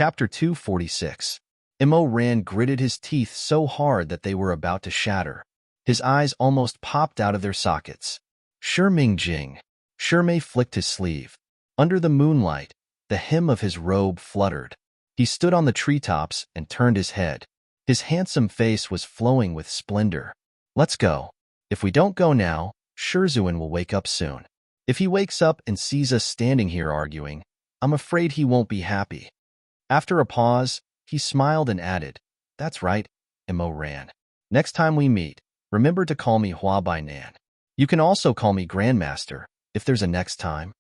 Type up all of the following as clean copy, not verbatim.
Chapter 246. Immerse gritted his teeth so hard that they were about to shatter. His eyes almost popped out of their sockets. Jing. Shimei flicked his sleeve. Under the moonlight, the hem of his robe fluttered. He stood on the treetops and turned his head. His handsome face was flowing with splendor. Let's go. If we don't go now, Shizun will wake up soon. If he wakes up and sees us standing here arguing, I'm afraid he won't be happy. After a pause, he smiled and added, That's right, Immerse. Next time we meet, remember to call me Hua by Nan. You can also call me Grandmaster, if there's a next time.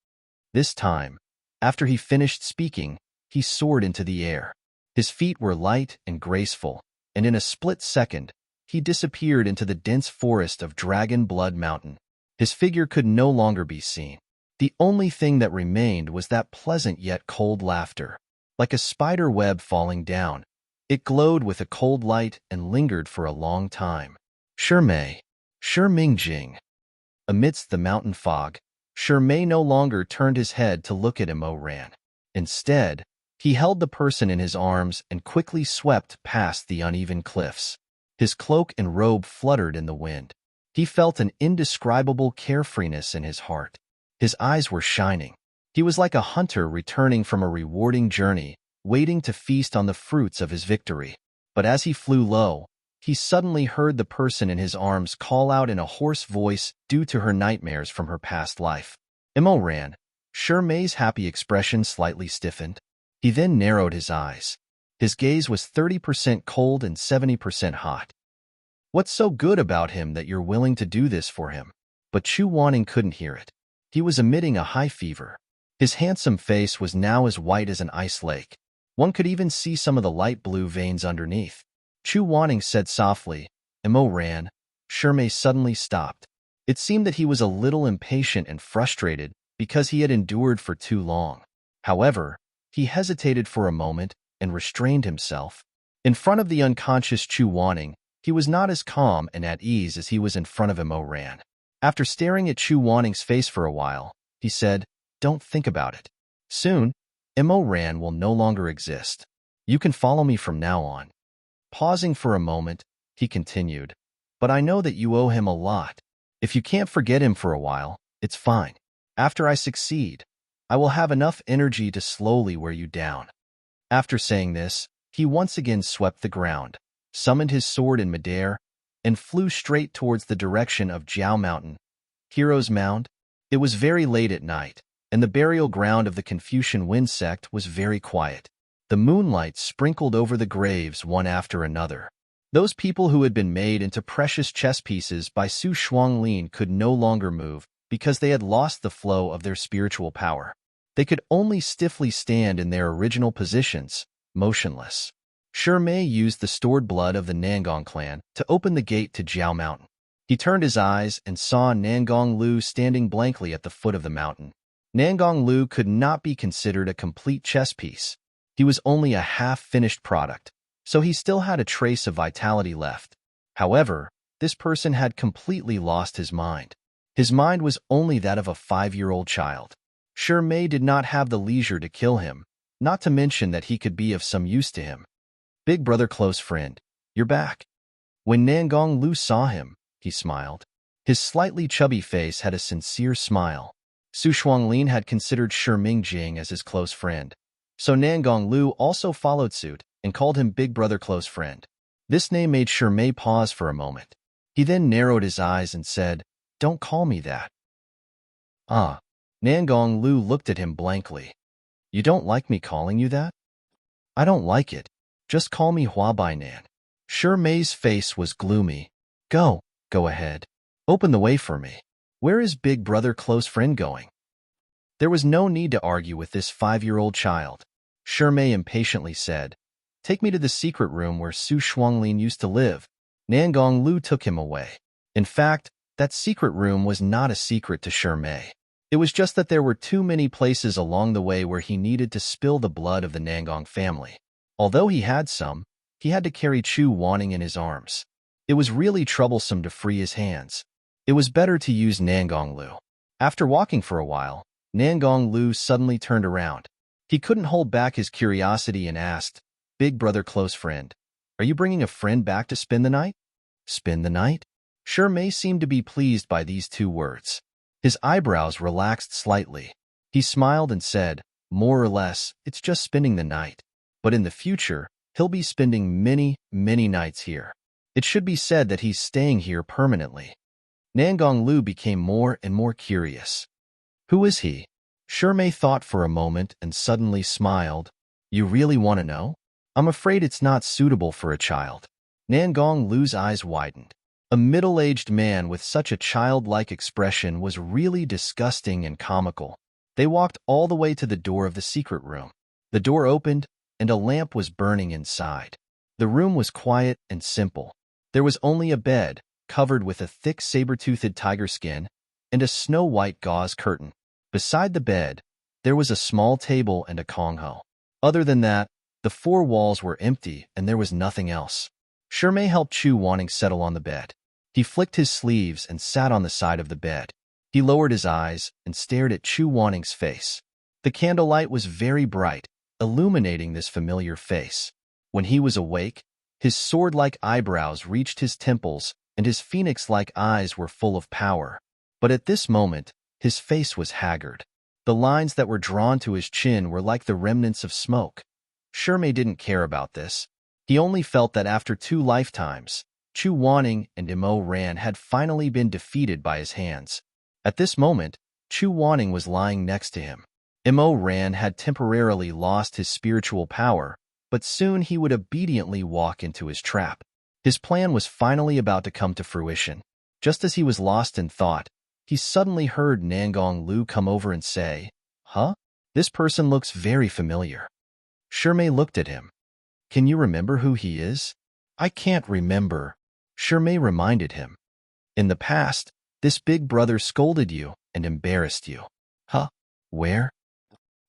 This time, after he finished speaking, he soared into the air. His feet were light and graceful, and in a split second, he disappeared into the dense forest of Dragon Blood Mountain. His figure could no longer be seen. The only thing that remained was that pleasant yet cold laughter. Like a spider web falling down, it glowed with a cold light and lingered for a long time. Jing. Amidst the mountain fog, Shimei no longer turned his head to look at Immerse. Instead, he held the person in his arms and quickly swept past the uneven cliffs. His cloak and robe fluttered in the wind. He felt an indescribable carefreeness in his heart. His eyes were shining. He was like a hunter returning from a rewarding journey, waiting to feast on the fruits of his victory. But as he flew low, he suddenly heard the person in his arms call out in a hoarse voice due to her nightmares from her past life. Immerse. Shimei's happy expression slightly stiffened. He then narrowed his eyes. His gaze was 30% cold and 70% hot. What's so good about him that you're willing to do this for him? But Chu Wanning couldn't hear it. He was emitting a high fever. His handsome face was now as white as an ice lake. One could even see some of the light blue veins underneath. Chu Wanning said softly, Immerse. Shimei suddenly stopped. It seemed that he was a little impatient and frustrated because he had endured for too long. However, he hesitated for a moment and restrained himself. In front of the unconscious Chu Wanning, he was not as calm and at ease as he was in front of Immerse. After staring at Chu Wanning's face for a while, he said, Don't think about it. Soon, Immerse will no longer exist. You can follow me from now on. Pausing for a moment, he continued, But I know that you owe him a lot. If you can't forget him for a while, it's fine. After I succeed, I will have enough energy to slowly wear you down. After saying this, he once again swept the ground, summoned his sword in midair, and flew straight towards the direction of Jiao Mountain. Hero's Mound? It was very late at night, and the burial ground of the Confucian Wind sect was very quiet. The moonlight sprinkled over the graves one after another. Those people who had been made into precious chess pieces by Su Shuanglin could no longer move because they had lost the flow of their spiritual power. They could only stiffly stand in their original positions, motionless. Shimei used the stored blood of the Nangong clan to open the gate to Jiao Mountain. He turned his eyes and saw Nangong Lu standing blankly at the foot of the mountain. Nangong Lu could not be considered a complete chess piece. He was only a half-finished product, so he still had a trace of vitality left. However, this person had completely lost his mind. His mind was only that of a 5-year-old child. Shimei did not have the leisure to kill him, not to mention that he could be of some use to him. Big brother, close friend, you're back. When Nangong Lu saw him, he smiled. His slightly chubby face had a sincere smile. Su Shuanglin had considered Jing as his close friend, so Nangong Lu also followed suit and called him Big Brother Close Friend. This name made Shimei pause for a moment. He then narrowed his eyes and said, Don't call me that. Ah. Nangong Lu looked at him blankly. You don't like me calling you that? I don't like it. Just call me Hua by Nan. Shimei's face was gloomy. Go ahead. Open the way for me. Where is Big Brother Close Friend going? There was no need to argue with this 5-year-old child. Shimei impatiently said, Take me to the secret room where Su Shuanglin used to live. Nangong Lu took him away. In fact, that secret room was not a secret to Shimei. It was just that there were too many places along the way where he needed to spill the blood of the Nangong family. Although he had some, he had to carry Chu Wanning in his arms. It was really troublesome to free his hands. It was better to use Nangong Lu. After walking for a while, Nangong Lu suddenly turned around. He couldn't hold back his curiosity and asked, "Big brother, close friend, are you bringing a friend back to spend the night?" Spend the night? May seemed to be pleased by these two words. His eyebrows relaxed slightly. He smiled and said, "More or less, it's just spending the night. But in the future, he'll be spending many, many nights here. It should be said that he's staying here permanently." Nangong Lu became more and more curious. "Who is he?" May thought for a moment and suddenly smiled. "You really want to know? I'm afraid it's not suitable for a child." Nangong Lu's eyes widened. A middle-aged man with such a childlike expression was really disgusting and comical. They walked all the way to the door of the secret room. The door opened, and a lamp was burning inside. The room was quiet and simple. There was only a bed, covered with a thick saber-toothed tiger skin, and a snow-white gauze curtain. Beside the bed, there was a small table and a kongho. Other than that, the four walls were empty and there was nothing else. May helped Chu Wanting settle on the bed. He flicked his sleeves and sat on the side of the bed. He lowered his eyes and stared at Chu Wanting's face. The candlelight was very bright, illuminating this familiar face. When he was awake, his sword-like eyebrows reached his temples and his phoenix-like eyes were full of power. But at this moment, his face was haggard. The lines that were drawn to his chin were like the remnants of smoke. May didn't care about this. He only felt that after 2 lifetimes, Chu Wanting and Imo Ran had finally been defeated by his hands. At this moment, Chu Wanting was lying next to him. Imo Ran had temporarily lost his spiritual power, but soon he would obediently walk into his trap. His plan was finally about to come to fruition. Just as he was lost in thought, he suddenly heard Nangong Lu come over and say, "Huh? This person looks very familiar." May looked at him. "Can you remember who he is?" "I can't remember," May reminded him. "In the past, this big brother scolded you and embarrassed you." "Huh? Where?"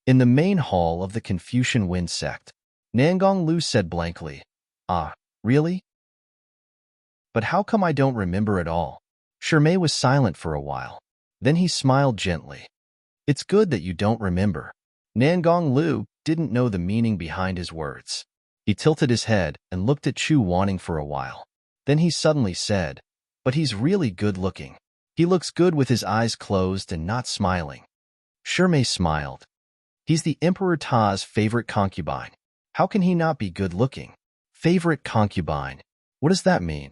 "In the main hall of the Confucian Wind sect." Nangong Lu said blankly, "Ah, really? But how come I don't remember at all?" May was silent for a while. Then he smiled gently. "It's good that you don't remember." Nangong Lu didn't know the meaning behind his words. He tilted his head and looked at Chu Wanting for a while. Then he suddenly said, "But he's really good-looking. He looks good with his eyes closed and not smiling." May smiled. "He's the Emperor Ta's favorite concubine. How can he not be good-looking?" "Favorite concubine? What does that mean?"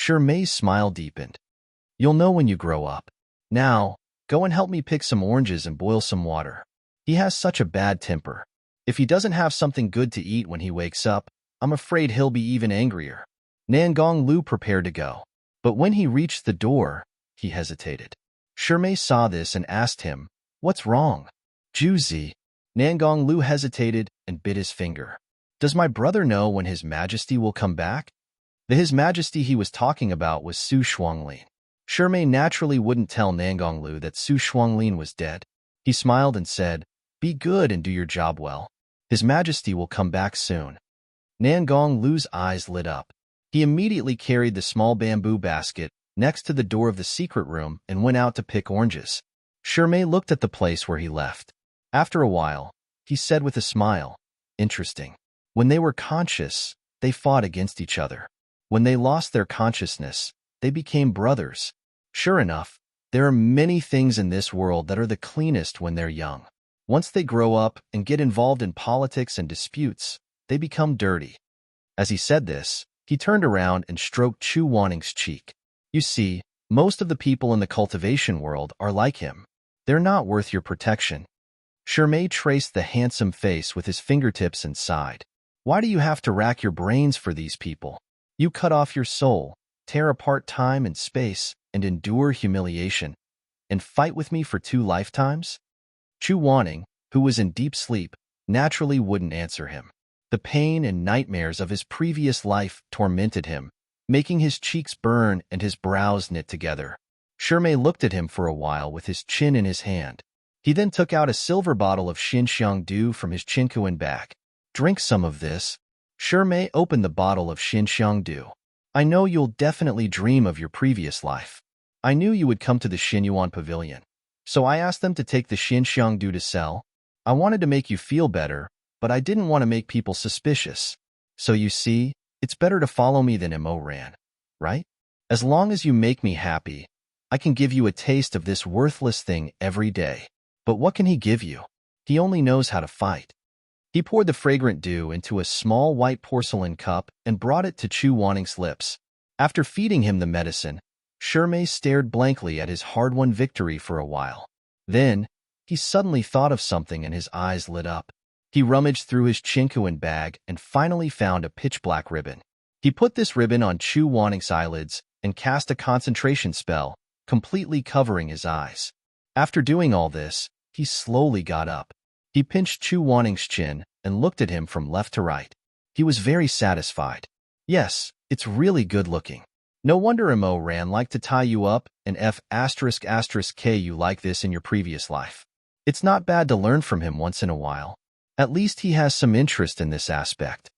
May's smile deepened. "You'll know when you grow up. Now, go and help me pick some oranges and boil some water. He has such a bad temper. If he doesn't have something good to eat when he wakes up, I'm afraid he'll be even angrier." Nangong Lu prepared to go. But when he reached the door, he hesitated. May saw this and asked him, "What's wrong?" "Juzi." Nangong Lu hesitated and bit his finger. "Does my brother know when His Majesty will come back?" The His Majesty he was talking about was Su Shuanglin. May naturally wouldn't tell Nangong Lu that Su Shuanglin was dead. He smiled and said, "Be good and do your job well. His Majesty will come back soon." Nangong Lu's eyes lit up. He immediately carried the small bamboo basket next to the door of the secret room and went out to pick oranges. May looked at the place where he left. After a while, he said with a smile, "Interesting. When they were conscious, they fought against each other. When they lost their consciousness, they became brothers. Sure enough, there are many things in this world that are the cleanest when they're young. Once they grow up and get involved in politics and disputes, they become dirty." As he said this, he turned around and stroked Chu Wanting's cheek. "You see, most of the people in the cultivation world are like him. They're not worth your protection." May traced the handsome face with his fingertips and sighed. "Why do you have to rack your brains for these people? You cut off your soul, tear apart time and space, and endure humiliation, and fight with me for 2 lifetimes?" Chu Wanting, who was in deep sleep, naturally wouldn't answer him. The pain and nightmares of his previous life tormented him, making his cheeks burn and his brows knit together. May looked at him for a while with his chin in his hand. He then took out a silver bottle of Xinxiang Du from his chinkuan bag. "Drink some of this." May opened the bottle of Xinxiang Du. "I know you'll definitely dream of your previous life. I knew you would come to the Xinyuan Pavilion, so I asked them to take the Xinxiang Du to sell. I wanted to make you feel better, but I didn't want to make people suspicious. So you see, it's better to follow me than Mo ran, right? As long as you make me happy, I can give you a taste of this worthless thing every day. But what can he give you? He only knows how to fight. He poured the fragrant dew into a small white porcelain cup and brought it to Chu Wanning's lips. After feeding him the medicine, Shirmei stared blankly at his hard-won victory for a while. Then, he suddenly thought of something and his eyes lit up. He rummaged through his chinkuan bag and finally found a pitch-black ribbon. He put this ribbon on Chu Wanning's eyelids and cast a concentration spell, completely covering his eyes. After doing all this, he slowly got up. He pinched Chu Wanning's chin and looked at him from left to right. He was very satisfied. Yes, it's really good-looking. No wonder Mo ran like to tie you up and F***K you like this in your previous life. It's not bad to learn from him once in a while. At least he has some interest in this aspect.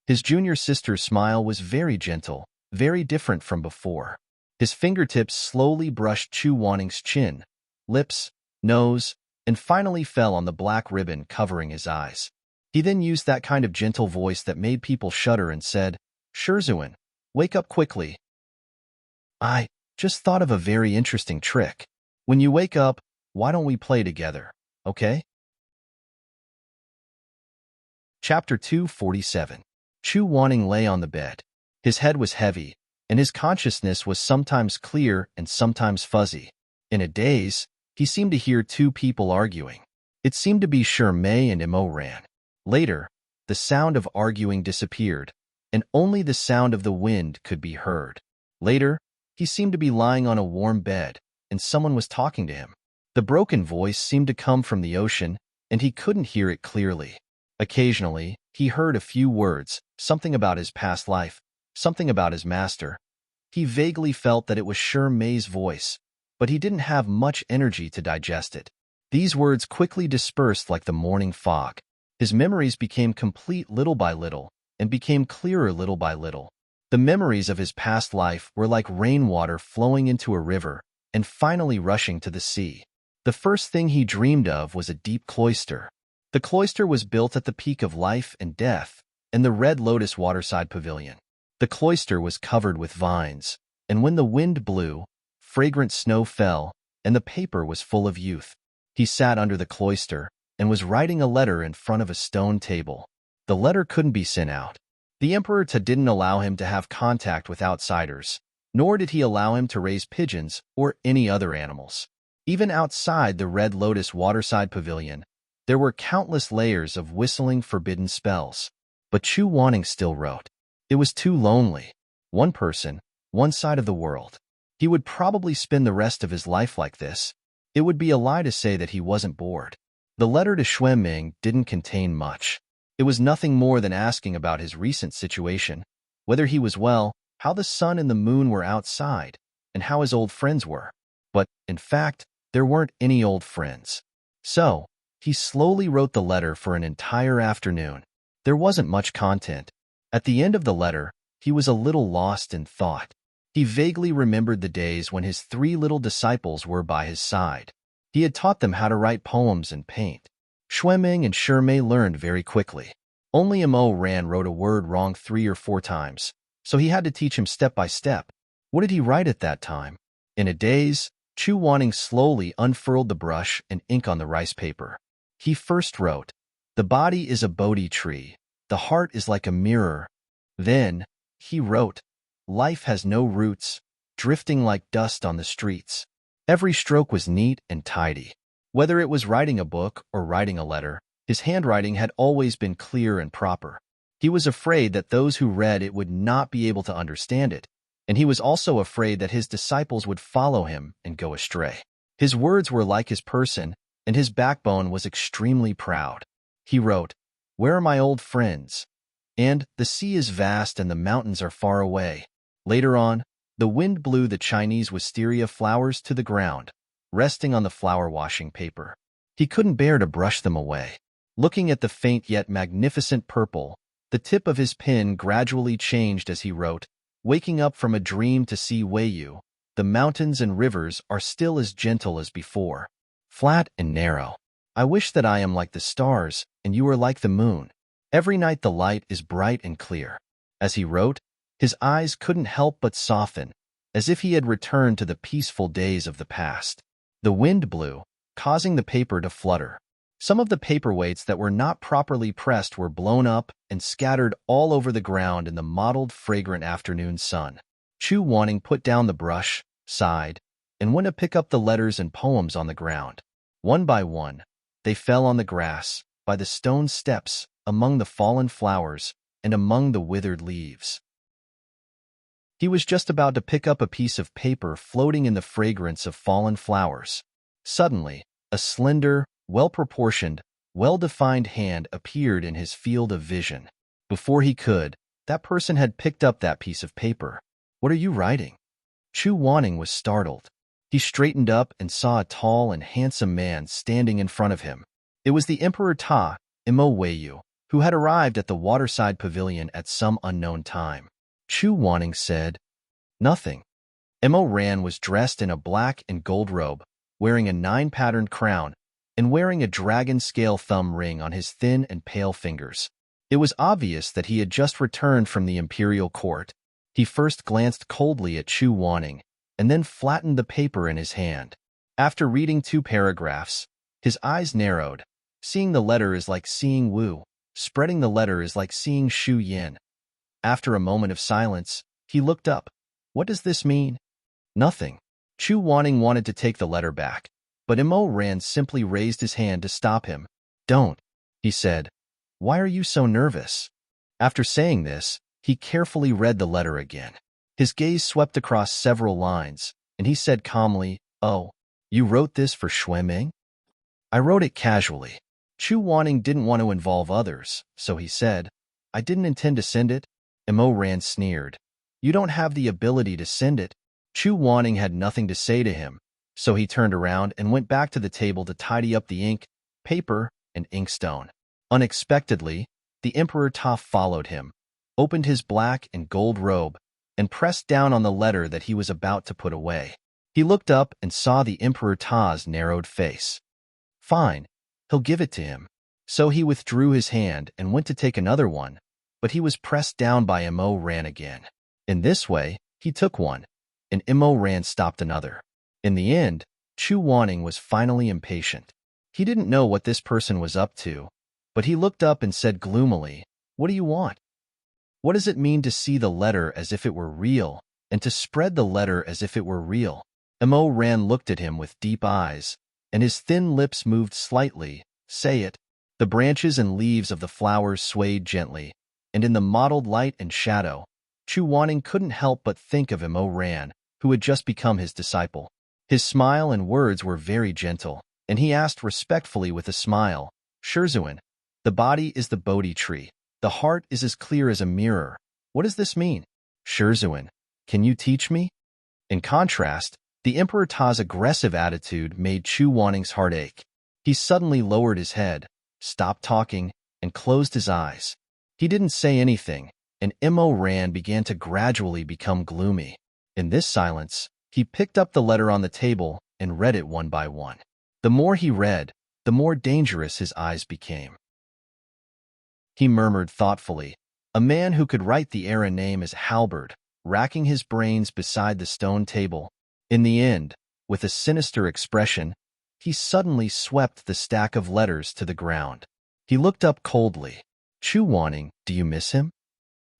His junior sister's smile was very gentle, very different from before. His fingertips slowly brushed Chu Wanning's chin, lips, nose, and finally fell on the black ribbon covering his eyes. He then used that kind of gentle voice that made people shudder and said, "Shizun, wake up quickly. I just thought of a very interesting trick. When you wake up, why don't we play together, okay?" Chapter 247. Chu Wanning lay on the bed. His head was heavy, and his consciousness was sometimes clear and sometimes fuzzy. In a daze, he seemed to hear two people arguing. It seemed to be Shirmei and Mo ran. Later, the sound of arguing disappeared, and only the sound of the wind could be heard. Later, he seemed to be lying on a warm bed, and someone was talking to him. The broken voice seemed to come from the ocean, and he couldn't hear it clearly. Occasionally, he heard a few words, something about his past life, something about his master. He vaguely felt that it was Shirmei's voice, but he didn't have much energy to digest it. These words quickly dispersed like the morning fog. His memories became complete little by little, and became clearer little by little. The memories of his past life were like rainwater flowing into a river, and finally rushing to the sea. The first thing he dreamed of was a deep cloister. The cloister was built at the peak of life and death, in the Red Lotus waterside pavilion. The cloister was covered with vines, and when the wind blew, fragrant snow fell, and the paper was full of youth. He sat under the cloister, and was writing a letter in front of a stone table. The letter couldn't be sent out. The Emperor didn't allow him to have contact with outsiders, nor did he allow him to raise pigeons or any other animals. Even outside the Red Lotus waterside pavilion, there were countless layers of whistling forbidden spells. But Chu Wanning still wrote. It was too lonely. One person, one side of the world. He would probably spend the rest of his life like this. It would be a lie to say that he wasn't bored. The letter to Xueming didn't contain much. It was nothing more than asking about his recent situation, whether he was well, how the sun and the moon were outside, and how his old friends were. But, in fact, there weren't any old friends. So, he slowly wrote the letter for an entire afternoon. There wasn't much content. At the end of the letter, he was a little lost in thought. He vaguely remembered the days when his 3 little disciples were by his side. He had taught them how to write poems and paint. Xueming and Shirmei learned very quickly. Only Mo ran wrote a word wrong 3 or 4 times, so he had to teach him step by step. What did he write at that time? In a daze, Chu Wanning slowly unfurled the brush and ink on the rice paper. He first wrote, "The body is a Bodhi tree. The heart is like a mirror." Then, he wrote, "Life has no roots, drifting like dust on the streets." Every stroke was neat and tidy. Whether it was writing a book or writing a letter, his handwriting had always been clear and proper. He was afraid that those who read it would not be able to understand it, and he was also afraid that his disciples would follow him and go astray. His words were like his person, and his backbone was extremely proud. He wrote, "Where are my old friends?" And, "The sea is vast and the mountains are far away." Later on, the wind blew the Chinese wisteria flowers to the ground, resting on the flower-washing paper. He couldn't bear to brush them away. Looking at the faint yet magnificent purple, the tip of his pen gradually changed as he wrote, "Waking up from a dream to see Weiyu, the mountains and rivers are still as gentle as before, flat and narrow. I wish that I am like the stars, and you are like the moon. Every night the light is bright and clear. As he wrote, his eyes couldn't help but soften, as if he had returned to the peaceful days of the past. The wind blew, causing the paper to flutter. Some of the paperweights that were not properly pressed were blown up and scattered all over the ground in the mottled, fragrant afternoon sun. Chu Wanting put down the brush, sighed, and went to pick up the letters and poems on the ground. One by one, they fell on the grass, by the stone steps, among the fallen flowers, and among the withered leaves. He was just about to pick up a piece of paper floating in the fragrance of fallen flowers. Suddenly, a slender, well-proportioned, well-defined hand appeared in his field of vision. Before he could, that person had picked up that piece of paper. "What are you writing?" Chu Wanning was startled. He straightened up and saw a tall and handsome man standing in front of him. It was the Emperor Ta, Imo, who had arrived at the waterside pavilion at some unknown time. Chu Wanning said, "Nothing." Imo was dressed in a black and gold robe, wearing a 9-patterned crown, and wearing a dragon-scale thumb ring on his thin and pale fingers. It was obvious that he had just returned from the imperial court. He first glanced coldly at Chu Wanning, and then flattened the paper in his hand. After reading 2 paragraphs, his eyes narrowed. Seeing the letter is like seeing Wu. Spreading the letter is like seeing Shu Yin. After a moment of silence, he looked up. "What does this mean?" "Nothing." Chu Wanning wanted to take the letter back, but Imo simply raised his hand to stop him. "Don't," he said. "Why are you so nervous?" After saying this, he carefully read the letter again. His gaze swept across several lines, and he said calmly, "Oh, you wrote this for Xuemeng?" "I wrote it casually." Chu Wanning didn't want to involve others, so he said, "I didn't intend to send it." Imo sneered. "You don't have the ability to send it." Chu Wanning had nothing to say to him, so he turned around and went back to the table to tidy up the ink, paper, and inkstone. Unexpectedly, the Emperor Ta followed him, opened his black and gold robe, and pressed down on the letter that he was about to put away. He looked up and saw the Emperor Ta's narrowed face. Fine, he'll give it to him. So he withdrew his hand and went to take another one, but he was pressed down by Imo again. In this way, he took one, and Imo stopped another. In the end, Chu Wanning was finally impatient. He didn't know what this person was up to, but he looked up and said gloomily, "What do you want? What does it mean to see the letter as if it were real, and to spread the letter as if it were real?" Imo looked at him with deep eyes, and his thin lips moved slightly. "Say it." The branches and leaves of the flowers swayed gently, and in the mottled light and shadow, Chu Wanning couldn't help but think of Imo who had just become his disciple. His smile and words were very gentle, and he asked respectfully with a smile, "Shizun, the body is the Bodhi tree. The heart is as clear as a mirror. What does this mean?" "Shizun, can you teach me?" In contrast, the Emperor Ta's aggressive attitude made Chu Wanning's heart ache. He suddenly lowered his head, stopped talking, and closed his eyes. He didn't say anything, and Imo began to gradually become gloomy. In this silence, he picked up the letter on the table and read it one by one. The more he read, the more dangerous his eyes became. He murmured thoughtfully, "A man who could write the era name is Halberd," racking his brains beside the stone table. In the end, with a sinister expression, he suddenly swept the stack of letters to the ground. He looked up coldly. "Chu Wanning, do you miss him?"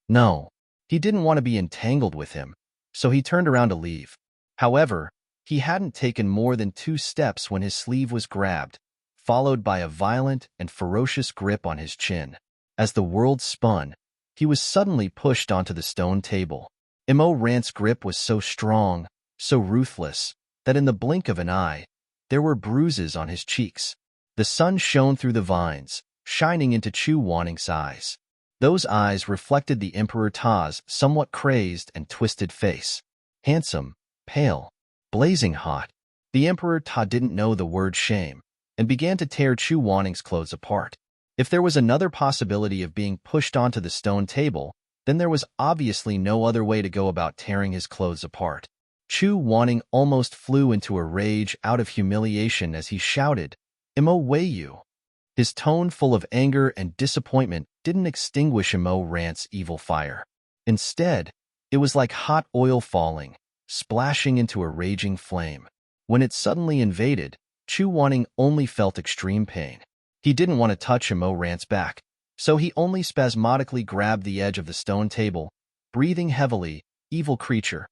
No. He didn't want to be entangled with him, so he turned around to leave. However, he hadn't taken more than 2 steps when his sleeve was grabbed, followed by a violent and ferocious grip on his chin. As the world spun, he was suddenly pushed onto the stone table. Imo's grip was so strong, so ruthless, that in the blink of an eye, there were bruises on his cheeks. The sun shone through the vines, shining into Chu Wanning's eyes. Those eyes reflected the Emperor Ta's somewhat crazed and twisted face. Handsome, pale, blazing hot. The Emperor Ta didn't know the word shame, and began to tear Chu Wanning's clothes apart. If there was another possibility of being pushed onto the stone table, then there was obviously no other way to go about tearing his clothes apart. Chu Wanning almost flew into a rage out of humiliation as he shouted, Immo. His tone, full of anger and disappointment, didn't extinguish Immo Rant's evil fire. Instead, it was like hot oil falling, splashing into a raging flame. When it suddenly invaded, Chu Wanning only felt extreme pain. He didn't want to touch Immo Rant's back, so he only spasmodically grabbed the edge of the stone table, breathing heavily. Evil creature.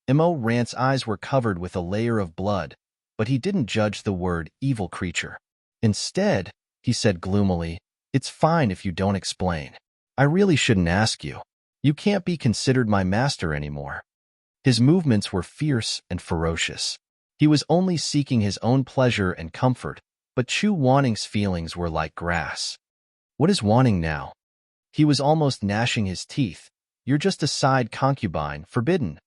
Immo Rant's eyes were covered with a layer of blood, but he didn't judge the word evil creature. Instead, he said gloomily, "It's fine if you don't explain. I really shouldn't ask you. You can't be considered my master anymore." His movements were fierce and ferocious. He was only seeking his own pleasure and comfort, but Chu Wanning's feelings were like grass. What is Wanning now? He was almost gnashing his teeth. "You're just a side concubine, forbidden.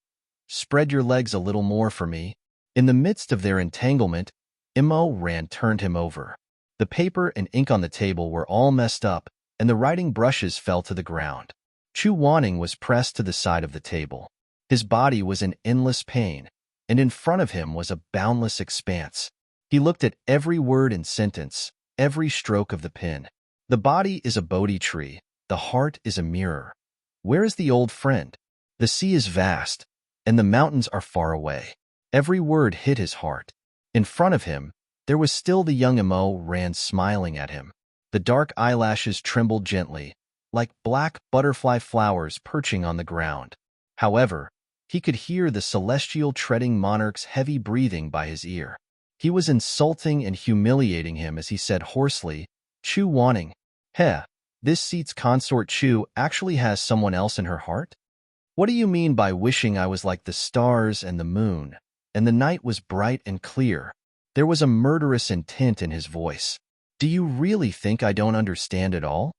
Spread your legs a little more for me." In the midst of their entanglement, Immo Rant turned him over. The paper and ink on the table were all messed up, and the writing brushes fell to the ground. Chu Wanning was pressed to the side of the table. His body was in endless pain, and in front of him was a boundless expanse. He looked at every word and sentence, every stroke of the pen. The body is a Bodhi tree, the heart is a mirror. Where is the old friend? The sea is vast, and the mountains are far away. Every word hit his heart. In front of him, there was still the young Immo Rant smiling at him. The dark eyelashes trembled gently, like black butterfly flowers perching on the ground. However, he could hear the celestial treading monarch's heavy breathing by his ear. He was insulting and humiliating him as he said hoarsely, "Chu Wanning, this seat's consort Chu actually has someone else in her heart? What do you mean by wishing I was like the stars and the moon, and the night was bright and clear?" There was a murderous intent in his voice. "Do you really think I don't understand it all?"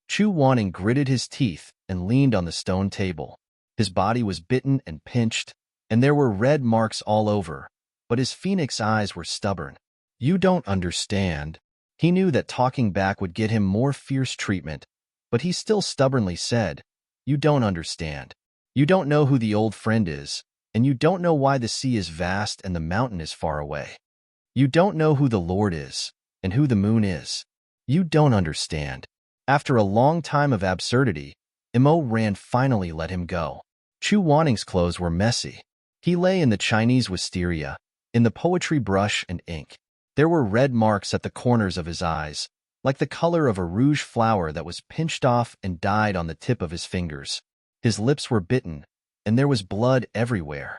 Chu Wanning gritted his teeth and leaned on the stone table. His body was bitten and pinched, and there were red marks all over, but his phoenix eyes were stubborn. "You don't understand." He knew that talking back would get him more fierce treatment, but he still stubbornly said, "You don't understand. You don't know who the old friend is, and you don't know why the sea is vast and the mountain is far away. You don't know who the Lord is, and who the moon is. You don't understand." After a long time of absurdity, Immo Rant finally let him go. Chu Wanning's clothes were messy. He lay in the Chinese wisteria, in the poetry brush and ink. There were red marks at the corners of his eyes, like the color of a rouge flower that was pinched off and dyed on the tip of his fingers. His lips were bitten, and there was blood everywhere.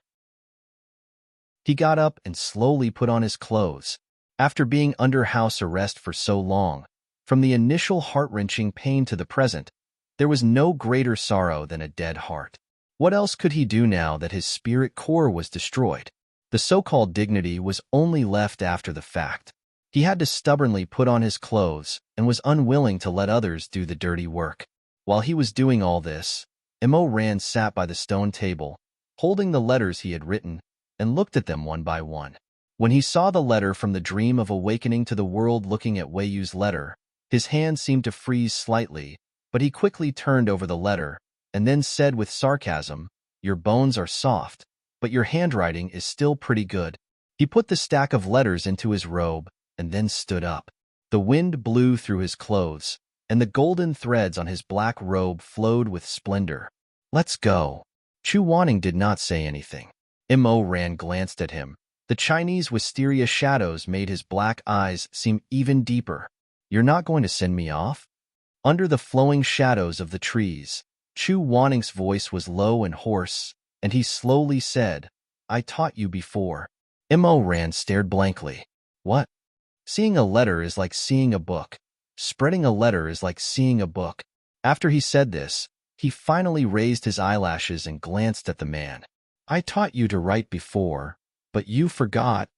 He got up and slowly put on his clothes. After being under house arrest for so long, from the initial heart-wrenching pain to the present, there was no greater sorrow than a dead heart. What else could he do now that his spirit core was destroyed? The so-called dignity was only left after the fact. He had to stubbornly put on his clothes and was unwilling to let others do the dirty work. While he was doing all this, Immo Rant sat by the stone table, holding the letters he had written, and looked at them one by one. When he saw the letter from the dream of awakening to the world looking at Wei Yu's letter, his hand seemed to freeze slightly, but he quickly turned over the letter, and then said with sarcasm, "Your bones are soft, but your handwriting is still pretty good." He put the stack of letters into his robe, and then stood up. The wind blew through his clothes, and the golden threads on his black robe flowed with splendor. "Let's go." Chu Wanning did not say anything. Immo Rant glanced at him. The Chinese wisteria shadows made his black eyes seem even deeper. "You're not going to send me off?" Under the flowing shadows of the trees, Chu Wanning's voice was low and hoarse, and he slowly said, "I taught you before." Immo Rant stared blankly. "What?" "Seeing a letter is like seeing a book. Spreading a letter is like seeing a book." After he said this, he finally raised his eyelashes and glanced at the man. "I taught you to write before, but you forgot."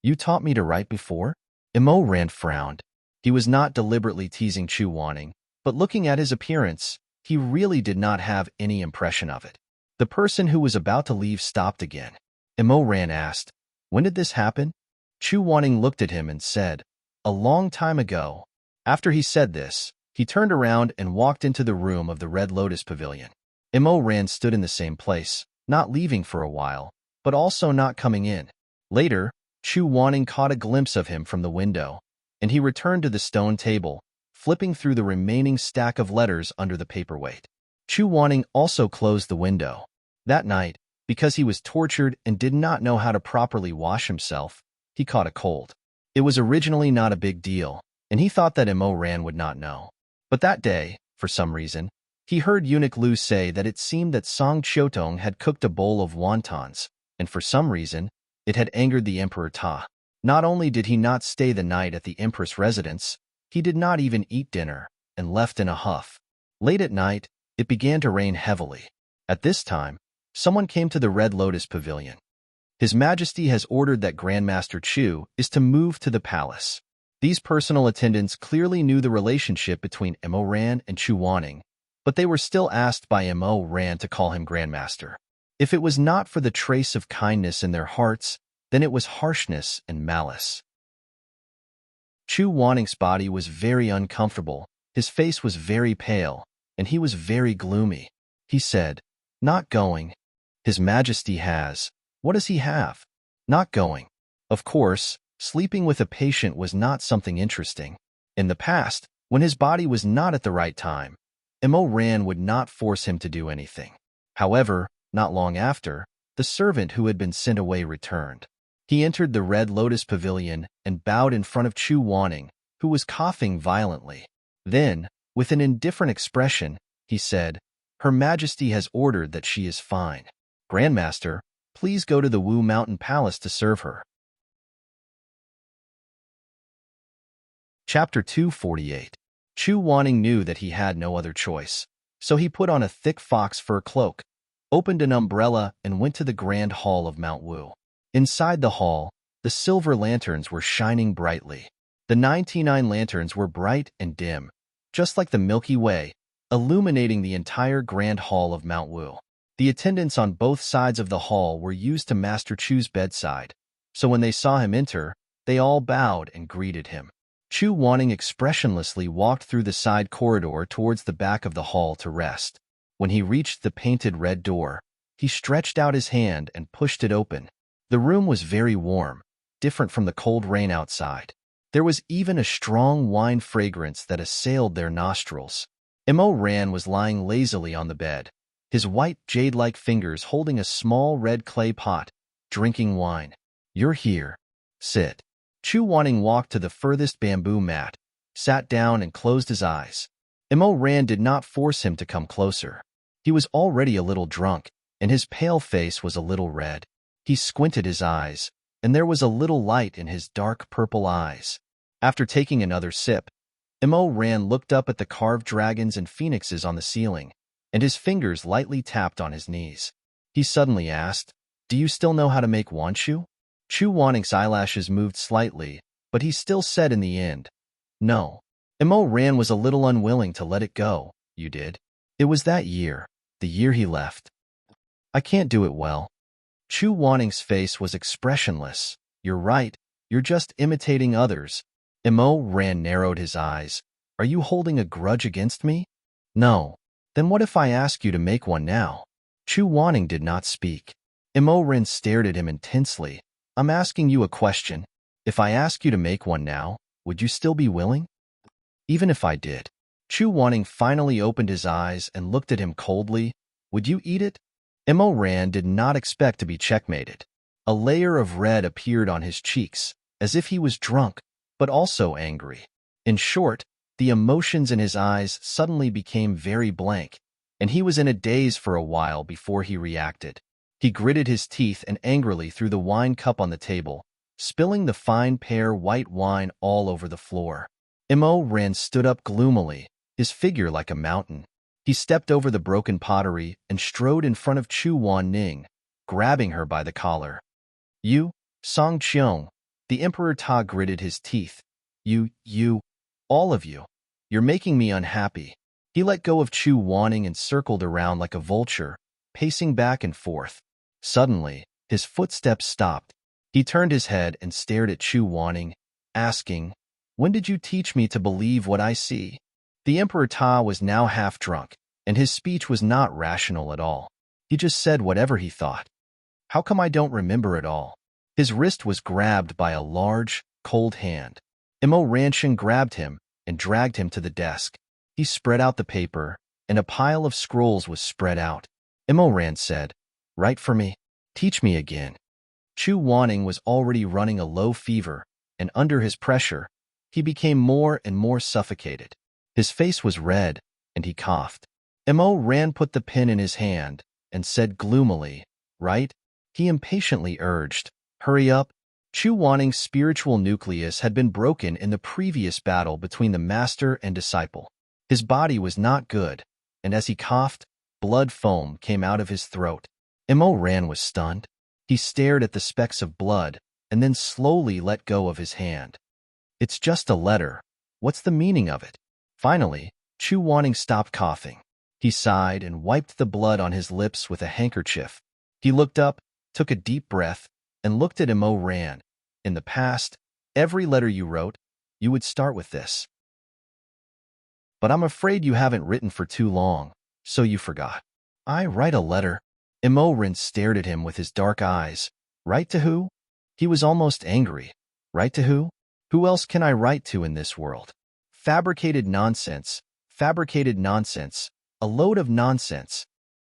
"You taught me to write before?" Immo Rant frowned. He was not deliberately teasing Chu Wanning, but looking at his appearance, he really did not have any impression of it. The person who was about to leave stopped again. Immo Rant asked, "When did this happen?" Chu Wanning looked at him and said, "A long time ago." After he said this, he turned around and walked into the room of the Red Lotus Pavilion. Immo Rant stood in the same place, not leaving for a while, but also not coming in. Later, Chu Wanning caught a glimpse of him from the window, and he returned to the stone table, flipping through the remaining stack of letters under the paperweight. Chu Wanning also closed the window. That night, because he was tortured and did not know how to properly wash himself, he caught a cold. It was originally not a big deal, and he thought that Mo Ran would not know. But that day, for some reason, he heard Eunuch Lu say that it seemed that Song Chiotong had cooked a bowl of wontons, and for some reason, it had angered the Emperor Ta. Not only did he not stay the night at the Empress residence, he did not even eat dinner, and left in a huff. Late at night, it began to rain heavily. At this time, someone came to the Red Lotus Pavilion. His Majesty has ordered that Grandmaster Chu is to move to the palace. These personal attendants clearly knew the relationship between Mo Ran and Chu Wanning, but they were still asked by Mo Ran to call him Grandmaster. If it was not for the trace of kindness in their hearts, then it was harshness and malice. Chu Wanning's body was very uncomfortable, his face was very pale, and he was very gloomy. He said, "Not going. His Majesty has. What does he have? Not going." Of course, sleeping with a patient was not something interesting. In the past, when his body was not at the right time, Mo Ran would not force him to do anything. However, not long after, the servant who had been sent away returned. He entered the Red Lotus Pavilion and bowed in front of Chu Wanning, who was coughing violently. Then, with an indifferent expression, he said, "Her Majesty has ordered that she is fine. Grandmaster, please go to the Wu Mountain Palace to serve her." Chapter 248. Chu Wanning knew that he had no other choice, so he put on a thick fox fur cloak, opened an umbrella, and went to the Grand Hall of Mount Wu. Inside the hall, the silver lanterns were shining brightly. The 99 lanterns were bright and dim, just like the Milky Way, illuminating the entire Grand Hall of Mount Wu. The attendants on both sides of the hall were used to Master Chu's bedside, so when they saw him enter, they all bowed and greeted him. Chu Wanning expressionlessly walked through the side corridor towards the back of the hall to rest. When he reached the painted red door, he stretched out his hand and pushed it open. The room was very warm, different from the cold rain outside. There was even a strong wine fragrance that assailed their nostrils. Mo Ran was lying lazily on the bed, his white jade-like fingers holding a small red clay pot, drinking wine. "You're here. Sit." Chu Wanning walked to the furthest bamboo mat, sat down and closed his eyes. Mo Ran did not force him to come closer. He was already a little drunk, and his pale face was a little red. He squinted his eyes, and there was a little light in his dark purple eyes. After taking another sip, Mo Ran looked up at the carved dragons and phoenixes on the ceiling, and his fingers lightly tapped on his knees. He suddenly asked, "Do you still know how to make wanshu?" Chu Wanning's eyelashes moved slightly, but he still said in the end, "No." Mo Ran was a little unwilling to let it go. "You did?" "It was that year, the year he left." "I can't do it well." Chu Wanning's face was expressionless. "You're right, you're just imitating others." Mo Ran narrowed his eyes. "Are you holding a grudge against me?" "No." "Then what if I ask you to make one now?" Chu Wanning did not speak. Mo Ran stared at him intensely. "I'm asking you a question. If I ask you to make one now, would you still be willing?" "Even if I did." Chu Wanning finally opened his eyes and looked at him coldly. "Would you eat it?" Mo Ran did not expect to be checkmated. A layer of red appeared on his cheeks, as if he was drunk, but also angry. In short, the emotions in his eyes suddenly became very blank, and he was in a daze for a while before he reacted. He gritted his teeth and angrily threw the wine cup on the table, spilling the fine pear white wine all over the floor. Mo Ran stood up gloomily, his figure like a mountain. He stepped over the broken pottery and strode in front of Chu Wanning, grabbing her by the collar. "You, Song Qiong." The Emperor Ta gritted his teeth. You, all of you. You're making me unhappy." He let go of Chu Wanning and circled around like a vulture, pacing back and forth. Suddenly, his footsteps stopped. He turned his head and stared at Chu Wanning, asking, "When did you teach me to believe what I see?" The Emperor Ta was now half drunk, and his speech was not rational at all. He just said whatever he thought. "How come I don't remember it all?" His wrist was grabbed by a large, cold hand. Immerse grabbed him and dragged him to the desk. He spread out the paper, and a pile of scrolls was spread out. Immerse said, "Write for me. Teach me again." Chu Wanning was already running a low fever, and under his pressure, he became more and more suffocated. His face was red, and he coughed. Immerse put the pen in his hand and said gloomily, "Write?" He impatiently urged, "Hurry up." Chu Wanning's spiritual nucleus had been broken in the previous battle between the master and disciple. His body was not good, and as he coughed, blood foam came out of his throat. Immerse was stunned. He stared at the specks of blood and then slowly let go of his hand. "It's just a letter. What's the meaning of it?" Finally, Chu Wanning stopped coughing. He sighed and wiped the blood on his lips with a handkerchief. He looked up, took a deep breath, and looked at Immerse. "In the past, every letter you wrote, you would start with this. But I'm afraid you haven't written for too long, so you forgot." "I write a letter?" Immerse stared at him with his dark eyes. "Write to who?" He was almost angry. "Write to who? Who else can I write to in this world? Fabricated nonsense, a load of nonsense."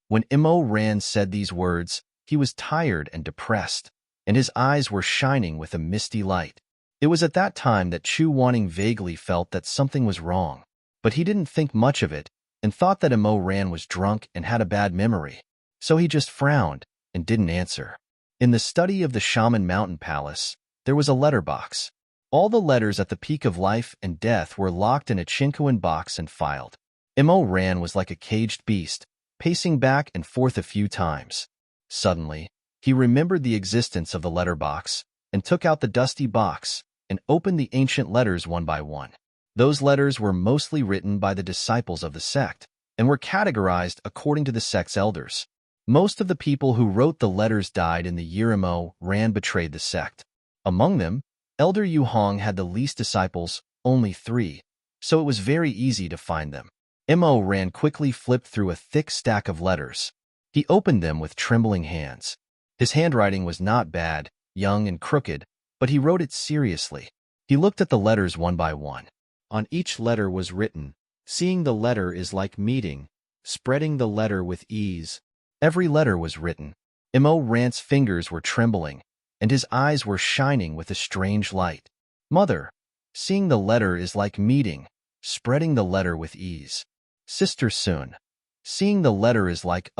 When Immerse said these words, he was tired and depressed, and his eyes were shining with a misty light. It was at that time that Chu Wanning vaguely felt that something was wrong, but he didn't think much of it and thought that Immerse was drunk and had a bad memory. So he just frowned and didn't answer. In the study of the Shaman Mountain Palace, there was a letterbox. All the letters at the peak of life and death were locked in a Chinquan box and filed. Immerse was like a caged beast, pacing back and forth a few times. Suddenly, he remembered the existence of the letterbox and took out the dusty box and opened the ancient letters one by one. Those letters were mostly written by the disciples of the sect and were categorized according to the sect's elders. Most of the people who wrote the letters died in the year Immerse betrayed the sect. Among them, Elder Yu Hong had the least disciples, only 3, so it was very easy to find them. Immerse quickly flipped through a thick stack of letters. He opened them with trembling hands. His handwriting was not bad, young and crooked, but he wrote it seriously. He looked at the letters one by one. On each letter was written, "Seeing the letter is like meeting, spreading the letter with ease." Every letter was written. Immerse's fingers were trembling, and his eyes were shining with a strange light. "Mother, seeing the letter is like meeting, spreading the letter with ease." "Sister Sun, seeing the letter is like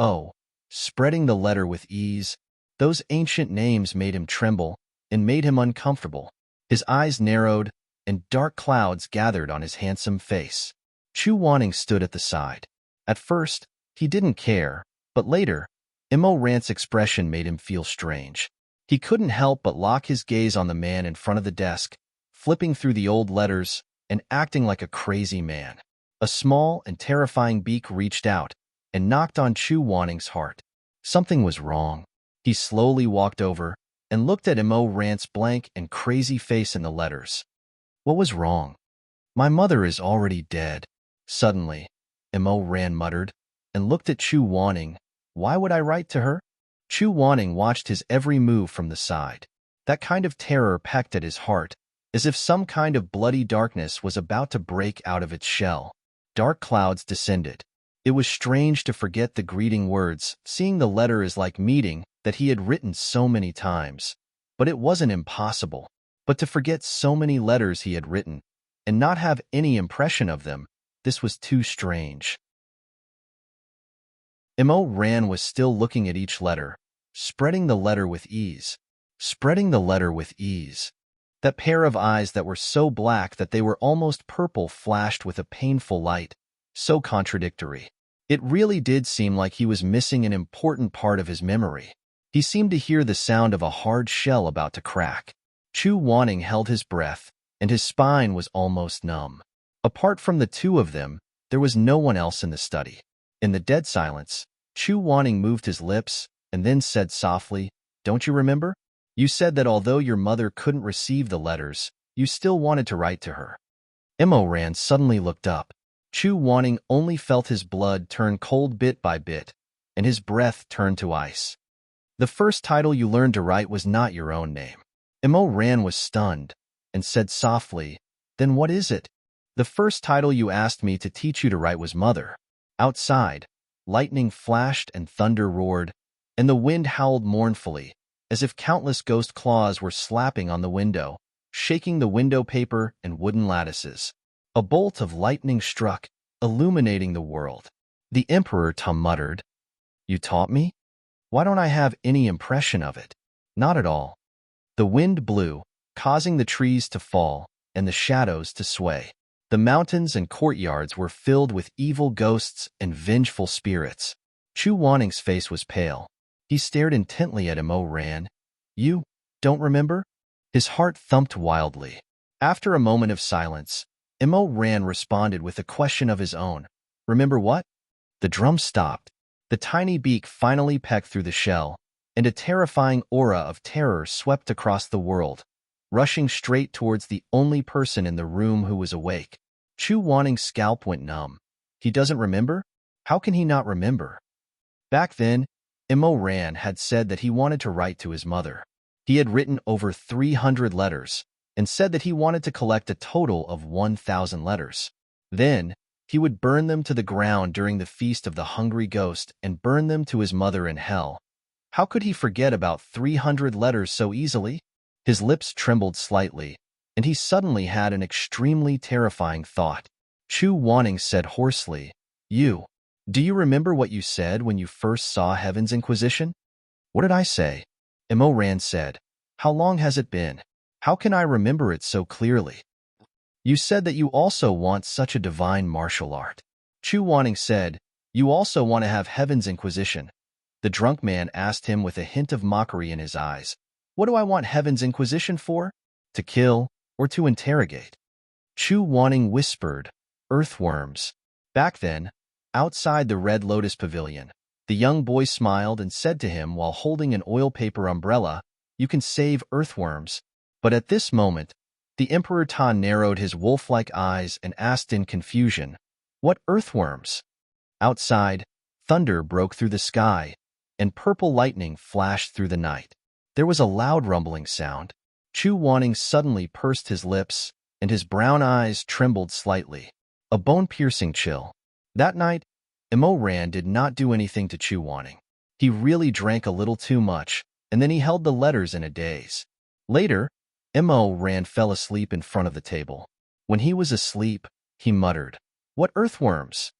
spreading the letter with ease." Those ancient names made him tremble and made him uncomfortable. His eyes narrowed, and dark clouds gathered on his handsome face. Chu Wanning stood at the side. At first, he didn't care, but later, Immerse's expression made him feel strange. He couldn't help but lock his gaze on the man in front of the desk, flipping through the old letters and acting like a crazy man. A small and terrifying beak reached out and knocked on Chu Wanning's heart. Something was wrong. He slowly walked over and looked at Immerse's blank and crazy face in the letters. What was wrong? "My mother is already dead." Suddenly, Immerse muttered and looked at Chu Wanning. "Why would I write to her?" Chu Wanning watched his every move from the side. That kind of terror pecked at his heart, as if some kind of bloody darkness was about to break out of its shell. Dark clouds descended. It was strange to forget the greeting words, "Seeing the letter is like meeting," that he had written so many times. But it wasn't impossible. But to forget so many letters he had written, and not have any impression of them, this was too strange. Immerse was still looking at each letter, spreading the letter with ease. Spreading the letter with ease. That pair of eyes that were so black that they were almost purple flashed with a painful light, so contradictory. It really did seem like he was missing an important part of his memory. He seemed to hear the sound of a hard shell about to crack. Chu Wanning held his breath, and his spine was almost numb. Apart from the two of them, there was no one else in the study. In the dead silence, Chu Wanning moved his lips and then said softly, "Don't you remember? You said that although your mother couldn't receive the letters, you still wanted to write to her." Immerse suddenly looked up. Chu Wanning only felt his blood turn cold bit by bit, and his breath turned to ice. "The first title you learned to write was not your own name." Immerse was stunned and said softly, Then what is it? The first title you asked me to teach you to write was Mother. Outside, lightning flashed and thunder roared, and the wind howled mournfully, as if countless ghost claws were slapping on the window, shaking the window paper and wooden lattices. A bolt of lightning struck, illuminating the world. The Emperor Tum muttered, "You taught me? Why don't I have any impression of it?" "Not at all." The wind blew, causing the trees to fall and the shadows to sway. The mountains and courtyards were filled with evil ghosts and vengeful spirits. Chu Wanning's face was pale. He stared intently at Immerse Ran. "You don't remember?" His heart thumped wildly. After a moment of silence, Immerse Ran responded with a question of his own. "Remember what?" The drum stopped. The tiny beak finally pecked through the shell, and a terrifying aura of terror swept across the world, rushing straight towards the only person in the room who was awake. Chu Wanning's scalp went numb. He doesn't remember? How can he not remember? Back then, Immerse Ran had said that he wanted to write to his mother. He had written over 300 letters and said that he wanted to collect a total of 1,000 letters. Then, he would burn them to the ground during the Feast of the Hungry Ghost and burn them to his mother in hell. How could he forget about 300 letters so easily? His lips trembled slightly, and he suddenly had an extremely terrifying thought. Chu Wanning said hoarsely, Do you remember what you said when you first saw Heaven's Inquisition?" "What did I say?" Immerse Ran said. "How long has it been? How can I remember it so clearly?" "You said that you also want such a divine martial art." Chu Wanning said, "You also want to have Heaven's Inquisition." The drunk man asked him with a hint of mockery in his eyes, "What do I want Heaven's Inquisition for? To kill or to interrogate?" Chu Wanning whispered, "Earthworms." Back then, outside the Red Lotus Pavilion, the young boy smiled and said to him while holding an oil paper umbrella, "You can save earthworms." But at this moment, the Emperor Ta narrowed his wolf-like eyes and asked in confusion, "What earthworms?" Outside, thunder broke through the sky, and purple lightning flashed through the night. There was a loud rumbling sound. Chu Wanning suddenly pursed his lips, and his brown eyes trembled slightly. A bone-piercing chill. That night, Immerse Ran did not do anything to Chu Wanning. He really drank a little too much, and then he held the letters in a daze. Later, Immerse Ran fell asleep in front of the table. When he was asleep, he muttered, "What earthworms?"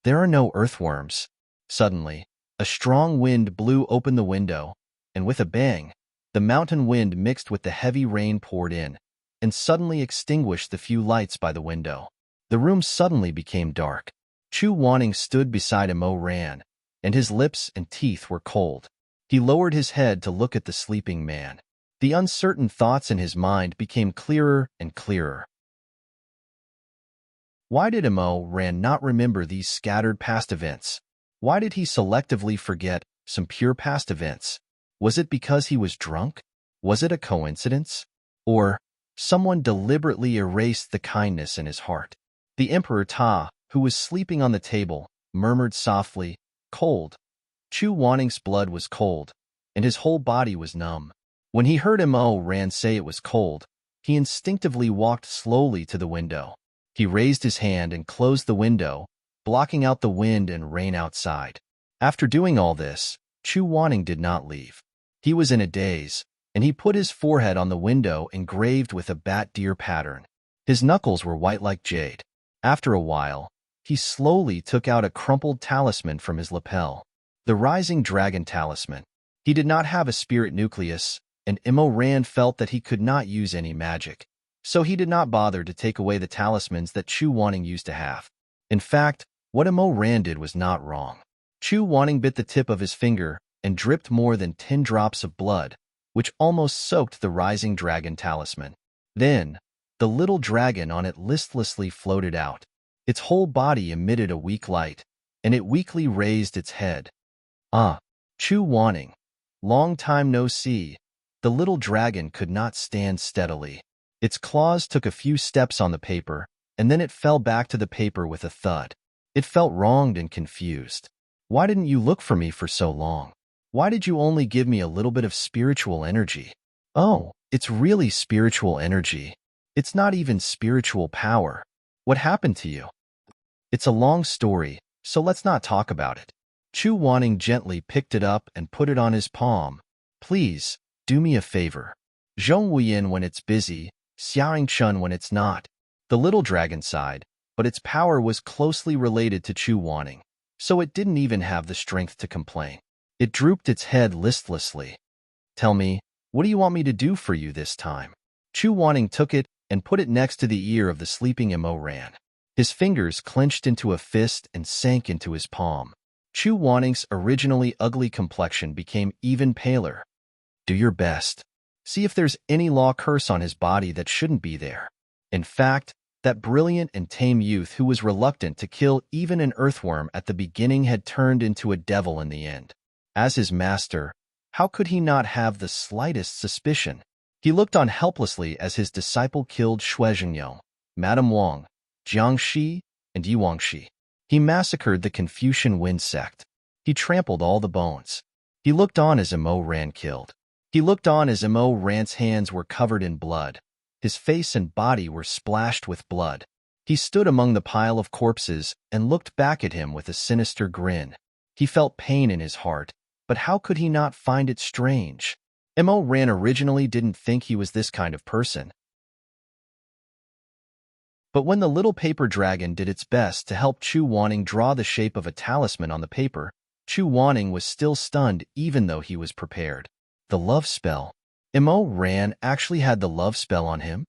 "There are no earthworms." Suddenly, a strong wind blew open the window, and with a bang, the mountain wind mixed with the heavy rain poured in, and suddenly extinguished the few lights by the window. The room suddenly became dark. Chu Wanning stood beside Immerse Ran, and his lips and teeth were cold. He lowered his head to look at the sleeping man. The uncertain thoughts in his mind became clearer and clearer. Why did Immerse Ran not remember these scattered past events? Why did he selectively forget some pure past events? Was it because he was drunk? Was it a coincidence? Or someone deliberately erased the kindness in his heart? The Emperor Ta, who was sleeping on the table, murmured softly, "Cold." Chu Wanning's blood was cold, and his whole body was numb. When he heard Immerse Ran say it was cold, he instinctively walked slowly to the window. He raised his hand and closed the window, blocking out the wind and rain outside. After doing all this, Chu Wanning did not leave. He was in a daze, and he put his forehead on the window engraved with a bat-deer pattern. His knuckles were white like jade. After a while, he slowly took out a crumpled talisman from his lapel. The Rising Dragon Talisman. He did not have a spirit nucleus, and Immerse Ran felt that he could not use any magic, so he did not bother to take away the talismans that Chu Wanning used to have. In fact, what Immerse Ran did was not wrong. Chu Wanning bit the tip of his finger and dripped more than 10 drops of blood, which almost soaked the Rising Dragon Talisman. Then, the little dragon on it listlessly floated out. Its whole body emitted a weak light, and it weakly raised its head. "Ah, Chu Wanning. Long time no see." The little dragon could not stand steadily. Its claws took a few steps on the paper, and then it fell back to the paper with a thud. It felt wronged and confused. "Why didn't you look for me for so long? Why did you only give me a little bit of spiritual energy?" "Oh, it's really spiritual energy." It's not even spiritual power. What happened to you? It's a long story, so let's not talk about it. Chu Wanning gently picked it up and put it on his palm. Please, do me a favor. Zhong Wuyin when it's busy, Xiaoying Chun when it's not. The little dragon sighed, but its power was closely related to Chu Wanning, so it didn't even have the strength to complain. It drooped its head listlessly. Tell me, what do you want me to do for you this time? Chu Wanning took it and put it next to the ear of the sleeping Imo Ran. His fingers clenched into a fist and sank into his palm. Chu Wanning's originally ugly complexion became even paler. Do your best. See if there's any law curse on his body that shouldn't be there. In fact, that brilliant and tame youth who was reluctant to kill even an earthworm at the beginning had turned into a devil in the end. As his master, how could he not have the slightest suspicion? He looked on helplessly as his disciple killed Xue Zhengyong, Madame Wang, Jiang Shi, and Yuang Shi. He massacred the Confucian Wind sect. He trampled all the bones. He looked on as Imo Ran killed. He looked on as Imo Ran's hands were covered in blood. His face and body were splashed with blood. He stood among the pile of corpses and looked back at him with a sinister grin. He felt pain in his heart, but how could he not find it strange? Imo Ran originally didn't think he was this kind of person. But when the little paper dragon did its best to help Chu Wanning draw the shape of a talisman on the paper, Chu Wanning was still stunned even though he was prepared. The love spell. Imo Ran actually had the love spell on him?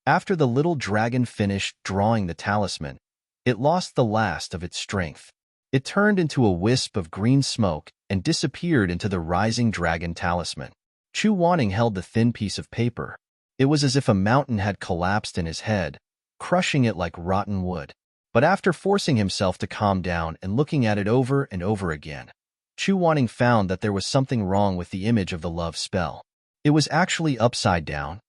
After the little dragon finished drawing the talisman, it lost the last of its strength. It turned into a wisp of green smoke and disappeared into the rising dragon talisman. Chu Wanning held the thin piece of paper. It was as if a mountain had collapsed in his head, crushing it like rotten wood. But after forcing himself to calm down and looking at it over and over again, Chu Wanning found that there was something wrong with the image of the love spell. It was actually upside down.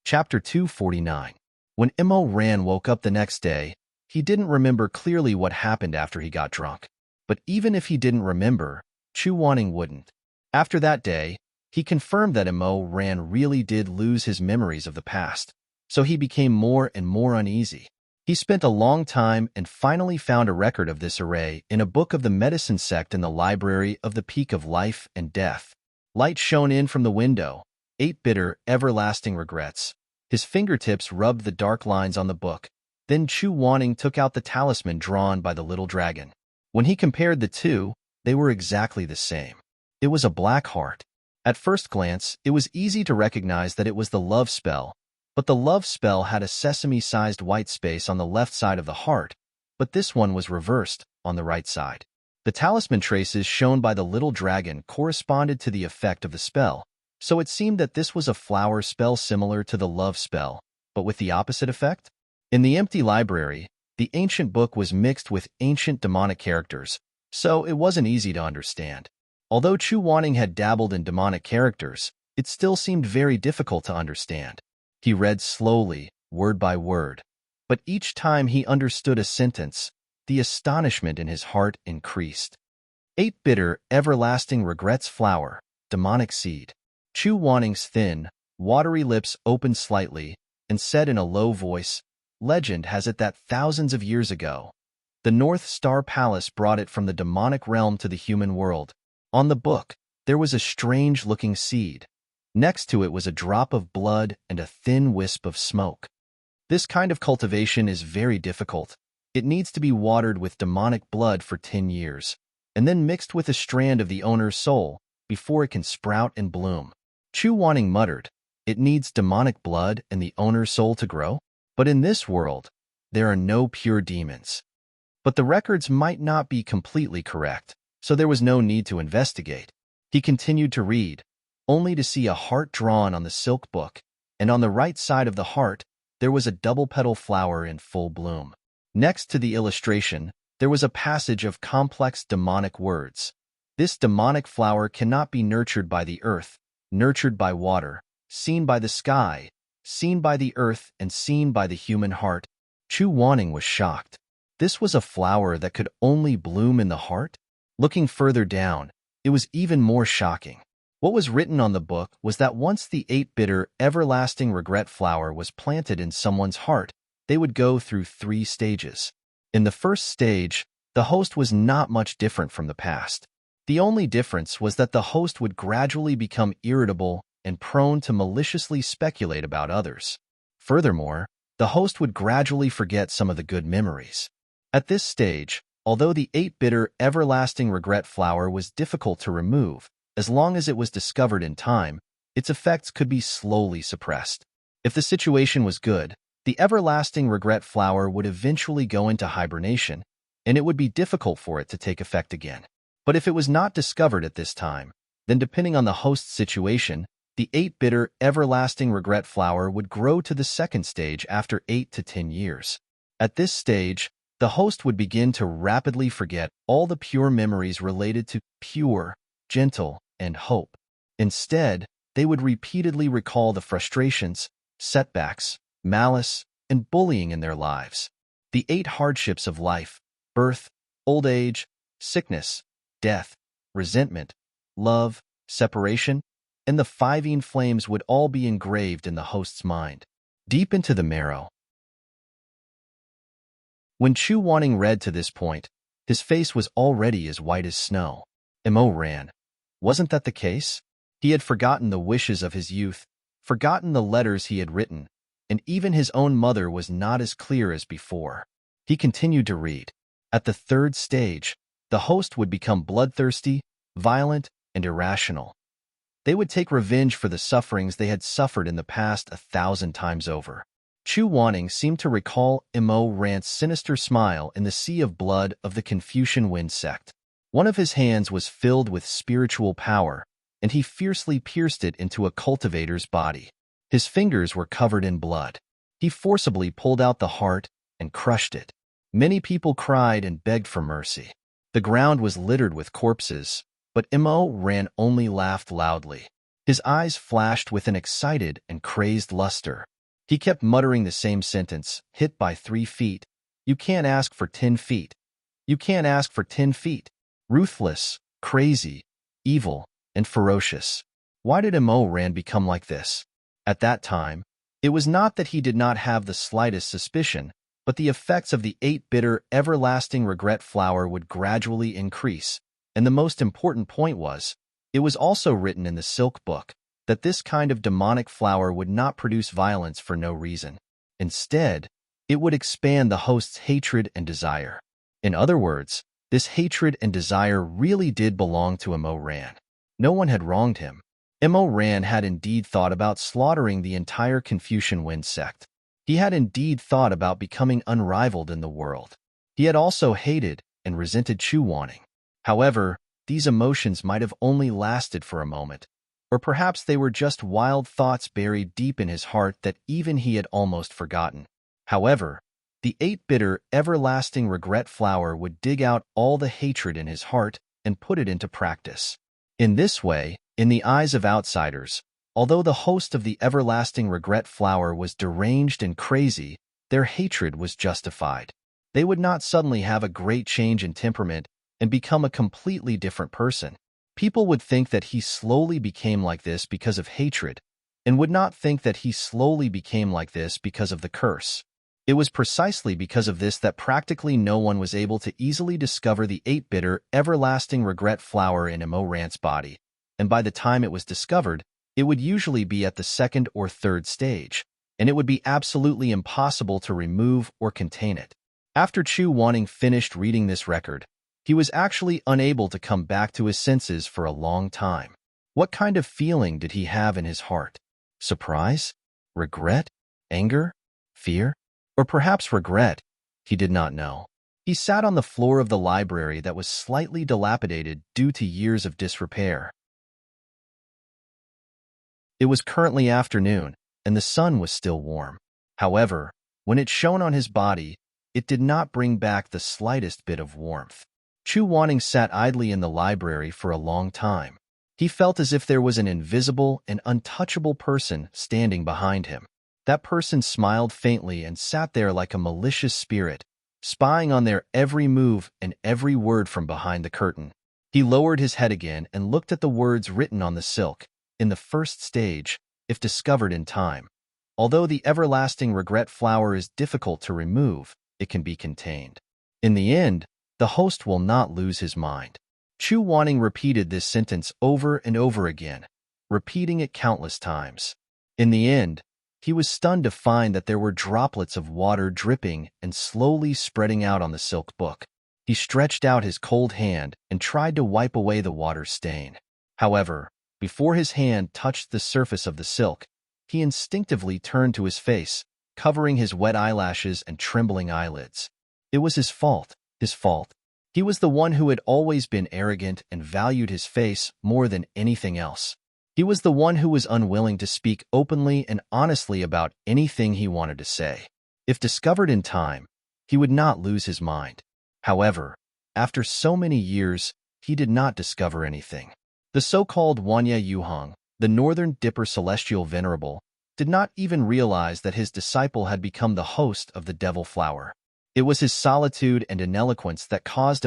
Chapter 249. When Imo Ran woke up the next day, he didn't remember clearly what happened after he got drunk. But even if he didn't remember, Chu Wanning wouldn't. After that day, he confirmed that Imo Ran really did lose his memories of the past, so he became more and more uneasy. He spent a long time and finally found a record of this array in a book of the medicine sect in the library of the Peak of Life and Death. Light shone in from the window, 8 bitter, everlasting regrets. His fingertips rubbed the dark lines on the book. Then Chu Wanning took out the talisman drawn by the little dragon. When he compared the two, they were exactly the same. It was a black heart. At first glance, it was easy to recognize that it was the love spell, but the love spell had a sesame-sized white space on the left side of the heart, but this one was reversed, on the right side. The talisman traces shown by the little dragon corresponded to the effect of the spell, so it seemed that this was a flower spell similar to the love spell, but with the opposite effect? In the empty library, the ancient book was mixed with ancient demonic characters, so it wasn't easy to understand. Although Chu Wanning had dabbled in demonic characters, it still seemed very difficult to understand. He read slowly, word by word, but each time he understood a sentence, the astonishment in his heart increased. 8 bitter, everlasting regrets flower, demonic seed. Chu Wanning's thin, watery lips opened slightly and said in a low voice, "Legend has it that thousands of years ago, the North Star Palace brought it from the demonic realm to the human world. On the book, there was a strange-looking seed. Next to it was a drop of blood and a thin wisp of smoke. This kind of cultivation is very difficult. It needs to be watered with demonic blood for 10 years, and then mixed with a strand of the owner's soul before it can sprout and bloom." Chu Wanning muttered, "It needs demonic blood and the owner's soul to grow? But in this world, there are no pure demons." But the records might not be completely correct, so there was no need to investigate. He continued to read, only to see a heart drawn on the silk book, and on the right side of the heart, there was a double-petal flower in full bloom. Next to the illustration, there was a passage of complex demonic words. This demonic flower cannot be nurtured by the earth, nurtured by water, seen by the sky, seen by the earth, and seen by the human heart. Chu Wanning was shocked. This was a flower that could only bloom in the heart? Looking further down, it was even more shocking. What was written on the book was that once the 8-bitter, everlasting regret flower was planted in someone's heart, they would go through 3 stages. In the first stage, the host was not much different from the past. The only difference was that the host would gradually become irritable and prone to maliciously speculate about others. Furthermore, the host would gradually forget some of the good memories. At this stage, although the 8-bitter, everlasting regret flower was difficult to remove, as long as it was discovered in time, its effects could be slowly suppressed. If the situation was good, the everlasting regret flower would eventually go into hibernation, and it would be difficult for it to take effect again. But if it was not discovered at this time, then depending on the host's situation, the 8-bitter, everlasting regret flower would grow to the second stage after 8 to 10 years. At this stage, the host would begin to rapidly forget all the pure memories related to pure, gentle, and hope. Instead, they would repeatedly recall the frustrations, setbacks, malice, and bullying in their lives. The 8 hardships of life: birth, old age, sickness, death, resentment, love, separation, and the 5 flames would all be engraved in the host's mind, deep into the marrow. When Chu Wanning read to this point, his face was already as white as snow. Mo ran. Wasn't that the case? He had forgotten the wishes of his youth, forgotten the letters he had written, and even his own mother was not as clear as before. He continued to read. At the 3rd stage, the host would become bloodthirsty, violent, and irrational. They would take revenge for the sufferings they had suffered in the past 1,000 times over. Chu Wanning seemed to recall Mo Rant's sinister smile in the sea of blood of the Confucian Wind sect. One of his hands was filled with spiritual power, and he fiercely pierced it into a cultivator's body. His fingers were covered in blood. He forcibly pulled out the heart and crushed it. Many people cried and begged for mercy. The ground was littered with corpses, but Mo Ran only laughed loudly. His eyes flashed with an excited and crazed luster. He kept muttering the same sentence: hit by 3 feet. You can't ask for 10 feet. You can't ask for 10 feet. Ruthless, crazy, evil, and ferocious. Why did Mo Ran become like this? At that time, it was not that he did not have the slightest suspicion, but the effects of the 8-bitter, everlasting regret flower would gradually increase, and the most important point was, it was also written in the Silk Book, that this kind of demonic flower would not produce violence for no reason. Instead, it would expand the host's hatred and desire. In other words, this hatred and desire really did belong to Mo Ran. No one had wronged him. Mo Ran had indeed thought about slaughtering the entire Confucian Wind sect. He had indeed thought about becoming unrivaled in the world. He had also hated and resented Chu Wanning. However, these emotions might have only lasted for a moment, or perhaps they were just wild thoughts buried deep in his heart that even he had almost forgotten. However, the 8-bitter, everlasting regret flower would dig out all the hatred in his heart and put it into practice. In this way, in the eyes of outsiders, although the host of the everlasting regret flower was deranged and crazy, their hatred was justified. They would not suddenly have a great change in temperament and become a completely different person. People would think that he slowly became like this because of hatred, and would not think that he slowly became like this because of the curse. It was precisely because of this that practically no one was able to easily discover the 8-bitter, everlasting regret flower in Mo Rant's body, and by the time it was discovered, it would usually be at the 2nd or 3rd stage, and it would be absolutely impossible to remove or contain it. After Chu Wanning finished reading this record, he was actually unable to come back to his senses for a long time. What kind of feeling did he have in his heart? Surprise? Regret? Anger? Fear? Or perhaps regret? He did not know. He sat on the floor of the library that was slightly dilapidated due to years of disrepair. It was currently afternoon, and the sun was still warm. However, when it shone on his body, it did not bring back the slightest bit of warmth. Chu Wanning sat idly in the library for a long time. He felt as if there was an invisible and untouchable person standing behind him. That person smiled faintly and sat there like a malicious spirit, spying on their every move and every word from behind the curtain. He lowered his head again and looked at the words written on the silk. In the first stage, if discovered in time. Although the everlasting regret flower is difficult to remove, it can be contained. In the end, the host will not lose his mind. Chu Wanning repeated this sentence over and over again, repeating it countless times. In the end, he was stunned to find that there were droplets of water dripping and slowly spreading out on the silk book. He stretched out his cold hand and tried to wipe away the water stain. However, before his hand touched the surface of the silk, he instinctively turned to his face, covering his wet eyelashes and trembling eyelids. It was his fault, his fault. He was the one who had always been arrogant and valued his face more than anything else. He was the one who was unwilling to speak openly and honestly about anything he wanted to say. If discovered in time, he would not lose his mind. However, after so many years, he did not discover anything. The so-called Wanya Yuheng, the Northern Dipper Celestial Venerable, did not even realize that his disciple had become the host of the Devil Flower. It was his solitude and ineloquence that caused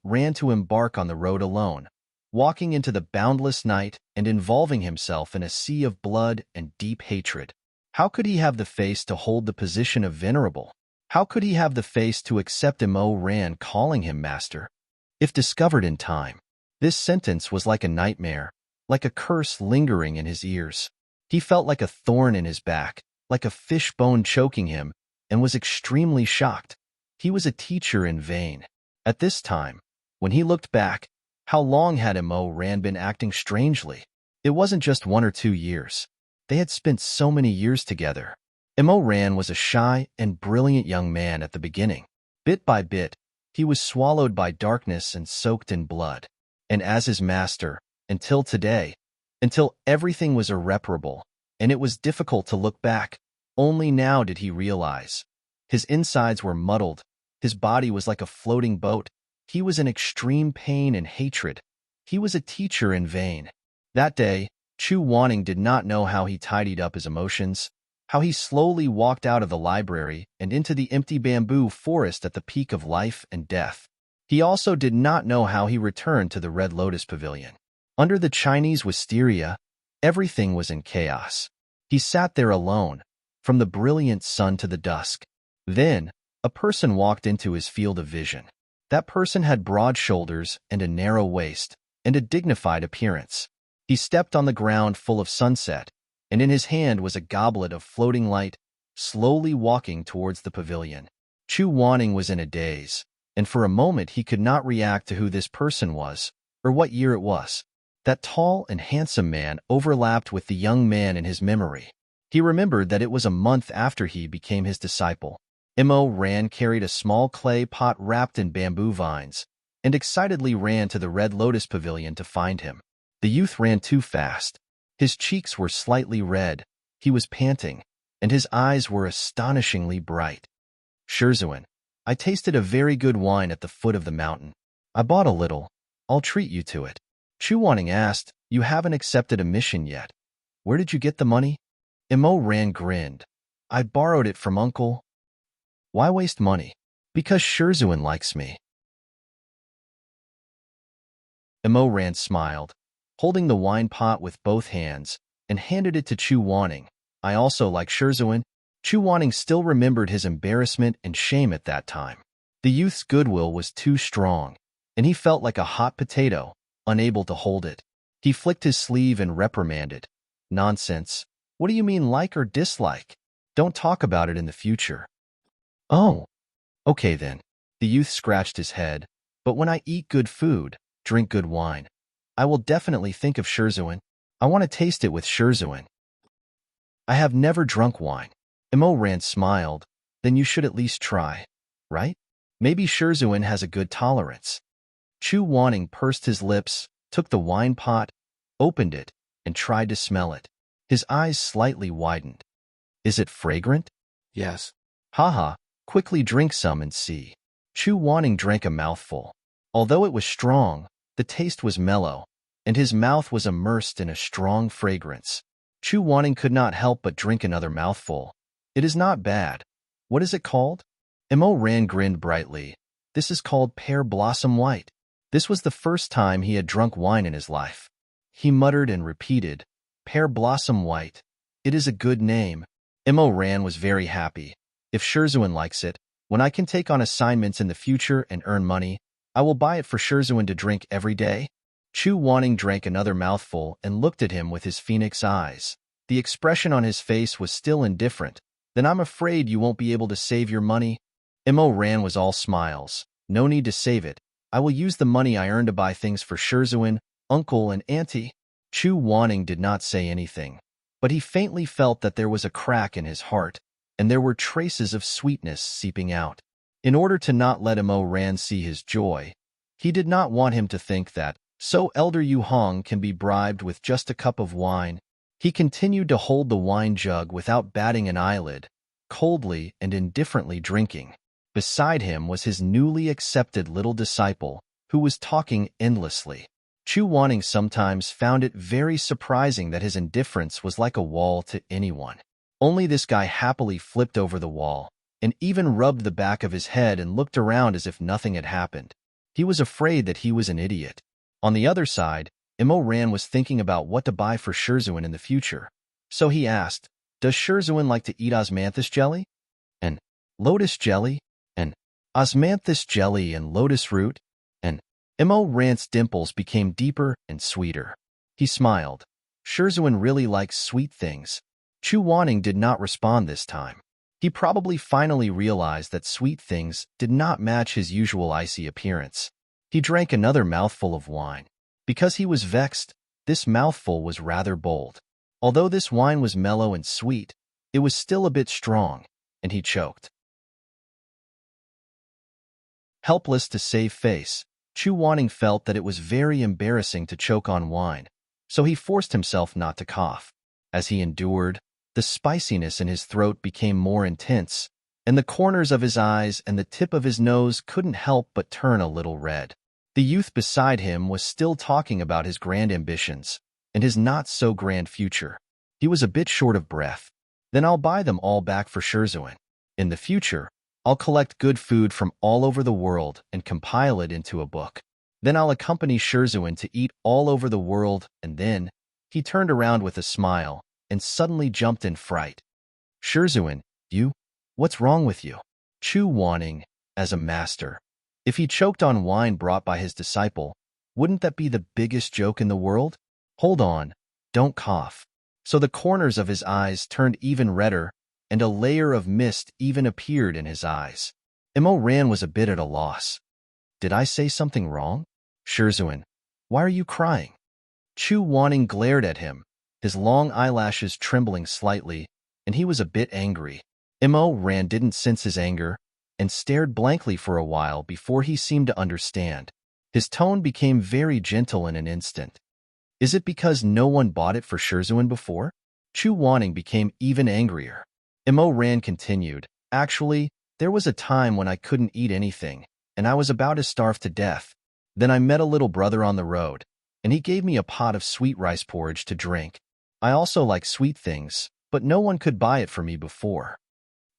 Ran to embark on the road alone, walking into the boundless night and involving himself in a sea of blood and deep hatred. How could he have the face to hold the position of Venerable? How could he have the face to accept Ran calling him master? If discovered in time, this sentence was like a nightmare, like a curse lingering in his ears. He felt like a thorn in his back, like a fishbone choking him, and was extremely shocked. He was a teacher in vain. At this time, when he looked back, how long had Ran been acting strangely? It wasn't just 1 or 2 years. They had spent so many years together. Ran was a shy and brilliant young man at the beginning. Bit by bit, he was swallowed by darkness and soaked in blood. And as his master, until today, until everything was irreparable, and it was difficult to look back, only now did he realize. His insides were muddled, his body was like a floating boat, he was in extreme pain and hatred. He was a teacher in vain. That day, Chu Wanning did not know how he tidied up his emotions, how he slowly walked out of the library and into the empty bamboo forest at the peak of life and death. He also did not know how he returned to the Red Lotus Pavilion. Under the Chinese wisteria, everything was in chaos. He sat there alone, from the brilliant sun to the dusk. Then, a person walked into his field of vision. That person had broad shoulders and a narrow waist, and a dignified appearance. He stepped on the ground full of sunset, and in his hand was a goblet of floating light, slowly walking towards the pavilion. Chu Wanning was in a daze, and for a moment he could not react to who this person was, or what year it was. That tall and handsome man overlapped with the young man in his memory. He remembered that it was a month after he became his disciple. Ran carried a small clay pot wrapped in bamboo vines, and excitedly ran to the Red Lotus Pavilion to find him. The youth ran too fast. His cheeks were slightly red, he was panting, and his eyes were astonishingly bright. Shizun, I tasted a very good wine at the foot of the mountain. I bought a little. I'll treat you to it. Chu Wanning asked, You haven't accepted a mission yet. Where did you get the money? Ran grinned. I borrowed it from Uncle. Why waste money? Because Shizun likes me. Ran smiled, holding the wine pot with both hands, and handed it to Chu Wanning. I also like Shizun. Chu Wanning still remembered his embarrassment and shame at that time. The youth's goodwill was too strong, and he felt like a hot potato, unable to hold it. He flicked his sleeve and reprimanded. Nonsense. What do you mean like or dislike? Don't talk about it in the future. Oh. Okay then. The youth scratched his head. But when I eat good food, drink good wine, I will definitely think of Shizun. I want to taste it with Shizun. I have never drunk wine. Ran smiled. Then you should at least try, right? Maybe Shizun has a good tolerance. Chu Wanning pursed his lips, took the wine pot, opened it, and tried to smell it. His eyes slightly widened. Is it fragrant? Yes. Haha, quickly drink some and see. Chu Wanning drank a mouthful. Although it was strong, the taste was mellow, and his mouth was immersed in a strong fragrance. Chu Wanning could not help but drink another mouthful. It is not bad. What is it called? Ran grinned brightly. This is called Pear Blossom White. This was the first time he had drunk wine in his life. He muttered and repeated, "Pear Blossom White. It is a good name." Ran was very happy. "If Shizun likes it, when I can take on assignments in the future and earn money, I will buy it for Shizun to drink every day." Chu Wanning drank another mouthful and looked at him with his phoenix eyes. The expression on his face was still indifferent. "Then I'm afraid you won't be able to save your money." Ran was all smiles. "No need to save it. I will use the money I earn to buy things for Shizun, uncle and auntie." Chu Wanning did not say anything, but he faintly felt that there was a crack in his heart, and there were traces of sweetness seeping out. In order to not let Ran see his joy, he did not want him to think that, so Elder Yu Hong can be bribed with just a cup of wine. He continued to hold the wine jug without batting an eyelid, coldly and indifferently drinking. Beside him was his newly accepted little disciple, who was talking endlessly. Chu Wanning sometimes found it very surprising that his indifference was like a wall to anyone. Only this guy happily flipped over the wall, and even rubbed the back of his head and looked around as if nothing had happened. He was afraid that he was an idiot. On the other side, Ran was thinking about what to buy for Shizun in the future. So he asked, "Does Shizun like to eat osmanthus jelly? And lotus jelly? And osmanthus jelly and lotus root?" And Ran's dimples became deeper and sweeter. He smiled. "Shizun really likes sweet things." Chu Wanning did not respond this time. He probably finally realized that sweet things did not match his usual icy appearance. He drank another mouthful of wine. Because he was vexed, this mouthful was rather bold. Although this wine was mellow and sweet, it was still a bit strong, and he choked. Helpless to save face, Chu Wanning felt that it was very embarrassing to choke on wine, so he forced himself not to cough. As he endured, the spiciness in his throat became more intense, and the corners of his eyes and the tip of his nose couldn't help but turn a little red. The youth beside him was still talking about his grand ambitions and his not-so-grand future. He was a bit short of breath. "Then I'll buy them all back for Shizun. In the future, I'll collect good food from all over the world and compile it into a book. Then I'll accompany Shizun to eat all over the world, and then—" He turned around with a smile and suddenly jumped in fright. "Shizun, what's wrong with you?" Chu Wanning, as a master. If he choked on wine brought by his disciple, wouldn't that be the biggest joke in the world? "Hold on, don't cough." So the corners of his eyes turned even redder, and a layer of mist even appeared in his eyes. Ran was a bit at a loss. "Did I say something wrong? Shizun, why are you crying?" Chu Wanning glared at him, his long eyelashes trembling slightly, and he was a bit angry. Ran didn't sense his anger, and stared blankly for a while before he seemed to understand. His tone became very gentle in an instant. "Is it because no one bought it for Shizun before?" Chu Wanning became even angrier. Ran continued, "Actually, there was a time when I couldn't eat anything, and I was about to starve to death. Then I met a little brother on the road, and he gave me a pot of sweet rice porridge to drink. I also like sweet things, but no one could buy it for me before."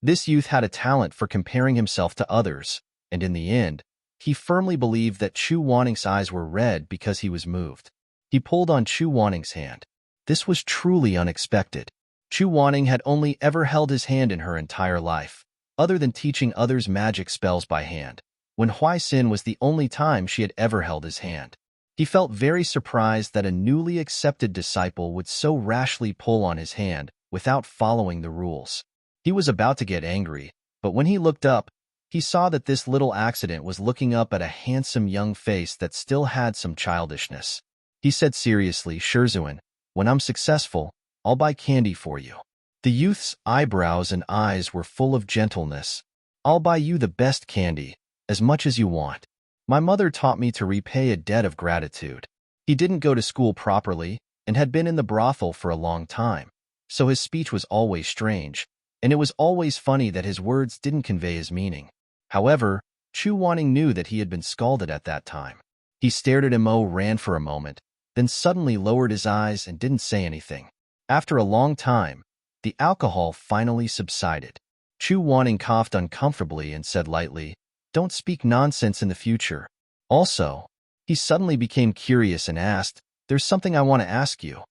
This youth had a talent for comparing himself to others, and in the end, he firmly believed that Chu Wanning's eyes were red because he was moved. He pulled on Chu Wanning's hand. This was truly unexpected. Chu Wanning had only ever held his hand in her entire life, other than teaching others magic spells by hand, when Hui Xin was the only time she had ever held his hand. He felt very surprised that a newly accepted disciple would so rashly pull on his hand without following the rules. He was about to get angry, but when he looked up, he saw that this little accident was looking up at a handsome young face that still had some childishness. He said seriously, "Shizun, when I'm successful, I'll buy candy for you." The youth's eyebrows and eyes were full of gentleness. "I'll buy you the best candy, as much as you want. My mother taught me to repay a debt of gratitude." He didn't go to school properly and had been in the brothel for a long time, so his speech was always strange, and it was always funny that his words didn't convey his meaning. However, Chu Wanning knew that he had been scalded at that time. He stared at Ran for a moment, then suddenly lowered his eyes and didn't say anything. After a long time, the alcohol finally subsided. Chu Wanning coughed uncomfortably and said lightly, "Don't speak nonsense in the future. Also, He suddenly became curious and asked, "There's something I want to ask you."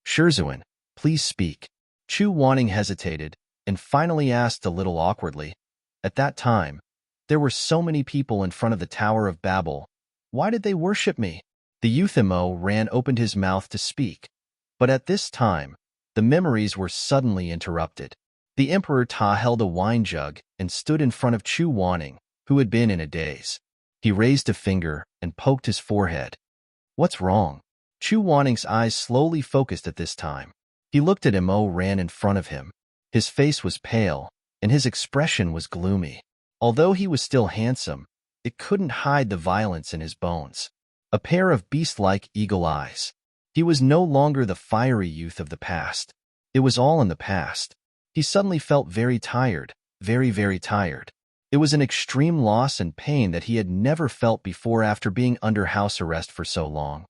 "Shizun, please speak." Chu Wanning hesitated and finally asked a little awkwardly. At that time, there were so many people in front of the Tower of Babel. Why did they worship me? The youth Ran opened his mouth to speak, but at this time, the memories were suddenly interrupted. The Emperor Ta held a wine jug and stood in front of Chu Wanning, who had been in a daze. He raised a finger and poked his forehead. "What's wrong?" Chu Wanning's eyes slowly focused at this time. He looked at Ran in front of him. His face was pale, and his expression was gloomy. Although he was still handsome, it couldn't hide the violence in his bones. A pair of beast-like eagle eyes. He was no longer the fiery youth of the past. It was all in the past. He suddenly felt very tired, very, very tired. It was an extreme loss and pain that he had never felt before after being under house arrest for so long.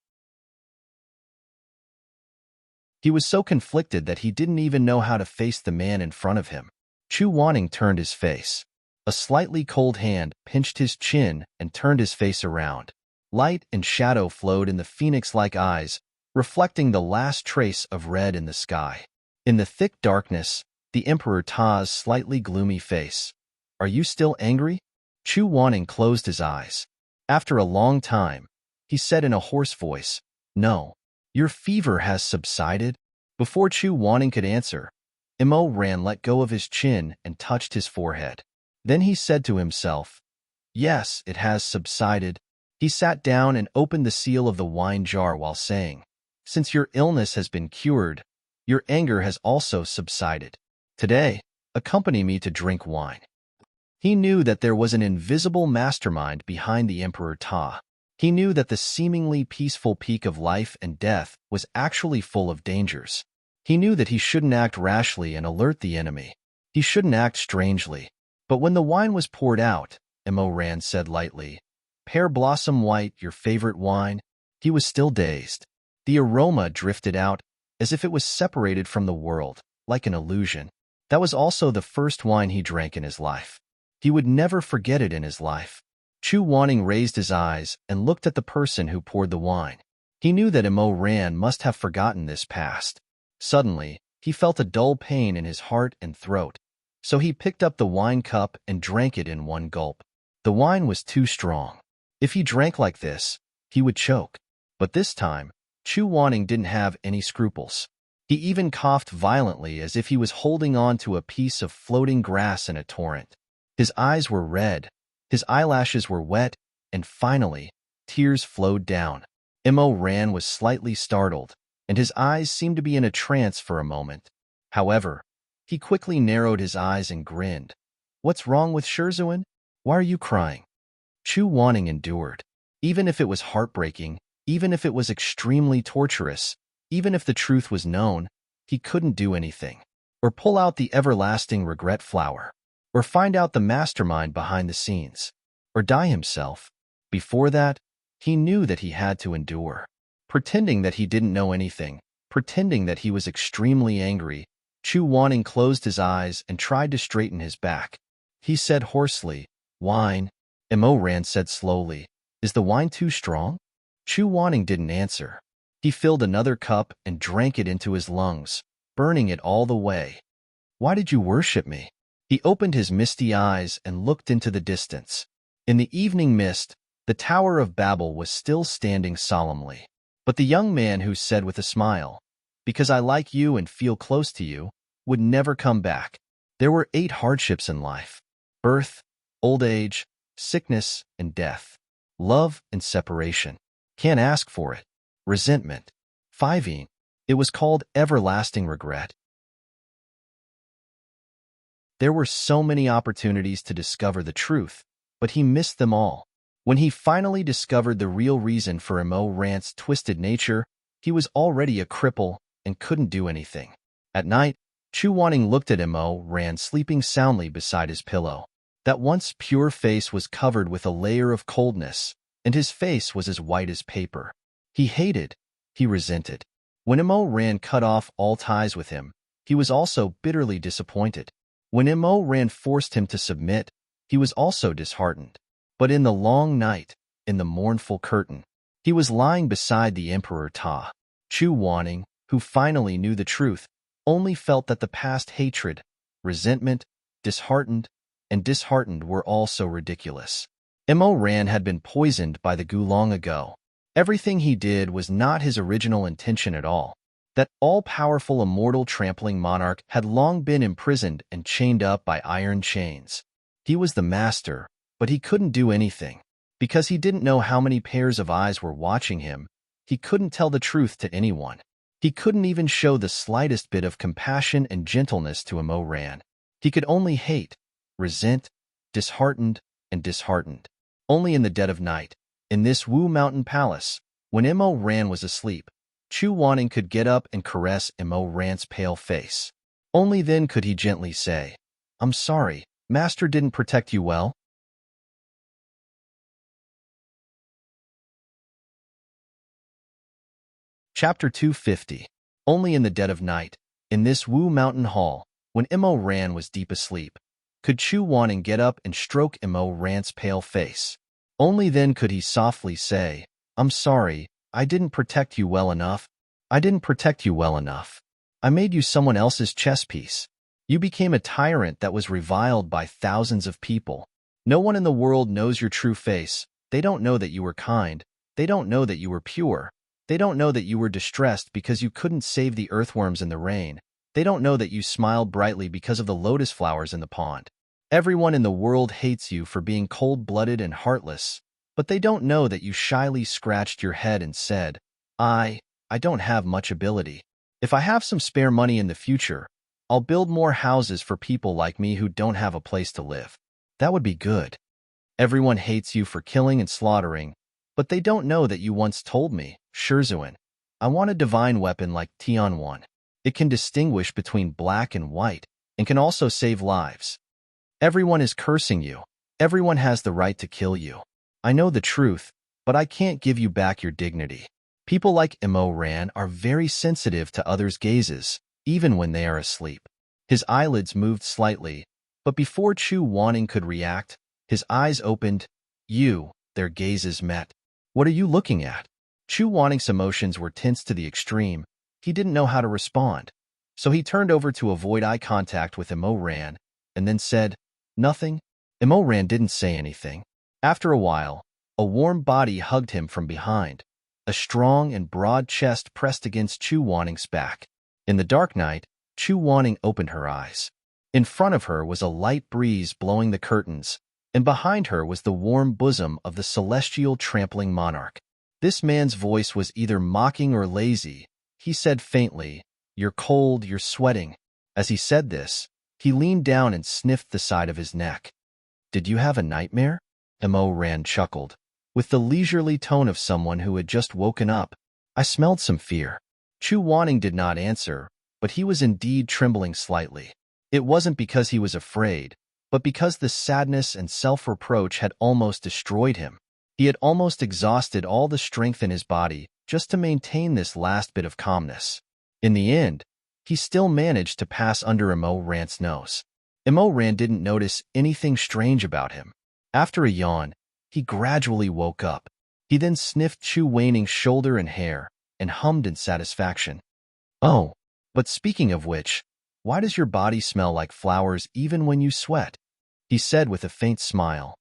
He was so conflicted that he didn't even know how to face the man in front of him. Chu Wanning turned his face. A slightly cold hand pinched his chin and turned his face around. Light and shadow flowed in the phoenix-like eyes, reflecting the last trace of red in the sky. In the thick darkness, the Emperor Ta's slightly gloomy face. "Are you still angry?" Chu Wanning closed his eyes. After a long time, he said in a hoarse voice, "No. Your fever has subsided?" Before Chu Wanning could answer, Ran let go of his chin and touched his forehead. Then he said to himself, "Yes, it has subsided." He sat down and opened the seal of the wine jar while saying, "Since your illness has been cured, your anger has also subsided. Today, accompany me to drink wine." He knew that there was an invisible mastermind behind the Emperor Ta. He knew that the seemingly peaceful peak of life and death was actually full of dangers. He knew that he shouldn't act rashly and alert the enemy. He shouldn't act strangely. But when the wine was poured out, Ran said lightly, "Pear Blossom White, your favorite wine?" He was still dazed. The aroma drifted out as if it was separated from the world, like an illusion. That was also the first wine he drank in his life. He would never forget it in his life. Chu Wanning raised his eyes and looked at the person who poured the wine. He knew that Ran must have forgotten this past. Suddenly, he felt a dull pain in his heart and throat, so he picked up the wine cup and drank it in one gulp. The wine was too strong. If he drank like this, he would choke. But this time, Chu Wanning didn't have any scruples. He even coughed violently as if he was holding on to a piece of floating grass in a torrent. His eyes were red, his eyelashes were wet, and finally, tears flowed down. Ran was slightly startled, and his eyes seemed to be in a trance for a moment. However, he quickly narrowed his eyes and grinned. "What's wrong with Shizun? Why are you crying?" Chu Wanning endured. Even if it was heartbreaking, even if it was extremely torturous, even if the truth was known, he couldn't do anything. Or pull out the everlasting regret flower. Or find out the mastermind behind the scenes. Or die himself. Before that, he knew that he had to endure. Pretending that he didn't know anything, pretending that he was extremely angry, Chu Wanning closed his eyes and tried to straighten his back. He said hoarsely, "Wine." Ran said slowly, "Is the wine too strong?" Chu Wanning didn't answer. He filled another cup and drank it into his lungs, burning it all the way. "Why did you worship me?" He opened his misty eyes and looked into the distance. In the evening mist, the Tower of Babel was still standing solemnly. But the young man who said with a smile, "Because I like you and feel close to you," would never come back. There were 8 hardships in life: birth, old age, sickness, and death. Love and separation. Can't ask for it. Resentment. 5. It was called everlasting regret. There were so many opportunities to discover the truth, but he missed them all. When he finally discovered the real reason for Ran's twisted nature, he was already a cripple and couldn't do anything. At night, Chu Wanning looked at Ran sleeping soundly beside his pillow. That once pure face was covered with a layer of coldness, and his face was as white as paper. He hated, he resented. When Ran cut off all ties with him, he was also bitterly disappointed. When Ran forced him to submit, he was also disheartened. But in the long night, in the mournful curtain. He was lying beside the Emperor Ta. Chu Wanning, who finally knew the truth, only felt that the past hatred, resentment, disheartened were all so ridiculous. Mo Ran had been poisoned by the gu long ago. Everything he did was not his original intention at all. That all-powerful immortal trampling monarch had long been imprisoned and chained up by iron chains. He was the master, but he couldn't do anything. Because he didn't know how many pairs of eyes were watching him, he couldn't tell the truth to anyone. He couldn't even show the slightest bit of compassion and gentleness to Mo Ran. He could only hate, resent, disheartened. Only in the dead of night, in this Wu Mountain Palace, when Mo Ran was asleep, Chu Wanning could get up and caress Mo Ran's pale face. Only then could he gently say, "I'm sorry, Master didn't protect you well." Chapter 250. Only in the dead of night, in this Wu Mountain Hall, when Mo Ran was deep asleep, could Chu Wanning get up and stroke Mo Ran's pale face. Only then could he softly say, "I'm sorry, I didn't protect you well enough. I made you someone else's chess piece. You became a tyrant that was reviled by thousands of people. No one in the world knows your true face. They don't know that you were kind. They don't know that you were pure. They don't know that you were distressed because you couldn't save the earthworms in the rain. They don't know that you smiled brightly because of the lotus flowers in the pond. Everyone in the world hates you for being cold-blooded and heartless, but they don't know that you shyly scratched your head and said, I don't have much ability. If I have some spare money in the future, I'll build more houses for people like me who don't have a place to live. That would be good. Everyone hates you for killing and slaughtering, but they don't know that you once told me, Shizun, I want a divine weapon like Tianwan. It can distinguish between black and white, and can also save lives. Everyone is cursing you. Everyone has the right to kill you. I know the truth, but I can't give you back your dignity. People like Mo Ran are very sensitive to others' gazes, even when they are asleep." His eyelids moved slightly, but before Chu Wanning could react, his eyes opened. Their gazes met. "What are you looking at?" Chu Wanning's emotions were tense to the extreme. He didn't know how to respond, so he turned over to avoid eye contact with Mo Ran, and then said, "Nothing." Mo Ran didn't say anything. After a while, a warm body hugged him from behind. A strong and broad chest pressed against Chu Wanning's back. In the dark night, Chu Wanning opened her eyes. In front of her was a light breeze blowing the curtains, and behind her was the warm bosom of the celestial trampling monarch. This man's voice was either mocking or lazy. He said faintly, "You're cold, you're sweating." As he said this, he leaned down and sniffed the side of his neck. "Did you have a nightmare?" Mo Ran chuckled, with the leisurely tone of someone who had just woken up. "I smelled some fear." Chu Wanning did not answer, but he was indeed trembling slightly. It wasn't because he was afraid, but because the sadness and self-reproach had almost destroyed him. He had almost exhausted all the strength in his body just to maintain this last bit of calmness. In the end, he still managed to pass under Mo Ran's nose. Mo Ran didn't notice anything strange about him. After a yawn, he gradually woke up. He then sniffed Chu Wanning's shoulder and hair, and hummed in satisfaction. "Oh, but speaking of which, why does your body smell like flowers even when you sweat?" he said with a faint smile.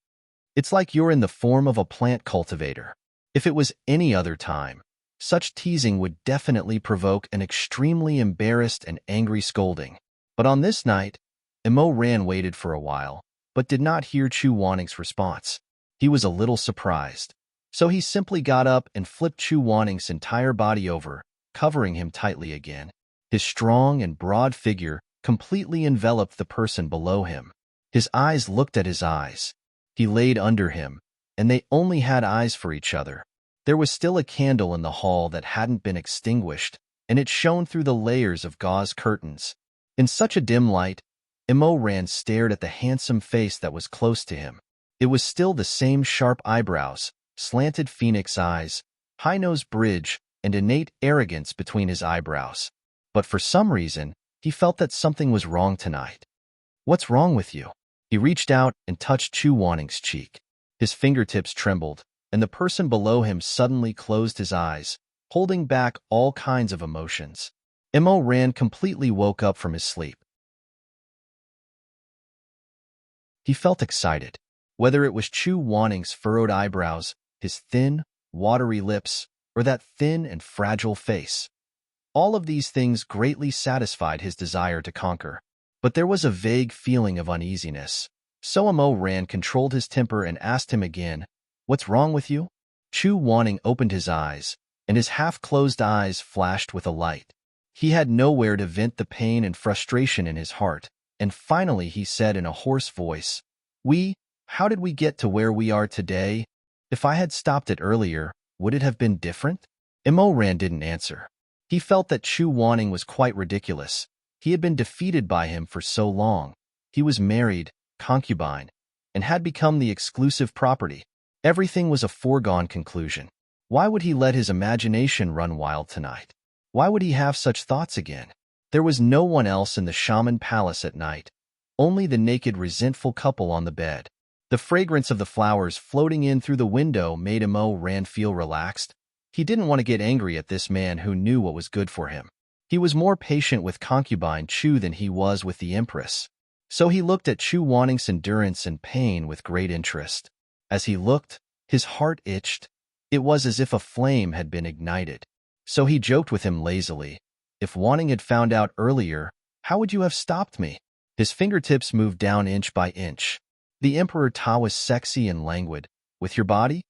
"It's like you're in the form of a plant cultivator." If it was any other time, such teasing would definitely provoke an extremely embarrassed and angry scolding. But on this night, Mo Ran waited for a while, but did not hear Chu Wanning's response. He was a little surprised, so he simply got up and flipped Chu Wanning's entire body over, covering him tightly again. His strong and broad figure completely enveloped the person below him. His eyes looked at his eyes. He laid under him, and they only had eyes for each other. There was still a candle in the hall that hadn't been extinguished, and it shone through the layers of gauze curtains. In such a dim light, Mo Ran stared at the handsome face that was close to him. It was still the same sharp eyebrows, slanted phoenix eyes, high-nosed bridge, and innate arrogance between his eyebrows. But for some reason, he felt that something was wrong tonight. "What's wrong with you?" He reached out and touched Chu Wanning's cheek. His fingertips trembled, and the person below him suddenly closed his eyes, holding back all kinds of emotions. Mo Ran completely woke up from his sleep. He felt excited. Whether it was Chu Wanning's furrowed eyebrows, his thin, watery lips, or that thin and fragile face. All of these things greatly satisfied his desire to conquer. But there was a vague feeling of uneasiness. So Mo Ran controlled his temper and asked him again, "What's wrong with you?" Chu Wanning opened his eyes, and his half-closed eyes flashed with a light. He had nowhere to vent the pain and frustration in his heart, and finally he said in a hoarse voice, How did we get to where we are today? If I had stopped it earlier, would it have been different?" Mo Ran didn't answer. He felt that Chu Wanning was quite ridiculous. He had been defeated by him for so long. He was married, concubine, and had become the exclusive property. Everything was a foregone conclusion. Why would he let his imagination run wild tonight? Why would he have such thoughts again? There was no one else in the shaman palace at night, only the naked, resentful couple on the bed. The fragrance of the flowers floating in through the window made Mo Ran feel relaxed. He didn't want to get angry at this man who knew what was good for him. He was more patient with concubine Chu than he was with the Empress. So he looked at Chu Wanning's endurance and pain with great interest. As he looked, his heart itched. It was as if a flame had been ignited. So he joked with him lazily. "If Wanning had found out earlier, how would you have stopped me?" His fingertips moved down inch by inch. The Emperor Ta was sexy and languid. "With your body?"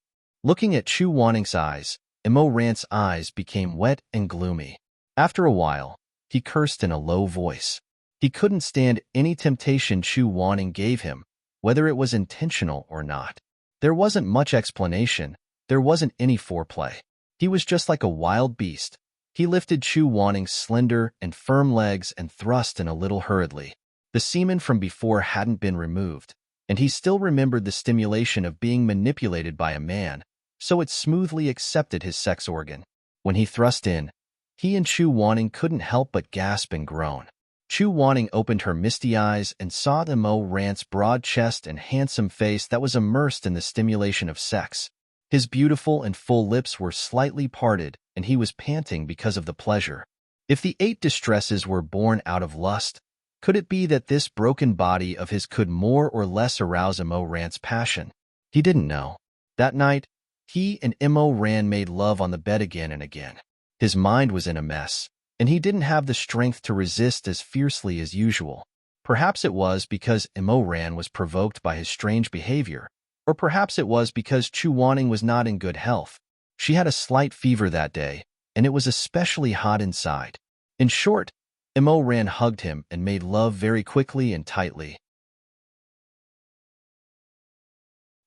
Looking at Chu Wanning's eyes, Mo Ran's eyes became wet and gloomy. After a while, he cursed in a low voice. He couldn't stand any temptation Chu Wanning gave him, whether it was intentional or not. There wasn't much explanation. There wasn't any foreplay. He was just like a wild beast. He lifted Chu Wanning's slender and firm legs and thrust in a little hurriedly. The semen from before hadn't been removed, and he still remembered the stimulation of being manipulated by a man, so it smoothly accepted his sex organ. When he thrust in, he and Chu Wanning couldn't help but gasp and groan. Chu Wanning opened her misty eyes and saw Mo Ran's broad chest and handsome face that was immersed in the stimulation of sex. His beautiful and full lips were slightly parted, and he was panting because of the pleasure. If the 8 distresses were born out of lust, could it be that this broken body of his could more or less arouse Mo Ran's passion? He didn't know. That night, he and Mo Ran made love on the bed again and again. His mind was in a mess, and he didn't have the strength to resist as fiercely as usual. Perhaps it was because Mo Ran was provoked by his strange behavior, or perhaps it was because Chu Wanning was not in good health. She had a slight fever that day, and it was especially hot inside. In short, Mo Ran hugged him and made love very quickly and tightly.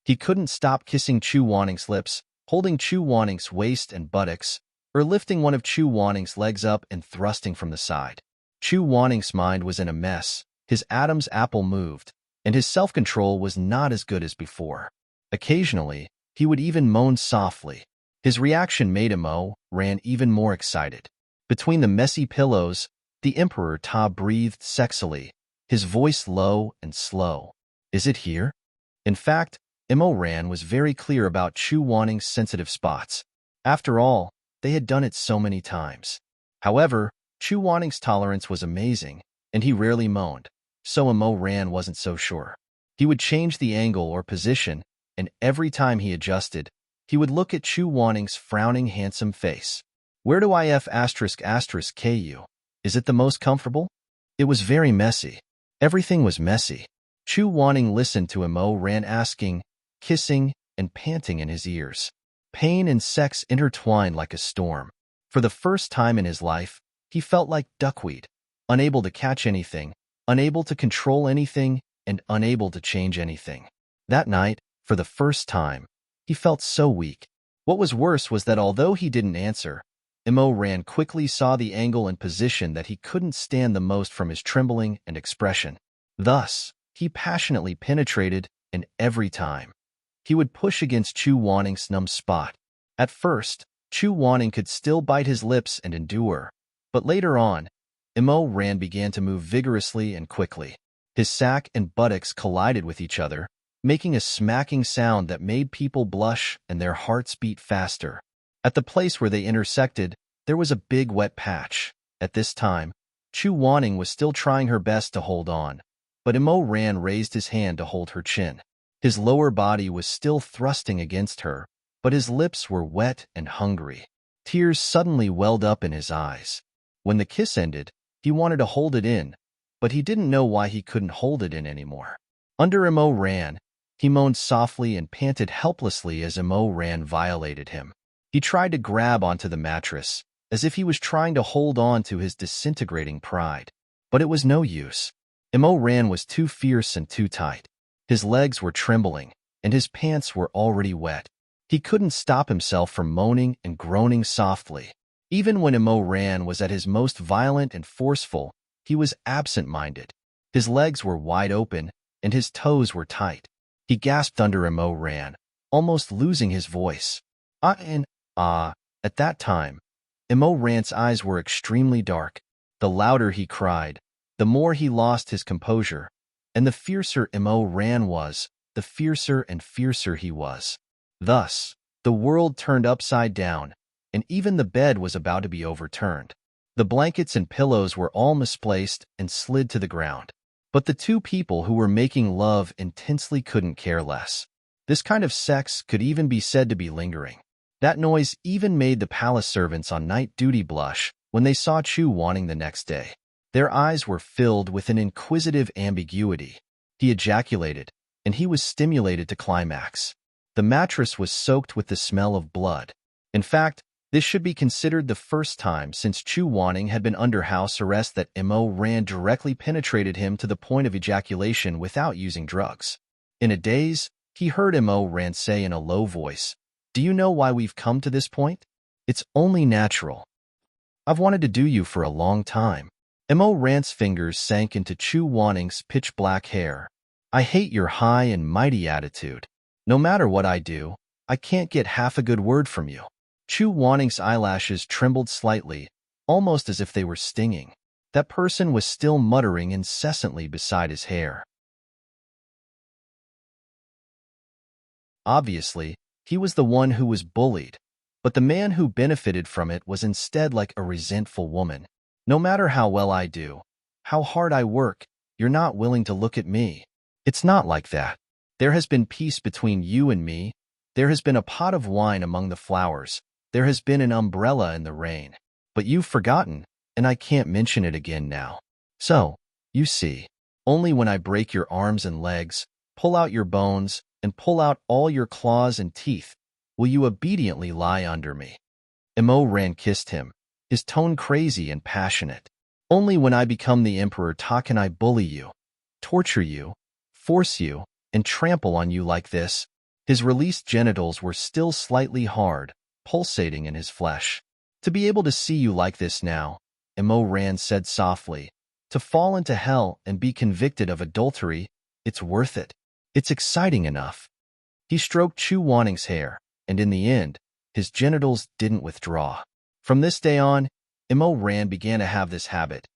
He couldn't stop kissing Chu Wanning's lips, holding Chu Wanning's waist and buttocks, or lifting one of Chu Wanning's legs up and thrusting from the side. Chu Wanning's mind was in a mess, his Adam's apple moved, and his self-control was not as good as before. Occasionally, he would even moan softly. His reaction made Mo Ran even more excited. Between the messy pillows, the Emperor Ta breathed sexily, his voice low and slow. "Is it here?" In fact, Mo Ran was very clear about Chu Wanning's sensitive spots. After all, they had done it so many times. However, Chu Wanning's tolerance was amazing, and he rarely moaned, so Mo Ran wasn't so sure. He would change the angle or position, and every time he adjusted, he would look at Chu Wanning's frowning, handsome face. "Where do I F***ku? Is it the most comfortable?" It was very messy. Everything was messy. Chu Wanning listened to Mo Ran asking, kissing, and panting in his ears. Pain and sex intertwined like a storm. For the first time in his life, he felt like duckweed, unable to catch anything, unable to control anything, and unable to change anything. That night, for the first time, he felt so weak. What was worse was that although he didn't answer, Mo Ran quickly saw the angle and position that he couldn't stand the most from his trembling and expression. Thus, he passionately penetrated, and every time, he would push against Chu Wanning's numb spot. At first, Chu Wanning could still bite his lips and endure, but later on, Mo Ran began to move vigorously and quickly. His sack and buttocks collided with each other, making a smacking sound that made people blush and their hearts beat faster. At the place where they intersected, there was a big wet patch. At this time, Chu Wanning was still trying her best to hold on, but Immerse raised his hand to hold her chin. His lower body was still thrusting against her, but his lips were wet and hungry. Tears suddenly welled up in his eyes. When the kiss ended, he wanted to hold it in, but he didn't know why he couldn't hold it in anymore. Under Immerse, he moaned softly and panted helplessly as Immerse violated him. He tried to grab onto the mattress, as if he was trying to hold on to his disintegrating pride. But it was no use. Immerse was too fierce and too tight. His legs were trembling, and his pants were already wet. He couldn't stop himself from moaning and groaning softly. Even when Immerse was at his most violent and forceful, he was absent-minded. His legs were wide open, and his toes were tight. He gasped under Immerse, almost losing his voice. At that time, Immerse's eyes were extremely dark. The louder he cried, the more he lost his composure, and the fiercer Immerse was, the fiercer and fiercer he was. Thus, the world turned upside down, and even the bed was about to be overturned. The blankets and pillows were all misplaced and slid to the ground. But the two people who were making love intensely couldn't care less. This kind of sex could even be said to be lingering. That noise even made the palace servants on night duty blush when they saw Chu Wanning the next day. Their eyes were filled with an inquisitive ambiguity. He ejaculated, and he was stimulated to climax. The mattress was soaked with the smell of blood. In fact, this should be considered the first time since Chu Wanning had been under house arrest that Immerse directly penetrated him to the point of ejaculation without using drugs. In a daze, he heard Immerse say in a low voice, "Do you know why we've come to this point? It's only natural. I've wanted to do you for a long time." Immerse's fingers sank into Chu Wanning's pitch-black hair. "I hate your high and mighty attitude. No matter what I do, I can't get half a good word from you." Chu Wanning's eyelashes trembled slightly, almost as if they were stinging. That person was still muttering incessantly beside his hair. Obviously, he was the one who was bullied, but the man who benefited from it was instead like a resentful woman. "No matter how well I do, how hard I work, you're not willing to look at me. It's not like that. There has been peace between you and me. There has been a pot of wine among the flowers. There has been an umbrella in the rain. But you've forgotten, and I can't mention it again now. So, you see, only when I break your arms and legs, pull out your bones, and pull out all your claws and teeth, will you obediently lie under me." Immerse kissed him, his tone crazy and passionate. "Only when I become the emperor can I bully you, torture you, force you, and trample on you like this." His released genitals were still slightly hard, pulsating in his flesh. "To be able to see you like this now," Immerse said softly, "to fall into hell and be convicted of adultery, it's worth it. It's exciting enough." He stroked Chu Wanning's hair, and in the end, his genitals didn't withdraw. From this day on, Immerse began to have this habit.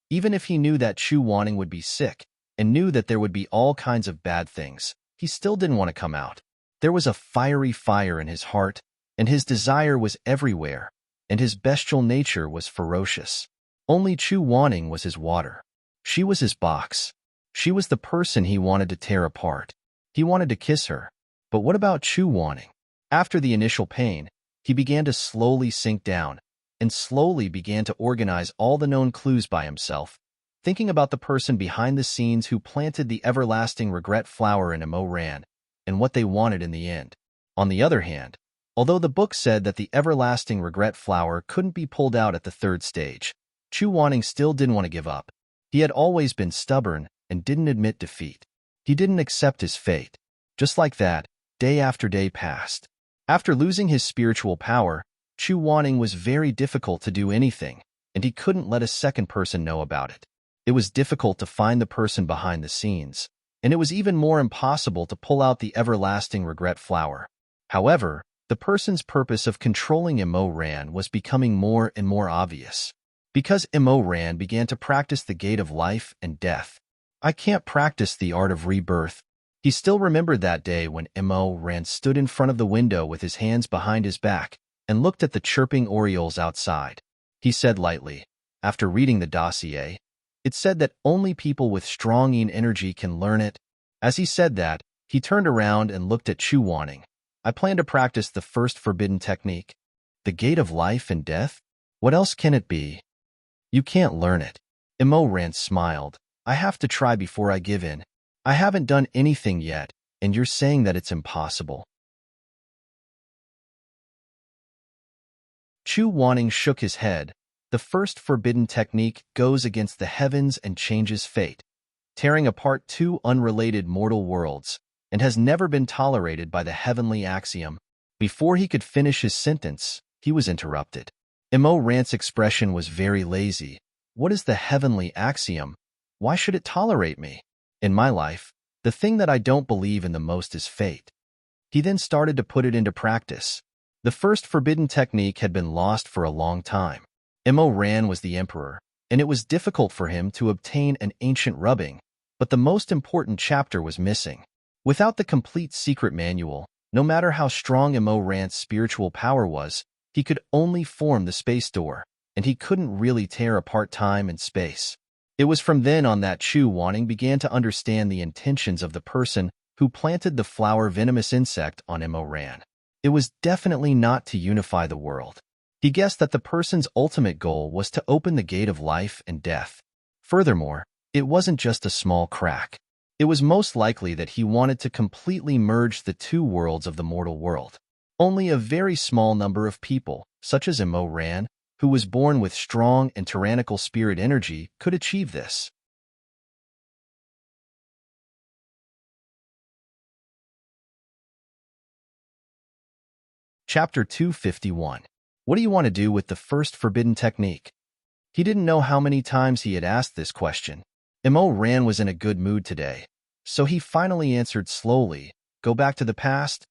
Even if he knew that Chu Wanning would be sick, and knew that there would be all kinds of bad things, he still didn't want to come out. There was a fiery fire in his heart, and his desire was everywhere, and his bestial nature was ferocious. Only Chu Wanning was his water. She was his box. She was the person he wanted to tear apart. He wanted to kiss her. But what about Chu Wanning? After the initial pain, he began to slowly sink down, and slowly began to organize all the known clues by himself, thinking about the person behind the scenes who planted the everlasting regret flower in Immerse, and what they wanted in the end. On the other hand, although the book said that the everlasting regret flower couldn't be pulled out at the third stage, Chu Wanning still didn't want to give up. He had always been stubborn and didn't admit defeat. He didn't accept his fate. Just like that, day after day passed. After losing his spiritual power, Chu Wanning was very difficult to do anything, and he couldn't let a second person know about it. It was difficult to find the person behind the scenes, and it was even more impossible to pull out the everlasting regret flower. However, the person's purpose of controlling Immerse was becoming more and more obvious. Because Immerse began to practice the gate of life and death. "I can't practice the art of rebirth. He still remembered that day when Immerse stood in front of the window with his hands behind his back and looked at the chirping orioles outside. He said lightly, after reading the dossier, "It said that only people with strong yin energy can learn it." As he said that, he turned around and looked at Chu Wanning. "I plan to practice the first forbidden technique. The gate of life and death? What else can it be? You can't learn it." Immerse smiled. "I have to try before I give in. I haven't done anything yet, and you're saying that it's impossible." Chu Wanning shook his head. "The first forbidden technique goes against the heavens and changes fate, tearing apart two unrelated mortal worlds, and has never been tolerated by the heavenly axiom." Before he could finish his sentence, he was interrupted. Immerse's expression was very lazy. "What is the heavenly axiom? Why should it tolerate me? In my life, the thing that I don't believe in the most is fate." He then started to put it into practice. The first forbidden technique had been lost for a long time. Immerse was the emperor, and it was difficult for him to obtain an ancient rubbing, but the most important chapter was missing. Without the complete secret manual, no matter how strong Immerse's spiritual power was, he could only form the space door, and he couldn't really tear apart time and space. It was from then on that Chu Wanning began to understand the intentions of the person who planted the flower venomous insect on Immerse. It was definitely not to unify the world. He guessed that the person's ultimate goal was to open the gate of life and death. Furthermore, it wasn't just a small crack. It was most likely that he wanted to completely merge the two worlds of the mortal world. Only a very small number of people, such as Immerse, who was born with strong and tyrannical spirit energy, could achieve this. Chapter 251. What do you want to do with the first forbidden technique? He didn't know how many times he had asked this question. Immerse was in a good mood today, so he finally answered slowly, "Go back to the past."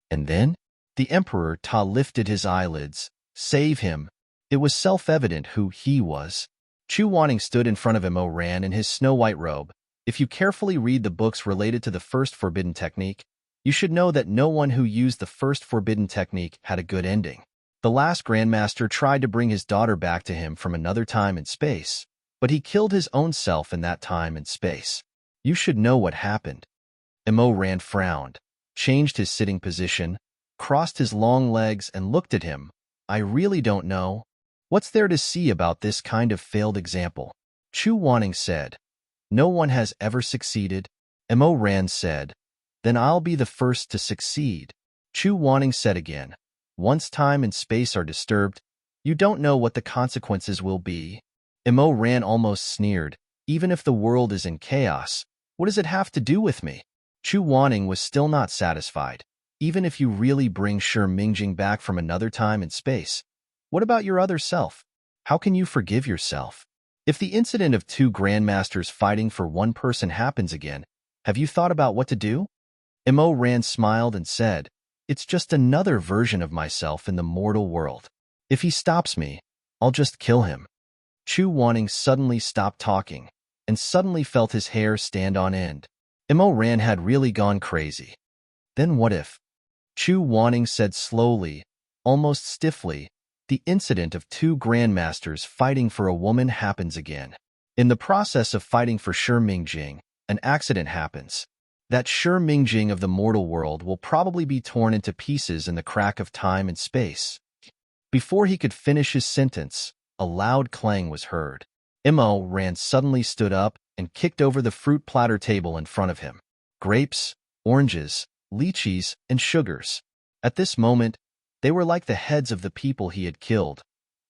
And then? The Emperor Ta lifted his eyelids. Save him. It was self-evident who he was. Chu Wanning stood in front of Immerse in his snow-white robe. If you carefully read the books related to the first forbidden technique, you should know that no one who used the first forbidden technique had a good ending. The last Grandmaster tried to bring his daughter back to him from another time and space, but he killed his own self in that time and space. You should know what happened. Immerse frowned, changed his sitting position, crossed his long legs and looked at him. "I really don't know. What's there to see about this kind of failed example?" Chu Wanning said. "No one has ever succeeded." Immerse said. "Then I'll be the first to succeed." Chu Wanning said again. "Once time and space are disturbed, you don't know what the consequences will be." Immerse almost sneered. "Even if the world is in chaos, what does it have to do with me?" Chu Wanning was still not satisfied. "Even if you really bring Shi Mingjing back from another time and space, what about your other self? How can you forgive yourself? If the incident of two grandmasters fighting for one person happens again, have you thought about what to do?" Immerse smiled and said, "It's just another version of myself in the mortal world. If he stops me, I'll just kill him." Chu Wanning suddenly stopped talking, and suddenly felt his hair stand on end. Immerse had really gone crazy. Then what if? Chu Wanning said slowly, almost stiffly, "The incident of two grandmasters fighting for a woman happens again. In the process of fighting for Shi Mingjing, an accident happens. That Shi Mingjing of the mortal world will probably be torn into pieces in the crack of time and space." Before he could finish his sentence, a loud clang was heard. Immerse suddenly stood up and kicked over the fruit platter table in front of him. Grapes, oranges, lychees, and sugars. At this moment, they were like the heads of the people he had killed,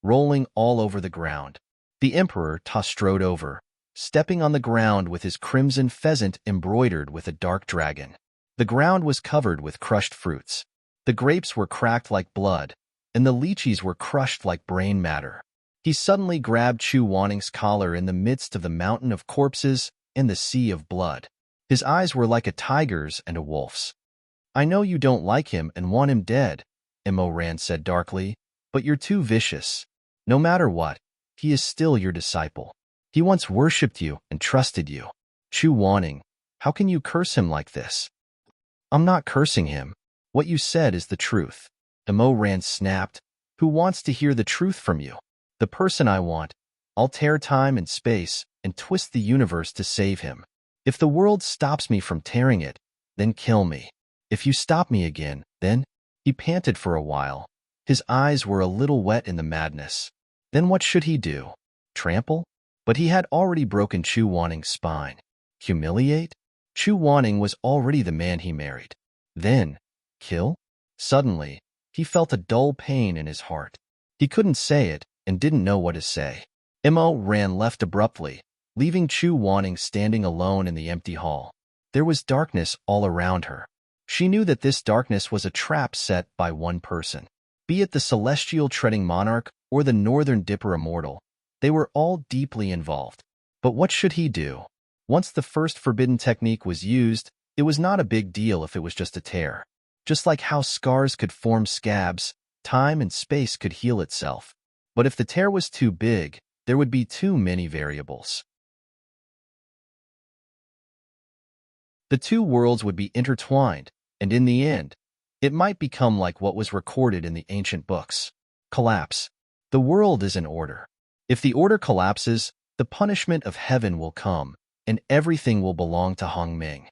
rolling all over the ground. The Emperor Ta strode over, stepping on the ground with his crimson pheasant embroidered with a dark dragon. The ground was covered with crushed fruits. The grapes were cracked like blood, and the lychees were crushed like brain matter. He suddenly grabbed Chu Wanning's collar in the midst of the mountain of corpses and the sea of blood. His eyes were like a tiger's and a wolf's. "I know you don't like him and want him dead," Immerse said darkly, "but you're too vicious. No matter what, he is still your disciple. He once worshipped you and trusted you. Chu Wanning, how can you curse him like this?" I'm not cursing him. What you said is the truth. Emo Ran snapped. Who wants to hear the truth from you? The person I want. I'll tear time and space and twist the universe to save him. If the world stops me from tearing it, then kill me. If you stop me again, then... He panted for a while. His eyes were a little wet in the madness. Then what should he do? Trample? But he had already broken Chu Waning's spine. Humiliate? Chu Waning was already the man he married. Then, kill? Suddenly, he felt a dull pain in his heart. He couldn't say it and didn't know what to say. Emo Ran left abruptly, leaving Chu Waning standing alone in the empty hall. There was darkness all around her. She knew that this darkness was a trap set by one person. Be it the celestial treading monarch or the northern dipper immortal, they were all deeply involved. But what should he do? Once the first forbidden technique was used, it was not a big deal if it was just a tear. Just like how scars could form scabs, time and space could heal itself. But if the tear was too big, there would be too many variables. The two worlds would be intertwined, and in the end, it might become like what was recorded in the ancient books. Collapse. The world is in order. If the order collapses, the punishment of heaven will come, and everything will belong to Hong Ming.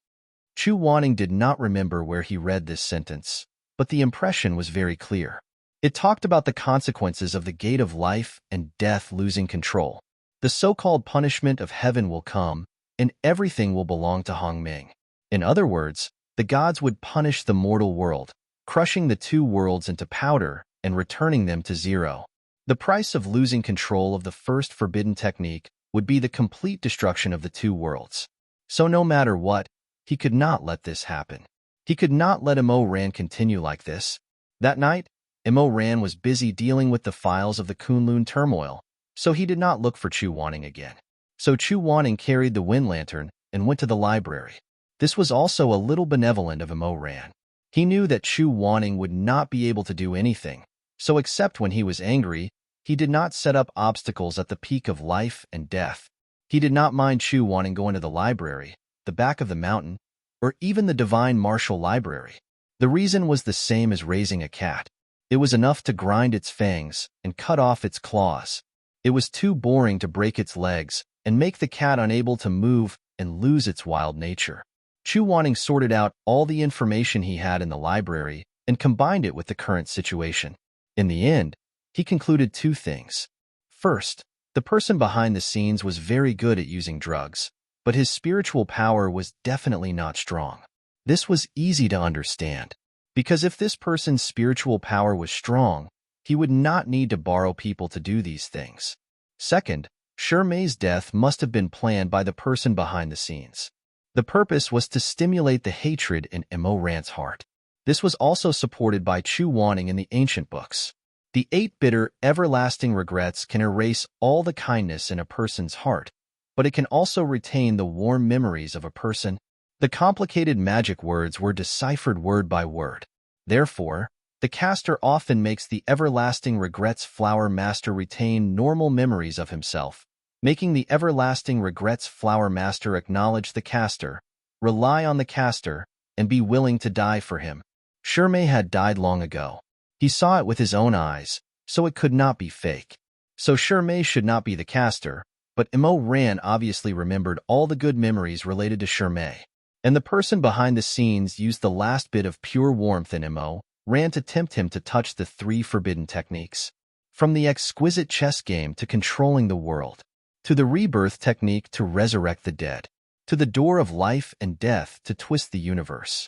Chu Wanning did not remember where he read this sentence, but the impression was very clear. It talked about the consequences of the gate of life and death losing control. The so-called punishment of heaven will come, and everything will belong to Hong Ming. In other words, the gods would punish the mortal world, crushing the two worlds into powder and returning them to zero. The price of losing control of the first forbidden technique would be the complete destruction of the two worlds. So no matter what, he could not let this happen. He could not let Emo Ran continue like this. That night, Emo Ran was busy dealing with the files of the Kunlun turmoil, so he did not look for Chu Wanning again. So Chu Wanning carried the wind lantern and went to the library. This was also a little benevolent of Emo Ran. He knew that Chu Wanning would not be able to do anything, so except when he was angry, he did not set up obstacles at the peak of life and death. He did not mind Chu Wanning going to the library, the back of the mountain, or even the Divine Martial Library. The reason was the same as raising a cat. It was enough to grind its fangs and cut off its claws. It was too boring to break its legs and make the cat unable to move and lose its wild nature. Chu Wanning sorted out all the information he had in the library and combined it with the current situation. In the end, he concluded two things. First, the person behind the scenes was very good at using drugs, but his spiritual power was definitely not strong. This was easy to understand, because if this person's spiritual power was strong, he would not need to borrow people to do these things. Second, Shirmei's death must have been planned by the person behind the scenes. The purpose was to stimulate the hatred in Emo Ran's heart. This was also supported by Chu Wanning in the ancient books. The 8 bitter, everlasting regrets can erase all the kindness in a person's heart, but it can also retain the warm memories of a person. The complicated magic words were deciphered word by word. Therefore, the caster often makes the everlasting regrets flower master retain normal memories of himself, making the everlasting regrets flower master acknowledge the caster, rely on the caster, and be willing to die for him. Shirmei had died long ago. He saw it with his own eyes, so it could not be fake. So Shirmei should not be the caster, but Emo Ran obviously remembered all the good memories related to Shirmei. And the person behind the scenes used the last bit of pure warmth in Emo Ran to tempt him to touch the 3 forbidden techniques. From the exquisite chess game to controlling the world, to the rebirth technique to resurrect the dead, to the door of life and death to twist the universe.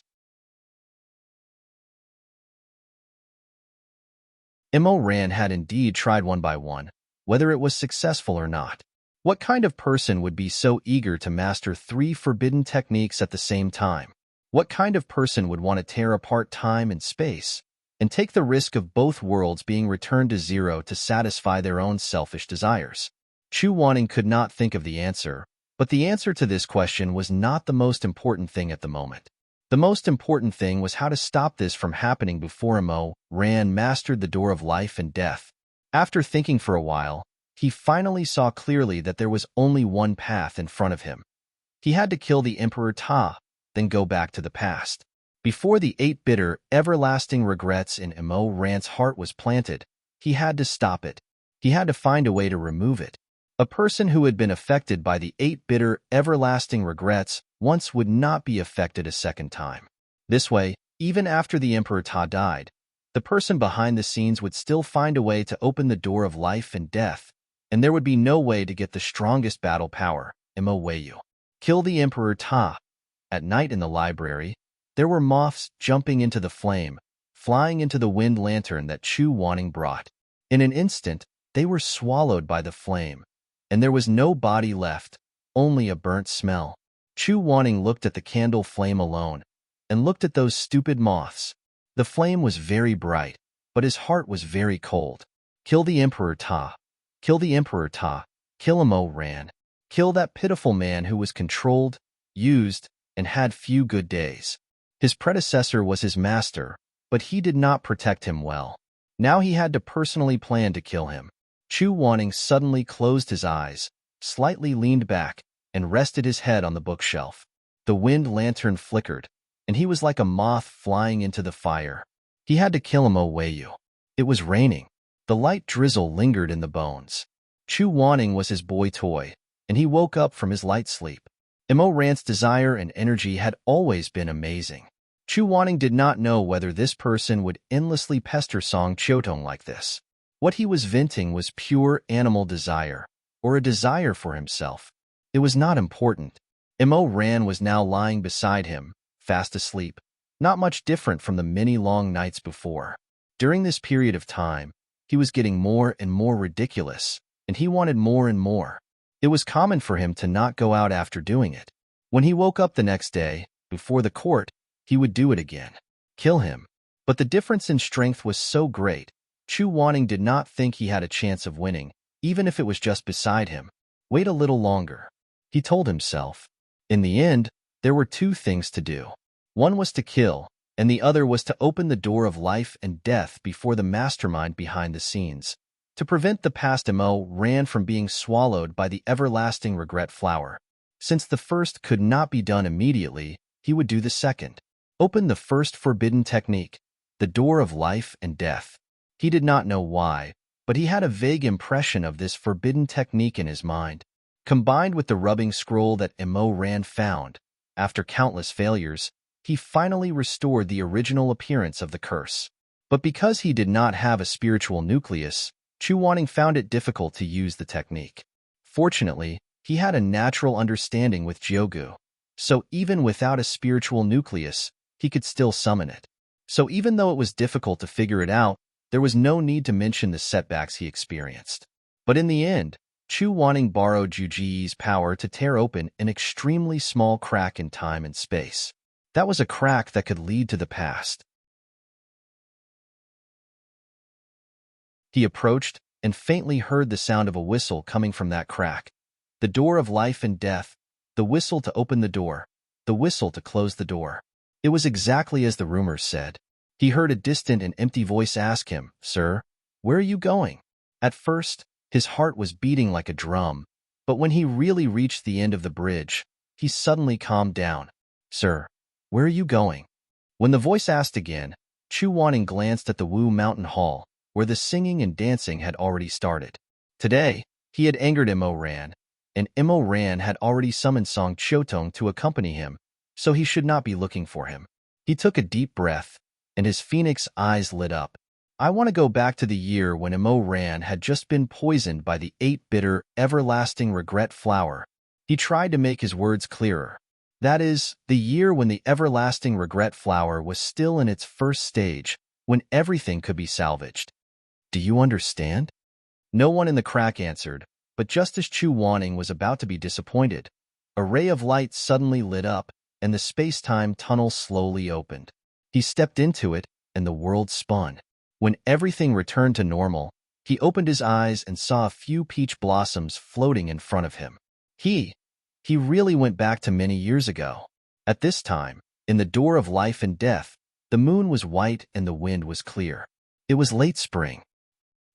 Emo Ran had indeed tried one by one, whether it was successful or not. What kind of person would be so eager to master 3 forbidden techniques at the same time? What kind of person would want to tear apart time and space, and take the risk of both worlds being returned to zero to satisfy their own selfish desires? Chu Wanning could not think of the answer, but the answer to this question was not the most important thing at the moment. The most important thing was how to stop this from happening before Emo Ran mastered the door of life and death. After thinking for a while, he finally saw clearly that there was only one path in front of him. He had to kill the Emperor Ta, then go back to the past. Before the 8 bitter, everlasting regrets in Mo Ran's heart was planted, he had to stop it. He had to find a way to remove it. A person who had been affected by the 8 bitter, everlasting regrets once would not be affected a second time. This way, even after the Emperor Ta died, the person behind the scenes would still find a way to open the door of life and death, and there would be no way to get the strongest battle power, Mo Weiyu. Kill the Emperor Ta. At night in the library, there were moths jumping into the flame, flying into the wind lantern that Chu Wanning brought. In an instant, they were swallowed by the flame, and there was no body left, only a burnt smell. Chu Wanning looked at the candle flame alone, and looked at those stupid moths. The flame was very bright, but his heart was very cold. Kill the Emperor Ta. Kill the Emperor Ta. Kill Mo Ran. Kill that pitiful man who was controlled, used, and had few good days. His predecessor was his master, but he did not protect him well. Now he had to personally plan to kill him. Chu Wanning suddenly closed his eyes, slightly leaned back, and rested his head on the bookshelf. The wind lantern flickered, and he was like a moth flying into the fire. He had to kill Mo Weiyu. It was raining. The light drizzle lingered in the bones. Chu Wanning was his boy toy, and he woke up from his light sleep. Mo Ran's desire and energy had always been amazing. Chu Wanning did not know whether this person would endlessly pester Song Chiotong like this. What he was venting was pure animal desire, or a desire for himself. It was not important. Mo Ran was now lying beside him, fast asleep, not much different from the many long nights before. During this period of time, he was getting more and more ridiculous, and he wanted more and more. It was common for him to not go out after doing it. When he woke up the next day, before the court, he would do it again. Kill him. But the difference in strength was so great, Chu Wanning did not think he had a chance of winning, even if it was just beside him. Wait a little longer, he told himself. In the end, there were two things to do. One was to kill, and the other was to open the door of life and death before the mastermind behind the scenes, to prevent the past Mo Ran from being swallowed by the everlasting regret flower. Since the first could not be done immediately, he would do the second. Open the first forbidden technique, the door of life and death. He did not know why, but he had a vague impression of this forbidden technique in his mind. Combined with the rubbing scroll that Mo Ran found, after countless failures, he finally restored the original appearance of the curse. But because he did not have a spiritual nucleus, Chu Wanning found it difficult to use the technique. Fortunately, he had a natural understanding with Jyogu, so even without a spiritual nucleus, he could still summon it. So even though it was difficult to figure it out, there was no need to mention the setbacks he experienced. But in the end, Chu Wanning borrowed Juji's power to tear open an extremely small crack in time and space. That was a crack that could lead to the past. He approached and faintly heard the sound of a whistle coming from that crack. The door of life and death, the whistle to open the door, the whistle to close the door. It was exactly as the rumors said. He heard a distant and empty voice ask him, "Sir, where are you going?" At first, his heart was beating like a drum, but when he really reached the end of the bridge, he suddenly calmed down. "Sir, where are you going?" When the voice asked again, Chu Wanning glanced at the Wu Mountain Hall, where the singing and dancing had already started. Today, he had angered Mo Ran, and Mo Ran had already summoned Song Chiotong to accompany him, so he should not be looking for him. He took a deep breath, and his phoenix eyes lit up. I want to go back to the year when Mo Ran had just been poisoned by the 8 bitter, everlasting regret flower. He tried to make his words clearer. That is, the year when the everlasting regret flower was still in its first stage, when everything could be salvaged. Do you understand? No one in the crack answered, but just as Chu Wanning was about to be disappointed, a ray of light suddenly lit up, and the space-time tunnel slowly opened. He stepped into it, and the world spun. When everything returned to normal, he opened his eyes and saw a few peach blossoms floating in front of him. He really went back to many years ago. At this time, in the door of life and death, the moon was white and the wind was clear. It was late spring.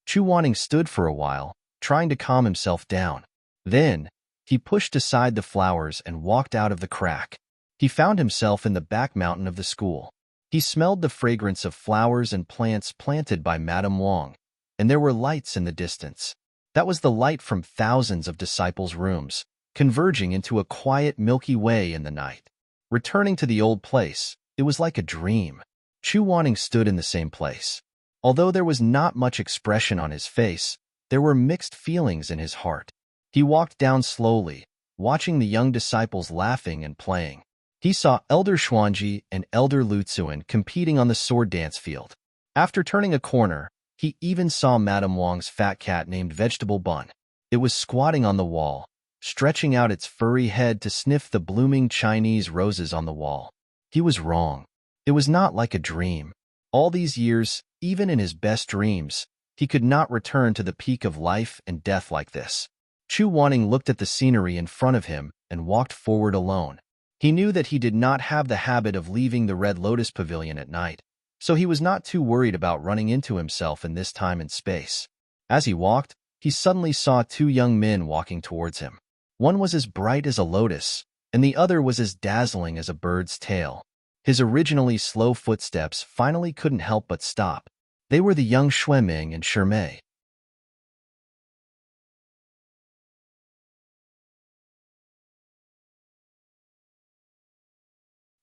Chu Wanning stood for a while, trying to calm himself down. Then, he pushed aside the flowers and walked out of the crack. He found himself in the back mountain of the school. He smelled the fragrance of flowers and plants planted by Madame Wang, and there were lights in the distance. That was the light from thousands of disciples' rooms, converging into a quiet Milky Way in the night. Returning to the old place, it was like a dream. Chu Wanning stood in the same place. Although there was not much expression on his face, there were mixed feelings in his heart. He walked down slowly, watching the young disciples laughing and playing. He saw Elder Xuanji and Elder Luzuan competing on the sword dance field. After turning a corner, he even saw Madame Wang's fat cat named Vegetable Bun. It was squatting on the wall, stretching out its furry head to sniff the blooming Chinese roses on the wall. He was wrong. It was not like a dream. All these years, even in his best dreams, he could not return to the peak of life and death like this. Chu Wanning looked at the scenery in front of him and walked forward alone. He knew that he did not have the habit of leaving the Red Lotus Pavilion at night, so he was not too worried about running into himself in this time and space. As he walked, he suddenly saw two young men walking towards him. One was as bright as a lotus, and the other was as dazzling as a bird's tail. His originally slow footsteps finally couldn't help but stop. They were the young Xueming and Shimei.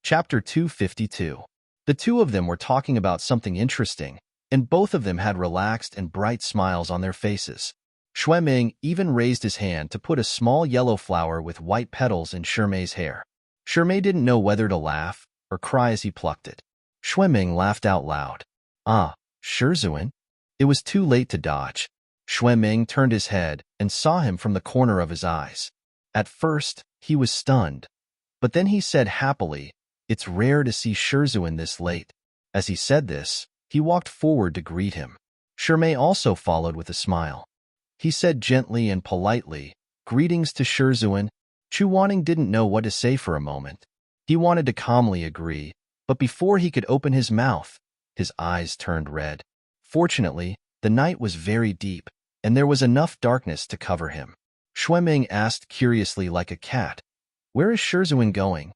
Chapter 252. The two of them were talking about something interesting, and both of them had relaxed and bright smiles on their faces. Xueming even raised his hand to put a small yellow flower with white petals in Shimei's hair. Shimei didn't know whether to laugh or cry as he plucked it. Xueming laughed out loud. Ah, Shizun? It was too late to dodge. Xueming turned his head and saw him from the corner of his eyes. At first, he was stunned, but then he said happily, "It's rare to see Shizun this late." As he said this, he walked forward to greet him. Shimei also followed with a smile. He said gently and politely, "Greetings to Shizun." Chu Wanning didn't know what to say for a moment. He wanted to calmly agree, but before he could open his mouth, his eyes turned red. Fortunately, the night was very deep, and there was enough darkness to cover him. Xueming asked curiously like a cat, "Where is Shizun going?"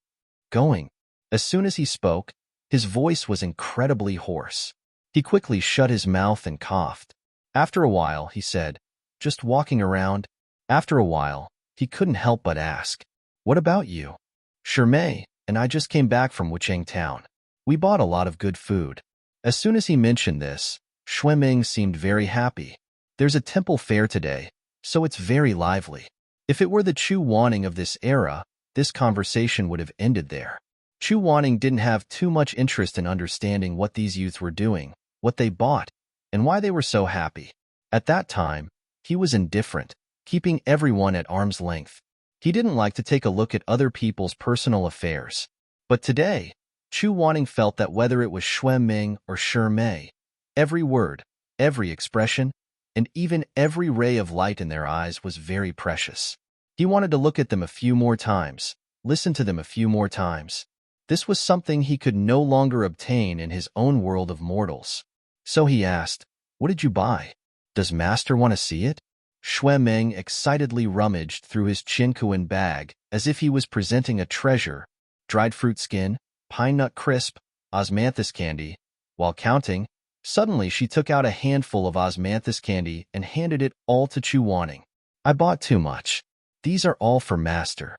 "Going." As soon as he spoke, his voice was incredibly hoarse. He quickly shut his mouth and coughed. After a while, he said, "Just walking around." After a while, he couldn't help but ask, "What about you?" "Shimei and I just came back from Wuchang town. We bought a lot of good food." As soon as he mentioned this, Xueming seemed very happy. There's a temple fair today, so it's very lively. If it were the Chu Wanning of this era, this conversation would have ended there. Chu Wanning didn't have too much interest in understanding what these youths were doing, what they bought, and why they were so happy. At that time, he was indifferent, keeping everyone at arm's length. He didn't like to take a look at other people's personal affairs. But today, Chu Wanning felt that whether it was Xueming or Shimei, every word, every expression, and even every ray of light in their eyes was very precious. He wanted to look at them a few more times, listen to them a few more times. This was something he could no longer obtain in his own world of mortals. So he asked, "What did you buy? Does Master want to see it?" Xueming excitedly rummaged through his Qinkuan bag as if he was presenting a treasure: dried fruit skin, pine nut crisp, osmanthus candy. While counting, suddenly she took out a handful of osmanthus candy and handed it all to Chu Wanning. "I bought too much. These are all for Master."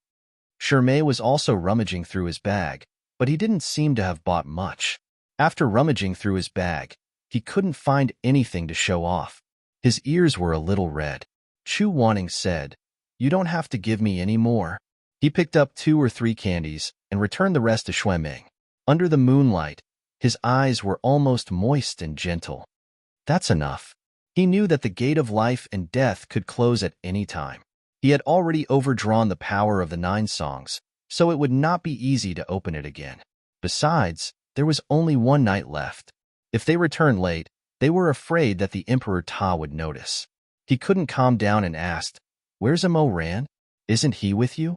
Shimei was also rummaging through his bag, but he didn't seem to have bought much. After rummaging through his bag, he couldn't find anything to show off. His ears were a little red. Chu Wanning said, "You don't have to give me any more." He picked up 2 or 3 candies and returned the rest to Xueming. Under the moonlight, his eyes were almost moist and gentle. That's enough. He knew that the gate of life and death could close at any time. He had already overdrawn the power of the 9 songs, so it would not be easy to open it again. Besides, there was only 1 night left. If they returned late, they were afraid that the Emperor Ta would notice. He couldn't calm down and asked, "Where's Mo Ran? Isn't he with you?"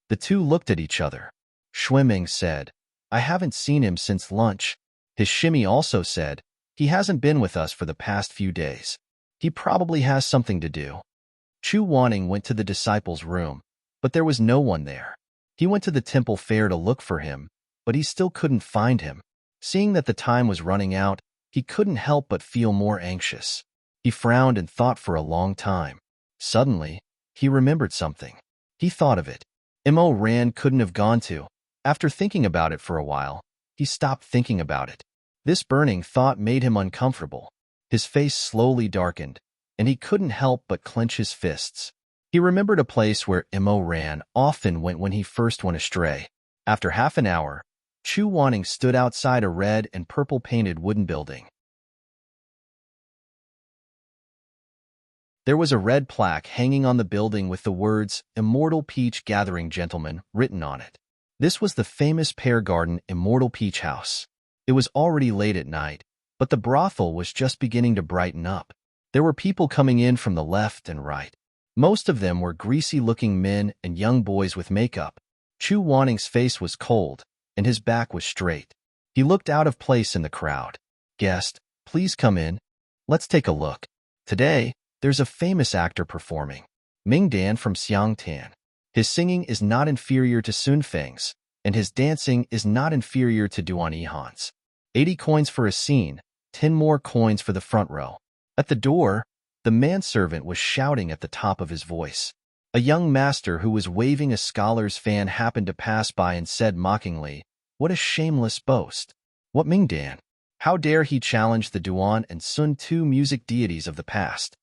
The two looked at each other. Xueming said, "I haven't seen him since lunch." His shimmy also said, "He hasn't been with us for the past few days. He probably has something to do." Chu Wanning went to the disciples' room, but there was no one there. He went to the temple fair to look for him, but he still couldn't find him. Seeing that the time was running out, he couldn't help but feel more anxious. He frowned and thought for a long time. Suddenly, he remembered something. He thought of it. Rand couldn't have gone to. After thinking about it for a while, he stopped thinking about it. This burning thought made him uncomfortable. His face slowly darkened, and he couldn't help but clench his fists. He remembered a place where Rand often went when he first went astray. After half an hour, Chu Wanning stood outside a red and purple-painted wooden building. There was a red plaque hanging on the building with the words, "Immortal Peach Gathering Gentleman," written on it. This was the famous pear garden Immortal Peach House. It was already late at night, but the brothel was just beginning to brighten up. There were people coming in from the left and right. Most of them were greasy-looking men and young boys with makeup. Chu Wanning's face was cold, and his back was straight. He looked out of place in the crowd. "Guest, please come in. Let's take a look. Today, there's a famous actor performing, Ming Dan from Xiangtan. His singing is not inferior to Sun Feng's, and his dancing is not inferior to Duan Yihan's. 80 coins for a scene, 10 more coins for the front row." At the door, the manservant was shouting at the top of his voice. A young master who was waving a scholar's fan happened to pass by and said mockingly, "What a shameless boast! What Ming Dan? How dare he challenge the Duan and Sun, two music deities of the past?"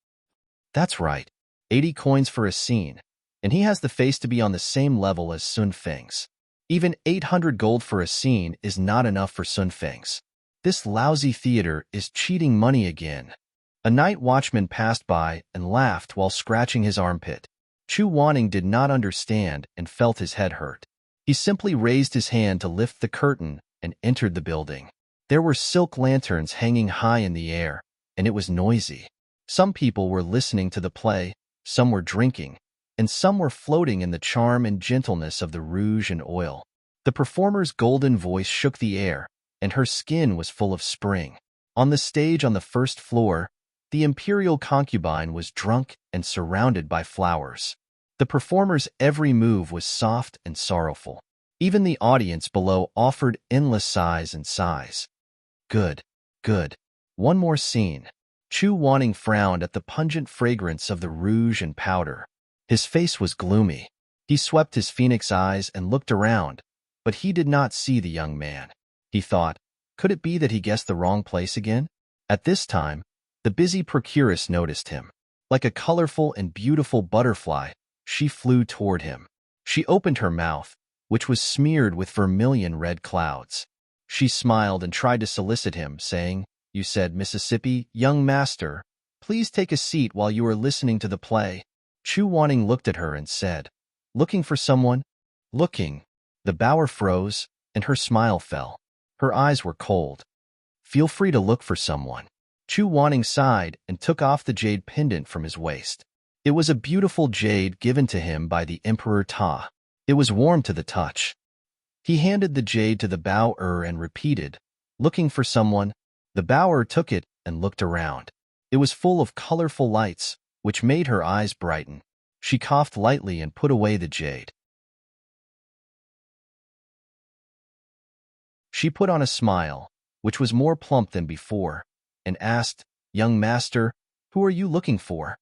"That's right, 80 coins for a scene, and he has the face to be on the same level as Sun Feng's. Even 800 gold for a scene is not enough for Sun Feng's. This lousy theater is cheating money again." A night watchman passed by and laughed while scratching his armpit. Chu Wanning did not understand and felt his head hurt. He simply raised his hand to lift the curtain and entered the building. There were silk lanterns hanging high in the air, and it was noisy. Some people were listening to the play, some were drinking, and some were floating in the charm and gentleness of the rouge and oil. The performer's golden voice shook the air, and her skin was full of spring. On the stage on the first floor, the imperial concubine was drunk and surrounded by flowers. The performer's every move was soft and sorrowful. Even the audience below offered endless sighs and sighs. Good, good. One more scene. Chu Wanning frowned at the pungent fragrance of the rouge and powder. His face was gloomy. He swept his phoenix eyes and looked around, but he did not see the young man. He thought, could it be that he guessed the wrong place again? At this time, the busy procuress noticed him. Like a colorful and beautiful butterfly, she flew toward him. She opened her mouth, which was smeared with vermilion red clouds. She smiled and tried to solicit him, saying, "You said Mississippi, young master. Please take a seat while you are listening to the play." Chu Wanning looked at her and said, "Looking for someone?" "Looking." The bower froze, and her smile fell. Her eyes were cold. "Feel free to look for someone." Chu Wanning sighed and took off the jade pendant from his waist. It was a beautiful jade given to him by the Emperor Ta. It was warm to the touch. He handed the jade to the bower and repeated, "Looking for someone?" The bower took it and looked around. It was full of colorful lights, which made her eyes brighten. She coughed lightly and put away the jade. She put on a smile, which was more plump than before, and asked, "Young master, who are you looking for?"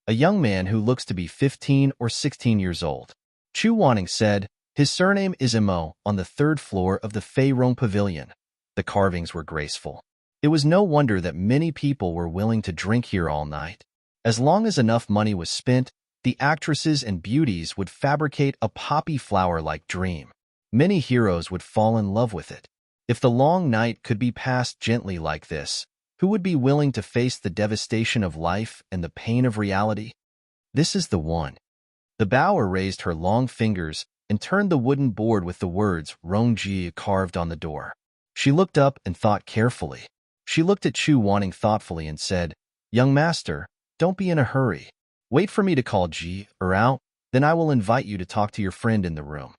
"A young man who looks to be 15 or 16 years old." Chu Wanning said, "His surname is Imo, on the 3rd floor of the Fei Rong Pavilion." The carvings were graceful. It was no wonder that many people were willing to drink here all night. As long as enough money was spent, the actresses and beauties would fabricate a poppy flower-like dream. Many heroes would fall in love with it. If the long night could be passed gently like this, who would be willing to face the devastation of life and the pain of reality? This is the one. The bower raised her long fingers and turned the wooden board with the words Rongji carved on the door. She looked up and thought carefully. She looked at Chu Wanning thoughtfully and said, "Young master, don't be in a hurry. Wait for me to call Ji out, then I will invite you to talk to your friend in the room."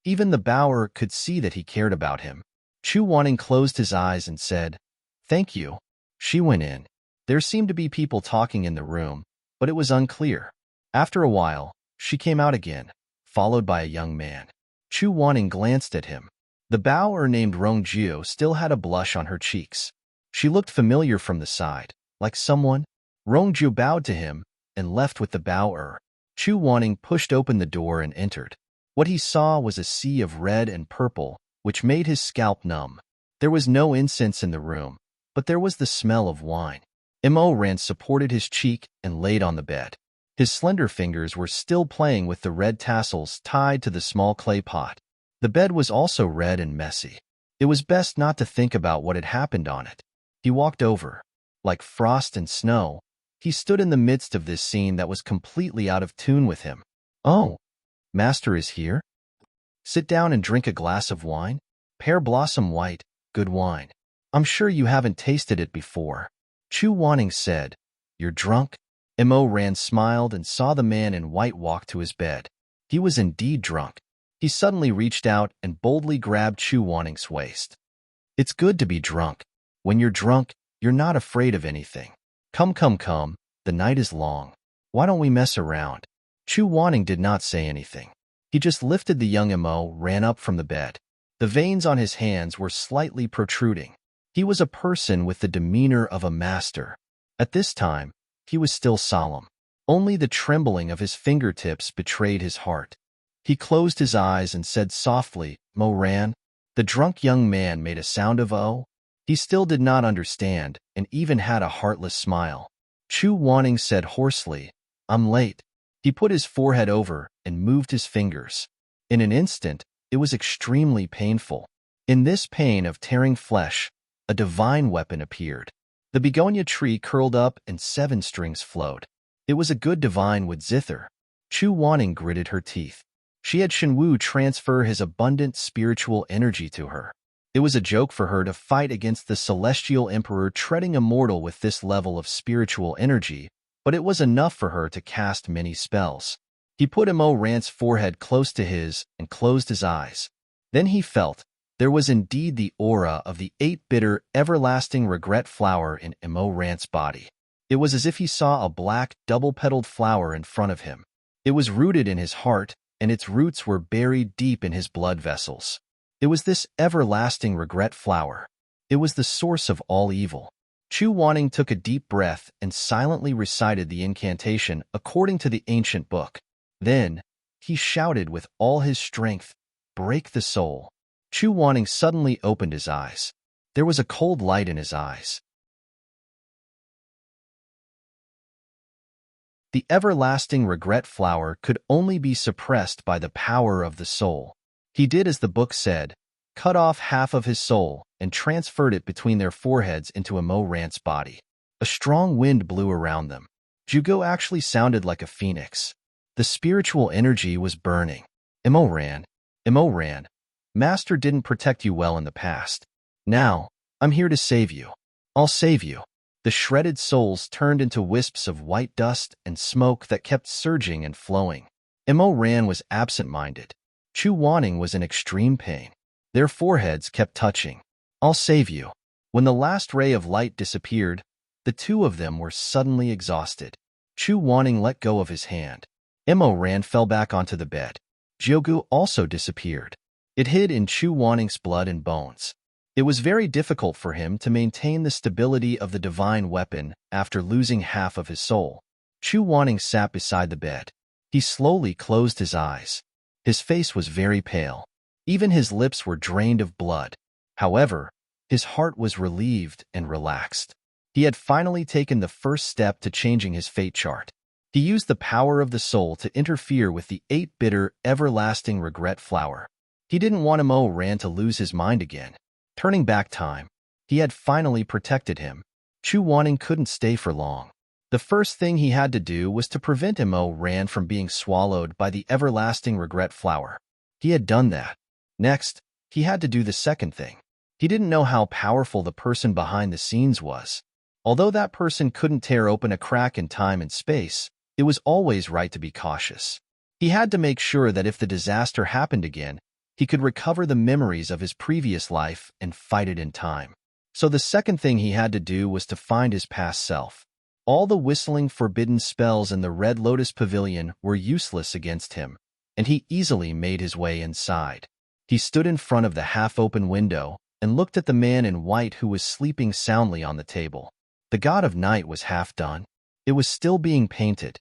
Even the bower could see that he cared about him. Chu Wanning closed his eyes and said, "Thank you." She went in. There seemed to be people talking in the room, but it was unclear. After a while, she came out again, followed by a young man. Chu Wanning glanced at him. The Bao named Rongjiu still had a blush on her cheeks. She looked familiar from the side, like someone. Rongjiu bowed to him and left with the Bao. Chu Wanning pushed open the door and entered. What he saw was a sea of red and purple, which made his scalp numb. There was no incense in the room, but there was the smell of wine. Immerse supported his cheek and laid on the bed. His slender fingers were still playing with the red tassels tied to the small clay pot. The bed was also red and messy. It was best not to think about what had happened on it. He walked over. Like frost and snow, he stood in the midst of this scene that was completely out of tune with him. "Oh, Master is here? Sit down and drink a glass of wine. Pear Blossom White, good wine. I'm sure you haven't tasted it before." Chu Wanning said, "You're drunk?" Immerse smiled and saw the man in white walk to his bed. He was indeed drunk. He suddenly reached out and boldly grabbed Chu Wanning's waist. "It's good to be drunk. When you're drunk, you're not afraid of anything. Come, come, come, the night is long. Why don't we mess around?" Chu Wanning did not say anything. He just lifted the young Immerse up from the bed. The veins on his hands were slightly protruding. He was a person with the demeanor of a master. At this time, he was still solemn. Only the trembling of his fingertips betrayed his heart. He closed his eyes and said softly, "Moran." The drunk young man made a sound of "oh." He still did not understand and even had a heartless smile. Chu Wanning said hoarsely, "I'm late." He put his forehead over and moved his fingers. In an instant, it was extremely painful. In this pain of tearing flesh, a divine weapon appeared. The begonia tree curled up and 7 strings flowed. It was a good divine with zither. Chu Wanning gritted her teeth. She had Shenwu transfer his abundant spiritual energy to her. It was a joke for her to fight against the celestial emperor treading immortal with this level of spiritual energy, but it was enough for her to cast many spells. He put Immerse's forehead close to his and closed his eyes. Then he felt there was indeed the aura of the 8-bitter everlasting regret flower in Immerse's body. It was as if he saw a black, double-petaled flower in front of him. It was rooted in his heart, and its roots were buried deep in his blood vessels. It was this everlasting regret flower. It was the source of all evil. Chu Wanning took a deep breath and silently recited the incantation according to the ancient book. Then, he shouted with all his strength, "Break the soul." Chu Wanning suddenly opened his eyes. There was a cold light in his eyes. The everlasting regret flower could only be suppressed by the power of the soul. He did as the book said, cut off half of his soul and transferred it between their foreheads into Immerse's body. A strong wind blew around them. Jugo actually sounded like a phoenix. The spiritual energy was burning. Immerse, Master didn't protect you well in the past. Now, I'm here to save you. I'll save you. The shredded souls turned into wisps of white dust and smoke that kept surging and flowing. Immerse was absent-minded. Chu Wanning was in extreme pain. Their foreheads kept touching. "I'll save you." When the last ray of light disappeared, the two of them were suddenly exhausted. Chu Wanning let go of his hand. Immerse fell back onto the bed. Jyogu also disappeared. It hid in Chu Wanning's blood and bones. It was very difficult for him to maintain the stability of the divine weapon after losing half of his soul. Chu Wanning sat beside the bed. He slowly closed his eyes. His face was very pale. Even his lips were drained of blood. However, his heart was relieved and relaxed. He had finally taken the first step to changing his fate chart. He used the power of the soul to interfere with the 8-bitter, everlasting regret flower. He didn't want Immerse to lose his mind again. Turning back time, he had finally protected him. Chu Wanning couldn't stay for long. The first thing he had to do was to prevent Immerse from being swallowed by the everlasting regret flower. He had done that. Next, he had to do the second thing. He didn't know how powerful the person behind the scenes was. Although that person couldn't tear open a crack in time and space, it was always right to be cautious. He had to make sure that if the disaster happened again, he could recover the memories of his previous life and fight it in time. So the second thing he had to do was to find his past self. All the whistling forbidden spells in the Red Lotus Pavilion were useless against him, and he easily made his way inside. He stood in front of the half-open window and looked at the man in white who was sleeping soundly on the table. The god of night was half done. It was still being painted.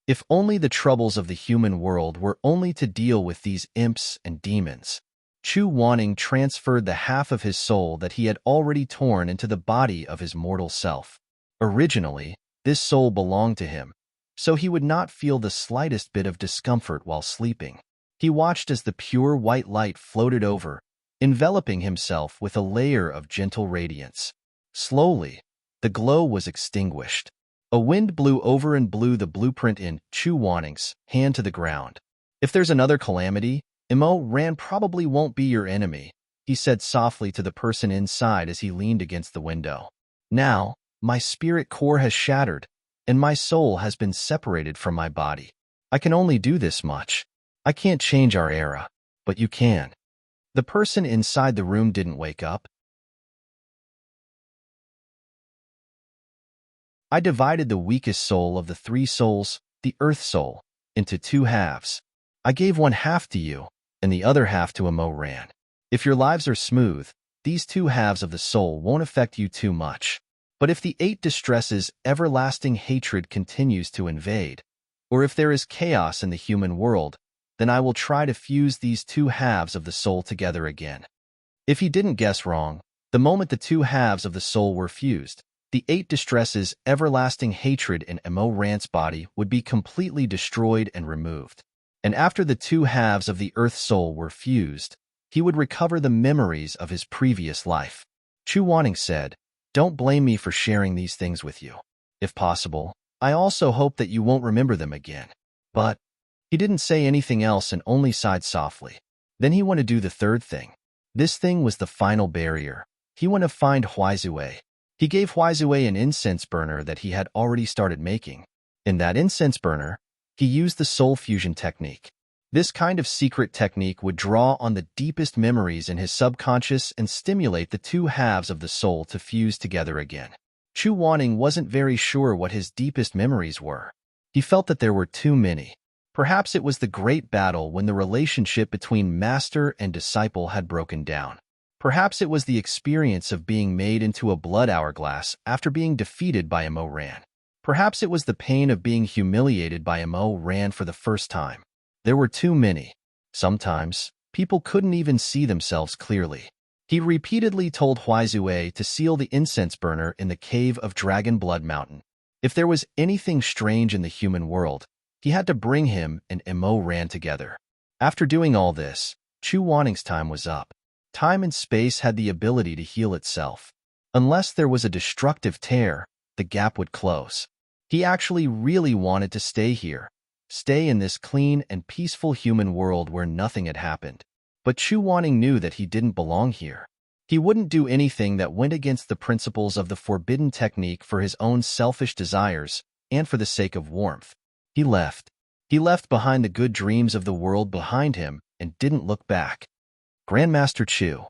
If only the troubles of the human world were only to deal with these imps and demons. Chu Wanning transferred the half of his soul that he had already torn into the body of his mortal self. Originally, this soul belonged to him, so he would not feel the slightest bit of discomfort while sleeping. He watched as the pure white light floated over, enveloping himself with a layer of gentle radiance. Slowly, the glow was extinguished. A wind blew over and blew the blueprint in Chu Wanning's hand to the ground. If there's another calamity, Immerse probably won't be your enemy, he said softly to the person inside as he leaned against the window. Now, my spirit core has shattered, and my soul has been separated from my body. I can only do this much. I can't change our era, but you can. The person inside the room didn't wake up. I divided the weakest soul of the three souls, the Earth soul, into two halves. I gave one half to you, and the other half to Immerse. If your lives are smooth, these two halves of the soul won't affect you too much. But if the 8 distresses everlasting hatred continues to invade, or if there is chaos in the human world, then I will try to fuse these two halves of the soul together again. If he didn't guess wrong, the moment the two halves of the soul were fused, the 8 distresses everlasting hatred in Immerse's body would be completely destroyed and removed. And after the two halves of the Earth soul were fused, he would recover the memories of his previous life. Chu Wanning said, "Don't blame me for sharing these things with you. If possible, I also hope that you won't remember them again." But he didn't say anything else and only sighed softly. Then he went to do the third thing. This thing was the final barrier. He went to find Huizue. He gave Huizue an incense burner that he had already started making. In that incense burner, he used the soul fusion technique. This kind of secret technique would draw on the deepest memories in his subconscious and stimulate the two halves of the soul to fuse together again. Chu Wanning wasn't very sure what his deepest memories were. He felt that there were too many. Perhaps it was the great battle when the relationship between master and disciple had broken down. Perhaps it was the experience of being made into a blood hourglass after being defeated by Immerse. Perhaps it was the pain of being humiliated by Immerse for the first time. There were too many. Sometimes, people couldn't even see themselves clearly. He repeatedly told Huizue to seal the incense burner in the cave of Dragon Blood Mountain. If there was anything strange in the human world, he had to bring him and Immerse together. After doing all this, Chu Wanning's time was up. Time and space had the ability to heal itself. Unless there was a destructive tear, the gap would close. He actually really wanted to stay here, stay in this clean and peaceful human world where nothing had happened. But Chu Wanning knew that he didn't belong here. He wouldn't do anything that went against the principles of the forbidden technique for his own selfish desires and for the sake of warmth. He left. He left behind the good dreams of the world behind him and didn't look back. Grandmaster Chu.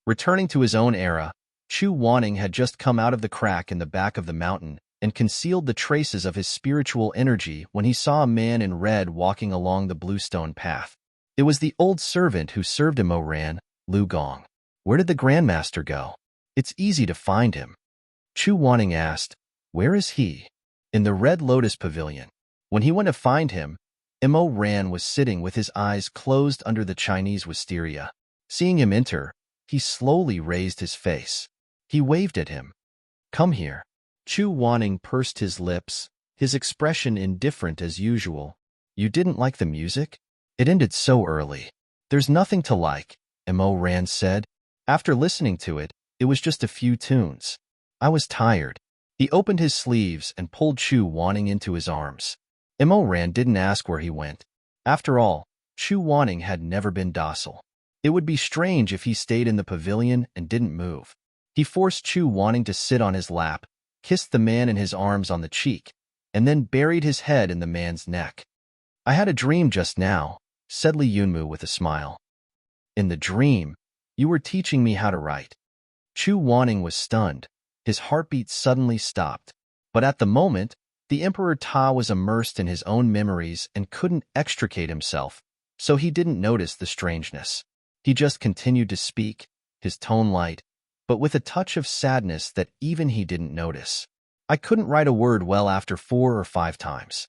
Returning to his own era, Chu Wanning had just come out of the crack in the back of the mountain and concealed the traces of his spiritual energy when he saw a man in red walking along the bluestone path. It was the old servant who served Immerse, Lu Gong. Where did the Grandmaster go? It's easy to find him. Chu Wanning asked, "Where is he?" In the Red Lotus Pavilion. When he went to find him, Immerse was sitting with his eyes closed under the Chinese wisteria. Seeing him enter, he slowly raised his face. He waved at him. "Come here." Chu Wanning pursed his lips, his expression indifferent as usual. "You didn't like the music? It ended so early." "There's nothing to like," Immerse said. "After listening to it, it was just a few tunes. I was tired." He opened his sleeves and pulled Chu Wanning into his arms. Immerse didn't ask where he went. After all, Chu Wanning had never been docile. It would be strange if he stayed in the pavilion and didn't move. He forced Chu Wanning to sit on his lap, kissed the man in his arms on the cheek, and then buried his head in the man's neck. "I had a dream just now," said Li Yunmu with a smile. "In the dream, you were teaching me how to write." Chu Wanning was stunned. His heartbeat suddenly stopped. But at the moment, the Emperor Ta was immersed in his own memories and couldn't extricate himself, so he didn't notice the strangeness. He just continued to speak, his tone light, but with a touch of sadness that even he didn't notice. I couldn't write a word well after 4 or 5 times.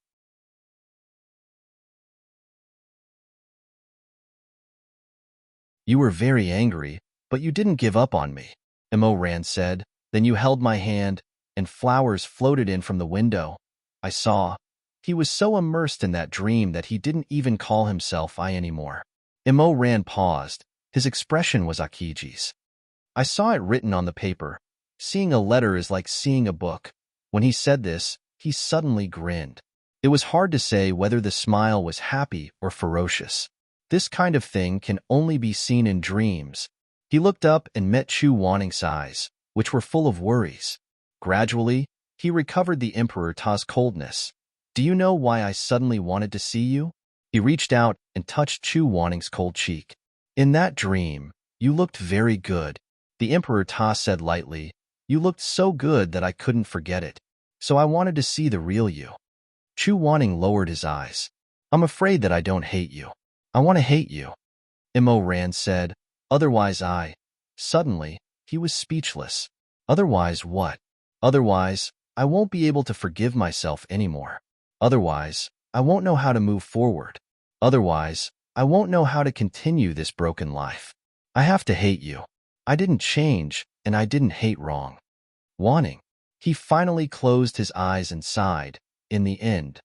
You were very angry, but you didn't give up on me, Rand said. Then you held my hand, and flowers floated in from the window. I saw. He was so immersed in that dream that he didn't even call himself I anymore. Rand paused. His expression was Akiji's. I saw it written on the paper. Seeing a letter is like seeing a book. When he said this, he suddenly grinned. It was hard to say whether the smile was happy or ferocious. This kind of thing can only be seen in dreams. He looked up and met Chu Wanning's eyes, which were full of worries. Gradually, he recovered the Emperor Ta's coldness. Do you know why I suddenly wanted to see you? He reached out and touched Chu Wanning's cold cheek. In that dream, you looked very good. The Emperor Ta said lightly, you looked so good that I couldn't forget it. So I wanted to see the real you. Chu Wanning lowered his eyes. I'm afraid that I don't hate you. I want to hate you. Rand said, otherwise I. Suddenly, he was speechless. Otherwise what? Otherwise, I won't be able to forgive myself anymore. Otherwise, I won't know how to move forward. Otherwise, I won't know how to continue this broken life. I have to hate you. I didn't change, and I didn't hate wrong. Wanting. He finally closed his eyes and sighed. In the end,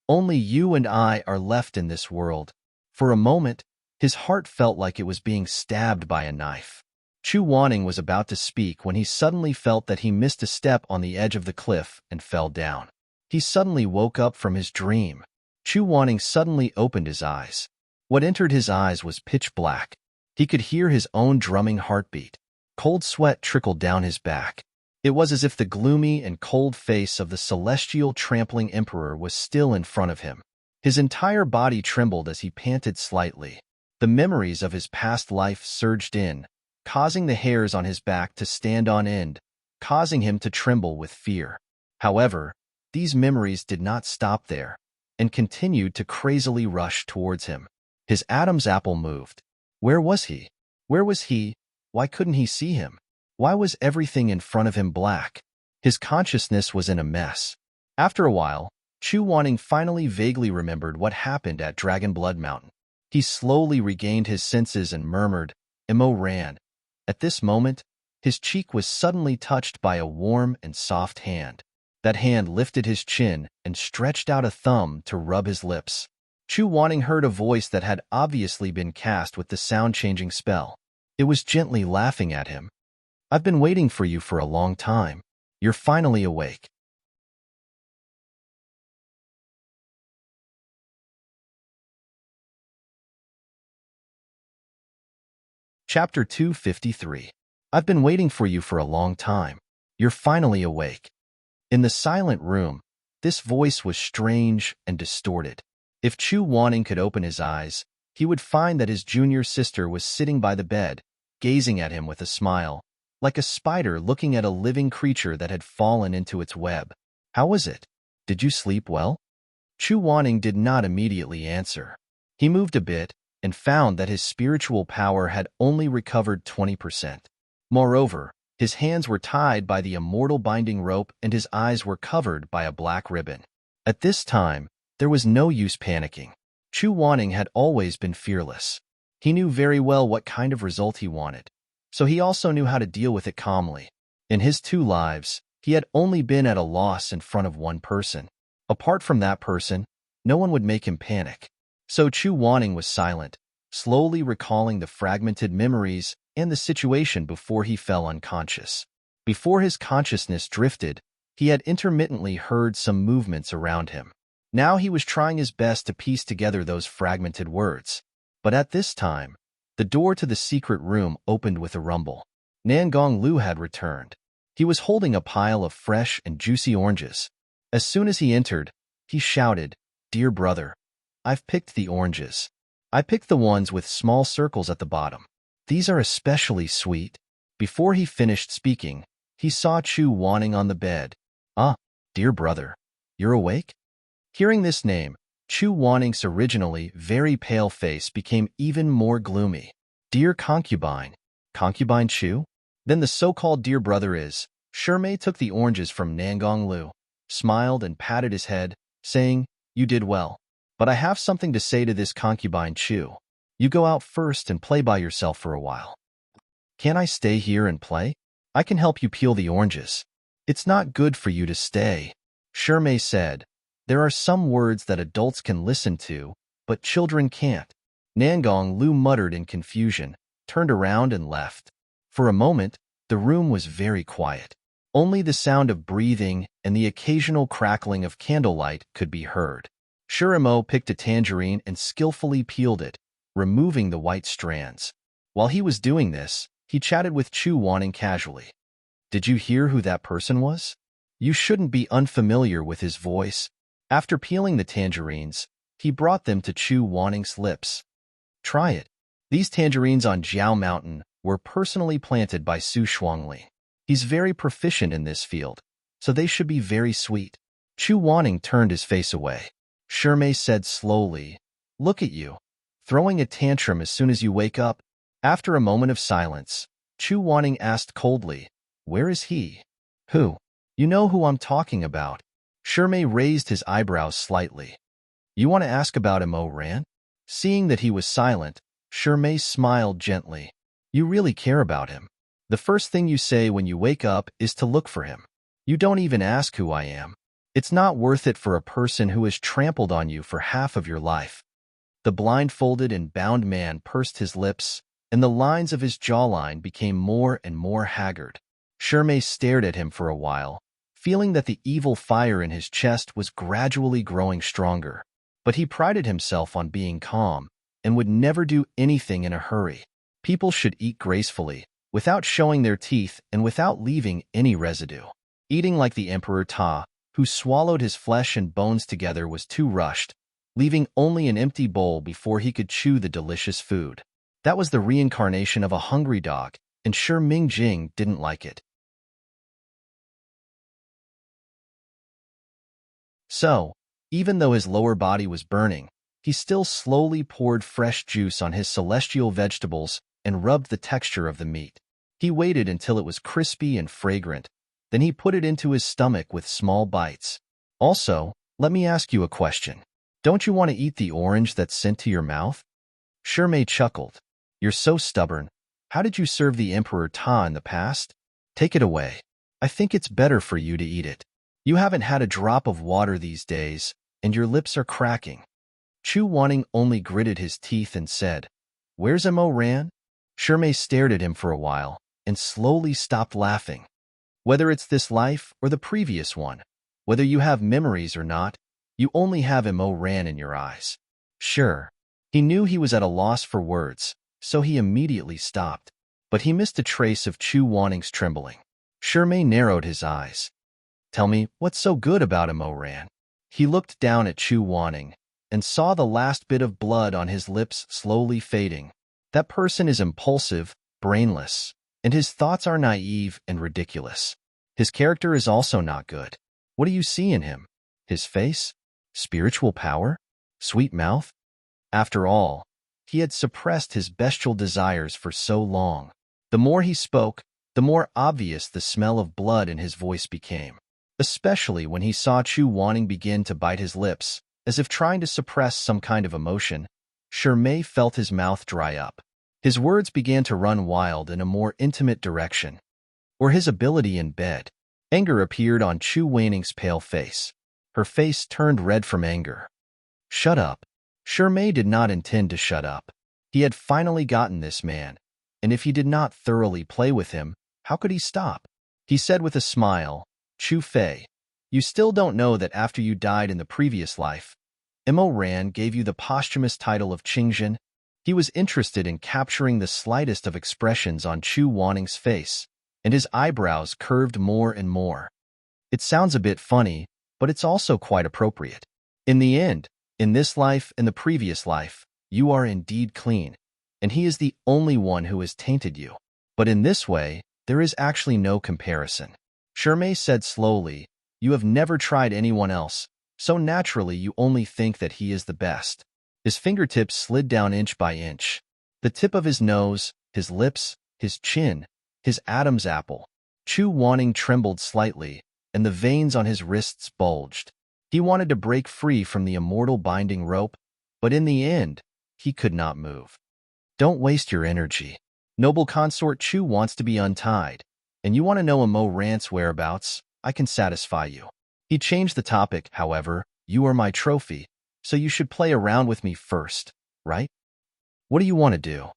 only you and I are left in this world. For a moment, his heart felt like it was being stabbed by a knife. Chu Wanning was about to speak when he suddenly felt that he missed a step on the edge of the cliff and fell down. He suddenly woke up from his dream. Chu Wanning suddenly opened his eyes. What entered his eyes was pitch black. He could hear his own drumming heartbeat. Cold sweat trickled down his back. It was as if the gloomy and cold face of the celestial trampling emperor was still in front of him. His entire body trembled as he panted slightly. The memories of his past life surged in, causing the hairs on his back to stand on end, causing him to tremble with fear. However, these memories did not stop there, and continued to crazily rush towards him. His Adam's apple moved. Where was he? Where was he? Why couldn't he see him? Why was everything in front of him black? His consciousness was in a mess. After a while, Chu Wanning finally vaguely remembered what happened at Dragon Blood Mountain. He slowly regained his senses and murmured, Rand. At this moment, his cheek was suddenly touched by a warm and soft hand. That hand lifted his chin and stretched out a thumb to rub his lips. Chu Wanning heard a voice that had obviously been cast with the sound-changing spell. It was gently laughing at him. I've been waiting for you for a long time. You're finally awake. Chapter 253. I've been waiting for you for a long time. You're finally awake. In the silent room, this voice was strange and distorted. If Chu Wanning could open his eyes, he would find that his junior sister was sitting by the bed, gazing at him with a smile, like a spider looking at a living creature that had fallen into its web. How was it? Did you sleep well? Chu Wanning did not immediately answer. He moved a bit and found that his spiritual power had only recovered 20%. Moreover, his hands were tied by the immortal binding rope and his eyes were covered by a black ribbon. At this time, there was no use panicking. Chu Wanning had always been fearless. He knew very well what kind of result he wanted, so he also knew how to deal with it calmly. In his 2 lives, he had only been at a loss in front of one person. Apart from that person, no one would make him panic. So Chu Wanning was silent, slowly recalling the fragmented memories and the situation before he fell unconscious. Before his consciousness drifted, he had intermittently heard some movements around him. Now he was trying his best to piece together those fragmented words. But at this time, the door to the secret room opened with a rumble. Nangong Lu had returned. He was holding a pile of fresh and juicy oranges. As soon as he entered, he shouted, "Dear brother, I've picked the oranges. I picked the ones with small circles at the bottom. These are especially sweet." Before he finished speaking, he saw Chu Wanning on the bed. "Ah, dear brother, you're awake?" Hearing this name, Chu Wanning's originally very pale face became even more gloomy. Dear concubine. Concubine Chu? Then the so-called dear brother is. Shimei took the oranges from Nangong Lu, smiled and patted his head, saying, You did well. But I have something to say to this concubine Chu. You go out first and play by yourself for a while. Can I stay here and play? I can help you peel the oranges. It's not good for you to stay. Shimei said, There are some words that adults can listen to, but children can't. Nangong Lu muttered in confusion, turned around and left. For a moment, the room was very quiet. Only the sound of breathing and the occasional crackling of candlelight could be heard. Shirimo picked a tangerine and skillfully peeled it, removing the white strands. While he was doing this, he chatted with Chu Wanning casually. Did you hear who that person was? You shouldn't be unfamiliar with his voice. After peeling the tangerines, he brought them to Chu Wanning's lips. Try it. These tangerines on Jiao Mountain were personally planted by Su Shuangli. He's very proficient in this field, so they should be very sweet. Chu Wanning turned his face away. Shimei said slowly, Look at you, throwing a tantrum as soon as you wake up. After a moment of silence, Chu Wanning asked coldly, Where is he? Who? You know who I'm talking about. Shimei raised his eyebrows slightly. You want to ask about him, Ran? Seeing that he was silent, Shimei smiled gently. You really care about him. The first thing you say when you wake up is to look for him. You don't even ask who I am. It's not worth it for a person who has trampled on you for half of your life. The blindfolded and bound man pursed his lips, and the lines of his jawline became more and more haggard. Shimei stared at him for a while, feeling that the evil fire in his chest was gradually growing stronger. But he prided himself on being calm and would never do anything in a hurry. People should eat gracefully, without showing their teeth and without leaving any residue. Eating like the Emperor Ta, who swallowed his flesh and bones together, was too rushed, leaving only an empty bowl before he could chew the delicious food. That was the reincarnation of a hungry dog, and sure Mingjing didn't like it. So, even though his lower body was burning, he still slowly poured fresh juice on his celestial vegetables and rubbed the texture of the meat. He waited until it was crispy and fragrant, then he put it into his stomach with small bites. Also, let me ask you a question. Don't you want to eat the orange that's sent to your mouth? Shimei chuckled. You're so stubborn. How did you serve the Emperor Ta in the past? Take it away. I think it's better for you to eat it. You haven't had a drop of water these days, and your lips are cracking. Chu Wanning only gritted his teeth and said, Where's Ran? Shimei stared at him for a while, and slowly stopped laughing. Whether it's this life or the previous one, whether you have memories or not, you only have Ran in your eyes. Sure. He knew he was at a loss for words, so he immediately stopped. But he missed a trace of Chu Wanning's trembling. Shimei narrowed his eyes. Tell me, what's so good about Ran? He looked down at Chu Wanning and saw the last bit of blood on his lips slowly fading. That person is impulsive, brainless, and his thoughts are naive and ridiculous. His character is also not good. What do you see in him? His face? Spiritual power? Sweet mouth? After all, he had suppressed his bestial desires for so long. The more he spoke, the more obvious the smell of blood in his voice became, especially when he saw Chu Wanning begin to bite his lips, as if trying to suppress some kind of emotion. Shimei felt his mouth dry up. His words began to run wild in a more intimate direction. Or his ability in bed. Anger appeared on Chu Wanning's pale face. Her face turned red from anger. Shut up. Shimei did not intend to shut up. He had finally gotten this man, and if he did not thoroughly play with him, how could he stop? He said with a smile, Chu Fei, you still don't know that after you died in the previous life, Ran gave you the posthumous title of Qingjin. He was interested in capturing the slightest of expressions on Chu Wanning's face, and his eyebrows curved more and more. It sounds a bit funny, but it's also quite appropriate. In the end, in this life and the previous life, you are indeed clean, and he is the only one who has tainted you. But in this way, there is actually no comparison. Shimei said slowly, you have never tried anyone else, so naturally you only think that he is the best. His fingertips slid down inch by inch. The tip of his nose, his lips, his chin, his Adam's apple. Chu Wanning trembled slightly, and the veins on his wrists bulged. He wanted to break free from the immortal binding rope, but in the end, he could not move. Don't waste your energy. Noble consort Chu wants to be untied, and you want to know Imo Rant's whereabouts? I can satisfy you. He changed the topic, however. You are my trophy, so you should play around with me first, right? What do you want to do?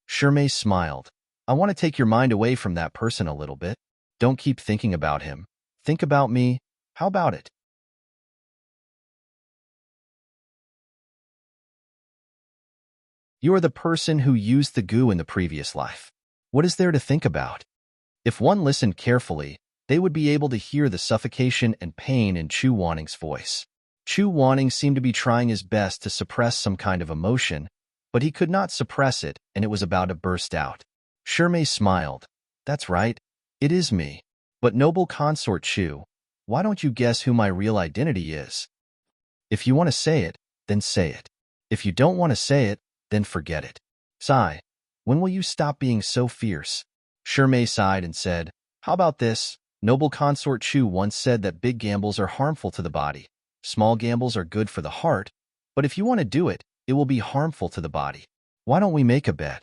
Shirmei smiled. I want to take your mind away from that person a little bit. Don't keep thinking about him. Think about me. How about it? You are the person who used the goo in the previous life. What is there to think about? If one listened carefully, they would be able to hear the suffocation and pain in Chu Wanning's voice. Chu Wanning seemed to be trying his best to suppress some kind of emotion, but he could not suppress it, and it was about to burst out. Shirmei smiled. That's right. It is me. But noble consort Chu, why don't you guess who my real identity is? If you want to say it, then say it. If you don't want to say it, then forget it. Sigh, when will you stop being so fierce? Shirmei sighed and said, how about this? Noble consort Chu once said that big gambles are harmful to the body. Small gambles are good for the heart, but if you want to do it, it will be harmful to the body. Why don't we make a bet?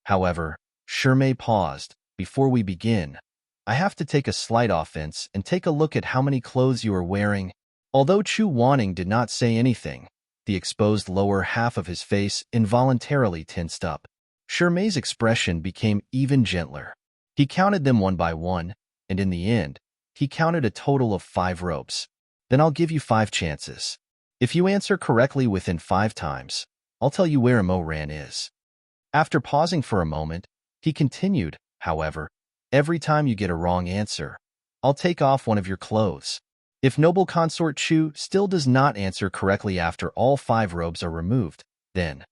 However, Shirmei paused. Before we begin, I have to take a slight offense and take a look at how many clothes you are wearing. Although Chu Wanning did not say anything, the exposed lower half of his face involuntarily tensed up. Shirmei's expression became even gentler. He counted them one by one, and in the end, he counted a total of 5 ropes. Then I'll give you 5 chances. If you answer correctly within 5 times, I'll tell you where Imo Ran is. After pausing for a moment, he continued, however, every time you get a wrong answer, I'll take off one of your clothes. If noble consort Chu still does not answer correctly after all 5 robes are removed, then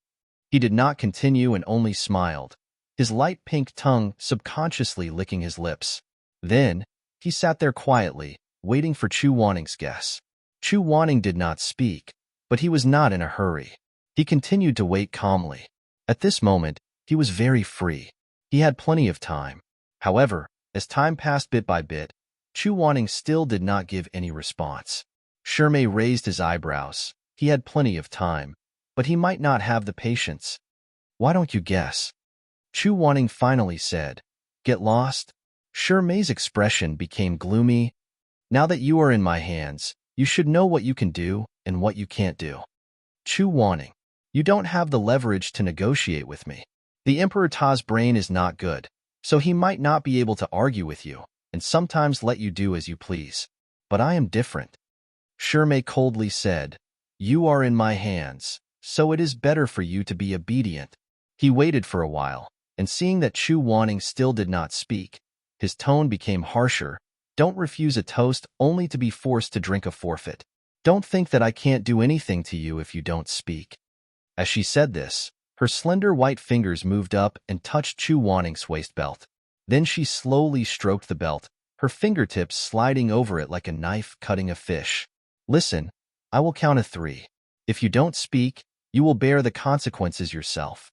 he did not continue and only smiled, his light pink tongue subconsciously licking his lips. Then, he sat there quietly, waiting for Chu Wanning's guess. Chu Wanning did not speak, but he was not in a hurry. He continued to wait calmly. At this moment, he was very free. He had plenty of time. However, as time passed bit by bit, Chu Wanning still did not give any response. Shirmei raised his eyebrows. He had plenty of time, but he might not have the patience. Why don't you guess? Chu Wanning finally said, get lost? Shirmei's expression became gloomy. Now that you are in my hands, you should know what you can do and what you can't do. Chu Wanning, you don't have the leverage to negotiate with me. The Emperor Ta's brain is not good, so he might not be able to argue with you, and sometimes let you do as you please. But I am different. Shirmei coldly said, you are in my hands, so it is better for you to be obedient. He waited for a while, and seeing that Chu Wanning still did not speak, his tone became harsher. Don't refuse a toast only to be forced to drink a forfeit. Don't think that I can't do anything to you if you don't speak. As she said this, her slender white fingers moved up and touched Chu Wanning's waist belt. Then she slowly stroked the belt, her fingertips sliding over it like a knife cutting a fish. Listen, I will count to 3. If you don't speak, you will bear the consequences yourself.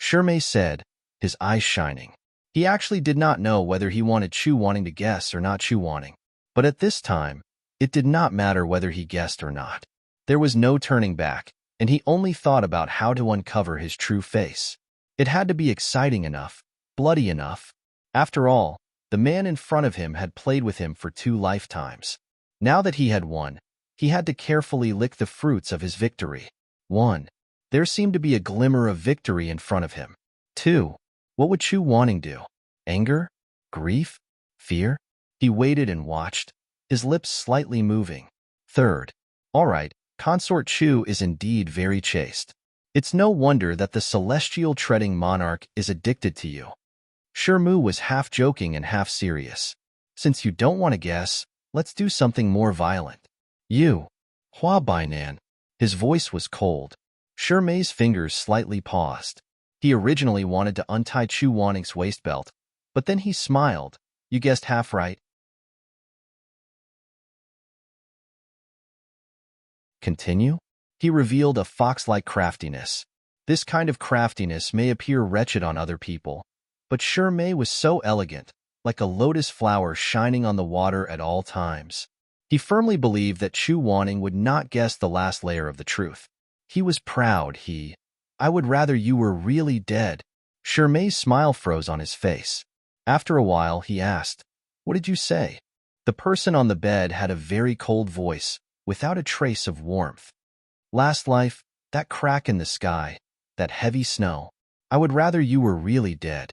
Shirmei said, his eyes shining. He actually did not know whether he wanted Chu Wanning to guess or not Chu Wanning. But at this time, it did not matter whether he guessed or not. There was no turning back, and he only thought about how to uncover his true face. It had to be exciting enough, bloody enough. After all, the man in front of him had played with him for 2 lifetimes. Now that he had won, he had to carefully lick the fruits of his victory. 1. There seemed to be a glimmer of victory in front of him. 2. What would Chu Wanning do? Anger? Grief? Fear? He waited and watched, his lips slightly moving. 3rd. All right, Consort Chu is indeed very chaste. It's no wonder that the celestial treading monarch is addicted to you. Shirmu was half joking and half serious. Since you don't want to guess, let's do something more violent. You. Hua Bainan. His voice was cold. Shirmei's fingers slightly paused. He originally wanted to untie Chu Wanning's waist belt, but then he smiled. You guessed half right. Continue? He revealed a fox-like craftiness. This kind of craftiness may appear wretched on other people, but Mei was so elegant, like a lotus flower shining on the water at all times. He firmly believed that Chu Wanning would not guess the last layer of the truth. He was proud. I would rather you were really dead. Mei's smile froze on his face. After a while, he asked, "What did you say?" The person on the bed had a very cold voice, without a trace of warmth. "Last life, that crack in the sky, that heavy snow. I would rather you were really dead."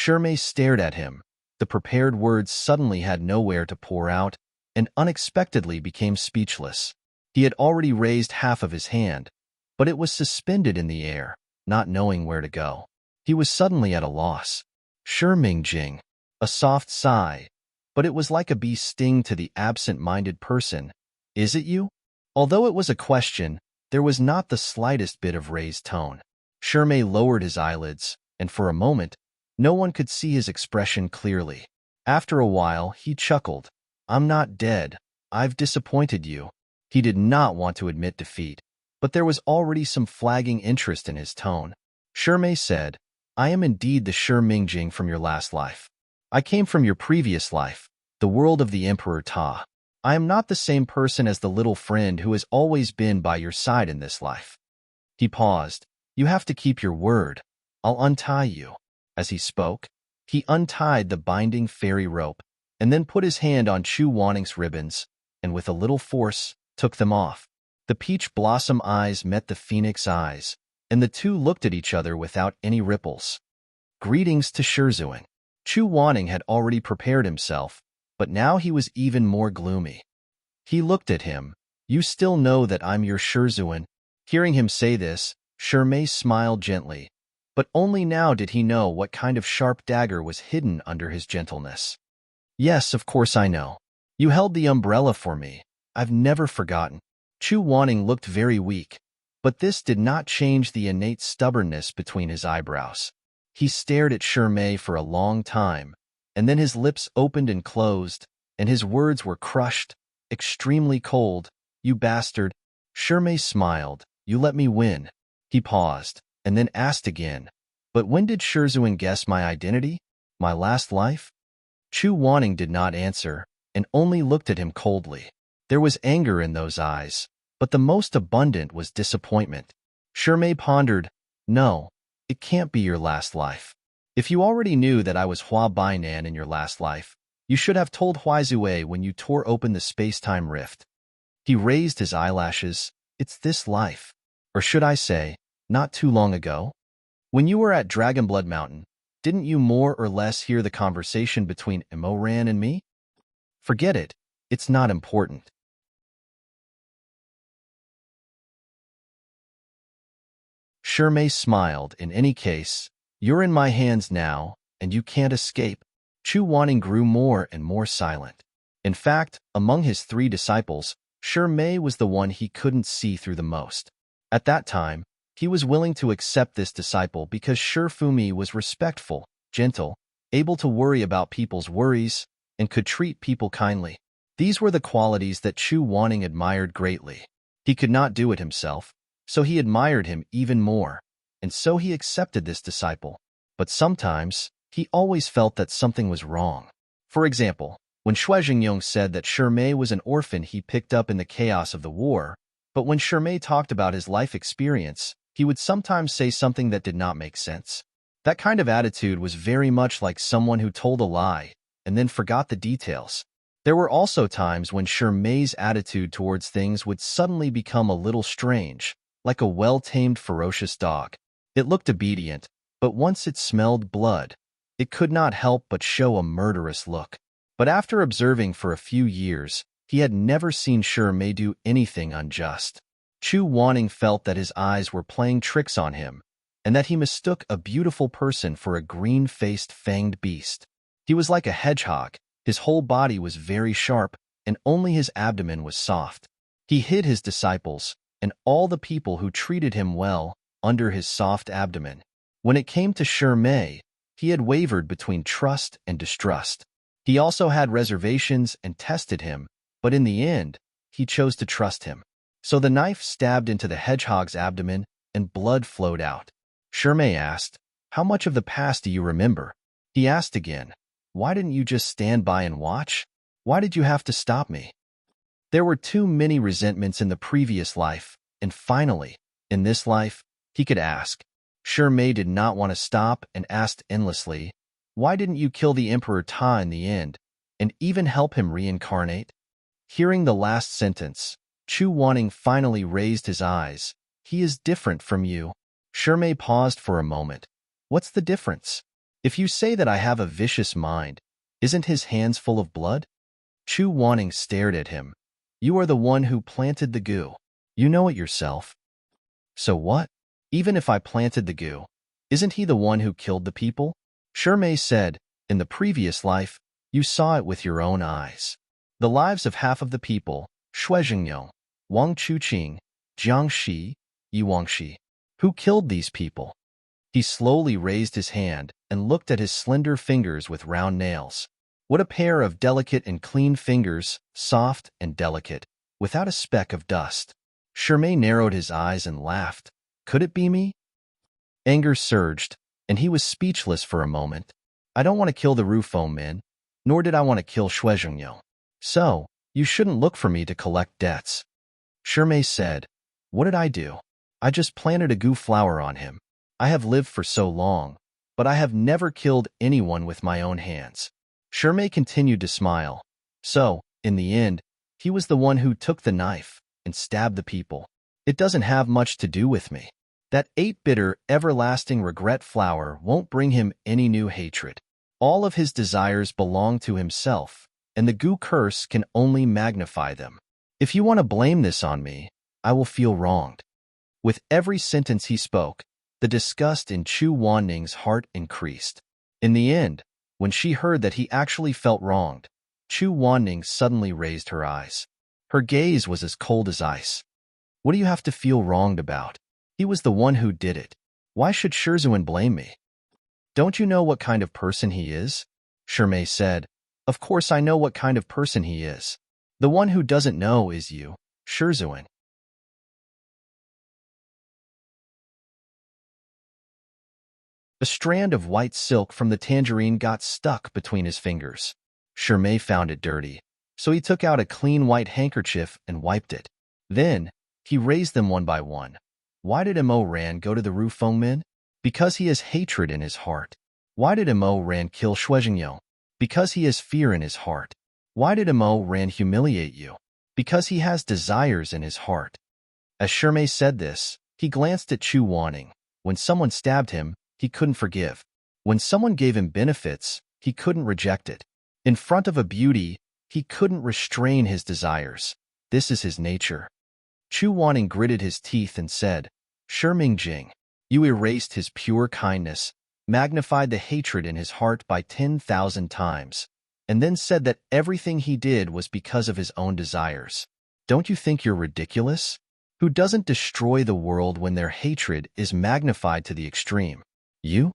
Mei stared at him. The prepared words suddenly had nowhere to pour out, and unexpectedly became speechless. He had already raised half of his hand, but it was suspended in the air, not knowing where to go. He was suddenly at a loss. Mingjing. A soft sigh, but it was like a bee sting to the absent-minded person. "Is it you?" Although it was a question, there was not the slightest bit of raised tone. Mei lowered his eyelids, and for a moment, no one could see his expression clearly. After a while, he chuckled. "I'm not dead. I've disappointed you." He did not want to admit defeat, but there was already some flagging interest in his tone. Mei said, "I am indeed the Mingjing from your last life. I came from your previous life, the world of the Emperor Ta. I am not the same person as the little friend who has always been by your side in this life." He paused. "You have to keep your word. I'll untie you." As he spoke, he untied the binding fairy rope, and then put his hand on Chu Wanning's ribbons, and with a little force, took them off. The peach blossom eyes met the phoenix eyes, and the two looked at each other without any ripples. Greetings to Shizun. Chu Wanning had already prepared himself, but now he was even more gloomy. He looked at him. "You still know that I'm your Shizun?" Hearing him say this, Mei smiled gently, but only now did he know what kind of sharp dagger was hidden under his gentleness. "Yes, of course I know. You held the umbrella for me. I've never forgotten." Chu Wanning looked very weak, but this did not change the innate stubbornness between his eyebrows. He stared at Mei for a long time, and then his lips opened and closed, and his words were crushed, extremely cold. "You bastard." Mei smiled. "You let me win." He paused, and then asked again, "But when did Shizun guess my identity? My last life?" Chu Wanning did not answer, and only looked at him coldly. There was anger in those eyes, but the most abundant was disappointment. Mei pondered, "No, it can't be your last life. If you already knew that I was Hua Bainan in your last life, you should have told Huizue when you tore open the space-time rift." He raised his eyelashes. "It's this life. Or should I say, not too long ago? When you were at Dragonblood Mountain, didn't you more or less hear the conversation between Imoran and me? Forget it. It's not important." Mei smiled. "In any case, you're in my hands now, and you can't escape." Chu Wanning grew more and more silent. In fact, among his 3 disciples, Mei was the one he couldn't see through the most. At that time, he was willing to accept this disciple because Fumi was respectful, gentle, able to worry about people's worries, and could treat people kindly. These were the qualities that Chu Wanning admired greatly. He could not do it himself, so he admired him even more, and so he accepted this disciple. But sometimes, he always felt that something was wrong. For example, when Shui Jingyong said that Mei was an orphan he picked up in the chaos of the war, but when Mei talked about his life experience, he would sometimes say something that did not make sense. That kind of attitude was very much like someone who told a lie and then forgot the details. There were also times when Mei's attitude towards things would suddenly become a little strange, like a well-tamed ferocious dog. It looked obedient, but once it smelled blood, it could not help but show a murderous look. But after observing for a few years, he had never seen Mei do anything unjust. Chu Wanning felt that his eyes were playing tricks on him, and that he mistook a beautiful person for a green-faced fanged beast. He was like a hedgehog. His whole body was very sharp, and only his abdomen was soft. He hid his disciples, and all the people who treated him well, under his soft abdomen. When it came to Mei, he had wavered between trust and distrust. He also had reservations and tested him, but in the end, he chose to trust him. So the knife stabbed into the hedgehog's abdomen, and blood flowed out. Shirmei asked, "How much of the past do you remember?" He asked again, "Why didn't you just stand by and watch? Why did you have to stop me?" There were too many resentments in the previous life, and finally, in this life, he could ask. Shirmei did not want to stop and asked endlessly, "Why didn't you kill the Emperor Ta in the end, and even help him reincarnate?" Hearing the last sentence, Chu Wanning finally raised his eyes. "He is different from you." Shirmei paused for a moment. "What's the difference? If you say that I have a vicious mind, isn't his hands full of blood?" Chu Wanning stared at him. "You are the one who planted the goo. You know it yourself." "So what? Even if I planted the goo, isn't he the one who killed the people?" Shirmei said, "In the previous life, you saw it with your own eyes. The lives of half of the people, Shuizhengyou, Wang Chuqing, Jiangxi, Yuangxi. Who killed these people?" He slowly raised his hand and looked at his slender fingers with round nails. What a pair of delicate and clean fingers, soft and delicate, without a speck of dust. Shirmei narrowed his eyes and laughed. "Could it be me?" Anger surged, and he was speechless for a moment. "I don't want to kill the Rufo men, nor did I want to kill Shuizhengyou. So, you shouldn't look for me to collect debts." Shirmei said, "What did I do? I just planted a goo flower on him. I have lived for so long, but I have never killed anyone with my own hands." Shirmei continued to smile. "So, in the end, he was the one who took the knife and stabbed the people. It doesn't have much to do with me. That bitter, everlasting regret flower won't bring him any new hatred. All of his desires belong to himself, and the goo curse can only magnify them. If you want to blame this on me, I will feel wronged." With every sentence he spoke, the disgust in Chu Wanning's heart increased. In the end, when she heard that he actually felt wronged, Chu Wanning suddenly raised her eyes. Her gaze was as cold as ice. "What do you have to feel wronged about? He was the one who did it. Why should Shizun blame me?" "Don't you know what kind of person he is?" Shirmei said. "Of course I know what kind of person he is. The one who doesn't know is you, Shizun." A strand of white silk from the tangerine got stuck between his fingers. Shirmei found it dirty, so he took out a clean white handkerchief and wiped it. Then, he raised them one by one. Why did Mo Ran go to the Ru Fengmin? Because he has hatred in his heart. Why did Mo Ran kill Shuizhengyou? Because he has fear in his heart. Why did Mo Ran humiliate you? Because he has desires in his heart. As Shirmei said this, he glanced at Chu Wanning. When someone stabbed him, he couldn't forgive. When someone gave him benefits, he couldn't reject it. In front of a beauty, he couldn't restrain his desires. This is his nature. Chu Wanning gritted his teeth and said, "Shiming-jing, you erased his pure kindness, magnified the hatred in his heart by 10,000 times, and then said that everything he did was because of his own desires. Don't you think you're ridiculous? Who doesn't destroy the world when their hatred is magnified to the extreme? You?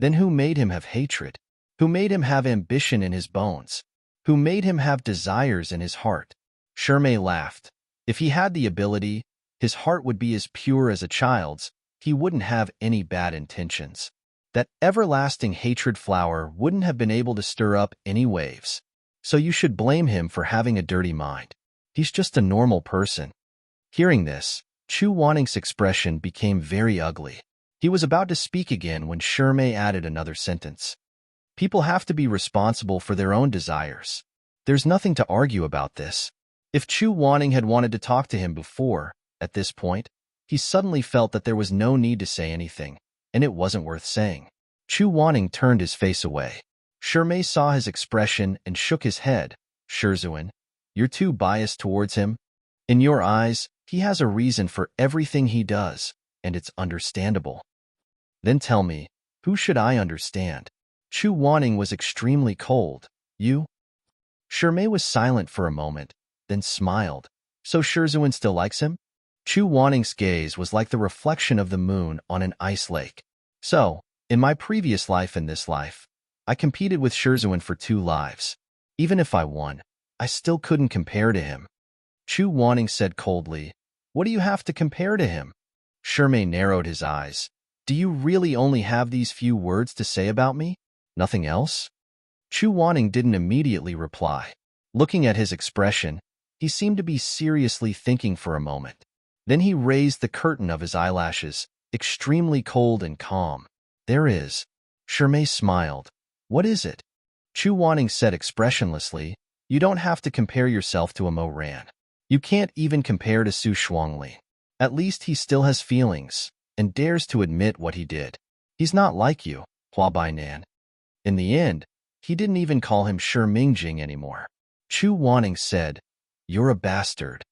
Then who made him have hatred? Who made him have ambition in his bones? Who made him have desires in his heart?" Shirmei laughed. If he had the ability, his heart would be as pure as a child's. He wouldn't have any bad intentions. That everlasting hatred flower wouldn't have been able to stir up any waves. So you should blame him for having a dirty mind. He's just a normal person. Hearing this, Chu Wanning's expression became very ugly. He was about to speak again when Shirmei added another sentence. "People have to be responsible for their own desires. There's nothing to argue about this." If Chu Wanning had wanted to talk to him before, at this point, he suddenly felt that there was no need to say anything, and it wasn't worth saying. Chu Wanning turned his face away. Shirmei saw his expression and shook his head. "Shizun, you're too biased towards him. In your eyes, he has a reason for everything he does, and it's understandable." "Then tell me, who should I understand?" Chu Wanning was extremely cold. "You?" Shirmei was silent for a moment, then smiled. "So Shizun still likes him?" Chu Wanning's gaze was like the reflection of the moon on an ice lake. "So, in my previous life and this life, I competed with Shizun for 2 lives. Even if I won, I still couldn't compare to him." Chu Wanning said coldly, "What do you have to compare to him?" Shirmei narrowed his eyes. Do you really only have these few words to say about me? Nothing else? Chu Wanning didn't immediately reply. Looking at his expression, he seemed to be seriously thinking for a moment. Then he raised the curtain of his eyelashes, extremely cold and calm. There is. Shirmei smiled. What is it? Chu Wanning said expressionlessly, you don't have to compare yourself to Mo Ran. You can't even compare to Su Shuangli. At least he still has feelings, and dares to admit what he did. He's not like you, Hua Bainan. In the end, he didn't even call him Shi Mingjing anymore. Chu Wanning said, you're a bastard.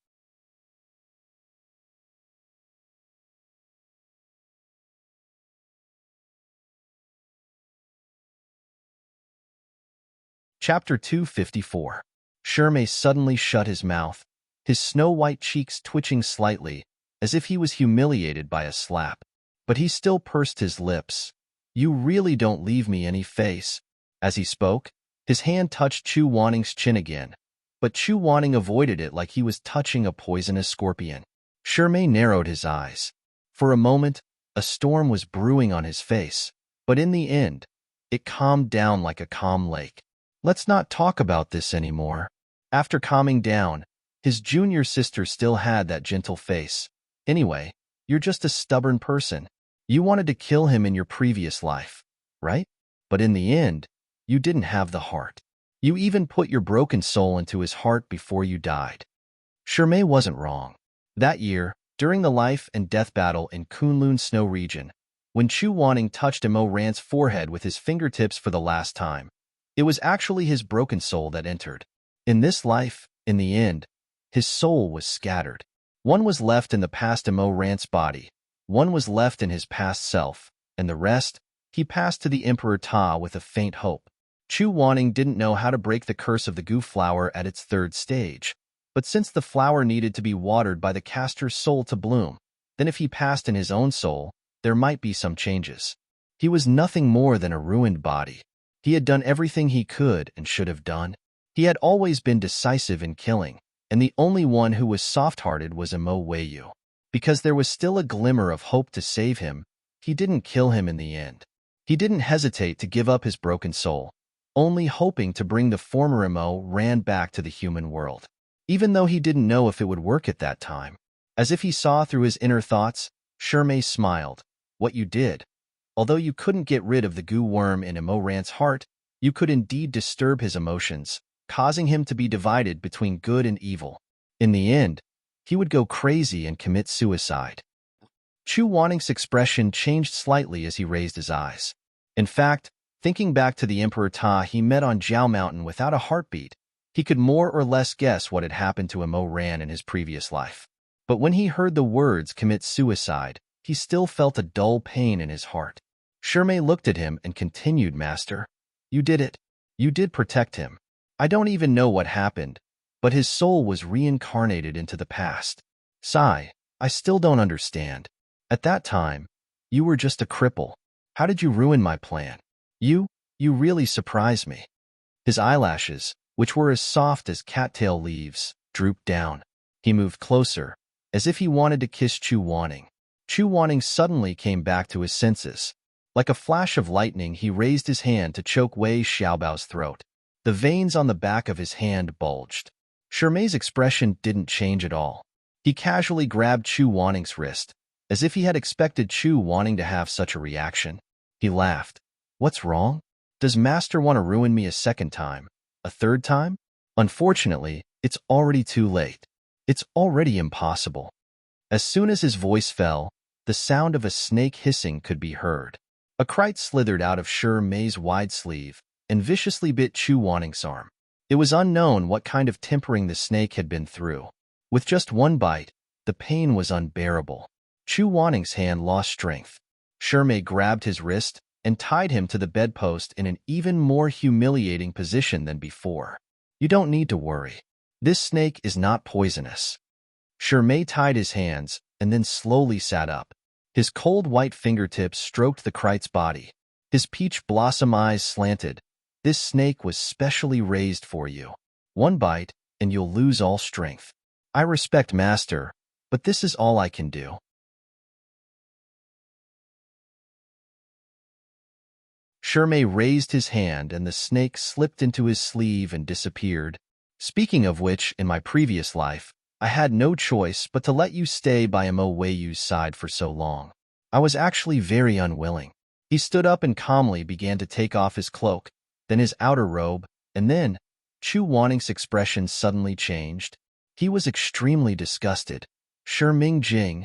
Chapter 254. Shirmei suddenly shut his mouth, his snow-white cheeks twitching slightly, as if he was humiliated by a slap. But he still pursed his lips. You really don't leave me any face. As he spoke, his hand touched Chu Wanning's chin again, but Chu Wanning avoided it like he was touching a poisonous scorpion. Shirmei narrowed his eyes. For a moment, a storm was brewing on his face, but in the end, it calmed down like a calm lake. Let's not talk about this anymore. After calming down, his junior sister still had that gentle face. Anyway, you're just a stubborn person. You wanted to kill him in your previous life, right? But in the end, you didn't have the heart. You even put your broken soul into his heart before you died. Shirmei wasn't wrong. That year, during the life and death battle in Kunlun Snow region, when Chu Wanning touched Mo Ran's forehead with his fingertips for the last time, it was actually his broken soul that entered. In this life, in the end, his soul was scattered. One was left in the past Mo Ran's body, one was left in his past self, and the rest, he passed to the Emperor Ta with a faint hope. Chu Wanning didn't know how to break the curse of the Gu flower at its third stage, but since the flower needed to be watered by the caster's soul to bloom, then if he passed in his own soul, there might be some changes. He was nothing more than a ruined body. He had done everything he could and should have done. He had always been decisive in killing, and the only one who was soft-hearted was Mo Weiyu. Because there was still a glimmer of hope to save him, he didn't kill him in the end. He didn't hesitate to give up his broken soul, only hoping to bring the former Mo Ran back to the human world. Even though he didn't know if it would work at that time. As if he saw through his inner thoughts, Shirmei smiled. What you did. Although you couldn't get rid of the Gu worm in Mo Ran's heart, you could indeed disturb his emotions, causing him to be divided between good and evil. In the end, he would go crazy and commit suicide. Chu Wanning's expression changed slightly as he raised his eyes. In fact, thinking back to the Emperor Ta he met on Jiao Mountain without a heartbeat, he could more or less guess what had happened to Mo Ran in his previous life. But when he heard the words commit suicide, he still felt a dull pain in his heart. Shirmei looked at him and continued, Master, you did it. You did protect him. I don't even know what happened, but his soul was reincarnated into the past. Sigh, I still don't understand. At that time, you were just a cripple. How did you ruin my plan? You really surprised me. His eyelashes, which were as soft as cattail leaves, drooped down. He moved closer, as if he wanted to kiss Chu Wanning. Chu Wanning suddenly came back to his senses. Like a flash of lightning, he raised his hand to choke Wei Xiaobao's throat. The veins on the back of his hand bulged. Shirmei's expression didn't change at all. He casually grabbed Chu Wanning's wrist, as if he had expected Chu Wanning to have such a reaction. He laughed. What's wrong? Does Master want to ruin me a second time? A third time? Unfortunately, it's already too late. It's already impossible. As soon as his voice fell, the sound of a snake hissing could be heard. A kite slithered out of Shirmei's wide sleeve and viciously bit Chu Wanning's arm. It was unknown what kind of tempering the snake had been through. With just one bite, the pain was unbearable. Chu Wanning's hand lost strength. Shirmei grabbed his wrist and tied him to the bedpost in an even more humiliating position than before. You don't need to worry. This snake is not poisonous. Shirmei tied his hands and then slowly sat up. His cold white fingertips stroked the kite's body. His peach blossom eyes slanted. This snake was specially raised for you. One bite, and you'll lose all strength. I respect Master, but this is all I can do. Shirmei raised his hand and the snake slipped into his sleeve and disappeared. Speaking of which, in my previous life, I had no choice but to let you stay by Mo Weiyu's side for so long. I was actually very unwilling. He stood up and calmly began to take off his cloak, then his outer robe, and then, Chu Wanning's expression suddenly changed. He was extremely disgusted. Shirmei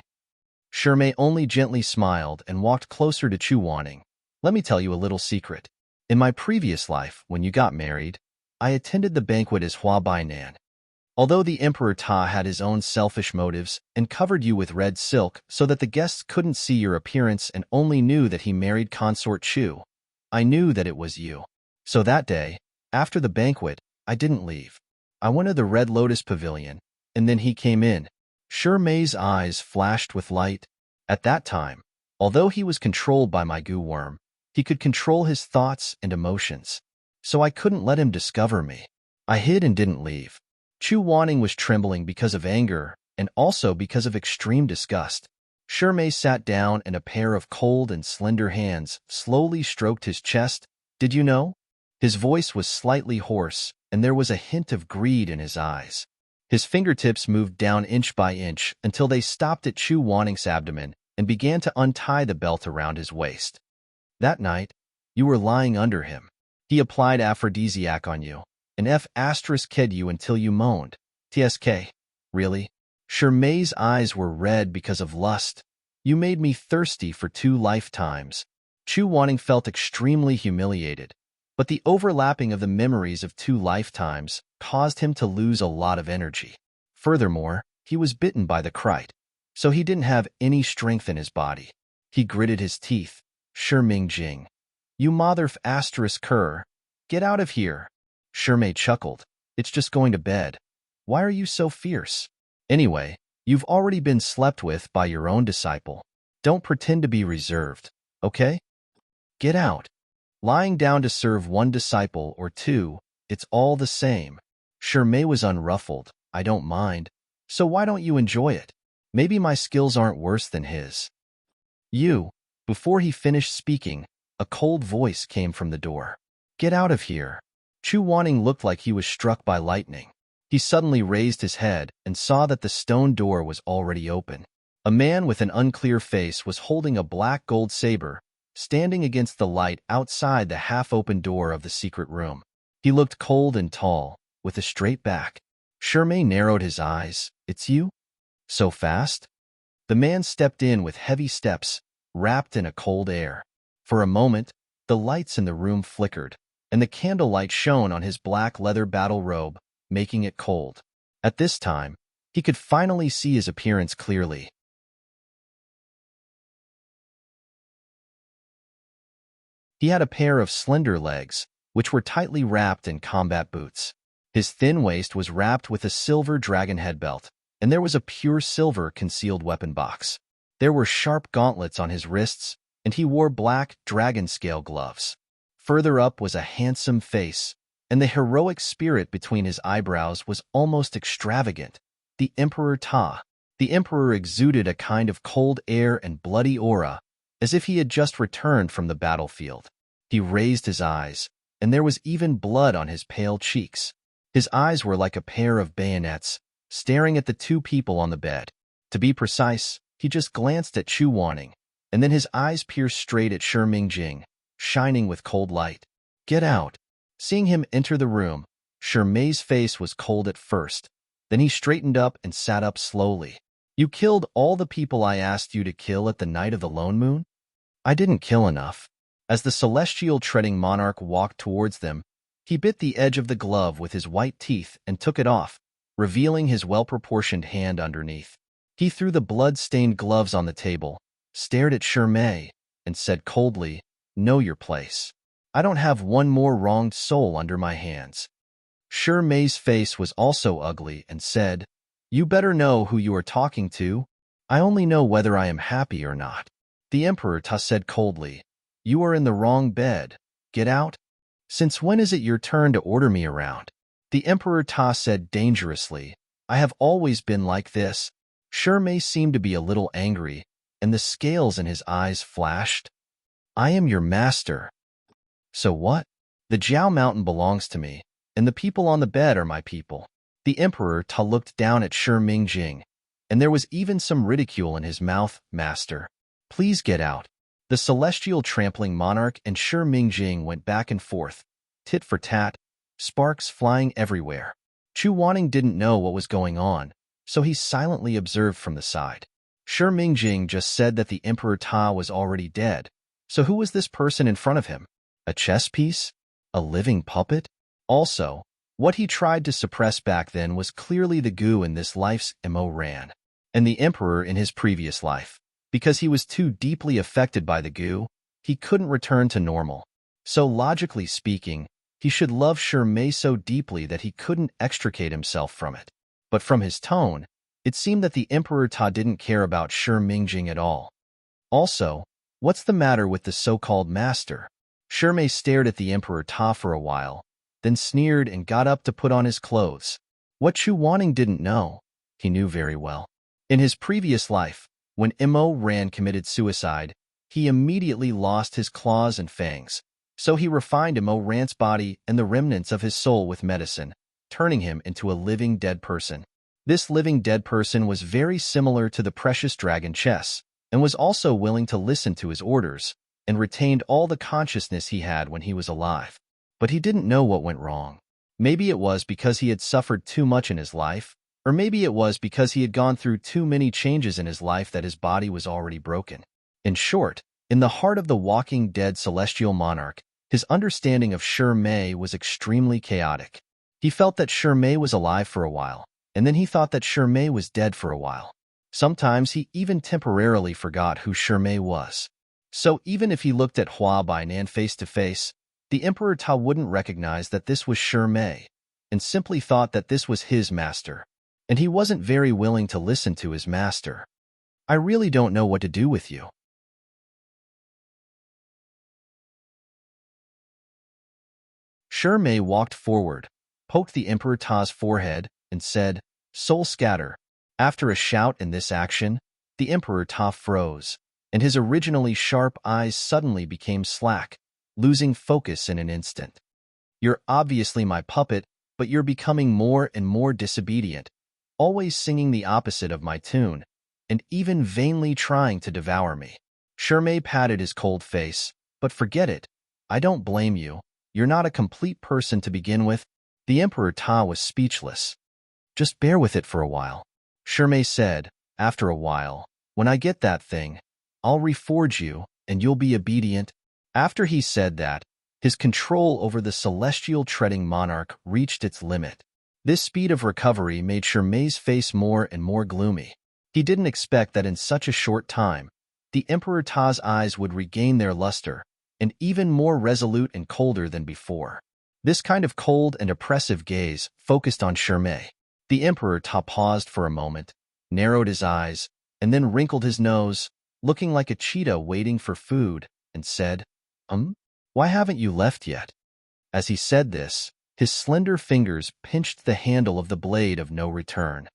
only gently smiled and walked closer to Chu Wanning. Let me tell you a little secret. In my previous life, when you got married, I attended the banquet as Hua Bainan. Although the Emperor Ta had his own selfish motives and covered you with red silk so that the guests couldn't see your appearance and only knew that he married consort Chu, I knew that it was you. So that day, after the banquet, I didn't leave. I went to the Red Lotus Pavilion, and then he came in. Shirmei's eyes flashed with light. At that time, although he was controlled by my goo worm, he could control his thoughts and emotions. So I couldn't let him discover me. I hid and didn't leave. Chu Wanning was trembling because of anger and also because of extreme disgust. Shirmei sat down and a pair of cold and slender hands slowly stroked his chest. Did you know? His voice was slightly hoarse, and there was a hint of greed in his eyes. His fingertips moved down inch by inch until they stopped at Chu Wanning's abdomen and began to untie the belt around his waist. That night, you were lying under him. He applied aphrodisiac on you, and ked you until you moaned. TSK. Really? Shirmei's eyes were red because of lust. You made me thirsty for 2 lifetimes. Chu Wanning felt extremely humiliated, but the overlapping of the memories of 2 lifetimes caused him to lose a lot of energy. Furthermore, he was bitten by the kite, so he didn't have any strength in his body. He gritted his teeth. Shirmei, you mother ***, get out of here. Shirmei chuckled. It's just going to bed. Why are you so fierce? Anyway, you've already been slept with by your own disciple. Don't pretend to be reserved, okay? Get out. Lying down to serve 1 disciple or 2, it's all the same. Shirmei was unruffled. I don't mind. So why don't you enjoy it? Maybe my skills aren't worse than his. Before he finished speaking, a cold voice came from the door. Get out of here. Chu Wanning looked like he was struck by lightning. He suddenly raised his head and saw that the stone door was already open. A man with an unclear face was holding a black gold saber, standing against the light outside the half-open door of the secret room. He looked cold and tall, with a straight back. Shirmei narrowed his eyes. It's you? So fast? The man stepped in with heavy steps, wrapped in a cold air. For a moment, the lights in the room flickered, and the candlelight shone on his black leather battle robe, making it cold. At this time, he could finally see his appearance clearly. He had a pair of slender legs, which were tightly wrapped in combat boots. His thin waist was wrapped with a silver dragon head belt, and there was a pure silver concealed weapon box. There were sharp gauntlets on his wrists, and he wore black dragon-scale gloves. Further up was a handsome face, and the heroic spirit between his eyebrows was almost extravagant. The Emperor Ta. The Emperor exuded a kind of cold air and bloody aura, as if he had just returned from the battlefield. He raised his eyes, and there was even blood on his pale cheeks. His eyes were like a pair of bayonets, staring at the 2 people on the bed. To be precise, he just glanced at Chu Wanning, and then his eyes pierced straight at Shirmei, shining with cold light. Get out. Seeing him enter the room, Shirmei's face was cold at first. Then he straightened up and sat up slowly. You killed all the people I asked you to kill at the night of the lone moon? I didn't kill enough. As the celestial treading monarch walked towards them, he bit the edge of the glove with his white teeth and took it off, revealing his well-proportioned hand underneath. He threw the blood-stained gloves on the table, stared at Shirmei, and said coldly, Know your place. I don't have one more wronged soul under my hands. Shirmei's face was also ugly and said, You better know who you are talking to. I only know whether I am happy or not. The Emperor Ta said coldly, You are in the wrong bed. Get out. Since when is it your turn to order me around? The Emperor Ta said dangerously, I have always been like this. Shirmei seemed to be a little angry, and the scales in his eyes flashed. I am your master. So what? The Jiao Mountain belongs to me, and the people on the bed are my people. The Emperor Ta looked down at Shi Mingjing, and there was even some ridicule in his mouth. Master, please get out. The celestial trampling monarch and Shi Mingjing went back and forth, tit for tat, sparks flying everywhere. Chu Wanning didn't know what was going on, so he silently observed from the side. Shi Mingjing just said that the Emperor Ta was already dead, so who was this person in front of him? A chess piece? A living puppet? Also, what he tried to suppress back then was clearly the goo in this life's Mo Ran, and the Emperor in his previous life. Because he was too deeply affected by the goo, he couldn't return to normal. So logically speaking, he should love Shi Mei so deeply that he couldn't extricate himself from it. But from his tone, it seemed that the Emperor Ta didn't care about Shi Mingjing at all. Also, what's the matter with the so-called master? Shi Mei stared at the Emperor Ta for a while, then sneered and got up to put on his clothes. What Chu Wanning didn't know, he knew very well. In his previous life, when Mo Ran committed suicide, he immediately lost his claws and fangs, so he refined Mo Ran's body and the remnants of his soul with medicine, turning him into a living dead person. This living dead person was very similar to the precious dragon chess, and was also willing to listen to his orders, and retained all the consciousness he had when he was alive. But he didn't know what went wrong. Maybe it was because he had suffered too much in his life, or maybe it was because he had gone through too many changes in his life that his body was already broken. In short, in the heart of the walking dead celestial monarch, his understanding of Shi Mei was extremely chaotic. He felt that Shi Mei was alive for a while, and then he thought that Shi Mei was dead for a while. Sometimes he even temporarily forgot who Shi Mei was. So even if he looked at Hua Bainan face to face, the Emperor Ta wouldn't recognize that this was Shi Mei, and simply thought that this was his master. And he wasn't very willing to listen to his master. I really don't know what to do with you. Shi Mei walked forward, poked the Emperor Ta's forehead, and said, "Soul scatter." After a shout in this action, the Emperor Ta froze, and his originally sharp eyes suddenly became slack, losing focus in an instant. "You're obviously my puppet, but you're becoming more and more disobedient, always singing the opposite of my tune, and even vainly trying to devour me." Shi Mei patted his cold face, "But forget it. I don't blame you. You're not a complete person to begin with." The Emperor Ta was speechless. "Just bear with it for a while," Shi Mei said. "After a while, when I get that thing, I'll reforge you, and you'll be obedient." After he said that, his control over the celestial treading monarch reached its limit. This speed of recovery made Shi Mei's face more and more gloomy. He didn't expect that in such a short time, the Emperor Ta's eyes would regain their luster, and even more resolute and colder than before. This kind of cold and oppressive gaze focused on Shi Mei. The Emperor Ta paused for a moment, narrowed his eyes, and then wrinkled his nose, looking like a cheetah waiting for food, and said, Why haven't you left yet?" As he said this, his slender fingers pinched the handle of the blade of no return.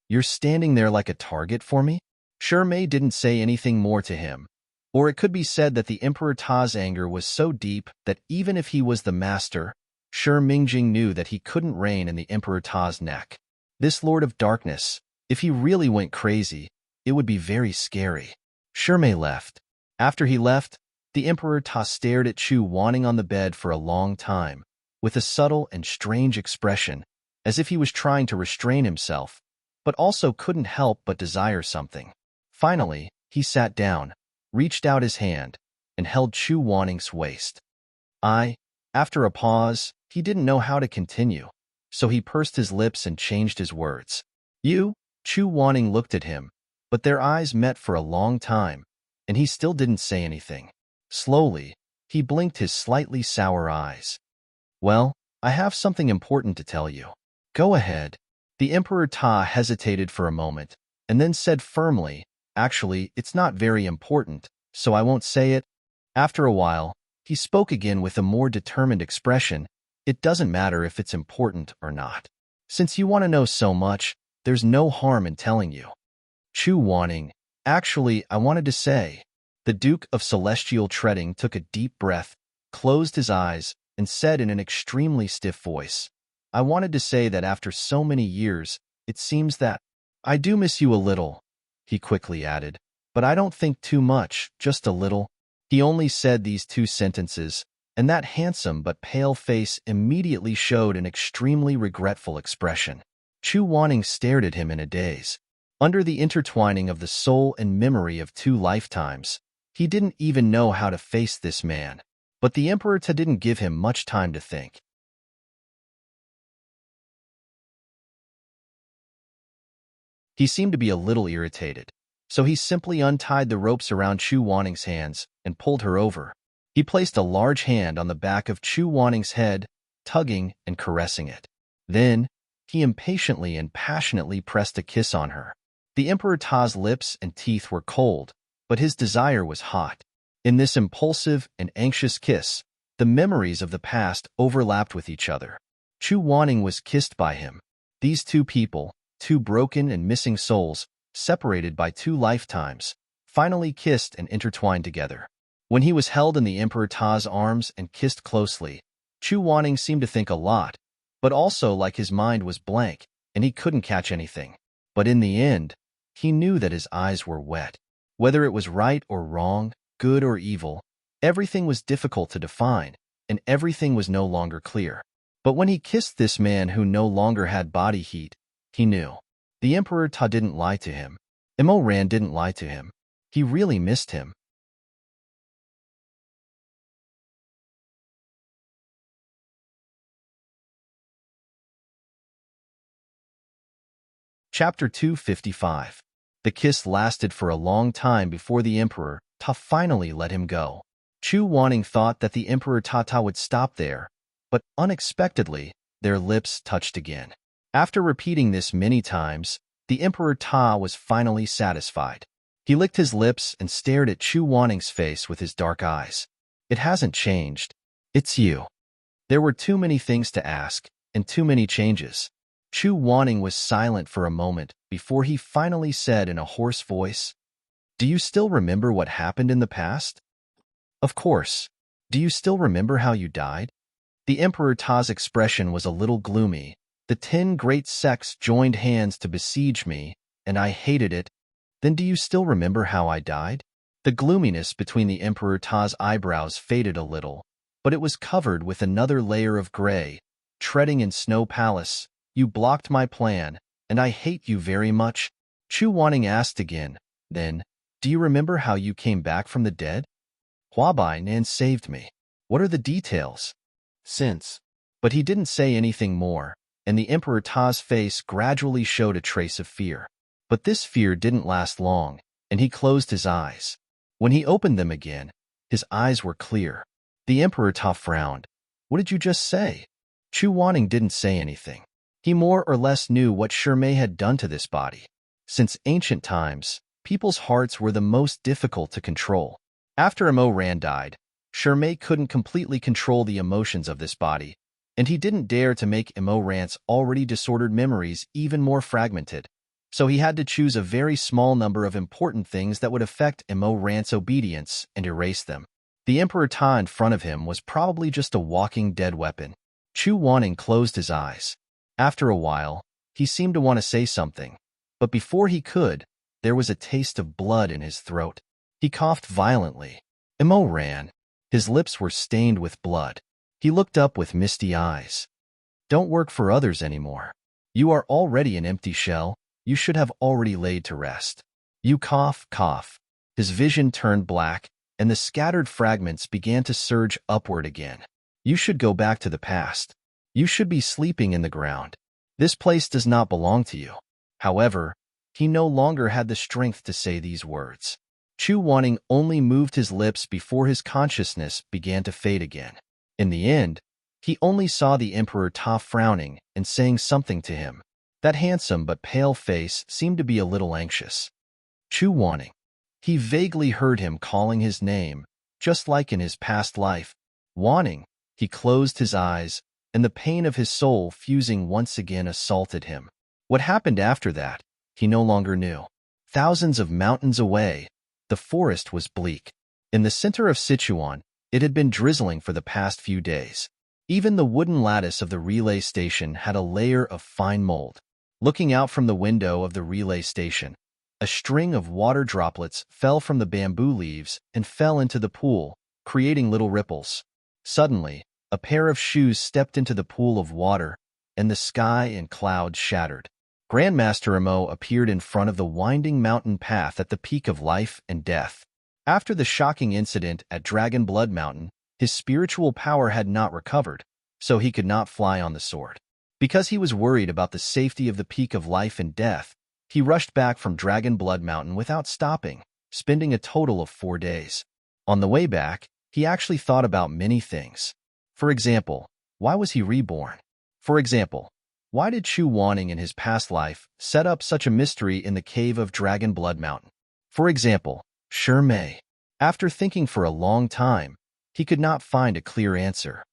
"You're standing there like a target for me?" Shi Mei didn't say anything more to him, or it could be said that the Emperor Ta's anger was so deep that even if he was the master, Shi Mingjing knew that he couldn't reign in the Emperor Ta's neck. This Lord of Darkness, if he really went crazy, it would be very scary. Shi Mei left. After he left, the Emperor Ta stared at Chu Wanning on the bed for a long time, with a subtle and strange expression, as if he was trying to restrain himself, but also couldn't help but desire something. Finally, he sat down, reached out his hand, and held Chu Wanning's waist. After a pause, he didn't know how to continue, so he pursed his lips and changed his words. "You?" Chu Wanning looked at him, but their eyes met for a long time, and he still didn't say anything. Slowly, he blinked his slightly sour eyes. "Well, I have something important to tell you." "Go ahead." The Emperor Ta hesitated for a moment, and then said firmly, "Actually, it's not very important, so I won't say it." After a while, he spoke again with a more determined expression. "It doesn't matter if it's important or not. Since you want to know so much, there's no harm in telling you." Chu Wanning, "Actually, I wanted to say." The Duke of Celestial Treading took a deep breath, closed his eyes, and said in an extremely stiff voice, "I wanted to say that after so many years, it seems that I do miss you a little," he quickly added, "but I don't think too much, just a little." He only said these two sentences, and that handsome but pale face immediately showed an extremely regretful expression. Chu Wanning stared at him in a daze. Under the intertwining of the soul and memory of 2 lifetimes, he didn't even know how to face this man. But the Emperor Ta didn't give him much time to think. He seemed to be a little irritated, so he simply untied the ropes around Chu Wanning's hands and pulled her over. He placed a large hand on the back of Chu Wanning's head, tugging and caressing it. Then, he impatiently and passionately pressed a kiss on her. The Emperor Ta's lips and teeth were cold, but his desire was hot. In this impulsive and anxious kiss, the memories of the past overlapped with each other. Chu Wanning was kissed by him. These two people, 2 broken and missing souls, separated by 2 lifetimes, finally kissed and intertwined together. When he was held in the Emperor Ta's arms and kissed closely, Chu Wanning seemed to think a lot, but also like his mind was blank and he couldn't catch anything. But in the end, he knew that his eyes were wet. Whether it was right or wrong, good or evil, everything was difficult to define, and everything was no longer clear. But when he kissed this man who no longer had body heat, he knew. The Emperor Ta didn't lie to him. Imo Ran didn't lie to him. He really missed him. Chapter 255. The kiss lasted for a long time before the Emperor Ta finally let him go. Chu Wanning thought that the Emperor Ta would stop there, but unexpectedly, their lips touched again. After repeating this many times, the Emperor Ta was finally satisfied. He licked his lips and stared at Chu Wanning's face with his dark eyes. "It hasn't changed. It's you." There were too many things to ask, and too many changes. Chu Wanning was silent for a moment before he finally said in a hoarse voice, "Do you still remember what happened in the past?" "Of course. Do you still remember how you died?" The Emperor Ta's expression was a little gloomy. "The 10 great sects joined hands to besiege me, and I hated it. Then do you still remember how I died?" The gloominess between the Emperor Ta's eyebrows faded a little, but it was covered with another layer of gray. "Treading in Snow Palace, you blocked my plan, and I hate you very much." Chu Wanning asked again, then, "Do you remember how you came back from the dead?" "Huabai Nan saved me." "What are the details?" "Since." But he didn't say anything more, and the Emperor Ta's face gradually showed a trace of fear. But this fear didn't last long, and he closed his eyes. When he opened them again, his eyes were clear. The Emperor Ta frowned. "What did you just say?" Chu Wanning didn't say anything. He more or less knew what Shirmei had done to this body. Since ancient times, people's hearts were the most difficult to control. After Imo Ran died, Shirmei couldn't completely control the emotions of this body, and he didn't dare to make Imo Ran's already disordered memories even more fragmented. So he had to choose a very small number of important things that would affect Imo Ran's obedience and erase them. The Emperor Ta in front of him was probably just a walking dead weapon. Chu Wanning closed his eyes. After a while, he seemed to want to say something, but before he could, there was a taste of blood in his throat. He coughed violently. Imo Ran. His lips were stained with blood. He looked up with misty eyes. "Don't work for others anymore. You are already an empty shell. You should have already laid to rest." You cough. His vision turned black, and the scattered fragments began to surge upward again. "You should go back to the past. You should be sleeping in the ground. This place does not belong to you." However, he no longer had the strength to say these words. Chu Wanning only moved his lips before his consciousness began to fade again. In the end, he only saw the Emperor Ta frowning and saying something to him. That handsome but pale face seemed to be a little anxious. Chu Wanning. He vaguely heard him calling his name, just like in his past life. Wanning. He closed his eyes, and the pain of his soul fusing once again assaulted him. What happened after that, he no longer knew. Thousands of mountains away, the forest was bleak. In the center of Sichuan, It had been drizzling for the past few days. Even the wooden lattice of the relay station had a layer of fine mold. Looking out from the window of the relay station, a string of water droplets fell from the bamboo leaves and fell into the pool, creating little ripples. Suddenly, a pair of shoes stepped into the pool of water, and the sky and clouds shattered. Grandmaster Imo appeared in front of the winding mountain path at the peak of life and death. After the shocking incident at Dragon Blood Mountain, his spiritual power had not recovered, so he could not fly on the sword. Because he was worried about the safety of the peak of life and death, he rushed back from Dragon Blood Mountain without stopping, spending a total of 4 days. On the way back, he actually thought about many things. For example, why was he reborn? For example, why did Chu Wanning in his past life set up such a mystery in the cave of Dragon Blood Mountain? For example, Shi Mei. After thinking for a long time, he could not find a clear answer.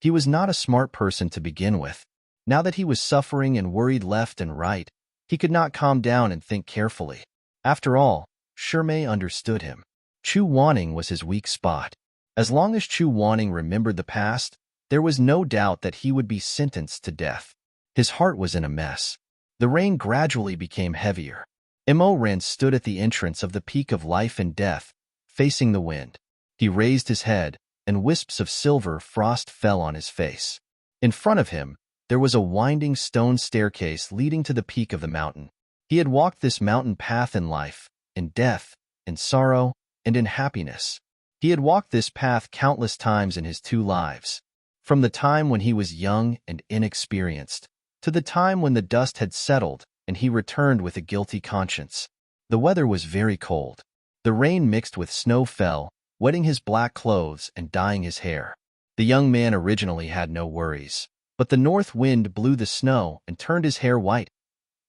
He was not a smart person to begin with. Now that he was suffering and worried left and right, he could not calm down and think carefully. After all, Shi Mei understood him. Chu Wanning was his weak spot. As long as Chu Wanning remembered the past, there was no doubt that he would be sentenced to death. His heart was in a mess. The rain gradually became heavier. Imo Ran stood at the entrance of the peak of life and death, facing the wind. He raised his head, and wisps of silver frost fell on his face. In front of him, there was a winding stone staircase leading to the peak of the mountain. He had walked this mountain path in life, in death, in sorrow, and in happiness. He had walked this path countless times in his 2 lives, from the time when he was young and inexperienced, to the time when the dust had settled and he returned with a guilty conscience. The weather was very cold. The rain mixed with snow fell, wetting his black clothes and dyeing his hair. The young man originally had no worries, but the north wind blew the snow and turned his hair white.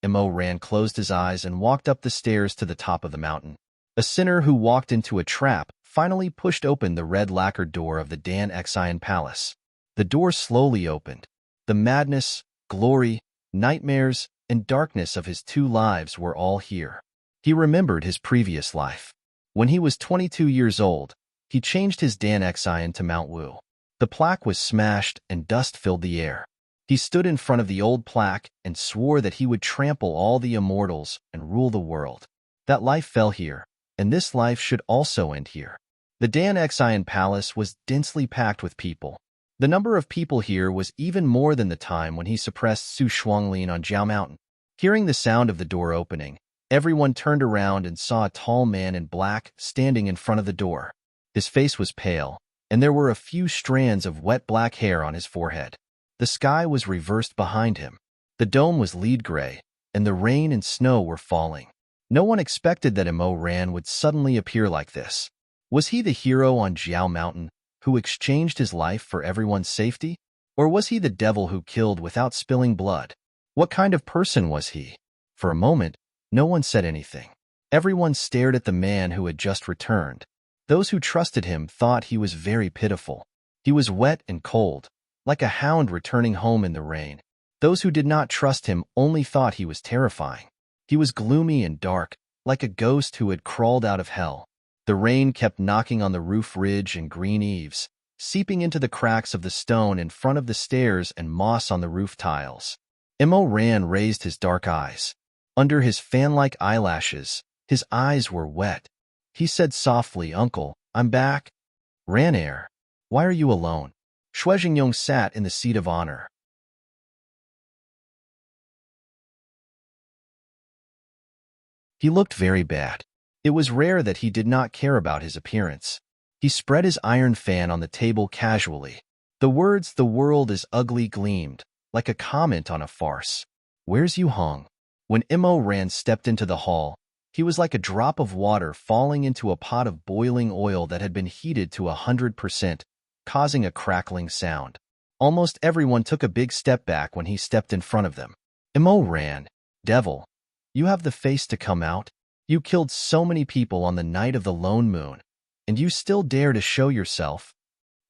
Imo Ran closed his eyes and walked up the stairs to the top of the mountain. A sinner who walked into a trap finally pushed open the red lacquered door of the Dan Xian Palace. The door slowly opened. The madness, glory, nightmares, and darkness of his 2 lives were all here. He remembered his previous life. When he was 22 years old, he changed his Dan Xian to Mount Wu. The plaque was smashed and dust filled the air. He stood in front of the old plaque and swore that he would trample all the immortals and rule the world. That life fell here, and this life should also end here. The Dan Xian Palace was densely packed with people. The number of people here was even more than the time when he suppressed Su Shuanglin on Jiao Mountain. Hearing the sound of the door opening, everyone turned around and saw a tall man in black standing in front of the door. His face was pale, and there were a few strands of wet black hair on his forehead. The sky was reversed behind him. The dome was lead gray, and the rain and snow were falling. No one expected that Imo Ran would suddenly appear like this. Was he the hero on Jiao Mountain who exchanged his life for everyone's safety? Or was he the devil who killed without spilling blood? What kind of person was he? For a moment, no one said anything. Everyone stared at the man who had just returned. Those who trusted him thought he was very pitiful. He was wet and cold, like a hound returning home in the rain. Those who did not trust him only thought he was terrifying. He was gloomy and dark, like a ghost who had crawled out of hell. The rain kept knocking on the roof ridge and green eaves, seeping into the cracks of the stone in front of the stairs and moss on the roof tiles. Imo Ran raised his dark eyes. Under his fan-like eyelashes, his eyes were wet. He said softly, "Uncle, I'm back." "Ran-air, why are you alone?" Shui Jingyong sat in the seat of honor. He looked very bad. It was rare that he did not care about his appearance. He spread his iron fan on the table casually. The words "the world is ugly" gleamed, like a comment on a farce. "Where's Yu Hong?" When Imo Ran stepped into the hall, he was like a drop of water falling into a pot of boiling oil that had been heated to 100%, causing a crackling sound. Almost everyone took a big step back when he stepped in front of them. "Imo Ran, devil, you have the face to come out? You killed so many people on the night of the lone moon, and you still dare to show yourself?"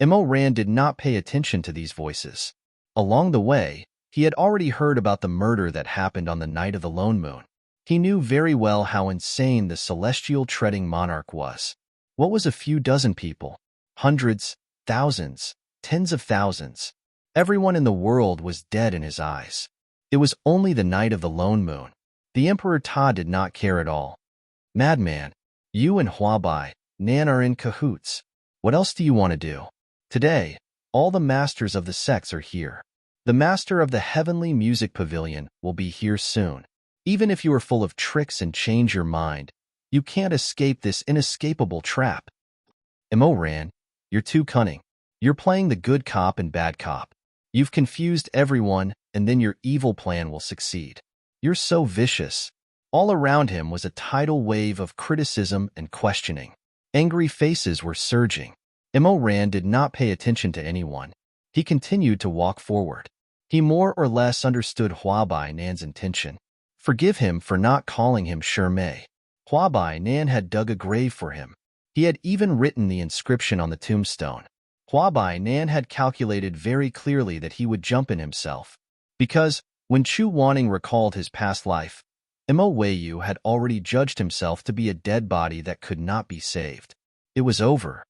Imo Ran did not pay attention to these voices. Along the way, he had already heard about the murder that happened on the night of the lone moon. He knew very well how insane the celestial treading monarch was. What was a few dozen people? Hundreds, thousands, tens of thousands. Everyone in the world was dead in his eyes. It was only the night of the lone moon. The Emperor Ta did not care at all. Madman, you and Huabai, Nan are in cahoots. What else do you want to do? Today, all the masters of the sects are here. The master of the Heavenly Music Pavilion will be here soon. Even if you are full of tricks and change your mind, you can't escape this inescapable trap. Immerse, you're too cunning. You're playing the good cop and bad cop. You've confused everyone, and then your evil plan will succeed. You're so vicious. All around him was a tidal wave of criticism and questioning. Angry faces were surging. Immerse did not pay attention to anyone. He continued to walk forward. He more or less understood Huabai Nan's intention. Forgive him for not calling him Shirmei. Huabai Nan had dug a grave for him. He had even written the inscription on the tombstone. Huabai Nan had calculated very clearly that he would jump in himself. Because, when Chu Wanning recalled his past life, Immerse had already judged himself to be a dead body that could not be saved. It was over.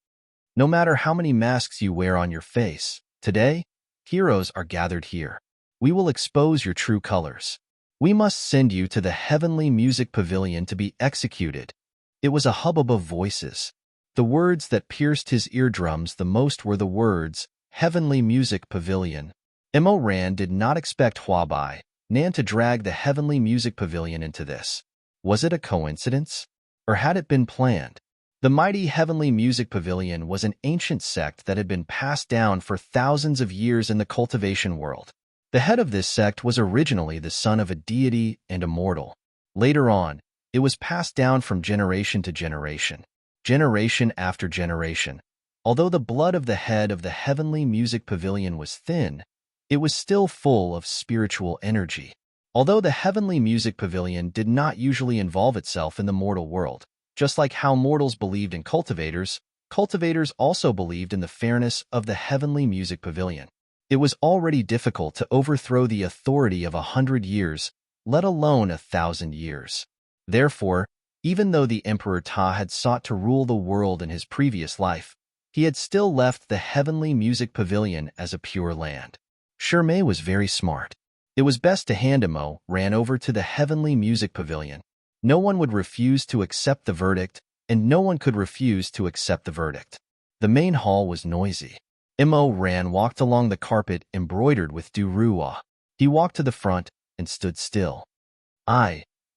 No matter how many masks you wear on your face, today, heroes are gathered here. We will expose your true colors. We must send you to the Heavenly Music Pavilion to be executed. It was a hubbub of voices. The words that pierced his eardrums the most were the words, Heavenly Music Pavilion. Immerse did not expect Huabai Nan to drag the Heavenly Music Pavilion into this. Was it a coincidence? Or had it been planned? The mighty Heavenly Music Pavilion was an ancient sect that had been passed down for thousands of years in the cultivation world. The head of this sect was originally the son of a deity and a mortal. Later on, it was passed down from generation to generation after generation. Although the blood of the head of the Heavenly Music Pavilion was thin, it was still full of spiritual energy. Although the Heavenly Music Pavilion did not usually involve itself in the mortal world, just like how mortals believed in cultivators, cultivators also believed in the fairness of the Heavenly Music Pavilion. It was already difficult to overthrow the authority of 100 years, let alone 1,000 years. Therefore, even though the Emperor Ta had sought to rule the world in his previous life, he had still left the Heavenly Music Pavilion as a pure land. Shirmei was very smart. It was best to hand ran over to the Heavenly Music Pavilion. No one would refuse to accept the verdict, and no one could refuse to accept the verdict. The main hall was noisy. Immerse walked along the carpet embroidered with durua. He walked to the front and stood still.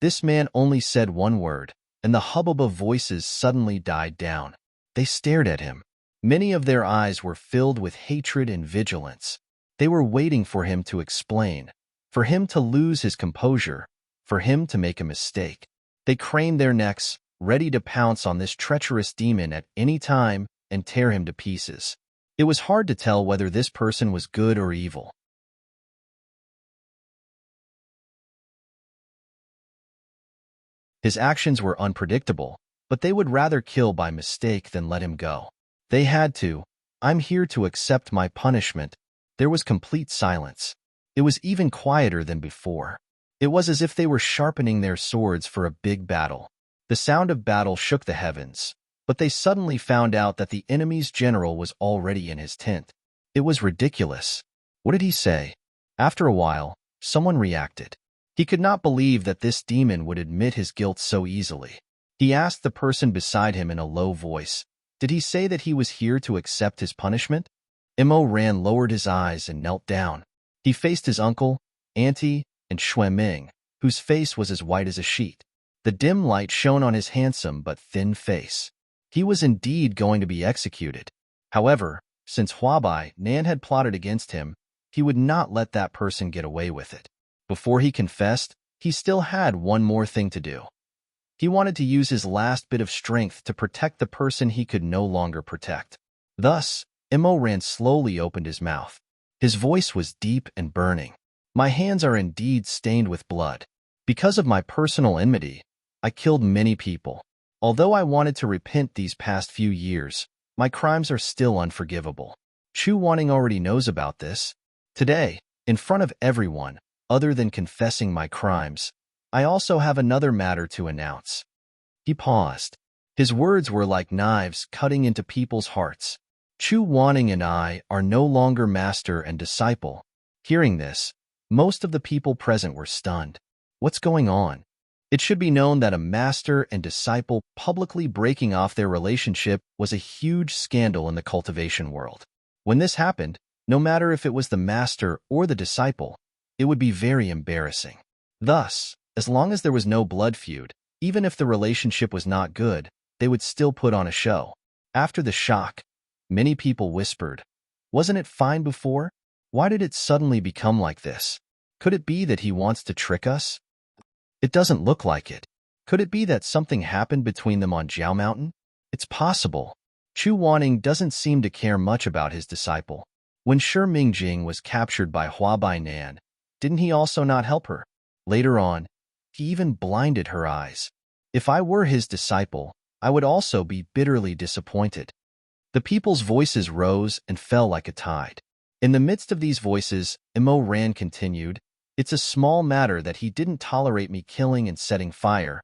This man only said one word, and the hubbub of voices suddenly died down. They stared at him. Many of their eyes were filled with hatred and vigilance. They were waiting for him to explain, for him to lose his composure, for him to make a mistake. They craned their necks, ready to pounce on this treacherous demon at any time and tear him to pieces. It was hard to tell whether this person was good or evil. His actions were unpredictable, but they would rather kill by mistake than let him go. They had to. I'm here to accept my punishment. There was complete silence. It was even quieter than before. It was as if they were sharpening their swords for a big battle. The sound of battle shook the heavens, but they suddenly found out that the enemy's general was already in his tent. It was ridiculous. What did he say? After a while, someone reacted. He could not believe that this demon would admit his guilt so easily. He asked the person beside him in a low voice, did he say that he was here to accept his punishment? Immerse lowered his eyes and knelt down. He faced his uncle, auntie, and Xueming, whose face was as white as a sheet. The dim light shone on his handsome but thin face. He was indeed going to be executed. However, since Huabai Nan had plotted against him, he would not let that person get away with it. Before he confessed, he still had one more thing to do. He wanted to use his last bit of strength to protect the person he could no longer protect. Thus, Immerse slowly opened his mouth. His voice was deep and burning. My hands are indeed stained with blood. Because of my personal enmity, I killed many people. Although I wanted to repent these past few years, my crimes are still unforgivable. Chu Wanning already knows about this. Today, in front of everyone, other than confessing my crimes, I also have another matter to announce. He paused. His words were like knives cutting into people's hearts. Chu Wanning and I are no longer master and disciple. Hearing this, most of the people present were stunned. What's going on? It should be known that a master and disciple publicly breaking off their relationship was a huge scandal in the cultivation world. When this happened, no matter if it was the master or the disciple, it would be very embarrassing. Thus, as long as there was no blood feud, even if the relationship was not good, they would still put on a show. After the shock, many people whispered, "Wasn't it fine before? Why did it suddenly become like this? Could it be that he wants to trick us? It doesn't look like it. Could it be that something happened between them on Jiao Mountain? It's possible." Chu Wanning doesn't seem to care much about his disciple. When Shi Mingjing was captured by Hua Bainan, didn't he also not help her? Later on, he even blinded her eyes. If I were his disciple, I would also be bitterly disappointed. The people's voices rose and fell like a tide. In the midst of these voices, Imo Ran continued, "It's a small matter that he didn't tolerate me killing and setting fire,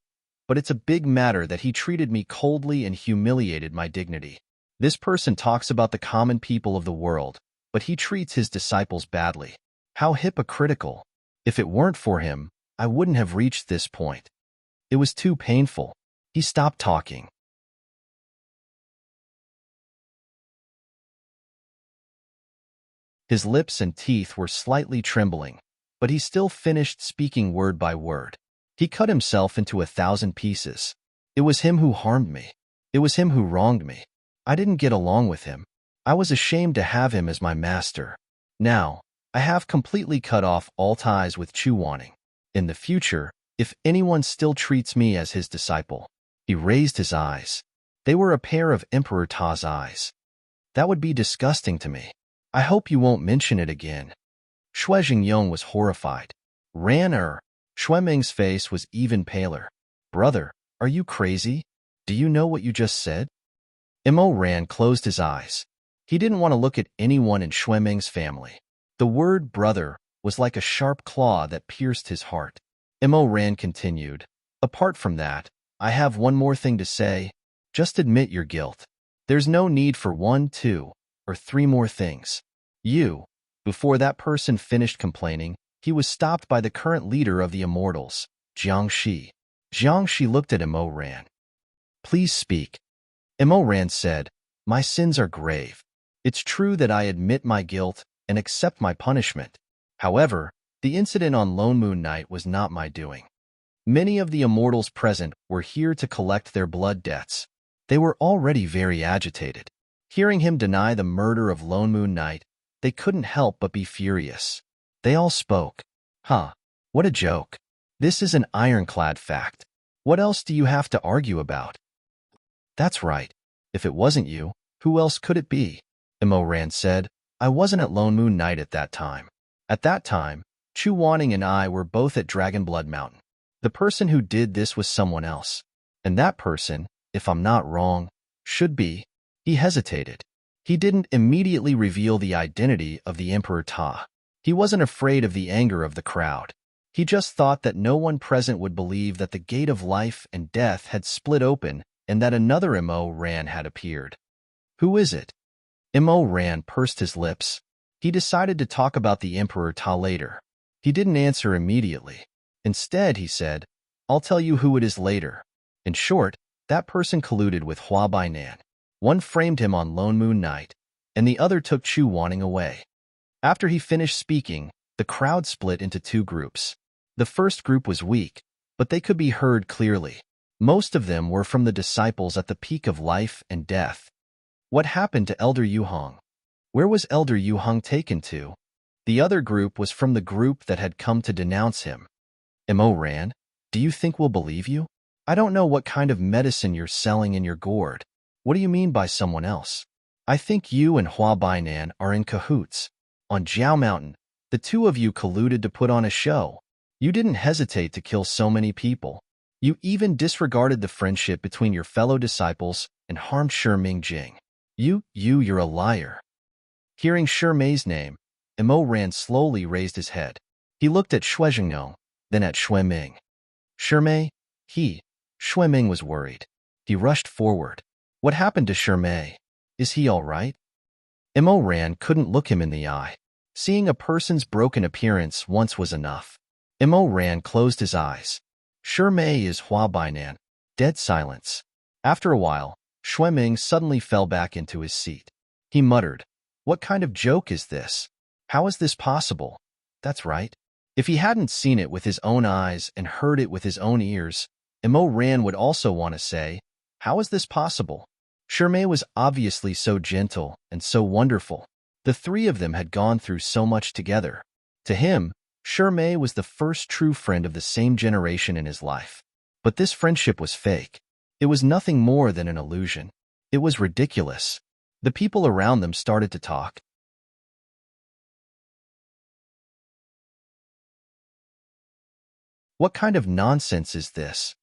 but it's a big matter that he treated me coldly and humiliated my dignity. This person talks about the common people of the world, but he treats his disciples badly. How hypocritical! If it weren't for him, I wouldn't have reached this point. It was too painful." He stopped talking. His lips and teeth were slightly trembling, but he still finished speaking word by word. He cut himself into 1,000 pieces. It was him who harmed me. It was him who wronged me. I didn't get along with him. I was ashamed to have him as my master. Now, I have completely cut off all ties with Chu Wanning. In the future, if anyone still treats me as his disciple. He raised his eyes. They were a pair of Emperor Ta's eyes. That would be disgusting to me. I hope you won't mention it again. Shui Jingyong was horrified. Shui Ming's face was even paler. Brother, are you crazy? Do you know what you just said? Imo Ran closed his eyes. He didn't want to look at anyone in Shui Ming's family. The word brother was like a sharp claw that pierced his heart. Imo Ran continued, "Apart from that, I have one more thing to say. Just admit your guilt. There's no need for 1, 2, or 3 more things. Before that person finished complaining, he was stopped by the current leader of the Immortals, Jiang Shi. Jiang Shi looked at Imo Ran. "Please speak." Imo Ran said, "My sins are grave. It's true that I admit my guilt and accept my punishment. However, the incident on Lone Moon Night was not my doing. Many of the Immortals present were here to collect their blood debts. They were already very agitated. Hearing him deny the murder of Lone Moon Night, they couldn't help but be furious. They all spoke. Huh, what a joke. This is an ironclad fact. What else do you have to argue about?" "That's right. If it wasn't you, who else could it be?" Imo Ran said. "I wasn't at Lone Moon Night at that time. At that time, Chu Wanning and I were both at Dragonblood Mountain. The person who did this was someone else. And that person, if I'm not wrong, should be..." He hesitated. He didn't immediately reveal the identity of the Emperor Ta. He wasn't afraid of the anger of the crowd. He just thought that no one present would believe that the gate of life and death had split open and that another Imo Ran had appeared. "Who is it?" Imo Ran pursed his lips. He decided to talk about the Emperor Ta later. He didn't answer immediately. Instead, he said, "I'll tell you who it is later." In short, that person colluded with Hua Bainan. One framed him on Lone Moon Night, and the other took Chu Wanning away. After he finished speaking, the crowd split into 2 groups. The first group was weak, but they could be heard clearly. Most of them were from the disciples at the peak of life and death. What happened to Elder Yuhong? Where was Elder Yuhong taken to? The other group was from the group that had come to denounce him. "Imo Ran, do you think we'll believe you? I don't know what kind of medicine you're selling in your gourd. What do you mean by someone else? I think you and Hua Bainan are in cahoots. On Jiao Mountain, the 2 of you colluded to put on a show. You didn't hesitate to kill so many people. You even disregarded the friendship between your fellow disciples and harmed Shi Mingjing. You're a liar." Hearing Shi Mei's name, Imo Ran slowly raised his head. He looked at Shui Jingyong, then at Shui Ming. Shimei? Shui-Ming was worried. He rushed forward. What happened to Shimei? Is he all right? Mo Ran couldn't look him in the eye. Seeing a person's broken appearance once was enough. Mo Ran closed his eyes. Shimei is Hua Bainan. Dead silence. After a while, Shui-Ming suddenly fell back into his seat. He muttered, "What kind of joke is this? How is this possible?" That's right. If he hadn't seen it with his own eyes and heard it with his own ears, Mo Ran would also want to say, "How is this possible?" Shimei was obviously so gentle and so wonderful. The three of them had gone through so much together. To him, Shimei was the first true friend of the same generation in his life. But this friendship was fake. It was nothing more than an illusion. It was ridiculous. The people around them started to talk. What kind of nonsense is this?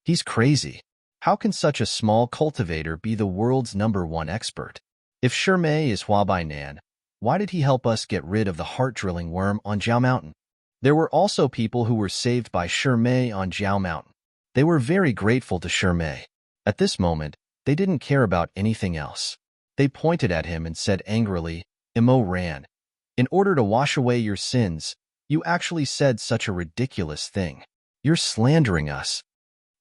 He's crazy. How can such a small cultivator be the world's #1 expert? If Shimei is Hua Bainan, why did he help us get rid of the heart-drilling worm on Jiao Mountain? There were also people who were saved by Shimei on Jiao Mountain. They were very grateful to Shimei. At this moment, they didn't care about anything else. They pointed at him and said angrily, "Mo Ran, in order to wash away your sins, you actually said such a ridiculous thing. You're slandering us."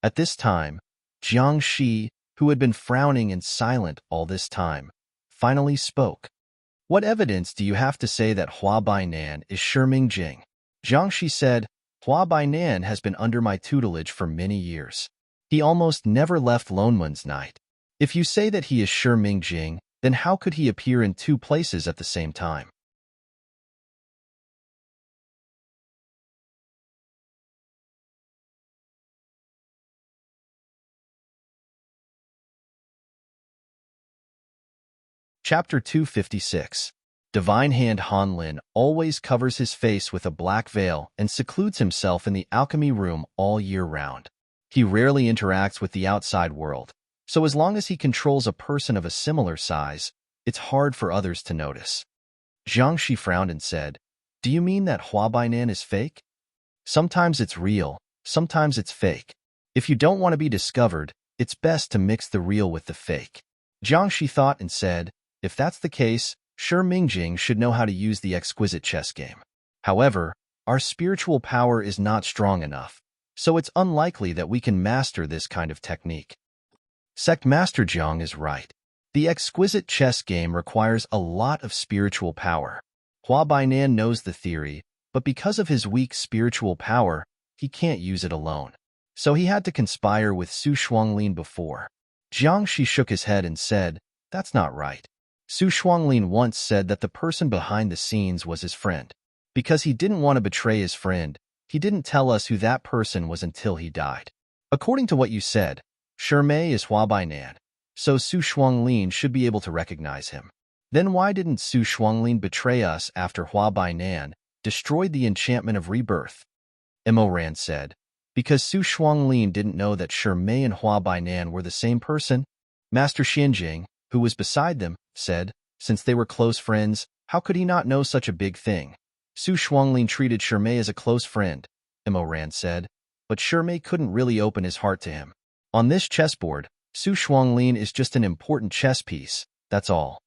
At this time, Jiang Shi, who had been frowning and silent all this time, finally spoke. "What evidence do you have to say that Hua Bainan is Shiming Jing?" Jiang Shi said, "Hua Bainan has been under my tutelage for many years. He almost never left Lonmun's night. If you say that he is Shiming Jing, then how could he appear in two places at the same time?" Chapter 256. Divine Hand Hanlin always covers his face with a black veil and secludes himself in the alchemy room all year round. He rarely interacts with the outside world, so as long as he controls a person of a similar size, it's hard for others to notice. Jiang Shi frowned and said, "Do you mean that Hua Bainan is fake?" "Sometimes it's real, sometimes it's fake. If you don't want to be discovered, it's best to mix the real with the fake." Jiang Shi thought and said, "If that's the case, Shi Mingjing should know how to use the exquisite chess game. However, our spiritual power is not strong enough, so it's unlikely that we can master this kind of technique." Sect Master Jiang is right. The exquisite chess game requires a lot of spiritual power. Hua Bainan knows the theory, but because of his weak spiritual power, he can't use it alone. So he had to conspire with Su Shuanglin before. Jiang Shi shook his head and said, "That's not right. Su Shuanglin once said that the person behind the scenes was his friend. Because he didn't want to betray his friend, he didn't tell us who that person was until he died. According to what you said, Shimei is Hua Bainan, so Su Shuanglin should be able to recognize him. Then why didn't Su Shuanglin betray us after Hua Bainan destroyed the enchantment of rebirth?" Mo Ran said, "Because Su Shuanglin didn't know that Shimei and Hua Bainan were the same person." Master Xianjing, who was beside them, said, "Since they were close friends, how could he not know such a big thing?" Su Shuanglin treated Shimei as a close friend, Mo Ran said, but Shimei couldn't really open his heart to him. On this chessboard, Su Shuanglin is just an important chess piece, that's all.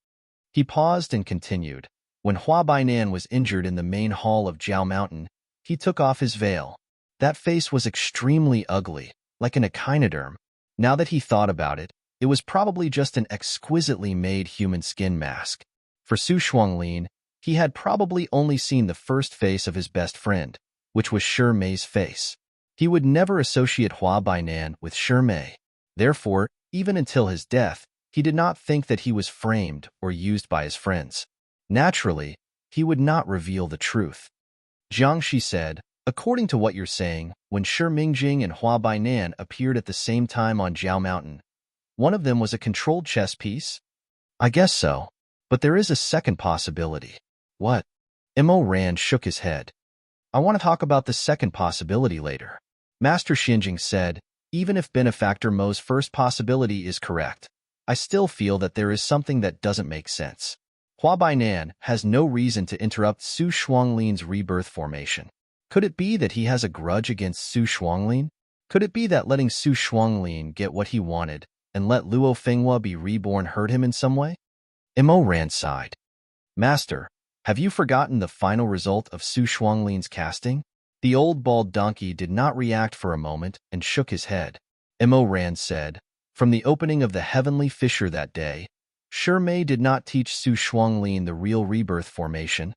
He paused and continued. When Hua Bainan was injured in the main hall of Jiao Mountain, he took off his veil. That face was extremely ugly, like an echinoderm. Now that he thought about it, it was probably just an exquisitely made human skin mask. For Su Shuanglin, he had probably only seen the first face of his best friend, which was Shimei's face. He would never associate Hua Bainan with Shimei. Therefore, even until his death, he did not think that he was framed or used by his friends. Naturally, he would not reveal the truth. Jiang Shi said, "According to what you're saying, when Shi Mingjing and Hua Bainan appeared at the same time on Jiao Mountain, one of them was a controlled chess piece?" "I guess so. But there is a second possibility." "What?" Mo Ran shook his head. "I want to talk about the second possibility later." Master Xinjing said, "Even if Benefactor Mo's first possibility is correct, I still feel that there is something that doesn't make sense. Hua Bainan has no reason to interrupt Su Shuanglin's rebirth formation. Could it be that he has a grudge against Su Shuanglin? Could it be that letting Su Shuanglin get what he wanted and let Luo Fenghua be reborn hurt him in some way? Mo Ran sighed. Master, have you forgotten the final result of Su Shuanglin's casting? The old bald donkey did not react for a moment and shook his head. Mo Ran said, from the opening of the heavenly fissure that day, Mei did not teach Su Shuanglin the real rebirth formation.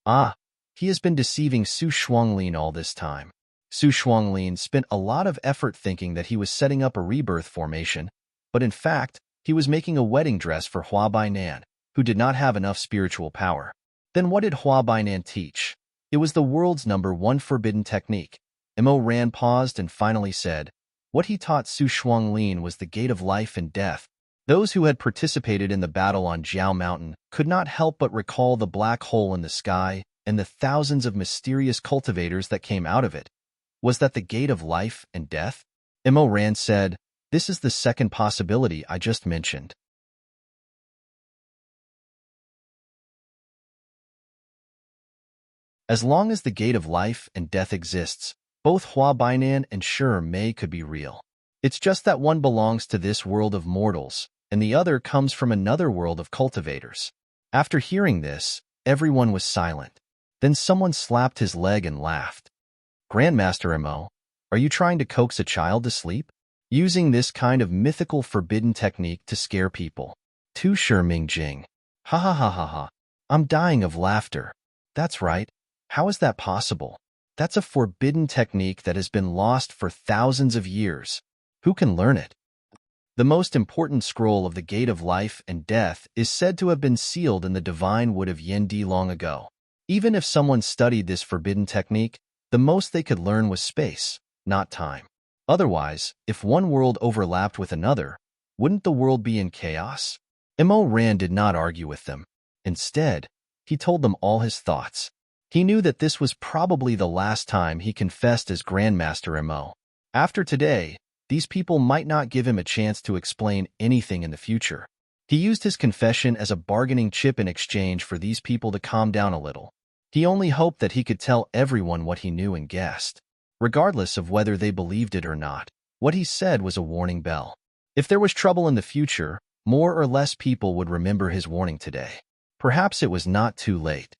Ah, he has been deceiving Su Shuanglin all this time. Su Shuanglin spent a lot of effort thinking that he was setting up a rebirth formation, but in fact, he was making a wedding dress for Hua Bainan, who did not have enough spiritual power. Then what did Hua Bainan teach? It was the world's #1 forbidden technique. Mo Ran paused and finally said, what he taught Su Shuanglin was the gate of life and death. Those who had participated in the battle on Jiao Mountain could not help but recall the black hole in the sky and the thousands of mysterious cultivators that came out of it. Was that the gate of life and death? Mo Ran said, this is the second possibility I just mentioned. As long as the gate of life and death exists, both Hua Bainan and Mei could be real. It's just that one belongs to this world of mortals, and the other comes from another world of cultivators. After hearing this, everyone was silent. Then someone slapped his leg and laughed. Grandmaster Mo, are you trying to coax a child to sleep? Using this kind of mythical forbidden technique to scare people. Tu Shi Ming Jing. Ha ha ha ha ha. I'm dying of laughter. That's right. How is that possible? That's a forbidden technique that has been lost for thousands of years. Who can learn it? The most important scroll of the Gate of Life and Death is said to have been sealed in the divine wood of Yendi long ago. Even if someone studied this forbidden technique, the most they could learn was space, not time. Otherwise, if one world overlapped with another, wouldn't the world be in chaos? Mo Ran did not argue with them. Instead, he told them all his thoughts. He knew that this was probably the last time he confessed as Grandmaster Mo. After today, these people might not give him a chance to explain anything in the future. He used his confession as a bargaining chip in exchange for these people to calm down a little. He only hoped that he could tell everyone what he knew and guessed. Regardless of whether they believed it or not, what he said was a warning bell. If there was trouble in the future, more or less people would remember his warning today. Perhaps it was not too late.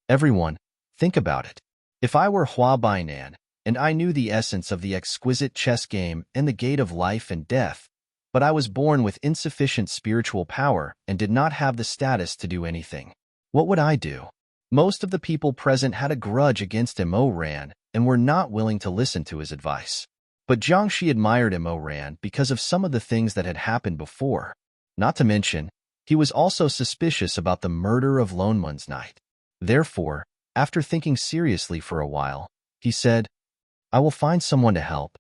Everyone, think about it. If I were Hua Bainan, and I knew the essence of the exquisite chess game and the gate of life and death, but I was born with insufficient spiritual power and did not have the status to do anything, what would I do? Most of the people present had a grudge against Mo Ran and were not willing to listen to his advice. But Jiangxi admired Mo Ran because of some of the things that had happened before. Not to mention, he was also suspicious about the murder of Lonmun's night. Therefore, after thinking seriously for a while, he said, I will find someone to help.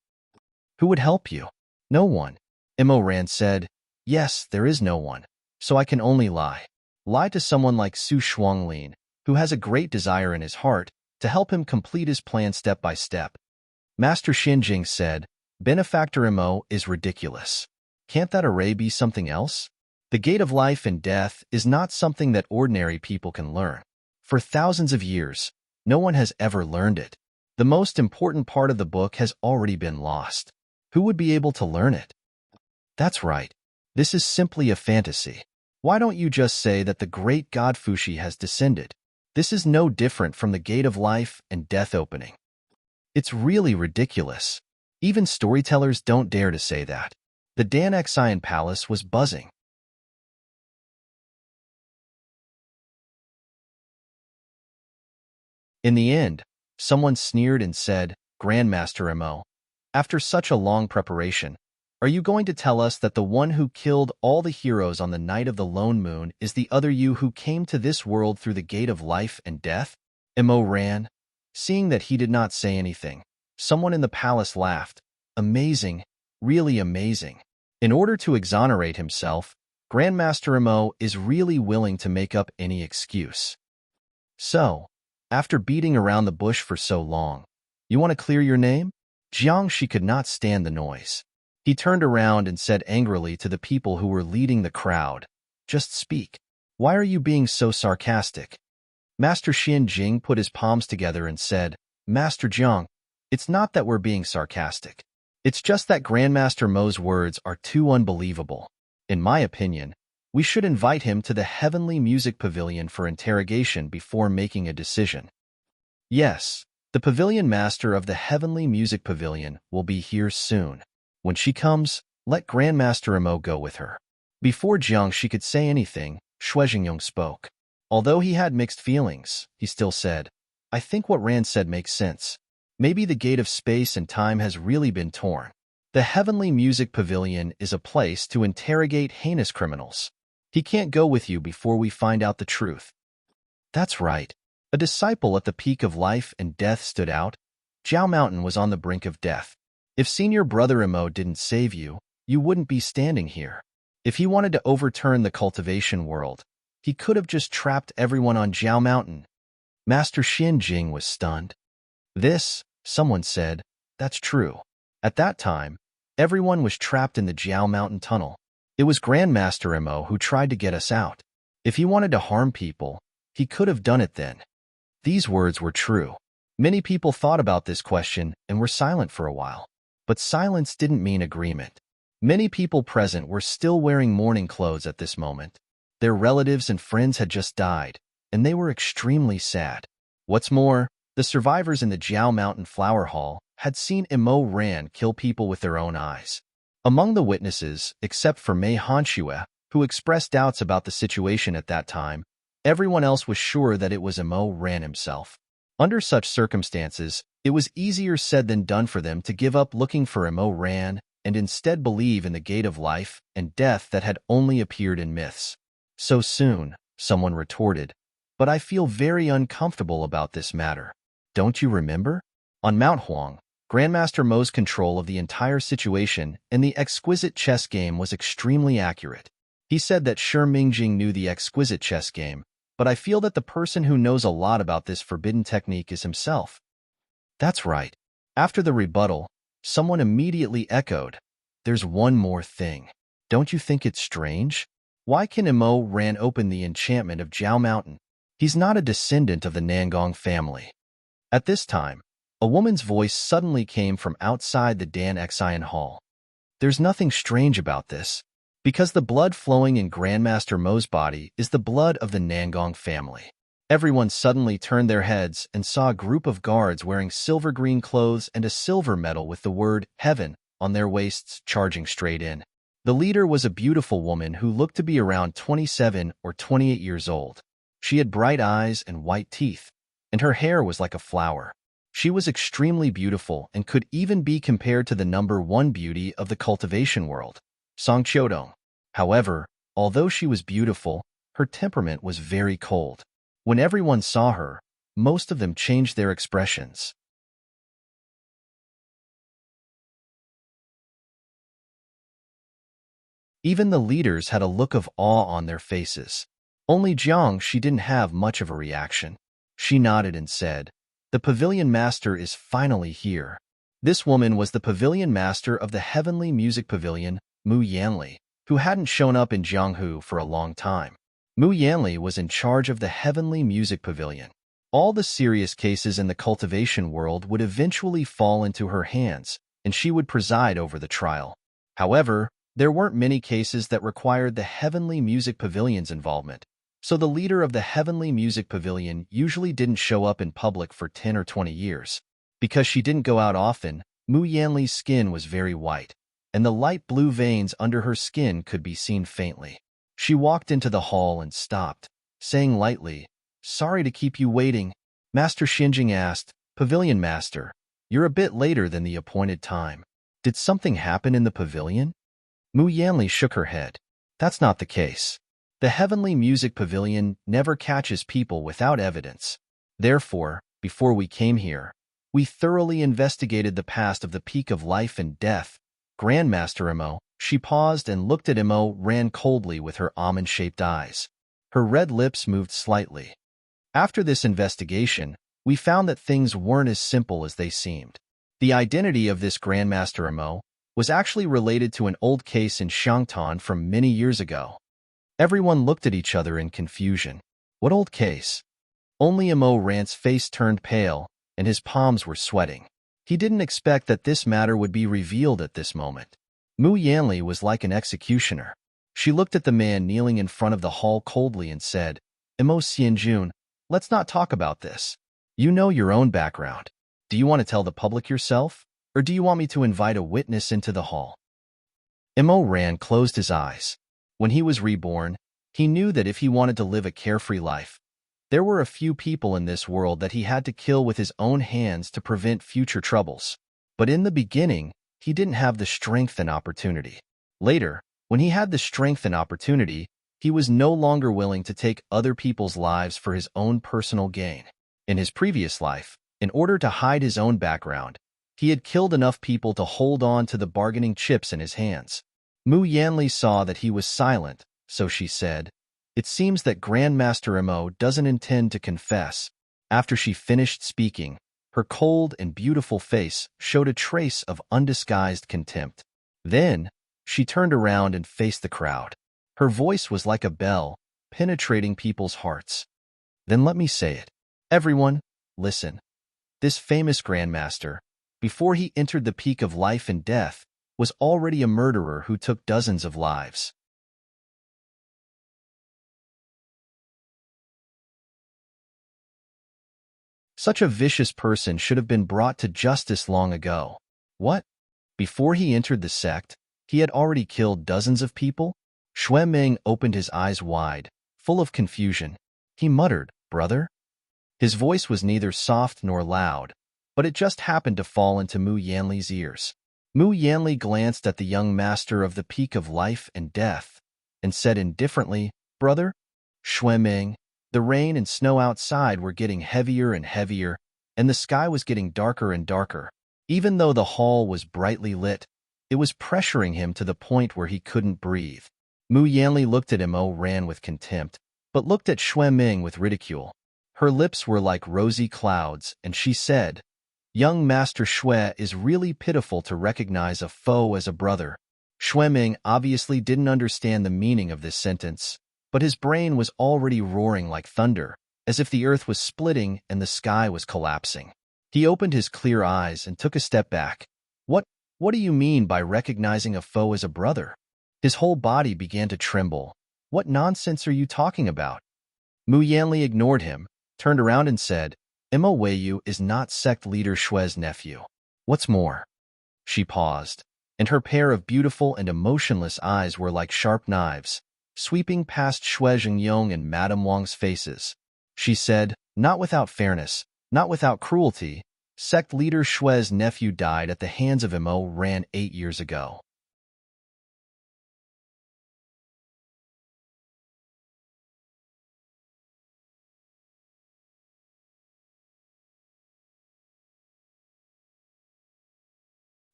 Who would help you? No one. Mo Ran said, yes, there is no one, so I can only lie. Lie to someone like Su Shuanglin, who has a great desire in his heart to help him complete his plan step by step. Master Xinjing said, Benefactor Mo is ridiculous. Can't that array be something else? The gate of life and death is not something that ordinary people can learn. For thousands of years, no one has ever learned it. The most important part of the book has already been lost. Who would be able to learn it? That's right. This is simply a fantasy. Why don't you just say that the great god Fuxi has descended? This is no different from the gate of life and death opening. It's really ridiculous. Even storytellers don't dare to say that. The Danxian palace was buzzing. In the end, someone sneered and said, Grandmaster Mo, after such a long preparation, are you going to tell us that the one who killed all the heroes on the night of the lone moon is the other you who came to this world through the gate of life and death? Mo Ran. Seeing that he did not say anything, someone in the palace laughed. Amazing, really amazing. In order to exonerate himself, Grandmaster Mo is really willing to make up any excuse. So, after beating around the bush for so long, you want to clear your name? Jiangxi could not stand the noise. He turned around and said angrily to the people who were leading the crowd, just speak. Why are you being so sarcastic? Master Xinjing put his palms together and said, Master Jiang, it's not that we're being sarcastic. It's just that Grandmaster Mo's words are too unbelievable. In my opinion, we should invite him to the Heavenly Music Pavilion for interrogation before making a decision. Yes, the Pavilion Master of the Heavenly Music Pavilion will be here soon. When she comes, let Grandmaster Mo go with her. Before Jiang she could say anything, Xue Jingyong spoke. Although he had mixed feelings, he still said, I think what Ran said makes sense. Maybe the gate of space and time has really been torn. The Heavenly Music Pavilion is a place to interrogate heinous criminals. He can't go with you before we find out the truth. That's right. A disciple at the peak of life and death stood out. Jiao Mountain was on the brink of death. If Senior Brother Imo didn't save you, you wouldn't be standing here. If he wanted to overturn the cultivation world, he could have just trapped everyone on Jiao Mountain. Master Xin Jing was stunned. Someone said, that's true. At that time, everyone was trapped in the Jiao Mountain tunnel. It was Grandmaster Imo who tried to get us out. If he wanted to harm people, he could have done it then. These words were true. Many people thought about this question and were silent for a while. But silence didn't mean agreement. Many people present were still wearing mourning clothes at this moment. Their relatives and friends had just died, and they were extremely sad. What's more, the survivors in the Jiao Mountain Flower Hall had seen Imo Ran kill people with their own eyes. Among the witnesses, except for Mei Hanxue, who expressed doubts about the situation at that time, everyone else was sure that it was Imo Ran himself. Under such circumstances, it was easier said than done for them to give up looking for Imo Ran and instead believe in the gate of life and death that had only appeared in myths. So soon, someone retorted, but I feel very uncomfortable about this matter. Don't you remember? On Mount Huang, Grandmaster Mo's control of the entire situation and the exquisite chess game was extremely accurate. He said that Shi Mingjing knew the exquisite chess game, but I feel that the person who knows a lot about this forbidden technique is himself. That's right. After the rebuttal, someone immediately echoed, there's one more thing. Don't you think it's strange? Why can Imo Ran open the enchantment of Jiao Mountain? He's not a descendant of the Nangong family. At this time, a woman's voice suddenly came from outside the Dan Xian Hall. There's nothing strange about this, because the blood flowing in Grandmaster Mo's body is the blood of the Nangong family. Everyone suddenly turned their heads and saw a group of guards wearing silver-green clothes and a silver medal with the word Heaven on their waists charging straight in. The leader was a beautiful woman who looked to be around 27 or 28 years old. She had bright eyes and white teeth, and her hair was like a flower. She was extremely beautiful and could even be compared to the number one beauty of the cultivation world, Song Qiudong. However, although she was beautiful, her temperament was very cold. When everyone saw her, most of them changed their expressions. Even the leaders had a look of awe on their faces. Only Jiang, she didn't have much of a reaction. She nodded and said, the Pavilion Master is finally here. This woman was the Pavilion Master of the Heavenly Music Pavilion, Mu Yanli, who hadn't shown up in Jianghu for a long time. Mu Yanli was in charge of the Heavenly Music Pavilion. All the serious cases in the cultivation world would eventually fall into her hands, and she would preside over the trial. However, there weren't many cases that required the Heavenly Music Pavilion's involvement, so the leader of the Heavenly Music Pavilion usually didn't show up in public for 10 or 20 years. Because she didn't go out often, Mu Yanli's skin was very white, and the light blue veins under her skin could be seen faintly. She walked into the hall and stopped, saying lightly, sorry to keep you waiting. Master Xinjing asked, Pavilion Master, you're a bit later than the appointed time. Did something happen in the pavilion? Mu Yanli shook her head. That's not the case. The Heavenly Music Pavilion never catches people without evidence. Therefore, before we came here, we thoroughly investigated the past of the peak of life and death. Grandmaster Imo, she paused and looked at Imo Ran coldly with her almond-shaped eyes. Her red lips moved slightly. After this investigation, we found that things weren't as simple as they seemed. The identity of this Grandmaster Imo was actually related to an old case in Shangtan from many years ago. Everyone looked at each other in confusion. What old case? Only Imo Ran's face turned pale, and his palms were sweating. He didn't expect that this matter would be revealed at this moment. Mu Yanli was like an executioner. She looked at the man kneeling in front of the hall coldly and said, "Imo Xianjun, let's not talk about this. You know your own background. Do you want to tell the public yourself, or do you want me to invite a witness into the hall?" Imo Ran closed his eyes. When he was reborn, he knew that if he wanted to live a carefree life, there were a few people in this world that he had to kill with his own hands to prevent future troubles. But in the beginning, he didn't have the strength and opportunity. Later, when he had the strength and opportunity, he was no longer willing to take other people's lives for his own personal gain. In his previous life, in order to hide his own background, he had killed enough people to hold on to the bargaining chips in his hands. Mu Yanli saw that he was silent, so she said, "It seems that Grandmaster Imo doesn't intend to confess." After she finished speaking, her cold and beautiful face showed a trace of undisguised contempt. Then, she turned around and faced the crowd. Her voice was like a bell, penetrating people's hearts. "Then let me say it. Everyone, listen. This famous Grandmaster, before he entered the peak of life and death, was already a murderer who took dozens of lives. Such a vicious person should have been brought to justice long ago." What? Before he entered the sect, he had already killed dozens of people? Xue Ming opened his eyes wide, full of confusion. He muttered, "Brother?" His voice was neither soft nor loud, but it just happened to fall into Mu Yanli's ears. Mu Yanli glanced at the young master of the peak of life and death, and said indifferently, "Brother?" Xue Ming, the rain and snow outside were getting heavier and heavier, and the sky was getting darker and darker. Even though the hall was brightly lit, it was pressuring him to the point where he couldn't breathe. Mu Yanli looked at Imo Ran with contempt, but looked at Xue Ming with ridicule. Her lips were like rosy clouds, and she said, "Young Master Xue is really pitiful to recognize a foe as a brother." Xue Ming obviously didn't understand the meaning of this sentence, but his brain was already roaring like thunder, as if the earth was splitting and the sky was collapsing. He opened his clear eyes and took a step back. What do you mean by recognizing a foe as a brother?" His whole body began to tremble. "What nonsense are you talking about?" Mu Yanli ignored him, turned around and said, "Imo Weiyu is not sect leader Xue's nephew. What's more?" She paused, and her pair of beautiful and emotionless eyes were like sharp knives, sweeping past Xue Zhengyong and Madame Wang's faces. She said, "Not without fairness, not without cruelty. Sect leader Xue's nephew died at the hands of Imo Ran 8 years ago."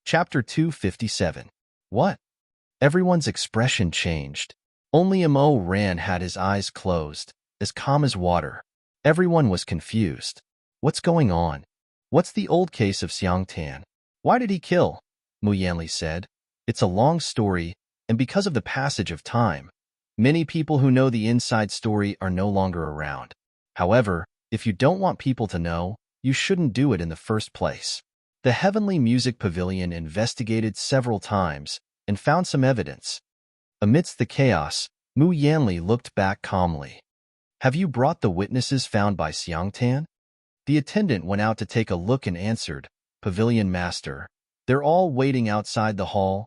Chapter 257. What? Everyone's expression changed. Only Imo Ran had his eyes closed, as calm as water. Everyone was confused. What's going on? What's the old case of Xiang Tan? Why did he kill? Mu Yanli said. It's a long story, and because of the passage of time, many people who know the inside story are no longer around. However, if you don't want people to know, you shouldn't do it in the first place. The Heavenly Music Pavilion investigated several times and found some evidence. Amidst the chaos, Mu Yanli looked back calmly. "Have you brought the witnesses found by Xiang Tan?" The attendant went out to take a look and answered, "Pavilion Master, they're all waiting outside the hall."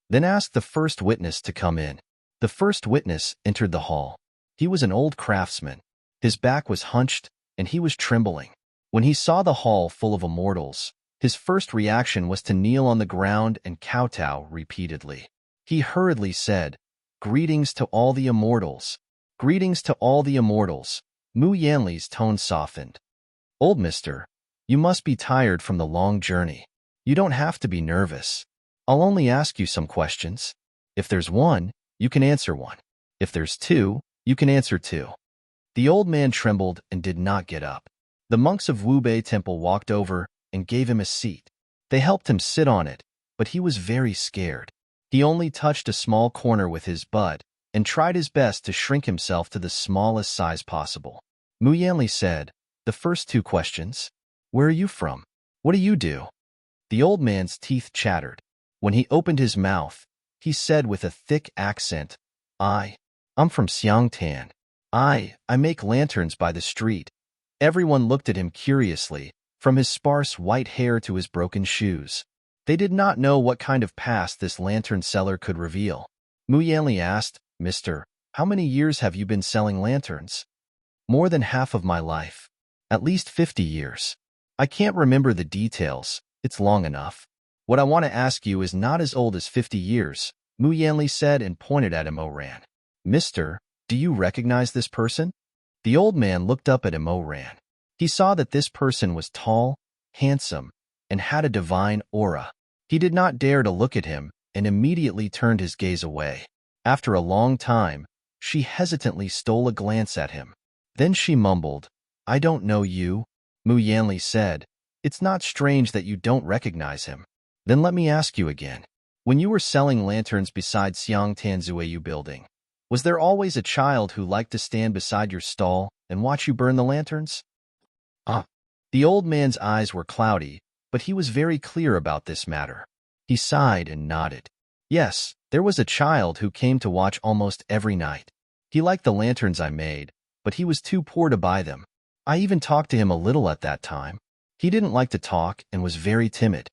Then asked the first witness to come in. The first witness entered the hall. He was an old craftsman. His back was hunched, and he was trembling. When he saw the hall full of immortals, his first reaction was to kneel on the ground and kowtow repeatedly. He hurriedly said, "Greetings to all the immortals. Greetings to all the immortals." Mu Yanli's tone softened. "Old mister, you must be tired from the long journey. You don't have to be nervous. I'll only ask you some questions. If there's one, you can answer one. If there's two, you can answer two." The old man trembled and did not get up. The monks of Wubei Temple walked over and gave him a seat. They helped him sit on it, but he was very scared. He only touched a small corner with his butt and tried his best to shrink himself to the smallest size possible. Mu Yanli said, "The first two questions. Where are you from? What do you do?" The old man's teeth chattered. When he opened his mouth, he said with a thick accent, I'm from Xiangtan. I make lanterns by the street. Everyone looked at him curiously, from his sparse white hair to his broken shoes. They did not know what kind of past this lantern seller could reveal. Mu Yanli asked, Mister, how many years have you been selling lanterns? More than half of my life. At least 50 years. I can't remember the details. It's long enough. What I want to ask you is not as old as 50 years, Mu Yanli said and pointed at Imo Ran. Mister, do you recognize this person? The old man looked up at Imo Ran. He saw that this person was tall, handsome, and had a divine aura. He did not dare to look at him and immediately turned his gaze away. After a long time, she hesitantly stole a glance at him. Then she mumbled, I don't know you. Mu Yanli said, It's not strange that you don't recognize him. Then let me ask you again. When you were selling lanterns beside Xiang Tanzueyu building, was there always a child who liked to stand beside your stall and watch you burn the lanterns? The old man's eyes were cloudy, but he was very clear about this matter. He sighed and nodded. Yes, there was a child who came to watch almost every night. He liked the lanterns I made, but he was too poor to buy them. I even talked to him a little at that time. He didn't like to talk and was very timid.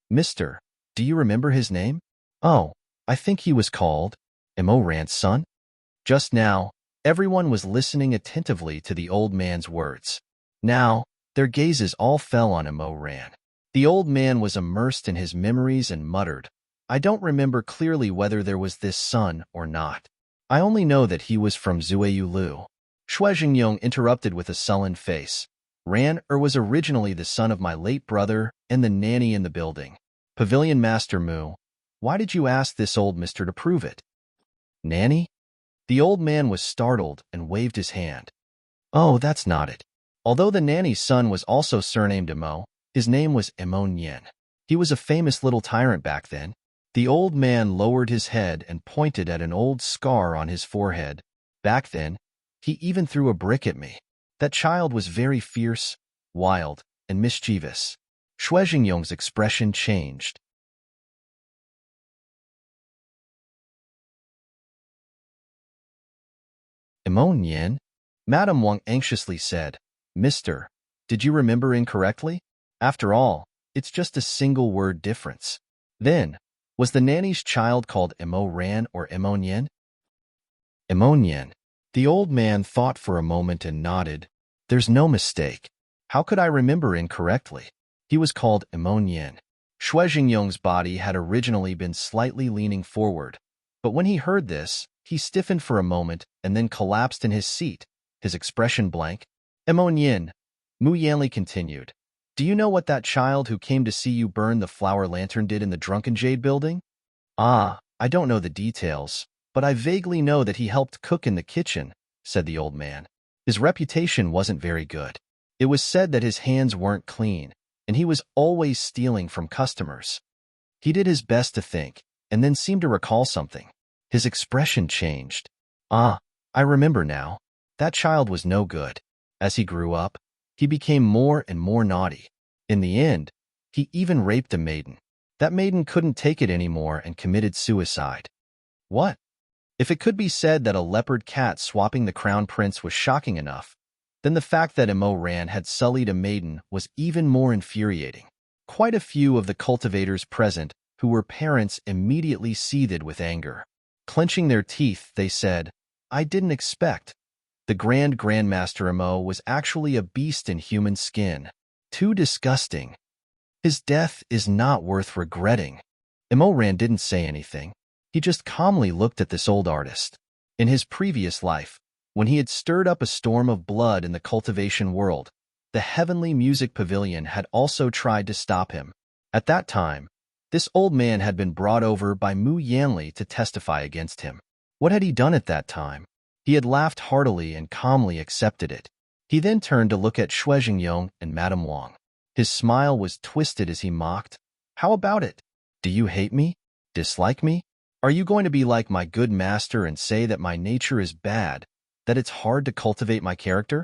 Mister, do you remember his name? Oh, I think he was called Imo Ran's son? Just now, everyone was listening attentively to the old man's words. Now, their gazes all fell on Imo Ran. The old man was immersed in his memories and muttered, I don't remember clearly whether there was this son or not. I only know that he was from Zueyu Lu. Shui Jingyong interrupted with a sullen face. Ran was originally the son of my late brother and the nanny in the building. Pavilion Master Mu, why did you ask this old mister to prove it? Nanny? The old man was startled and waved his hand. Oh, that's not it. Although the nanny's son was also surnamed Imo, his name was Imo Nyen. He was a famous little tyrant back then. The old man lowered his head and pointed at an old scar on his forehead. Back then, he even threw a brick at me. That child was very fierce, wild, and mischievous. Shui Jingyong's expression changed. Imo Nyen? Madame Wang anxiously said, Mister, did you remember incorrectly? After all, it's just a single word difference. Then, was the nanny's child called Imo Ran or Imo Nyen? Imo Nyen. The old man thought for a moment and nodded. There's no mistake. How could I remember incorrectly? He was called Imo Nyen. Shui Jingyong's body had originally been slightly leaning forward, but when he heard this, he stiffened for a moment and then collapsed in his seat, his expression blank. Imo Nyen, Mu Yanli continued. Do you know what that child who came to see you burn the flower lantern did in the Drunken Jade building? I don't know the details, but I vaguely know that he helped cook in the kitchen, said the old man. His reputation wasn't very good. It was said that his hands weren't clean, and he was always stealing from customers. He did his best to think, and then seemed to recall something. His expression changed. I remember now. That child was no good. As he grew up, he became more and more naughty. In the end, he even raped a maiden. That maiden couldn't take it anymore and committed suicide. What? If it could be said that a leopard cat swapping the crown prince was shocking enough, then the fact that Imo Ran had sullied a maiden was even more infuriating. Quite a few of the cultivators present, who were parents, immediately seethed with anger. Clenching their teeth, they said, I didn't expect. The Grandmaster Imo was actually a beast in human skin. Too disgusting. His death is not worth regretting. Imo Ran didn't say anything. He just calmly looked at this old artist. In his previous life, when he had stirred up a storm of blood in the cultivation world, the Heavenly Music Pavilion had also tried to stop him. At that time, this old man had been brought over by Mu Yanli to testify against him. What had he done at that time? He had laughed heartily and calmly accepted it. He then turned to look at Shui Jingyong and Madame Wang. His smile was twisted as he mocked. How about it? Do you hate me? Dislike me? Are you going to be like my good master and say that my nature is bad, that it's hard to cultivate my character?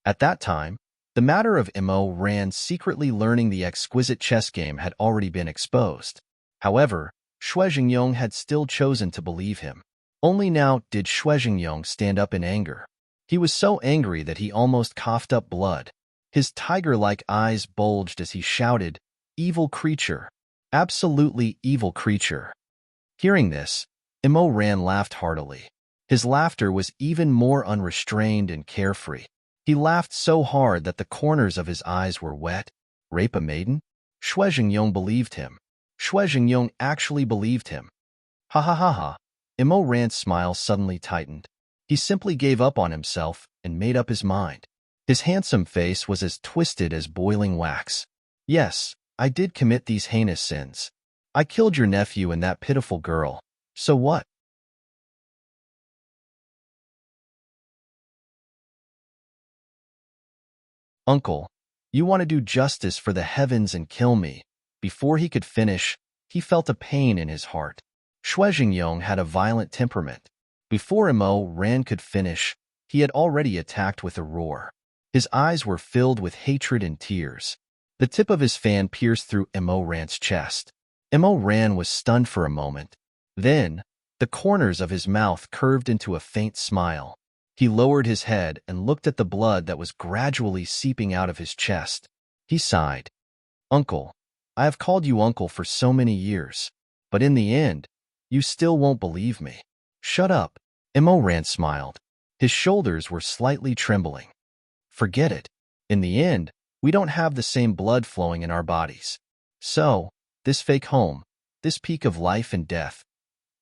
At that time, The matter of Immerse Ran secretly learning the exquisite chess game had already been exposed. However, Xue Jingyong had still chosen to believe him. Only now did Xue Jingyong stand up in anger. He was so angry that he almost coughed up blood. His tiger-like eyes bulged as he shouted, "Evil creature! Absolutely evil creature!" Hearing this, Immerse Ran laughed heartily. His laughter was even more unrestrained and carefree. He laughed so hard that the corners of his eyes were wet. Rape a maiden? Xue Jingyong believed him. Xue Jingyong actually believed him. Ha ha ha ha. Immerse Ran's smile suddenly tightened. He simply gave up on himself and made up his mind. His handsome face was as twisted as boiling wax. Yes, I did commit these heinous sins. I killed your nephew and that pitiful girl. So what? Uncle, you want to do justice for the heavens and kill me. Before he could finish, he felt a pain in his heart. Xue Jingyong had a violent temperament. Before Immerse Ran could finish, he had already attacked with a roar. His eyes were filled with hatred and tears. The tip of his fan pierced through Immerse Ran's chest. Immerse Ran was stunned for a moment. Then, the corners of his mouth curved into a faint smile. He lowered his head and looked at the blood that was gradually seeping out of his chest. He sighed. Uncle, I have called you uncle for so many years, but in the end, you still won't believe me. Shut up. Immerse Ran smiled. His shoulders were slightly trembling. Forget it. In the end, we don't have the same blood flowing in our bodies. So, this fake home, this peak of life and death,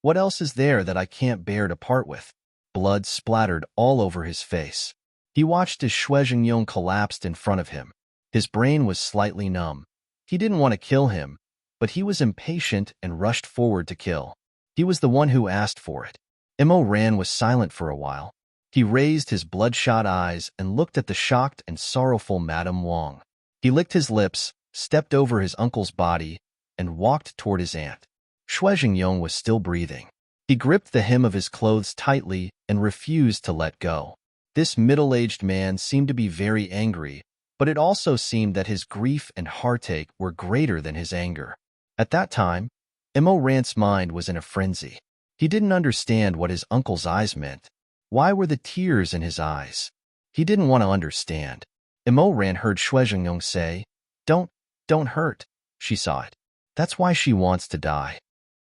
what else is there that I can't bear to part with? Blood splattered all over his face. He watched as Xue Jingyong collapsed in front of him. His brain was slightly numb. He didn't want to kill him, but he was impatient and rushed forward to kill. He was the one who asked for it. Immerse Ran was silent for a while. He raised his bloodshot eyes and looked at the shocked and sorrowful Madame Wang. He licked his lips, stepped over his uncle's body, and walked toward his aunt. Xue Jingyong was still breathing. He gripped the hem of his clothes tightly and refused to let go. This middle-aged man seemed to be very angry, but it also seemed that his grief and heartache were greater than his anger. At that time, Immerse Ran's mind was in a frenzy. He didn't understand what his uncle's eyes meant. Why were the tears in his eyes? He didn't want to understand. Immerse Ran heard Xue Jingyong say, Don't hurt. She saw it. That's why she wants to die.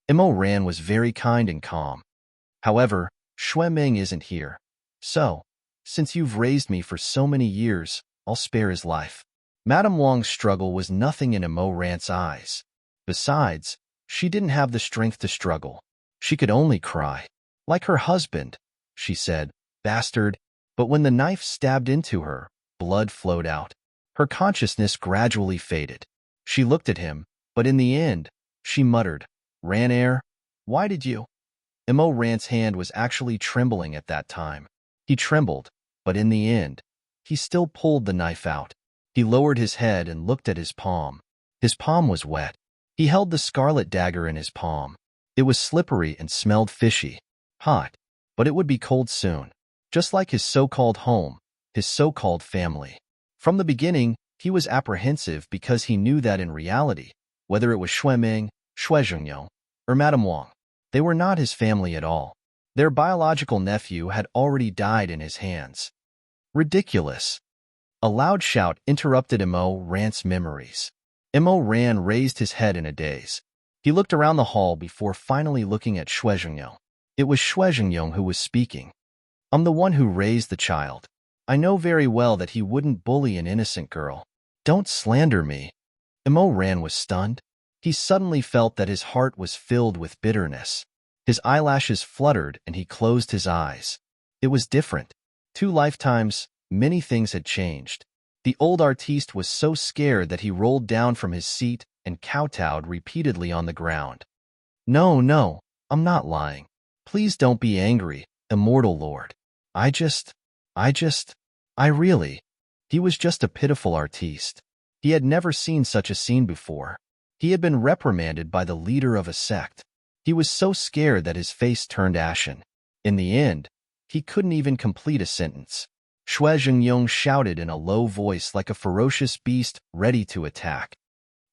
Immerse Ran was very kind and calm. However, Xue Meng isn't here. So, since you've raised me for so many years, I'll spare his life. Madame Wang's struggle was nothing in Immerse Ran's eyes. Besides, she didn't have the strength to struggle. She could only cry. Like her husband, she said, bastard. But when the knife stabbed into her, blood flowed out. Her consciousness gradually faded. She looked at him, but in the end, she muttered, Ran, why did you? Immerse Ran's hand was actually trembling at that time. He trembled, but in the end, he still pulled the knife out. He lowered his head and looked at his palm. His palm was wet. He held the scarlet dagger in his palm. It was slippery and smelled fishy. Hot. But it would be cold soon. Just like his so-called home, his so-called family. From the beginning, he was apprehensive because he knew that in reality, whether it was Xue Meng, Xue Jingyong, or Madame Wang, they were not his family at all. Their biological nephew had already died in his hands. Ridiculous. A loud shout interrupted Immerse Ran's memories. Immerse Ran raised his head in a daze. He looked around the hall before finally looking at Xue Jingyong. It was Xue Jingyong who was speaking. I'm the one who raised the child. I know very well that he wouldn't bully an innocent girl. Don't slander me. Immerse Ran was stunned. He suddenly felt that his heart was filled with bitterness. His eyelashes fluttered and he closed his eyes. It was different. 2 lifetimes, many things had changed. The old artiste was so scared that he rolled down from his seat and kowtowed repeatedly on the ground. No, I'm not lying. Please don't be angry, immortal lord. I really. He was just a pitiful artiste. He had never seen such a scene before. He had been reprimanded by the leader of a sect. He was so scared that his face turned ashen. In the end, he couldn't even complete a sentence. Shue Zhengyong shouted in a low voice like a ferocious beast ready to attack.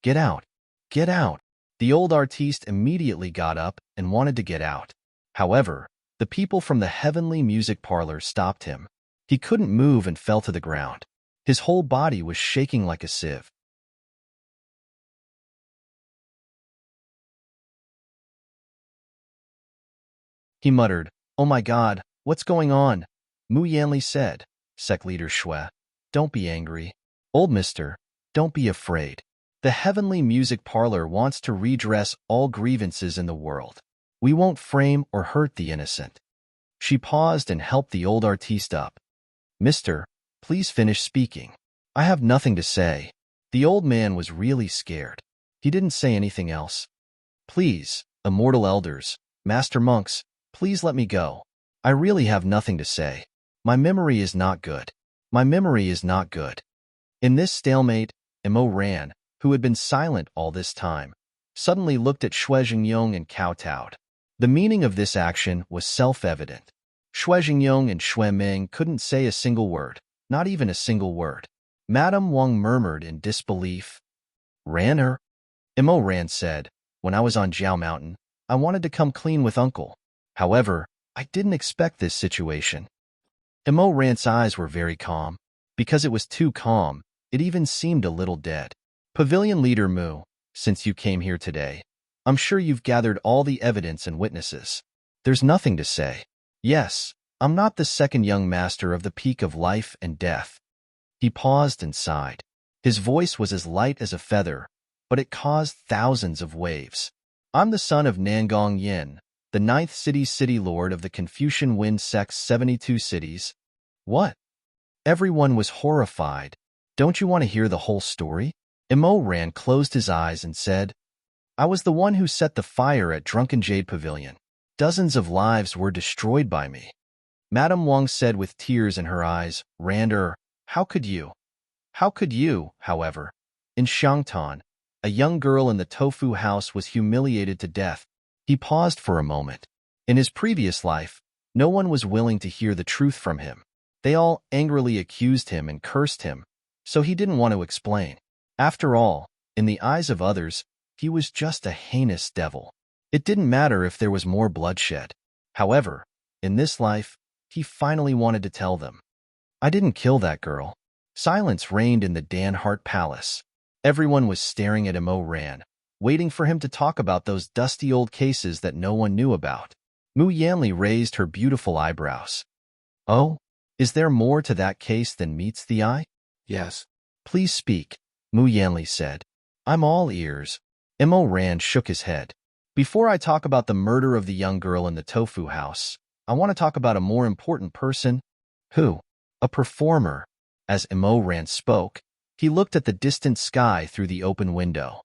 Get out! Get out! The old artiste immediately got up and wanted to get out. However, the people from the heavenly music parlor stopped him. He couldn't move and fell to the ground. His whole body was shaking like a sieve. He muttered, "Oh my God, what's going on?" Mu Yanli said, "Sect leader Shue, don't be angry. Old mister, don't be afraid. The heavenly music parlor wants to redress all grievances in the world. We won't frame or hurt the innocent." She paused and helped the old artiste up. "Mister, please finish speaking. I have nothing to say." The old man was really scared. He didn't say anything else. "Please, immortal elders, master monks, please let me go. I really have nothing to say. My memory is not good. My memory is not good." In this stalemate, Imo ran, who had been silent all this time, suddenly looked at Shue Zhengyong and kowtowed. The meaning of this action was self-evident. Shue Zhengyong and Shue Meng couldn't say a single word, not even a single word. Madame Wang murmured in disbelief. "Ran her?" Imo Ran said, "When I was on Jiao Mountain, I wanted to come clean with uncle. However, I didn't expect this situation." Imo Ran's eyes were very calm. Because it was too calm, it even seemed a little dead. "Pavilion leader Mu, since you came here today, I'm sure you've gathered all the evidence and witnesses. There's nothing to say. Yes, I'm not the second young master of the peak of life and death." He paused and sighed. His voice was as light as a feather, but it caused thousands of waves. "I'm the son of Nangong Yin, the 9th city lord of the Confucian Wind Sect's 72 cities." "What?" Everyone was horrified. "Don't you want to hear the whole story?" Imo Ran closed his eyes and said, "I was the one who set the fire at Drunken Jade Pavilion. Dozens of lives were destroyed by me." Madame Wang said with tears in her eyes, "Rander, how could you? How could you?" However, in Shangtan, a young girl in the tofu house was humiliated to death. He paused for a moment. In his previous life, no one was willing to hear the truth from him. They all angrily accused him and cursed him, so he didn't want to explain. After all, in the eyes of others, he was just a heinous devil. It didn't matter if there was more bloodshed. However, in this life, he finally wanted to tell them. "I didn't kill that girl." Silence reigned in the Danhart Palace. Everyone was staring at Imo Ran, waiting for him to talk about those dusty old cases that no one knew about. Mu Yanli raised her beautiful eyebrows. "Oh, is there more to that case than meets the eye?" Yes. "Please speak," Mu Yanli said. "I'm all ears." Imo Ran shook his head. "Before I talk about the murder of the young girl in the tofu house, I want to talk about a more important person." "Who?" "A performer." As Imo Ran spoke, he looked at the distant sky through the open window.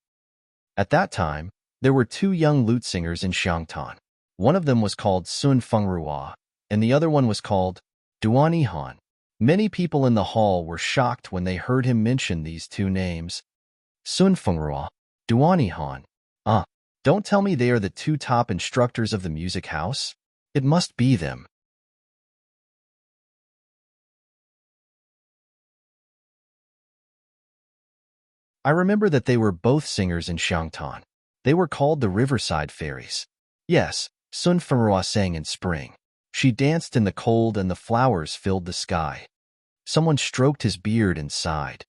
At that time, there were two young lute singers in Shangtan. One of them was called Sun Fengrua, and the other one was called Duan Yihan. Many people in the hall were shocked when they heard him mention these two names. Sun Fengrua, Duan Yihan. Don't tell me they are the two top instructors of the music house? It must be them. I remember that they were both singers in Shangtan. They were called the Riverside Fairies. Yes, Sun Fengrua sang in spring. She danced in the cold and the flowers filled the sky. Someone stroked his beard and sighed.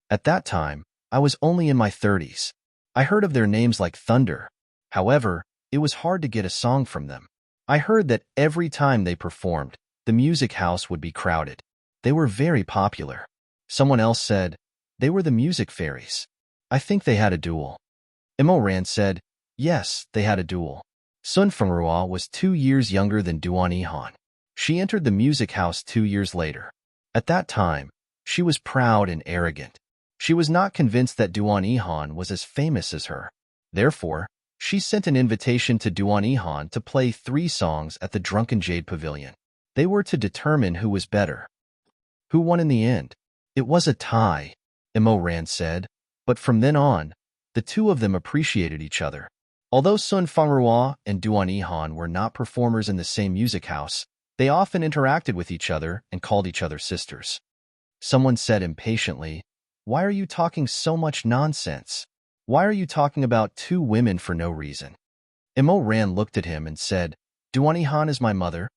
At that time, I was only in my 30s. I heard of their names like thunder. However, it was hard to get a song from them. I heard that every time they performed, the music house would be crowded. They were very popular. Someone else said, they were the music fairies. I think they had a duel. Imo Ran said, yes, they had a duel. Sun Fengrua was 2 years younger than Duan Yihan. She entered the music house 2 years later. At that time, she was proud and arrogant. She was not convinced that Duan Yihan was as famous as her. Therefore, she sent an invitation to Duan Yihan to play 3 songs at the Drunken Jade Pavilion. They were to determine who was better. Who won in the end? It was a tie, Imo Ran said, but from then on, the two of them appreciated each other. Although Sun Fengrua and Duan Yihan were not performers in the same music house, They often interacted with each other and called each other sisters. Someone said impatiently, "Why are you talking so much nonsense? Why are you talking about two women for no reason?" Imo Ran looked at him and said, "Duani Han is my mother."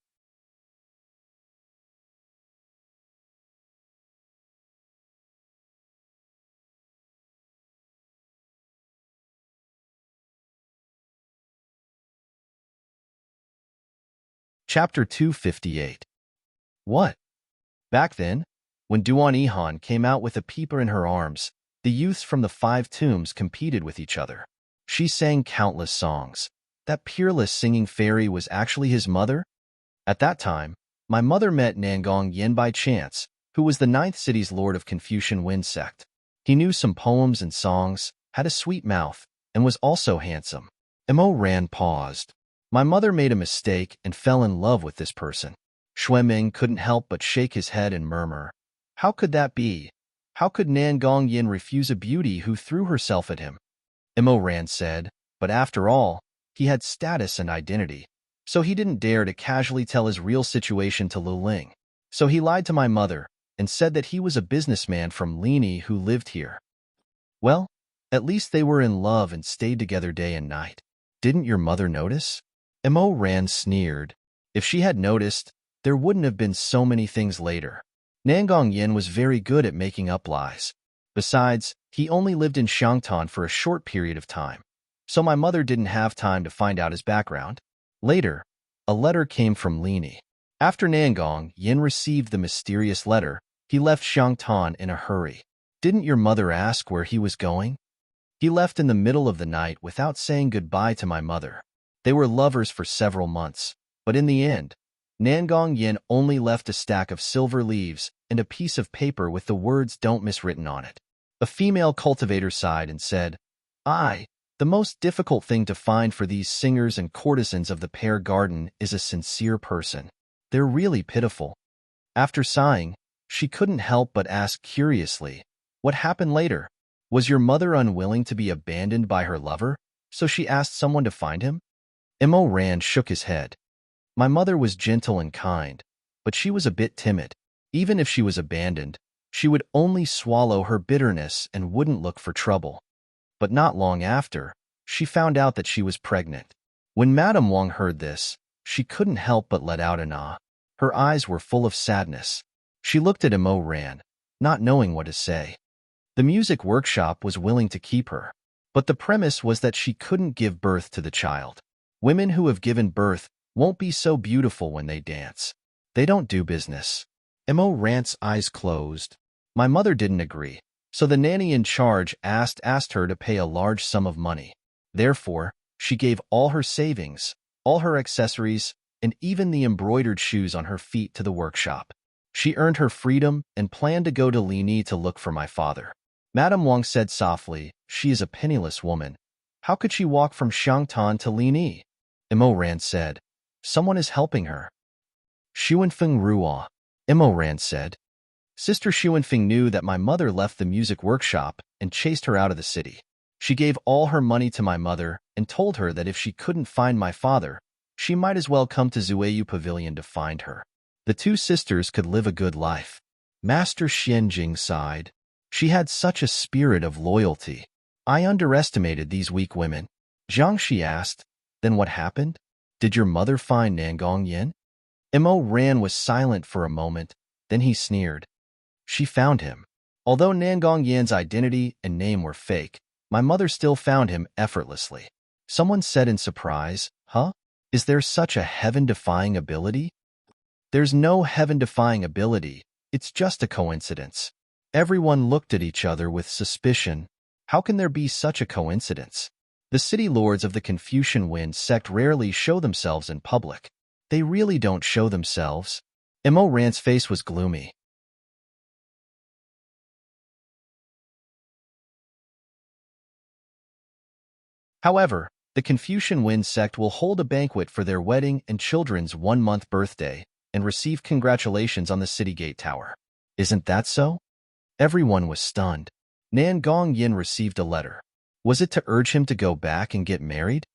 Chapter 258. What? Back then, when Duan Ihan came out with a peeper in her arms, the youths from the 5 tombs competed with each other. She sang countless songs. That peerless singing fairy was actually his mother? At that time, my mother met Nangong Yen by chance, who was the 9th city's lord of Confucian Wind sect. He knew some poems and songs, had a sweet mouth, and was also handsome. Mo Ran paused. My mother made a mistake and fell in love with this person. Xueming couldn't help but shake his head and murmur, "How could that be? How could Nangong Yin refuse a beauty who threw herself at him?" Mo Ran said, "But after all, he had status and identity, so he didn't dare to casually tell his real situation to Lu Ling. So he lied to my mother and said that he was a businessman from Lini who lived here. Well, at least they were in love and stayed together day and night. Didn't your mother notice?" Mo Ran sneered. If she had noticed, there wouldn't have been so many things later. Nangong Yin was very good at making up lies. Besides, he only lived in Shangtan for a short period of time, so my mother didn't have time to find out his background. Later, a letter came from Lini. After Nangong Yin received the mysterious letter, he left Shangtan in a hurry. Didn't your mother ask where he was going? He left in the middle of the night without saying goodbye to my mother. They were lovers for several months, but in the end, Nangong Yin only left a stack of silver leaves and a piece of paper with the words "Don't" miswritten on it. A female cultivator sighed and said, "The most difficult thing to find for these singers and courtesans of the pear garden is a sincere person. They're really pitiful." After sighing, she couldn't help but ask curiously, "What happened later? Was your mother unwilling to be abandoned by her lover, so she asked someone to find him?" Mo Ran shook his head. "My mother was gentle and kind, but she was a bit timid. Even if she was abandoned, she would only swallow her bitterness and wouldn't look for trouble. But not long after, she found out that she was pregnant. When Madame Wang heard this, she couldn't help but let out an ah. Her eyes were full of sadness. She looked at Mo Ran, not knowing what to say. The music workshop was willing to keep her, but the premise was that she couldn't give birth to the child. Women who have given birth won't be so beautiful when they dance. They don't do business. Mo Ran's eyes closed. My mother didn't agree, so the nanny in charge asked her to pay a large sum of money. Therefore, she gave all her savings, all her accessories, and even the embroidered shoes on her feet to the workshop. She earned her freedom and planned to go to Lini to look for my father. Madame Wang said softly, "She is a penniless woman. How could she walk from Shangtan to Lini?" Mo Ran said, "Someone is helping her." Xuanfeng Ruo, Mo Ran said. Sister Xuanfeng knew that my mother left the music workshop and chased her out of the city. She gave all her money to my mother and told her that if she couldn't find my father, she might as well come to Zueyu Pavilion to find her. The two sisters could live a good life. Master Xianjing sighed. She had such a spirit of loyalty. I underestimated these weak women. Jiangxi asked, "Then what happened? Did your mother find Nangong Yin?" Mo Ran was silent for a moment, then he sneered. "She found him. Although Nangong Yan's identity and name were fake, my mother still found him effortlessly." Someone said in surprise, "Huh? Is there such a heaven-defying ability?" "There's no heaven-defying ability, it's just a coincidence." Everyone looked at each other with suspicion. How can there be such a coincidence? The city lords of the Confucian Wind sect rarely show themselves in public. They really don't show themselves. Mo Ran's face was gloomy. However, the Confucian Wind sect will hold a banquet for their wedding and children's 1-month birthday and receive congratulations on the city gate tower. Isn't that so? Everyone was stunned. Nangong Yin received a letter. Was it to urge him to go back and get married?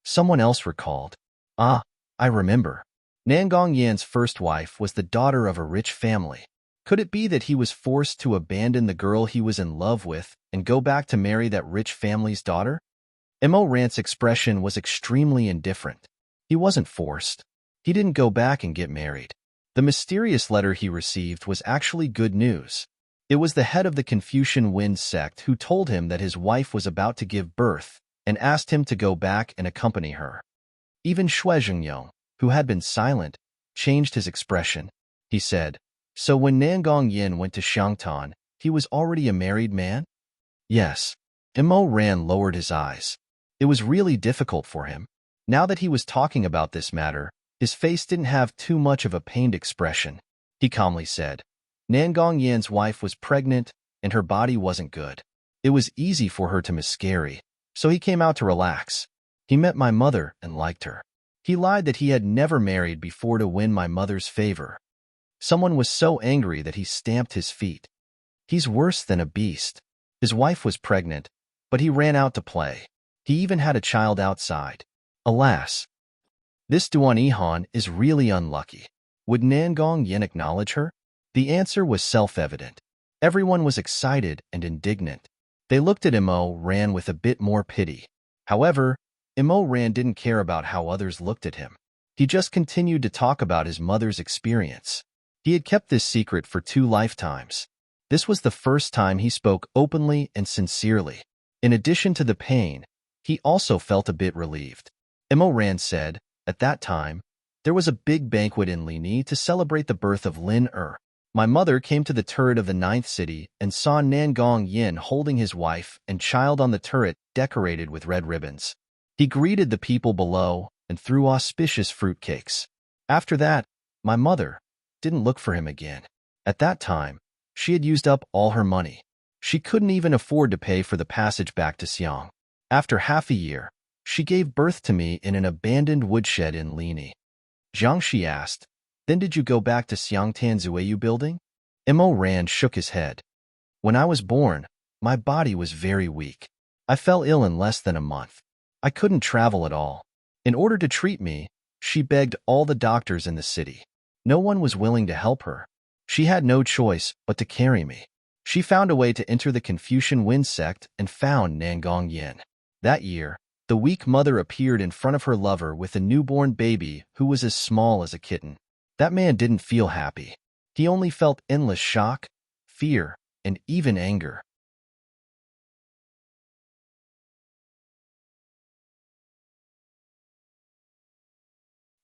Someone else recalled. "I remember. Nangong Yan's first wife was the daughter of a rich family. Could it be that he was forced to abandon the girl he was in love with and go back to marry that rich family's daughter? Mo Rant's expression was extremely indifferent. He wasn't forced. He didn't go back and get married. The mysterious letter he received was actually good news. It was the head of the Confucian Wind sect who told him that his wife was about to give birth and asked him to go back and accompany her. Even Shuizhengyong, who had been silent, changed his expression. He said, "So when Nangong Yin went to Xiangtan, he was already a married man?" Yes. Mo Ran lowered his eyes. It was really difficult for him. Now that he was talking about this matter, his face didn't have too much of a pained expression. He calmly said, Nangong Yan's wife was pregnant, and her body wasn't good. It was easy for her to miscarry, so he came out to relax. He met my mother and liked her. He lied that he had never married before to win my mother's favor. Someone was so angry that he stamped his feet. He's worse than a beast. His wife was pregnant, but he ran out to play. He even had a child outside. Alas, this Duan Ihan is really unlucky. Would Nangong Yin acknowledge her? The answer was self-evident. Everyone was excited and indignant. They looked at Mo Ran with a bit more pity. However, Mo Ran didn't care about how others looked at him. He just continued to talk about his mother's experience. He had kept this secret for 2 lifetimes. This was the first time he spoke openly and sincerely. In addition to the pain, he also felt a bit relieved. Mo Ran said, at that time, there was a big banquet in Lini to celebrate the birth of Lin Er. My mother came to the turret of the 9th city and saw Nangong Yin holding his wife and child on the turret decorated with red ribbons. He greeted the people below and threw auspicious fruitcakes. After that, my mother didn't look for him again. At that time, she had used up all her money. She couldn't even afford to pay for the passage back to Xiang. After half a year, she gave birth to me in an abandoned woodshed in Lini. Jiangxi asked, "Then did you go back to Xiangtan Zuiyu building?" Mo Ran shook his head. "When I was born, my body was very weak. I fell ill in less than a month. I couldn't travel at all. In order to treat me, she begged all the doctors in the city. No one was willing to help her. She had no choice but to carry me. She found a way to enter the Confucian Wind sect and found Nangong Yin. That year, the weak mother appeared in front of her lover with a newborn baby who was as small as a kitten. That man didn't feel happy. He only felt endless shock, fear, and even anger.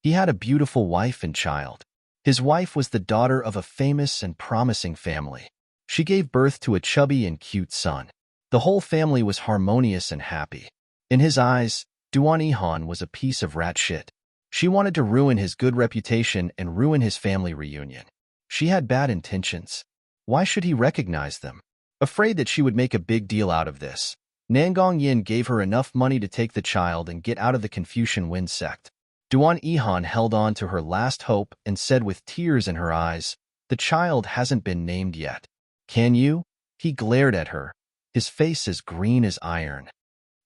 He had a beautiful wife and child. His wife was the daughter of a famous and promising family. She gave birth to a chubby and cute son. The whole family was harmonious and happy. In his eyes, Duan Ihan was a piece of rat shit. She wanted to ruin his good reputation and ruin his family reunion. She had bad intentions. Why should he recognize them? Afraid that she would make a big deal out of this, Nangong Yin gave her enough money to take the child and get out of the Confucian Wind sect. Duan Ihan held on to her last hope and said with tears in her eyes, "The child hasn't been named yet. Can you?" He glared at her, his face as green as iron.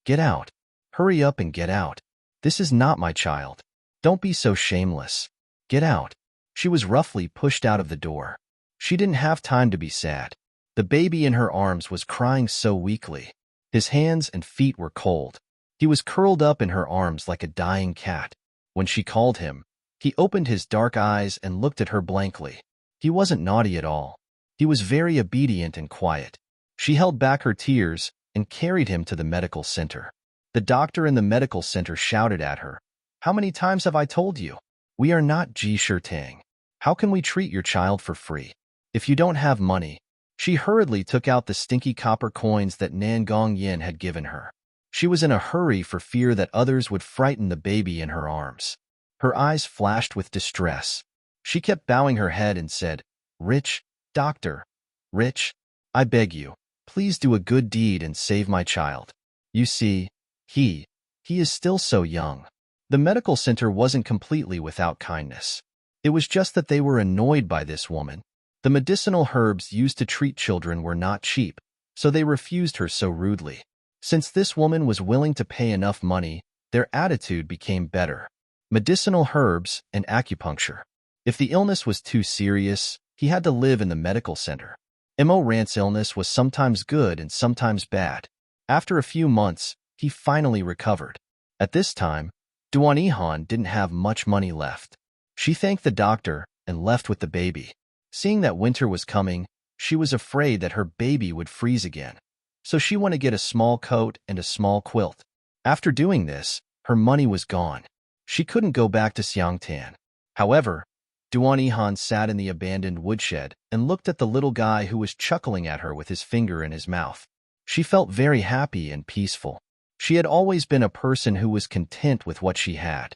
"Get out. Hurry up and get out. This is not my child. Don't be so shameless. Get out." She was roughly pushed out of the door. She didn't have time to be sad. The baby in her arms was crying so weakly. His hands and feet were cold. He was curled up in her arms like a dying cat. When she called him, he opened his dark eyes and looked at her blankly. He wasn't naughty at all. He was very obedient and quiet. She held back her tears and carried him to the medical center. The doctor in the medical center shouted at her, "How many times have I told you? We are not Ji Shirtang. How can we treat your child for free? If you don't have money." She hurriedly took out the stinky copper coins that Nangong Yin had given her. She was in a hurry for fear that others would frighten the baby in her arms. Her eyes flashed with distress. She kept bowing her head and said, "Rich, doctor, Rich, I beg you, please do a good deed and save my child. You see, he is still so young." The medical center wasn't completely without kindness. It was just that they were annoyed by this woman. The medicinal herbs used to treat children were not cheap, so they refused her so rudely. Since this woman was willing to pay enough money, their attitude became better. medicinal herbs, and acupuncture. If the illness was too serious, he had to live in the medical center. Rand's illness was sometimes good and sometimes bad. After a few months, he finally recovered. At this time, Duan Yihan didn't have much money left. She thanked the doctor and left with the baby. Seeing that winter was coming, she was afraid that her baby would freeze again. So she went to get a small coat and a small quilt. After doing this, her money was gone. She couldn't go back to Xiangtan. However, Duan Yihan sat in the abandoned woodshed and looked at the little guy who was chuckling at her with his finger in his mouth. She felt very happy and peaceful. She had always been a person who was content with what she had.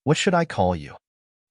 "What should I call you?"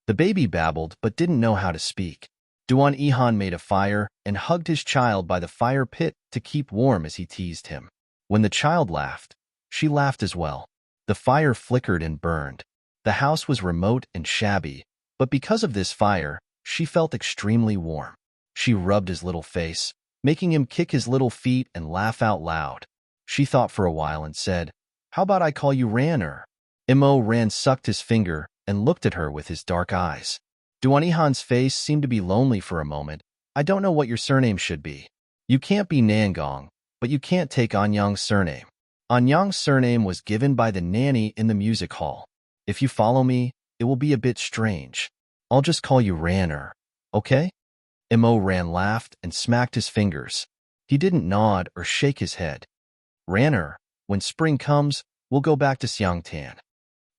The baby babbled but didn't know how to speak. Duan Yihan made a fire and hugged his child by the fire pit to keep warm as he teased him. When the child laughed, she laughed as well. The fire flickered and burned. The house was remote and shabby, but because of this fire, she felt extremely warm. She rubbed his little face, making him kick his little feet and laugh out loud. She thought for a while and said, "How about I call you Ranner?" Ran sucked his finger and looked at her with his dark eyes. Duan Yihan's face seemed to be lonely for a moment. "I don't know what your surname should be. You can't be Nangong, but you can't take Anyang's surname." Anyang's surname was given by the nanny in the music hall. "If you follow me, it will be a bit strange. I'll just call you Ranner, okay?" Ran laughed and smacked his fingers. He didn't nod or shake his head. "Ranner, when spring comes, we'll go back to Xiangtan."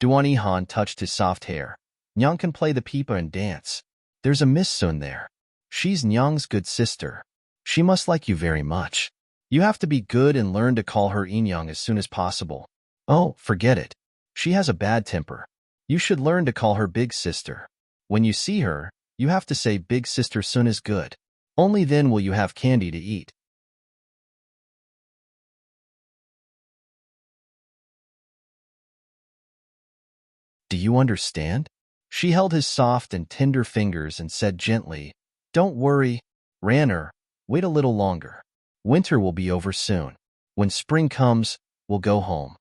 Duan Yihan touched his soft hair. "Nyang can play the pipa and dance. There's a Miss Sun there. She's Nyang's good sister. She must like you very much. You have to be good and learn to call her Inyang as soon as possible." "Oh, forget it. She has a bad temper. You should learn to call her big sister. When you see her, you have to say Big Sister Sun is good. Only then will you have candy to eat." "Do you understand?" She held his soft and tender fingers and said gently, "Don't worry, Ranner, wait a little longer. Winter will be over soon. When spring comes, we'll go home."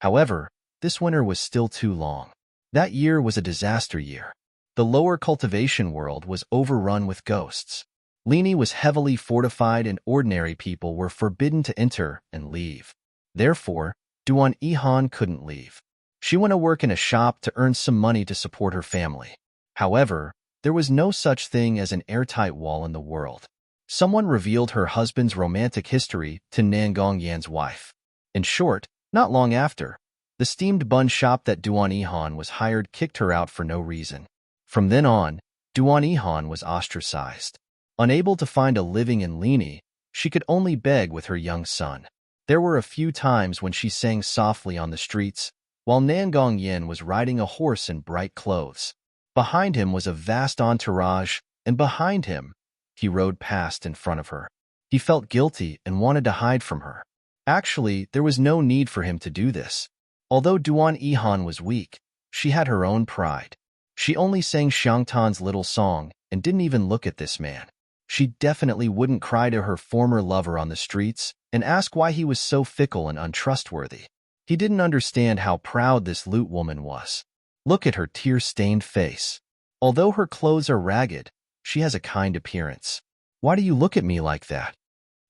However, this winter was still too long. That year was a disaster year. The lower cultivation world was overrun with ghosts. Lini was heavily fortified and ordinary people were forbidden to enter and leave. Therefore, Duan Yihan couldn't leave. She went to work in a shop to earn some money to support her family. However, there was no such thing as an airtight wall in the world. Someone revealed her husband's romantic history to Nangong Yan's wife. In short, not long after, the steamed bun shop that Duan Yihan was hired kicked her out for no reason. From then on, Duan Yihan was ostracized. Unable to find a living in Lini, she could only beg with her young son. There were a few times when she sang softly on the streets, while Nangong Yin was riding a horse in bright clothes. Behind him was a vast entourage, and behind him, he rode past in front of her. He felt guilty and wanted to hide from her. Actually, there was no need for him to do this. Although Duan Yihan was weak, she had her own pride. She only sang Xiangtan's little song and didn't even look at this man. She definitely wouldn't cry to her former lover on the streets and ask why he was so fickle and untrustworthy. He didn't understand how proud this lute woman was. Look at her tear-stained face. Although her clothes are ragged, she has a kind appearance. "Why do you look at me like that?"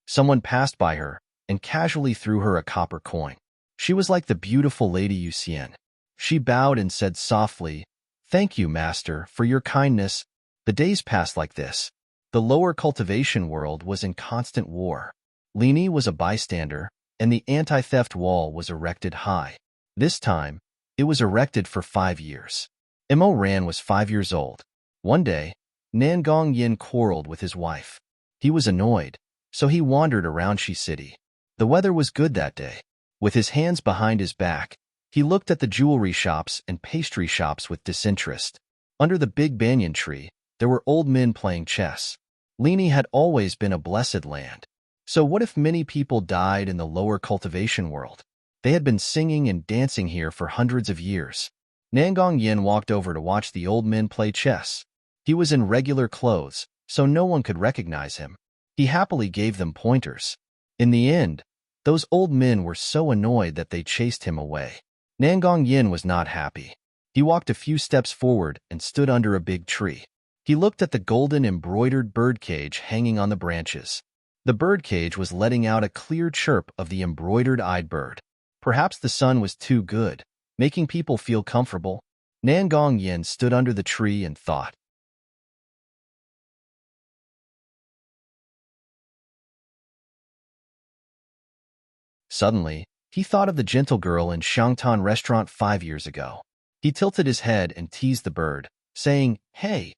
Someone passed by her and casually threw her a copper coin. She was like the beautiful Lady Yuxian. She bowed and said softly, "Thank you, master, for your kindness." The days passed like this. The lower cultivation world was in constant war. Lini was a bystander, and the anti-theft wall was erected high. This time, it was erected for 5 years. Ran was 5 years old. One day, Nangong Yin quarreled with his wife. He was annoyed, so he wandered around Shi City. The weather was good that day. With his hands behind his back, he looked at the jewelry shops and pastry shops with disinterest. Under the big banyan tree, there were old men playing chess. Lini had always been a blessed land. So what if many people died in the lower cultivation world? They had been singing and dancing here for hundreds of years. Nangong Yin walked over to watch the old men play chess. He was in regular clothes, so no one could recognize him. He happily gave them pointers. In the end, those old men were so annoyed that they chased him away. Nangong Yin was not happy. He walked a few steps forward and stood under a big tree. He looked at the golden embroidered birdcage hanging on the branches. The birdcage was letting out a clear chirp of the embroidered-eyed bird. Perhaps the sun was too good, making people feel comfortable. Nangong Yin stood under the tree and thought. Suddenly, he thought of the gentle girl in Shangtan restaurant 5 years ago. He tilted his head and teased the bird, saying, "Hey,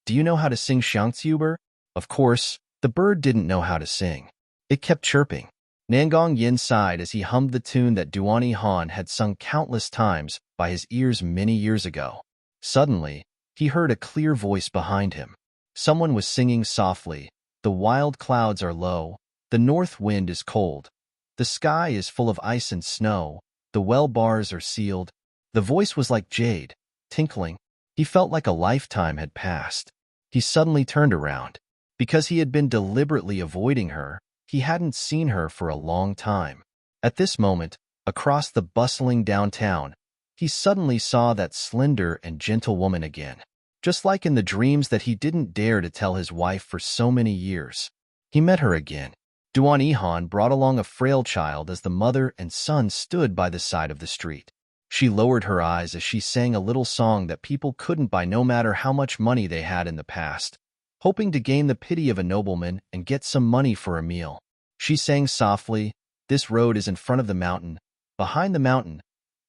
do you know how to sing Xiangzuber?" Of course, the bird didn't know how to sing. It kept chirping. Nangong Yin sighed as he hummed the tune that Duan Han had sung countless times by his ears many years ago. Suddenly, he heard a clear voice behind him. Someone was singing softly, "The wild clouds are low, the north wind is cold. The sky is full of ice and snow, the well bars are sealed." The voice was like jade, tinkling. He felt like a lifetime had passed. He suddenly turned around. Because he had been deliberately avoiding her, he hadn't seen her for a long time. At this moment, across the bustling downtown, he suddenly saw that slender and gentle woman again. Just like in the dreams that he didn't dare to tell his wife for so many years. He met her again. Duan Yihan brought along a frail child as the mother and son stood by the side of the street. She lowered her eyes as she sang a little song that people couldn't buy no matter how much money they had in the past, hoping to gain the pity of a nobleman and get some money for a meal. She sang softly, "This road is in front of the mountain. Behind the mountain,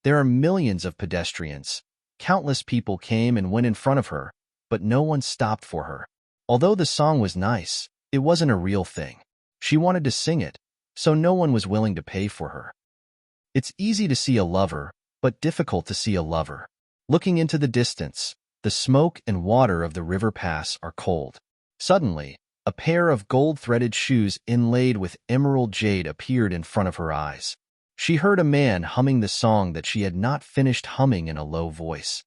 there are millions of pedestrians." Countless people came and went in front of her, but no one stopped for her. Although the song was nice, it wasn't a real thing. She wanted to sing it, so no one was willing to pay for her. It's easy to see a lover, but difficult to see a lover. Looking into the distance, the smoke and water of the river pass are cold. Suddenly, a pair of gold-threaded shoes inlaid with emerald jade appeared in front of her eyes. She heard a man humming the song that she had not finished humming in a low voice.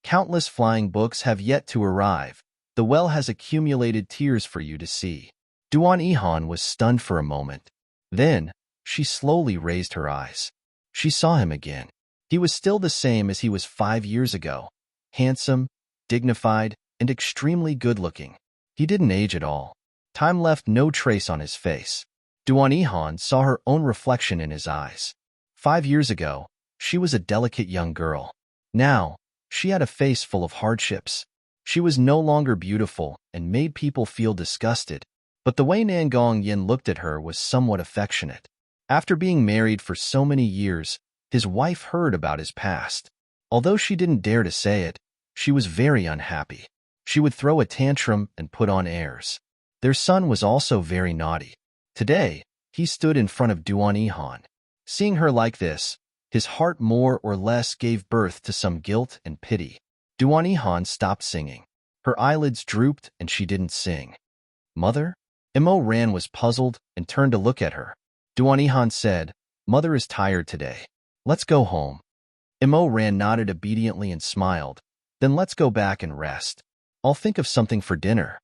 "Countless flying books have yet to arrive. The well has accumulated tears for you to see." Duan Yihan was stunned for a moment. Then, she slowly raised her eyes. She saw him again. He was still the same as he was 5 years ago. Handsome, dignified, and extremely good-looking. He didn't age at all. Time left no trace on his face. Duan Yihan saw her own reflection in his eyes. 5 years ago, she was a delicate young girl. Now, she had a face full of hardships. She was no longer beautiful and made people feel disgusted. But the way Nangong Yin looked at her was somewhat affectionate. After being married for so many years, his wife heard about his past. Although she didn't dare to say it, she was very unhappy. She would throw a tantrum and put on airs. Their son was also very naughty. Today, he stood in front of Duan Yihan. Seeing her like this, his heart more or less gave birth to some guilt and pity. Duan Yihan stopped singing. Her eyelids drooped and she didn't sing. "Mother?" Imo Ran was puzzled and turned to look at her. Duan Yihan said, "Mother is tired today. Let's go home." Imo Ran nodded obediently and smiled. "Then let's go back and rest. I'll think of something for dinner."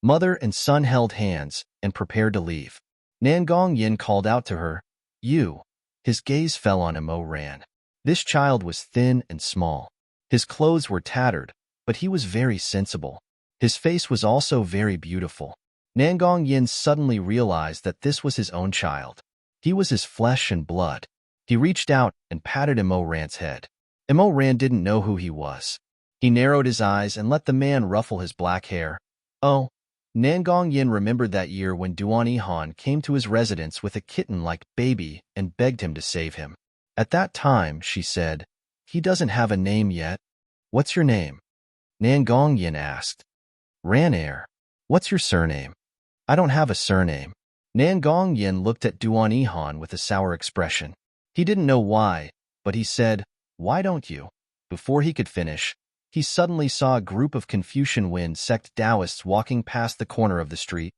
Mother and son held hands and prepared to leave. Nangong Yin called out to her, "You." His gaze fell on Imo Ran. This child was thin and small. His clothes were tattered, but he was very sensible. His face was also very beautiful. Nangong Yin suddenly realized that this was his own child. He was his flesh and blood. He reached out and patted Imo Ran's head. Imo Ran didn't know who he was. He narrowed his eyes and let the man ruffle his black hair. Oh, Nangong Yin remembered that year when Duan Yihan came to his residence with a kitten-like baby and begged him to save him. At that time, she said, "He doesn't have a name yet." "What's your name?" Nangong Yin asked. "Ranair." "What's your surname?" "I don't have a surname." Nangong Yin looked at Duan Yihan with a sour expression. He didn't know why, but he said, "Why don't you?" Before he could finish, he suddenly saw a group of Confucian Wen sect Taoists walking past the corner of the street.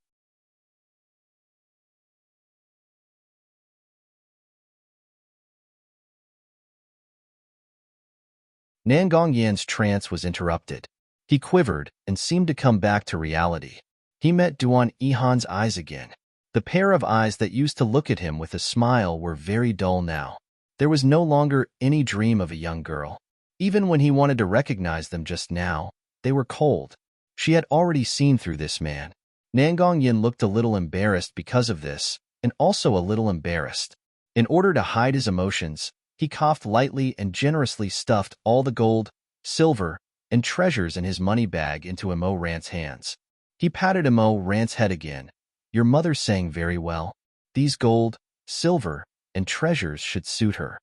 Nangong Yan's trance was interrupted. He quivered and seemed to come back to reality. He met Duan Yihan's eyes again. The pair of eyes that used to look at him with a smile were very dull now. There was no longer any dream of a young girl. Even when he wanted to recognize them just now, they were cold. She had already seen through this man. Nangong Yin looked a little embarrassed because of this, and also a little embarrassed. In order to hide his emotions, he coughed lightly and generously stuffed all the gold, silver, and treasures in his money bag into Imo Rant's hands. He patted Imo Rant's head again. Your mother's saying very well. These gold, silver, and treasures should suit her.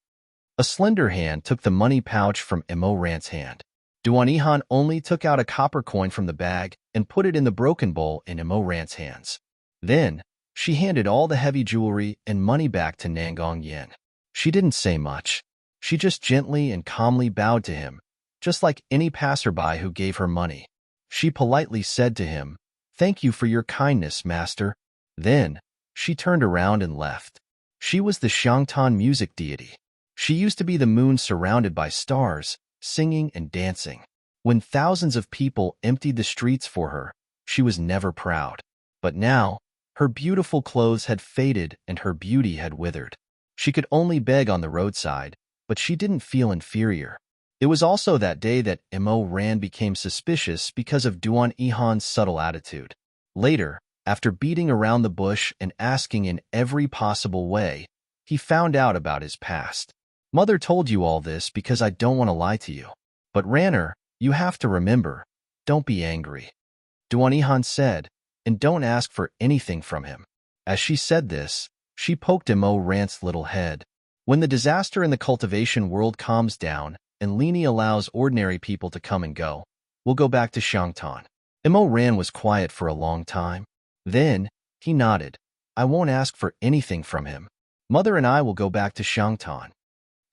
A slender hand took the money pouch from Imo Rant's hand. Duan Ihan only took out a copper coin from the bag and put it in the broken bowl in Imo Rant's hands. Then, she handed all the heavy jewelry and money back to Nangong Yin. She didn't say much. She just gently and calmly bowed to him, just like any passerby who gave her money. She politely said to him, "Thank you for your kindness, master." Then, she turned around and left. She was the Shangtan music deity. She used to be the moon surrounded by stars, singing and dancing. When thousands of people emptied the streets for her, she was never proud. But now, her beautiful clothes had faded and her beauty had withered. She could only beg on the roadside, but she didn't feel inferior. It was also that day that Imo Ran became suspicious because of Duan Ihan's subtle attitude. Later, after beating around the bush and asking in every possible way, he found out about his past. Mother told you all this because I don't want to lie to you. But Ranner, you have to remember, don't be angry. Duan Ihan said, and don't ask for anything from him. As she said this, she poked Imo Rant's little head. When the disaster in the cultivation world calms down and Lini allows ordinary people to come and go, we'll go back to Shangtan. Imo Ran was quiet for a long time. Then, he nodded. I won't ask for anything from him. Mother and I will go back to Shangtan.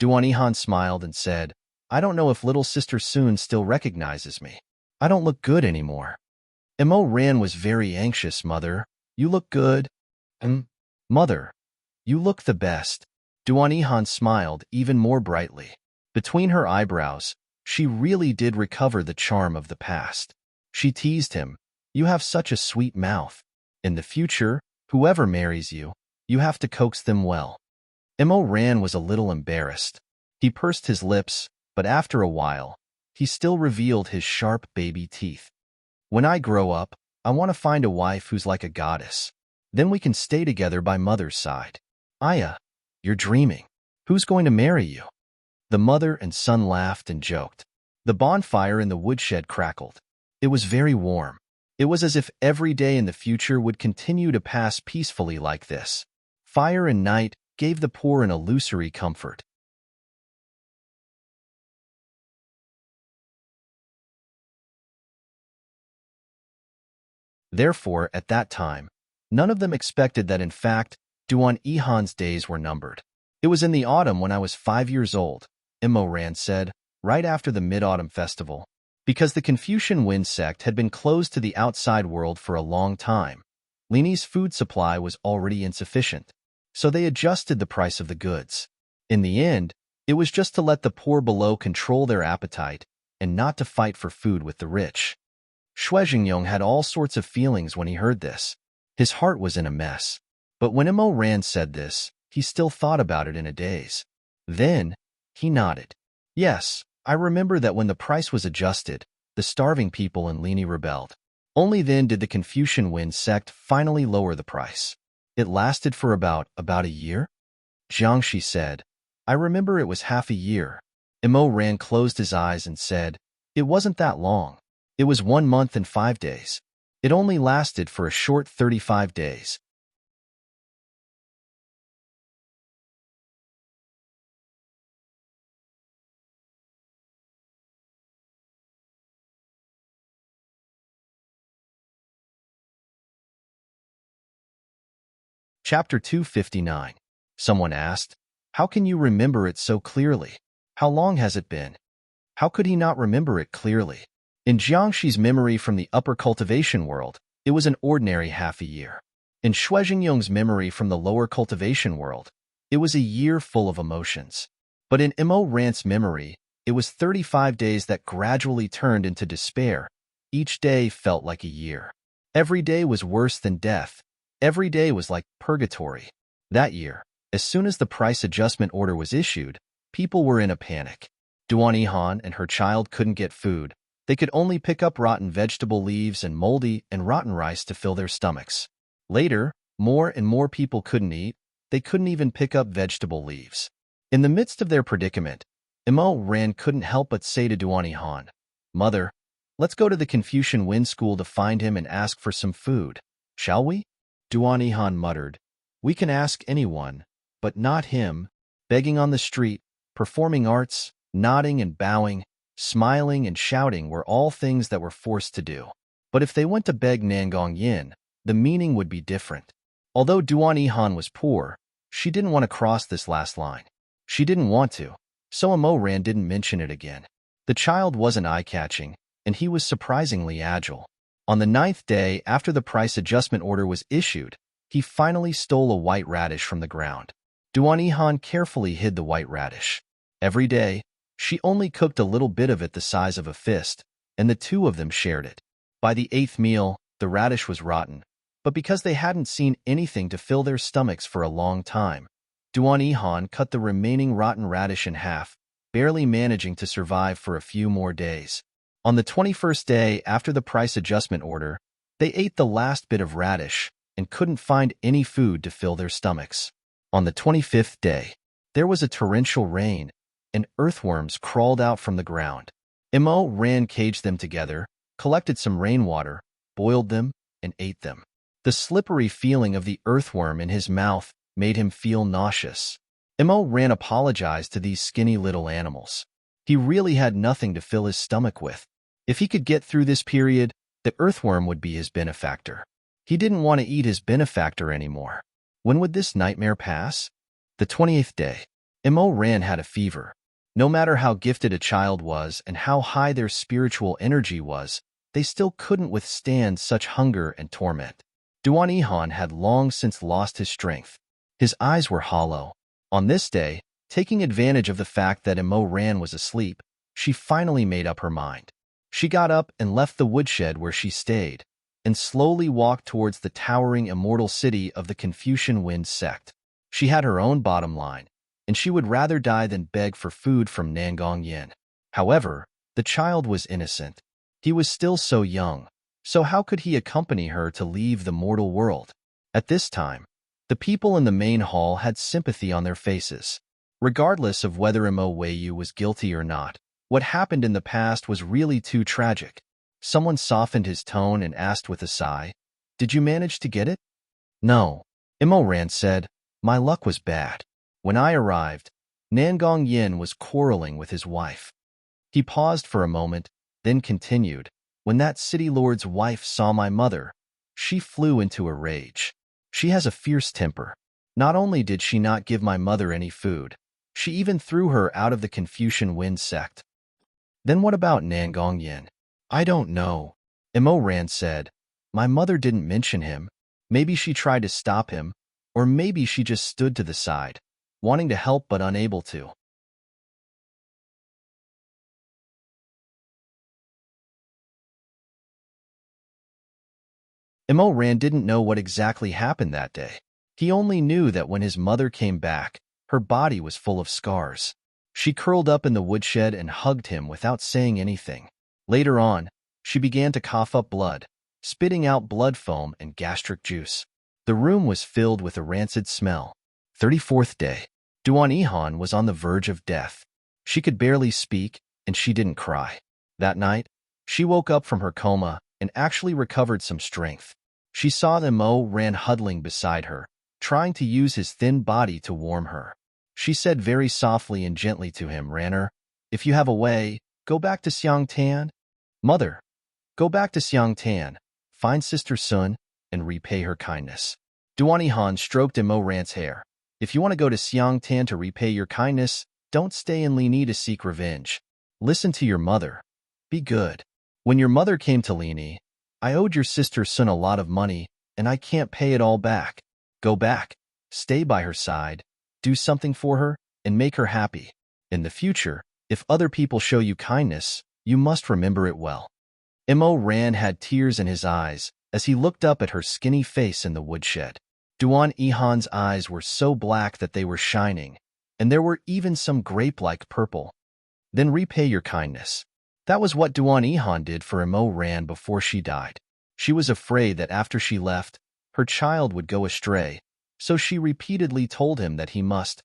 Duan Ihan smiled and said, I don't know if little sister Sun still recognizes me. I don't look good anymore. Imo Ran was very anxious, Mother. You look good. Mother, you look the best. Duan Ihan smiled even more brightly. Between her eyebrows, she really did recover the charm of the past. She teased him, you have such a sweet mouth. In the future, whoever marries you, you have to coax them well. Imo Ran was a little embarrassed. He pursed his lips, but after a while, he still revealed his sharp baby teeth. When I grow up, I want to find a wife who's like a goddess. Then we can stay together by mother's side. Aya, you're dreaming. Who's going to marry you? The mother and son laughed and joked. The bonfire in the woodshed crackled. It was very warm. It was as if every day in the future would continue to pass peacefully like this. Fire and night gave the poor an illusory comfort. Therefore, at that time, none of them expected that in fact, Duan Ihan's days were numbered. It was in the autumn when I was 5 years old, Imo Ran said, right after the Mid-Autumn Festival. Because the Confucian Wind sect had been closed to the outside world for a long time, Lini's food supply was already insufficient, so they adjusted the price of the goods. In the end, it was just to let the poor below control their appetite and not to fight for food with the rich. Shui Jingyong had all sorts of feelings when he heard this. His heart was in a mess. But when Imo Ran said this, he still thought about it in a daze. Then, he nodded. Yes, I remember that when the price was adjusted, the starving people in Lini rebelled. Only then did the Confucian Wind sect finally lower the price. It lasted for about a year? Jiangshi said, I remember it was half a year. Imo Ran closed his eyes and said, it wasn't that long. It was 1 month and 5 days. It only lasted for a short 35 days. Chapter 259. Someone asked, how can you remember it so clearly? How long has it been? How could he not remember it clearly? In Jiangshi's memory from the upper cultivation world, it was an ordinary half a year. In Shui Jingyong's memory from the lower cultivation world, it was a year full of emotions. But in Imo Rant's memory, it was 35 days that gradually turned into despair. Each day felt like a year. Every day was worse than death. Every day was like purgatory. That year, as soon as the price adjustment order was issued, people were in a panic. Duan Ihan and her child couldn't get food. They could only pick up rotten vegetable leaves and moldy and rotten rice to fill their stomachs. Later, more and more people couldn't eat. They couldn't even pick up vegetable leaves. In the midst of their predicament, Ran couldn't help but say to Duan Ihan, "Mother, let's go to the Confucian Wind School to find him and ask for some food, shall we?" Duan Ihan muttered, "We can ask anyone, but not him." Begging on the street, performing arts, nodding and bowing, smiling and shouting were all things that were forced to do. But if they went to beg Nangong Yin, the meaning would be different. Although Duan Ihan was poor, she didn't want to cross this last line. She didn't want to, so Ran didn't mention it again. The child wasn't eye-catching, and he was surprisingly agile. On the 9th day after the price adjustment order was issued, he finally stole a white radish from the ground. Duan Ihan carefully hid the white radish. Every day, she only cooked a little bit of it the size of a fist, and the two of them shared it. By the 8th meal, the radish was rotten, but because they hadn't seen anything to fill their stomachs for a long time, Duan Ihan cut the remaining rotten radish in half, barely managing to survive for a few more days. On the 21st day after the price adjustment order, they ate the last bit of radish and couldn't find any food to fill their stomachs. On the 25th day, there was a torrential rain, and earthworms crawled out from the ground. Ran caged them together, collected some rainwater, boiled them, and ate them. The slippery feeling of the earthworm in his mouth made him feel nauseous. Ran apologized to these skinny little animals. He really had nothing to fill his stomach with. If he could get through this period, the earthworm would be his benefactor. He didn't want to eat his benefactor anymore. When would this nightmare pass? The 28th day. Ran had a fever. No matter how gifted a child was and how high their spiritual energy was, they still couldn't withstand such hunger and torment. Duan Ihan had long since lost his strength. His eyes were hollow. On this day, taking advantage of the fact that Ran was asleep, she finally made up her mind. She got up and left the woodshed where she stayed, and slowly walked towards the towering immortal city of the Confucian Wind sect. She had her own bottom line, and she would rather die than beg for food from Nangong Yin. However, the child was innocent. He was still so young, so how could he accompany her to leave the mortal world? At this time, the people in the main hall had sympathy on their faces. Regardless of whether Wayu was guilty or not, what happened in the past was really too tragic. Someone softened his tone and asked with a sigh, "Did you manage to get it?" "No," Ran said, "my luck was bad. When I arrived, Nangong Yin was quarreling with his wife." He paused for a moment, then continued, "When that city lord's wife saw my mother, she flew into a rage. She has a fierce temper. Not only did she not give my mother any food, she even threw her out of the Confucian Wind sect." "Then what about Nangong Yin?" "I don't know," Ran said. "My mother didn't mention him. Maybe she tried to stop him, or maybe she just stood to the side, wanting to help but unable to." Ran didn't know what exactly happened that day. He only knew that when his mother came back, her body was full of scars. She curled up in the woodshed and hugged him without saying anything. Later on, she began to cough up blood, spitting out blood foam and gastric juice. The room was filled with a rancid smell. 34th day. Duan Ihan was on the verge of death. She could barely speak, and she didn't cry. That night, she woke up from her coma and actually recovered some strength. She saw Ran huddling beside her, trying to use his thin body to warm her. She said very softly and gently to him, "Ranner, if you have a way, go back to Xiang Tan. Mother, go back to Xiang Tan, find Sister Sun, and repay her kindness." Duan Ihan stroked Ran's hair. "If you want to go to Xiang Tan to repay your kindness, don't stay in Lini to seek revenge. Listen to your mother. Be good. When your mother came to Lini, I owed your sister Sun a lot of money, and I can't pay it all back. Go back, stay by her side, do something for her, and make her happy. In the future, if other people show you kindness, you must remember it well." Ran had tears in his eyes as he looked up at her skinny face in the woodshed. Duan Ihan's eyes were so black that they were shining, and there were even some grape-like purple. then repay your kindness. That was what Duan Ihan did for Imo Ran before she died. She was afraid that after she left, her child would go astray, so she repeatedly told him that he must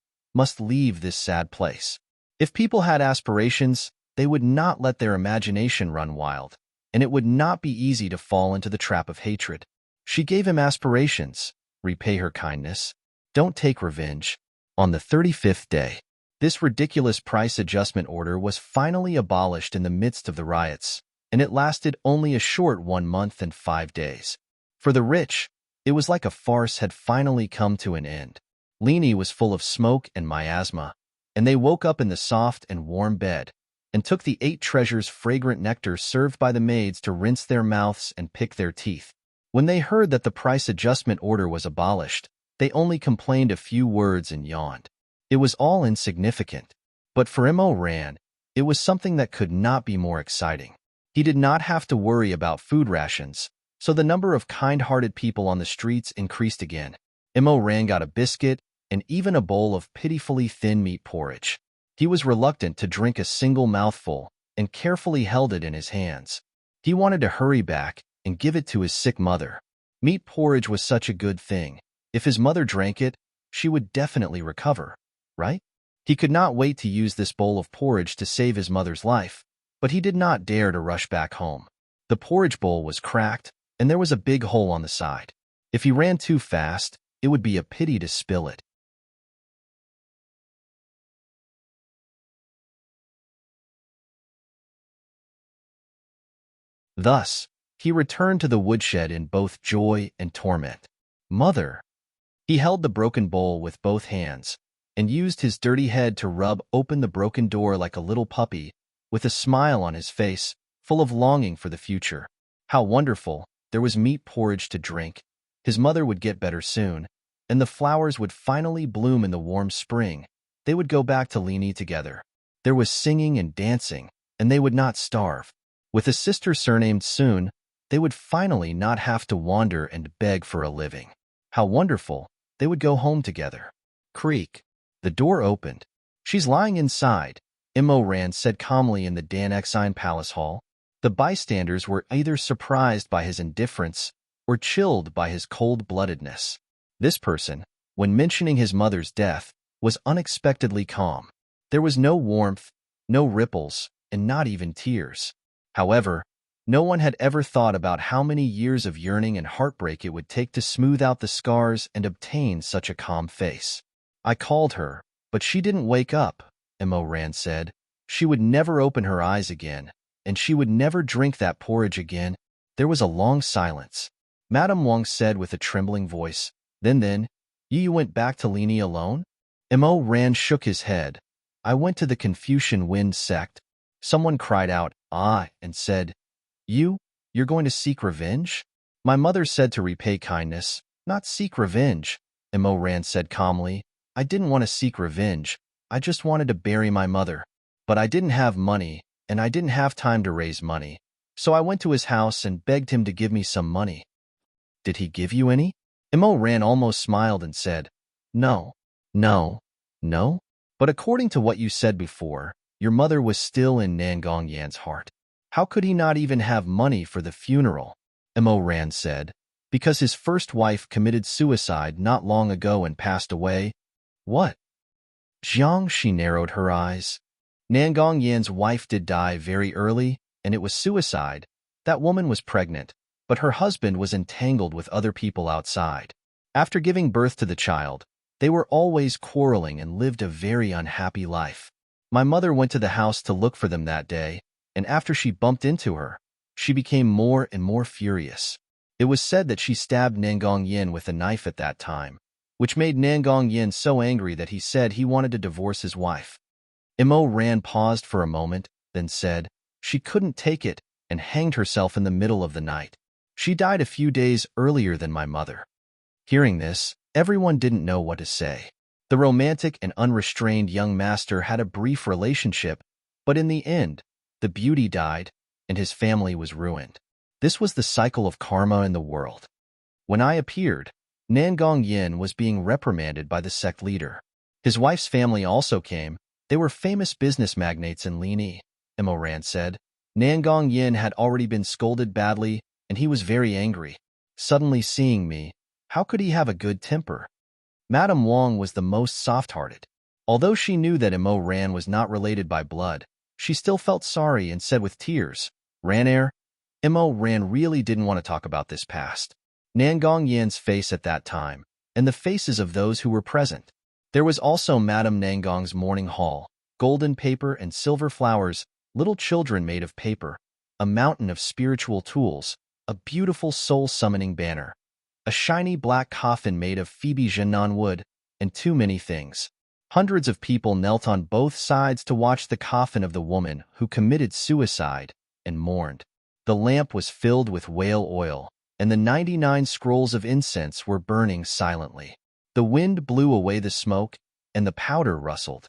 leave this sad place. If people had aspirations, they would not let their imagination run wild, and it would not be easy to fall into the trap of hatred. She gave him aspirations. Repay her kindness. Don't take revenge. On the 35th day, this ridiculous price adjustment order was finally abolished in the midst of the riots, and it lasted only a short 1 month and 5 days. For the rich, it was like a farce had finally come to an end. Lini was full of smoke and miasma, and they woke up in the soft and warm bed, and took the 8 treasures' fragrant nectar served by the maids to rinse their mouths and pick their teeth. When they heard that the price adjustment order was abolished, they only complained a few words and yawned. It was all insignificant, but for Imo Ran, it was something that could not be more exciting. He did not have to worry about food rations, so the number of kind-hearted people on the streets increased again. Imo Ran got a biscuit and even a bowl of pitifully thin meat porridge. He was reluctant to drink a single mouthful and carefully held it in his hands. He wanted to hurry back and give it to his sick mother. Meat porridge was such a good thing. If his mother drank it, she would definitely recover, right? He could not wait to use this bowl of porridge to save his mother's life, but he did not dare to rush back home. The porridge bowl was cracked, and there was a big hole on the side. If he ran too fast, it would be a pity to spill it. Thus, he returned to the woodshed in both joy and torment. Mother! He held the broken bowl with both hands and used his dirty head to rub open the broken door like a little puppy, with a smile on his face, full of longing for the future. How wonderful! There was meat porridge to drink. His mother would get better soon, and the flowers would finally bloom in the warm spring. They would go back to Lini together. There was singing and dancing, and they would not starve. With a sister surnamed Sun, they would finally not have to wander and beg for a living. How wonderful! They would go home together. Creak. The door opened. She's lying inside, Imo Ran said calmly in the Danexine Palace Hall. The bystanders were either surprised by his indifference or chilled by his cold-bloodedness. This person, when mentioning his mother's death, was unexpectedly calm. There was no warmth, no ripples, and not even tears. However, no one had ever thought about how many years of yearning and heartbreak it would take to smooth out the scars and obtain such a calm face. I called her, but she didn't wake up, Imo Ran said. She would never open her eyes again, and she would never drink that porridge again. There was a long silence. Madame Wang said with a trembling voice, Then, you went back to Lini alone? Imo Ran shook his head. I went to the Confucian Wind sect. Someone cried out, ah, and said, You're going to seek revenge? My mother said to repay kindness, not seek revenge, Imo Ran said calmly. I didn't want to seek revenge. I just wanted to bury my mother. But I didn't have money, and I didn't have time to raise money. So I went to his house and begged him to give me some money. Did he give you any? Imo Ran almost smiled and said, No. But according to what you said before, your mother was still in Nangong Yan's heart. How could he not even have money for the funeral? Imo Ran said, because his first wife committed suicide not long ago and passed away. What? Jiang, she narrowed her eyes. Nangong Yan's wife did die very early, and it was suicide. That woman was pregnant, but her husband was entangled with other people outside. After giving birth to the child, they were always quarreling and lived a very unhappy life. My mother went to the house to look for them that day, and after she bumped into her, she became more and more furious. It was said that she stabbed Nangong Yin with a knife at that time, which made Nangong Yin so angry that he said he wanted to divorce his wife. Imo Ran paused for a moment, then said, she couldn't take it and hanged herself in the middle of the night. She died a few days earlier than my mother. Hearing this, everyone didn't know what to say. The romantic and unrestrained young master had a brief relationship, but in the end, the beauty died, and his family was ruined. This was the cycle of karma in the world. When I appeared, Nangong Yin was being reprimanded by the sect leader. His wife's family also came, They were famous business magnates in Lini, Imo Ran said. Nangong Yin had already been scolded badly, and he was very angry. Suddenly seeing me, how could he have a good temper? Madame Wang was the most soft-hearted. Although she knew that Imo Ran was not related by blood, she still felt sorry and said with tears, Ran. Imo Ran really didn't want to talk about this past. Nangong Yan's face at that time, and the faces of those who were present. There was also Madame Nangong's morning hall, golden paper and silver flowers, little children made of paper, a mountain of spiritual tools, a beautiful soul-summoning banner, a shiny black coffin made of Phoebe Jinan wood, and too many things. Hundreds of people knelt on both sides to watch the coffin of the woman who committed suicide and mourned. The lamp was filled with whale oil, and the 99 scrolls of incense were burning silently. The wind blew away the smoke, and the powder rustled.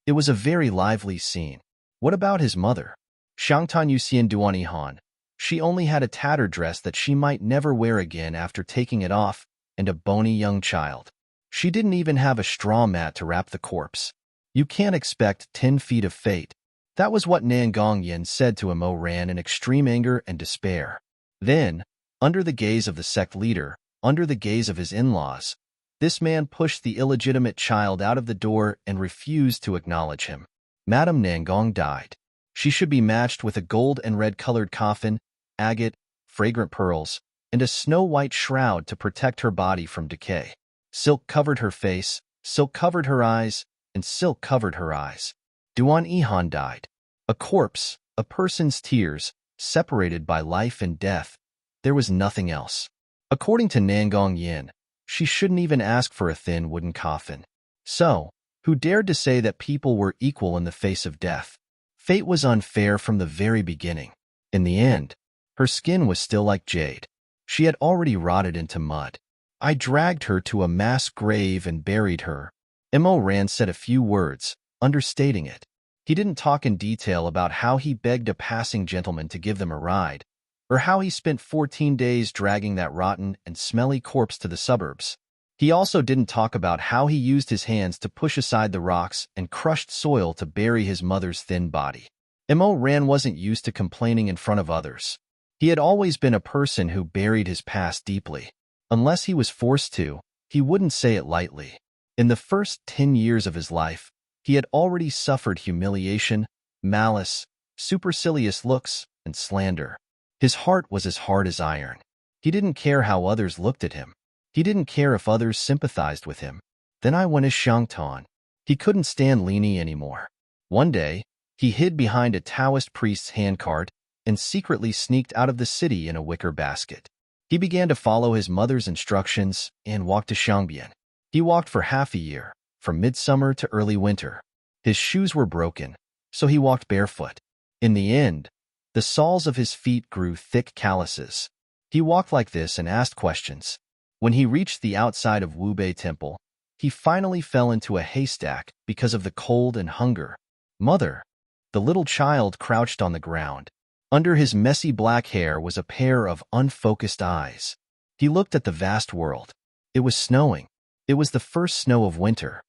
It was a very lively scene. What about his mother? Shangtan Yuxian Duani Han. She only had a tattered dress that she might never wear again after taking it off, and a bony young child. She didn't even have a straw mat to wrap the corpse. You can't expect 10 feet of fate. That was what Nangong Yin said to Imo Ran in extreme anger and despair. Then, under the gaze of the sect leader, under the gaze of his in-laws, this man pushed the illegitimate child out of the door and refused to acknowledge him. Madame Nangong died. She should be matched with a gold and red-colored coffin, agate, fragrant pearls, and a snow-white shroud to protect her body from decay. Silk covered her face, silk covered her eyes, and silk covered her eyes. Duan Ihan died. A corpse, a person's tears, separated by life and death. There was nothing else. According to Nangong Yin, she shouldn't even ask for a thin wooden coffin. So, who dared to say that people were equal in the face of death? Fate was unfair from the very beginning. In the end, her skin was still like jade. She had already rotted into mud. I dragged her to a mass grave and buried her. Imo Ran said a few words, understating it. He didn't talk in detail about how he begged a passing gentleman to give them a ride, or how he spent 14 days dragging that rotten and smelly corpse to the suburbs. He also didn't talk about how he used his hands to push aside the rocks and crushed soil to bury his mother's thin body. Imo Ran wasn't used to complaining in front of others. He had always been a person who buried his past deeply. Unless he was forced to, he wouldn't say it lightly. In the first 10 years of his life, he had already suffered humiliation, malice, supercilious looks, and slander. His heart was as hard as iron. He didn't care how others looked at him. He didn't care if others sympathized with him. Then I went as Shangtan. He couldn't stand Lini anymore. One day, he hid behind a Taoist priest's handcart and secretly sneaked out of the city in a wicker basket. He began to follow his mother's instructions and walked to Shangbian. He walked for half a year, from midsummer to early winter. His shoes were broken, so he walked barefoot. In the end, the soles of his feet grew thick calluses. He walked like this and asked questions. When he reached the outside of Wubei Temple, he finally fell into a haystack because of the cold and hunger. Mother! The little child crouched on the ground. Under his messy black hair was a pair of unfocused eyes. He looked at the vast world. It was snowing. It was the first snow of winter.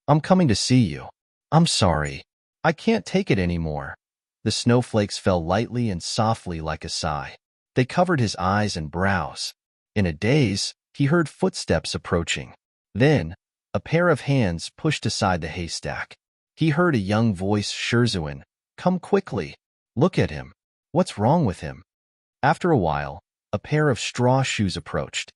I'm coming to see you. I'm sorry. I can't take it anymore. The snowflakes fell lightly and softly like a sigh. They covered his eyes and brows. In a daze, he heard footsteps approaching. Then, a pair of hands pushed aside the haystack. He heard a young voice, Shizun, come quickly. Look at him. What's wrong with him? After a while, a pair of straw shoes approached.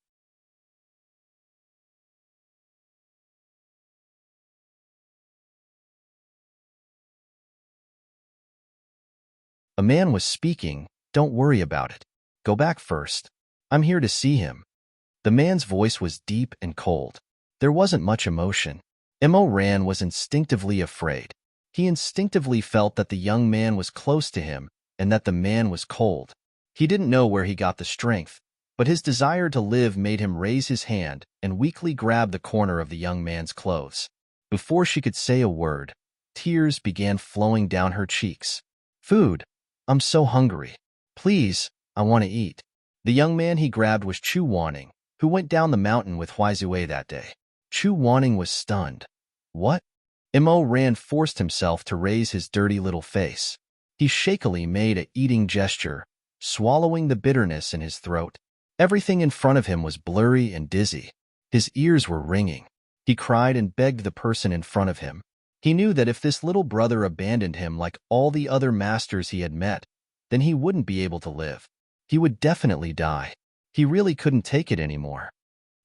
A man was speaking. Don't worry about it. Go back first. I'm here to see him. The man's voice was deep and cold. There wasn't much emotion. Imo Ran was instinctively afraid. He instinctively felt that the young man was close to him and that the man was cold. He didn't know where he got the strength, but his desire to live made him raise his hand and weakly grab the corner of the young man's clothes. Before she could say a word, tears began flowing down her cheeks. Food. I'm so hungry. Please, I want to eat. The young man he grabbed was Chu Wanning, who went down the mountain with Huizue that day. Chu Wanning was stunned. What? Mo Ran forced himself to raise his dirty little face. He shakily made a eating gesture, swallowing the bitterness in his throat. Everything in front of him was blurry and dizzy. His ears were ringing. He cried and begged the person in front of him. He knew that if this little brother abandoned him like all the other masters he had met, then he wouldn't be able to live. He would definitely die. He really couldn't take it anymore.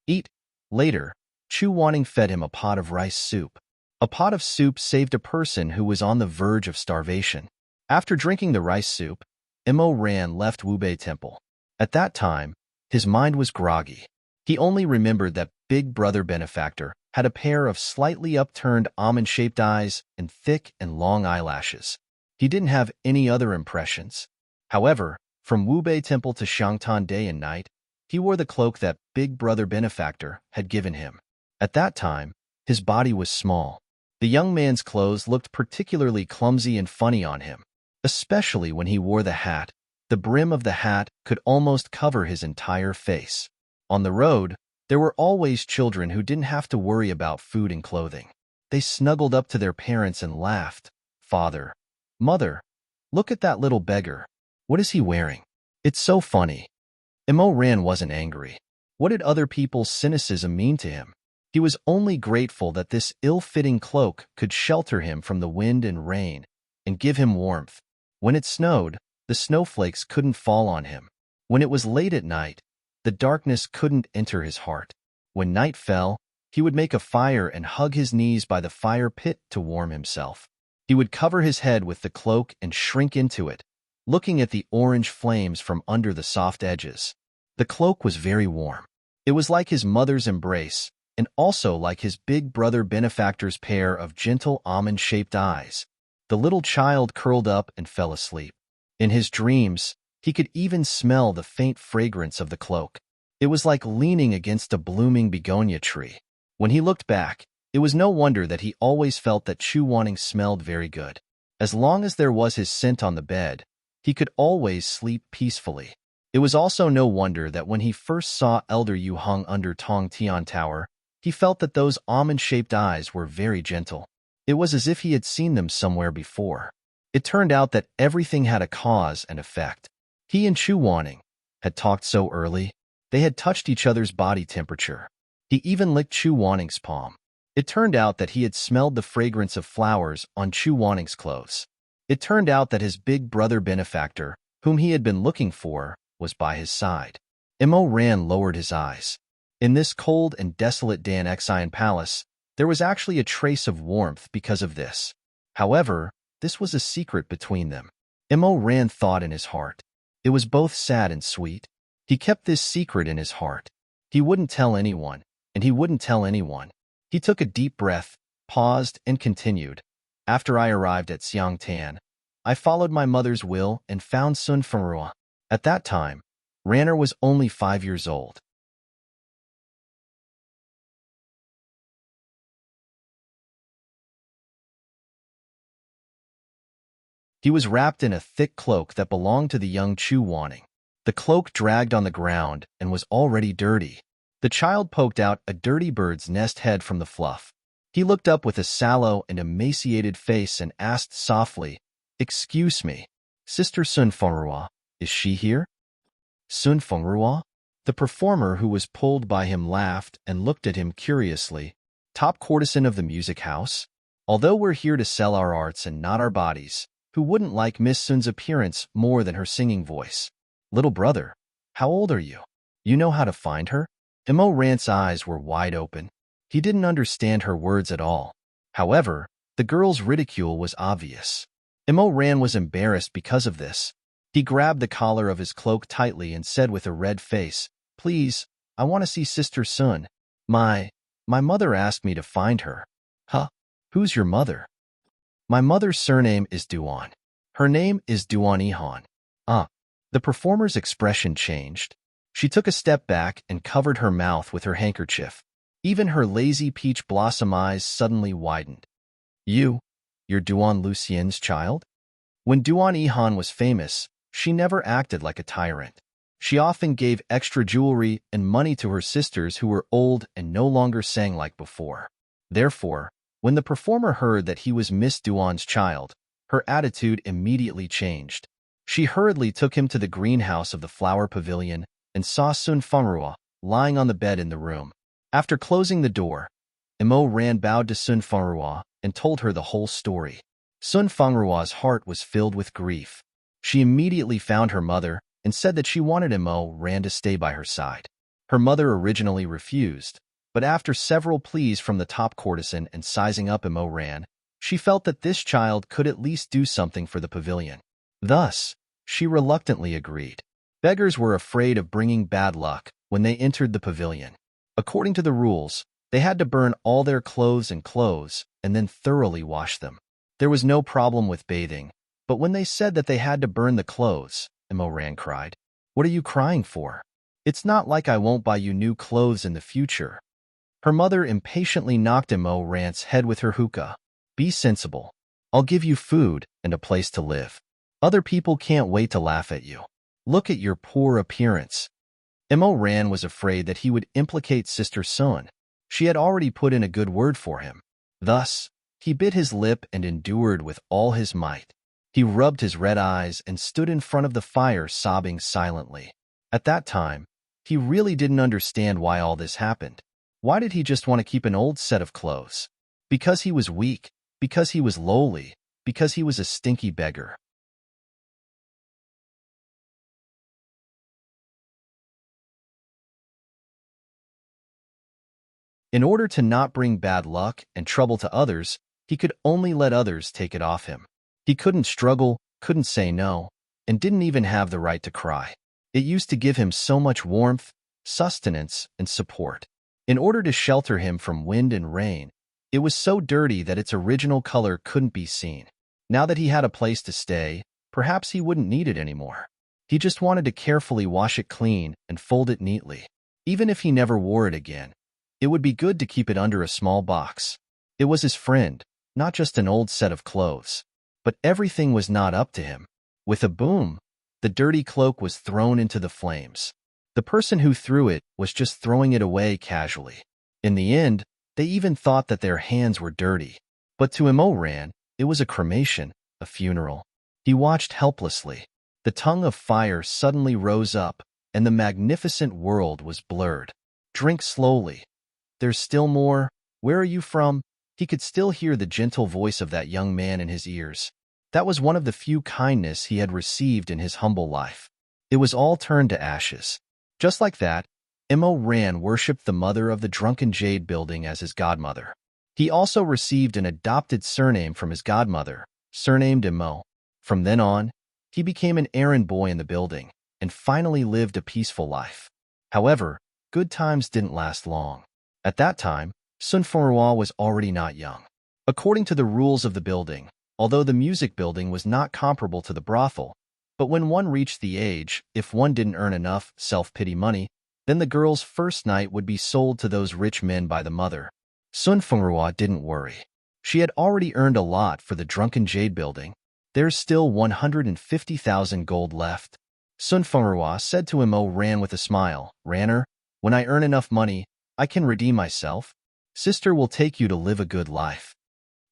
Eat. Later, Chu Wanning fed him a pot of rice soup. A pot of soup saved a person who was on the verge of starvation. After drinking the rice soup, Mo Ran left Wubei Temple. At that time, his mind was groggy. He only remembered that Big Brother Benefactor had a pair of slightly upturned almond-shaped eyes and thick and long eyelashes. He didn't have any other impressions. However, from Wubei Temple to Shangtan day and night, he wore the cloak that Big Brother Benefactor had given him. At that time, his body was small. The young man's clothes looked particularly clumsy and funny on him, especially when he wore the hat. The brim of the hat could almost cover his entire face. On the road, there were always children who didn't have to worry about food and clothing. They snuggled up to their parents and laughed. Father, Mother, look at that little beggar. What is he wearing? It's so funny. Mo Ran wasn't angry. What did other people's cynicism mean to him? He was only grateful that this ill-fitting cloak could shelter him from the wind and rain and give him warmth. When it snowed, the snowflakes couldn't fall on him. When it was late at night, the darkness couldn't enter his heart. When night fell, he would make a fire and hug his knees by the fire pit to warm himself. He would cover his head with the cloak and shrink into it, looking at the orange flames from under the soft edges. The cloak was very warm. It was like his mother's embrace, and also like his Big Brother Benefactor's pair of gentle almond-shaped eyes. The little child curled up and fell asleep. In his dreams, he could even smell the faint fragrance of the cloak. It was like leaning against a blooming begonia tree. When he looked back, it was no wonder that he always felt that Chu Wanning smelled very good. As long as there was his scent on the bed, he could always sleep peacefully. It was also no wonder that when he first saw Elder Yu hung under Tong Tian Tower, he felt that those almond-shaped eyes were very gentle. It was as if he had seen them somewhere before. It turned out that everything had a cause and effect. He and Chu Wanning had talked so early. They had touched each other's body temperature. He even licked Chu Wanning's palm. It turned out that he had smelled the fragrance of flowers on Chu Wanning's clothes. It turned out that his Big Brother Benefactor, whom he had been looking for, was by his side. Mo Ran lowered his eyes. In this cold and desolate Dan Xian palace, there was actually a trace of warmth because of this. However, this was a secret between them. Mo Ran thought in his heart. It was both sad and sweet. He kept this secret in his heart. He wouldn't tell anyone, and he wouldn't tell anyone. He took a deep breath, paused, and continued. After I arrived at Xiangtan, I followed my mother's will and found Sun Fengrua. At that time, Ranner was only 5 years old. He was wrapped in a thick cloak that belonged to the young Chu Wanning. The cloak dragged on the ground and was already dirty. The child poked out a dirty bird's nest head from the fluff. He looked up with a sallow and emaciated face and asked softly, "Excuse me, Sister Sun Fengrua, is she here?" Sun Fengrua? The performer who was pulled by him laughed and looked at him curiously. Top courtesan of the music house? Although we're here to sell our arts and not our bodies, who wouldn't like Miss Sun's appearance more than her singing voice? Little brother, how old are you? You know how to find her? Mo Ran's eyes were wide open. He didn't understand her words at all. However, the girl's ridicule was obvious. Mo Ran was embarrassed because of this. He grabbed the collar of his cloak tightly and said with a red face, "Please, I want to see Sister Sun. My mother asked me to find her." Huh? Who's your mother? My mother's surname is Duan. Her name is Duan Ihan. Ah. The performer's expression changed. She took a step back and covered her mouth with her handkerchief. Even her lazy peach blossom eyes suddenly widened. You're Duan Lucien's child? When Duan Ihan was famous, she never acted like a tyrant. She often gave extra jewelry and money to her sisters who were old and no longer sang like before. Therefore, when the performer heard that he was Miss Duan's child, her attitude immediately changed. She hurriedly took him to the greenhouse of the flower pavilion and saw Sun Fenghua lying on the bed in the room. After closing the door, Imo Ran bowed to Sun Fenghua and told her the whole story. Sun Fenghua's heart was filled with grief. She immediately found her mother and said that she wanted Imo Ran to stay by her side. Her mother originally refused, but after several pleas from the top courtesan and sizing up Imo Ran, she felt that this child could at least do something for the pavilion. Thus, she reluctantly agreed. Beggars were afraid of bringing bad luck when they entered the pavilion. According to the rules, they had to burn all their clothes and then thoroughly wash them. There was no problem with bathing, but when they said that they had to burn the clothes, Imo Ran cried, "What are you crying for? It's not like I won't buy you new clothes in the future." Her mother impatiently knocked Imo Ran's head with her hookah. "Be sensible. I'll give you food and a place to live. Other people can't wait to laugh at you. Look at your poor appearance." Imo Ran was afraid that he would implicate Sister Sun. She had already put in a good word for him. Thus, he bit his lip and endured with all his might. He rubbed his red eyes and stood in front of the fire sobbing silently. At that time, he really didn't understand why all this happened. Why did he just want to keep an old set of clothes? Because he was weak, because he was lowly, because he was a stinky beggar. In order to not bring bad luck and trouble to others, he could only let others take it off him. He couldn't struggle, couldn't say no, and didn't even have the right to cry. It used to give him so much warmth, sustenance, and support. In order to shelter him from wind and rain, it was so dirty that its original color couldn't be seen. Now that he had a place to stay, perhaps he wouldn't need it anymore. He just wanted to carefully wash it clean and fold it neatly. Even if he never wore it again, it would be good to keep it under a small box. It was his friend, not just an old set of clothes. But everything was not up to him. With a boom, the dirty cloak was thrown into the flames. The person who threw it was just throwing it away casually. In the end, they even thought that their hands were dirty. But to Imo Ran, it was a cremation, a funeral. He watched helplessly. The tongue of fire suddenly rose up, and the magnificent world was blurred. "Drink slowly. There's still more. Where are you from?" He could still hear the gentle voice of that young man in his ears. That was one of the few kindness he had received in his humble life. It was all turned to ashes. Just like that, Imo Ran worshipped the mother of the drunken jade building as his godmother. He also received an adopted surname from his godmother, surnamed Imo. From then on, he became an errand boy in the building and finally lived a peaceful life. However, good times didn't last long. At that time, Sun Fenghua was already not young. According to the rules of the building, although the music building was not comparable to the brothel, but when one reached the age, if one didn't earn enough self-pity money, then the girl's first night would be sold to those rich men by the mother. Sun Fenghua didn't worry. She had already earned a lot for the drunken jade building. There's still 150,000 gold left. Sun Fenghua said to Imo Ran with a smile, "Ranner, when I earn enough money, I can redeem myself. Sister will take you to live a good life."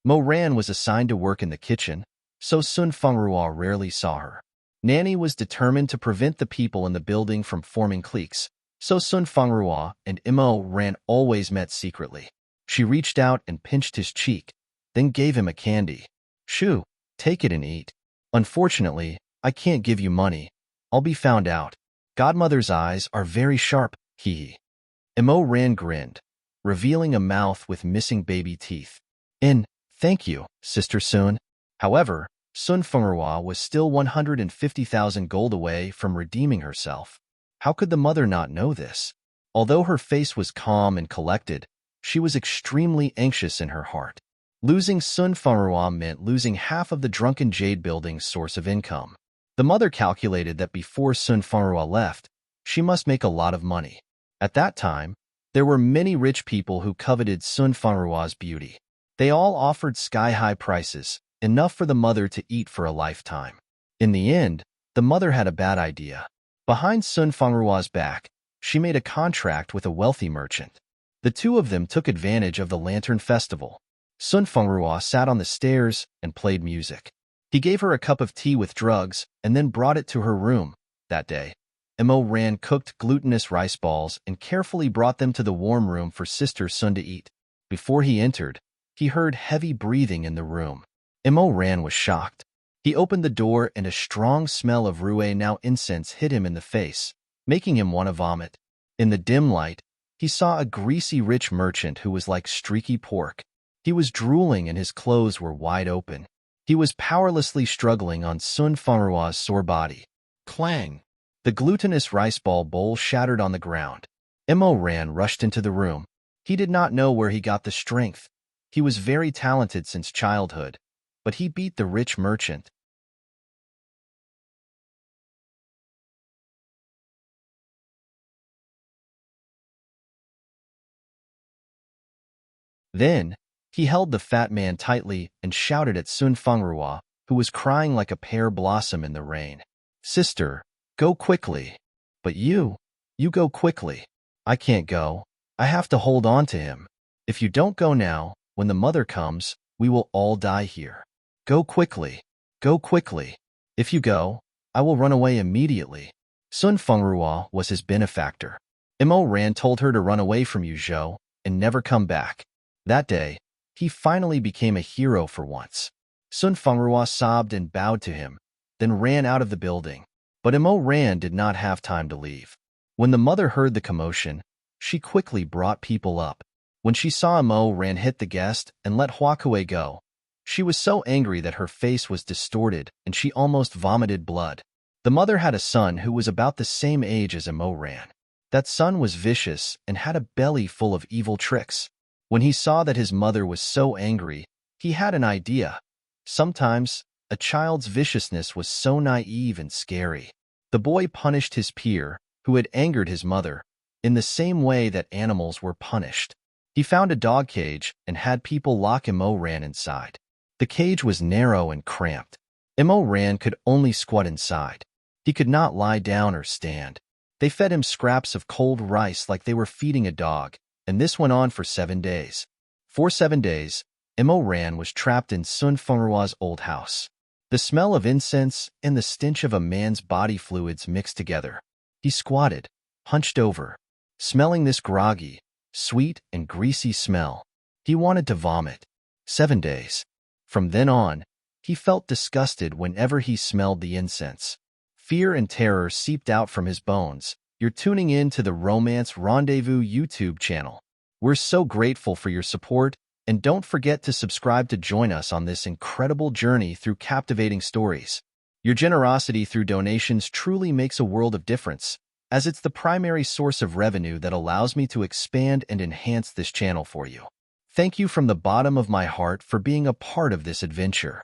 Mo Ran was assigned to work in the kitchen, so Sun Fenghua rarely saw her. Nanny was determined to prevent the people in the building from forming cliques, so Sun Fenghua and Imo Ran always met secretly. She reached out and pinched his cheek, then gave him a candy. "Shoo, take it and eat. Unfortunately, I can't give you money. I'll be found out. Godmother's eyes are very sharp, hee." Imo Ran grinned, revealing a mouth with missing baby teeth. Thank you, Sister Sun." However, Sun Fenghua was still 150,000 gold away from redeeming herself. How could the mother not know this? Although her face was calm and collected, she was extremely anxious in her heart. Losing Sun Fenghua meant losing half of the drunken jade building's source of income. The mother calculated that before Sun Fenghua left, she must make a lot of money. At that time, there were many rich people who coveted Sun Fenghua's beauty. They all offered sky-high prices, enough for the mother to eat for a lifetime. In the end, the mother had a bad idea. Behind Sun Fengrua's back, she made a contract with a wealthy merchant. The two of them took advantage of the Lantern Festival. Sun Fengrua sat on the stairs and played music. He gave her a cup of tea with drugs and then brought it to her room. That day, Mo Ran cooked glutinous rice balls and carefully brought them to the warm room for Sister Sun to eat. Before he entered, he heard heavy breathing in the room. Mo Ran was shocked. He opened the door and a strong smell of Rue now incense hit him in the face, making him want to vomit. In the dim light, he saw a greasy rich merchant who was like streaky pork. He was drooling and his clothes were wide open. He was powerlessly struggling on Sun Fengrua's sore body. Clang! The glutinous rice ball bowl shattered on the ground. Mo Ran rushed into the room. He did not know where he got the strength. He was very talented since childhood, but he beat the rich merchant. Then, he held the fat man tightly and shouted at Sun Fengrua, who was crying like a pear blossom in the rain. Sister, go quickly. But you go quickly. I can't go. I have to hold on to him. If you don't go now, when the mother comes, we will all die here. Go quickly. Go quickly. If you go, I will run away immediately. Sun Fengrua was his benefactor. Mo Ran told her to run away from you, Zhou, and never come back. That day, he finally became a hero for once. Sun Fengrua sobbed and bowed to him, then ran out of the building. But Mo Ran did not have time to leave. When the mother heard the commotion, she quickly brought people up. When she saw Mo Ran hit the guest and let Huakue go, she was so angry that her face was distorted and she almost vomited blood. The mother had a son who was about the same age as Mo Ran. That son was vicious and had a belly full of evil tricks. When he saw that his mother was so angry, he had an idea. Sometimes, a child's viciousness was so naive and scary. The boy punished his peer, who had angered his mother, in the same way that animals were punished. He found a dog cage and had people lock Mo Ran inside. The cage was narrow and cramped. Mo Ran could only squat inside. He could not lie down or stand. They fed him scraps of cold rice like they were feeding a dog, and this went on for 7 days. For 7 days, Mo Ran was trapped in Sun Fengrua's old house. The smell of incense and the stench of a man's body fluids mixed together. He squatted, hunched over, smelling this groggy, sweet and greasy smell. He wanted to vomit. 7 days. From then on, he felt disgusted whenever he smelled the incense. Fear and terror seeped out from his bones. You're tuning in to the Romance Rendezvous YouTube channel. We're so grateful for your support, and don't forget to subscribe to join us on this incredible journey through captivating stories. Your generosity through donations truly makes a world of difference, as it's the primary source of revenue that allows me to expand and enhance this channel for you. Thank you from the bottom of my heart for being a part of this adventure.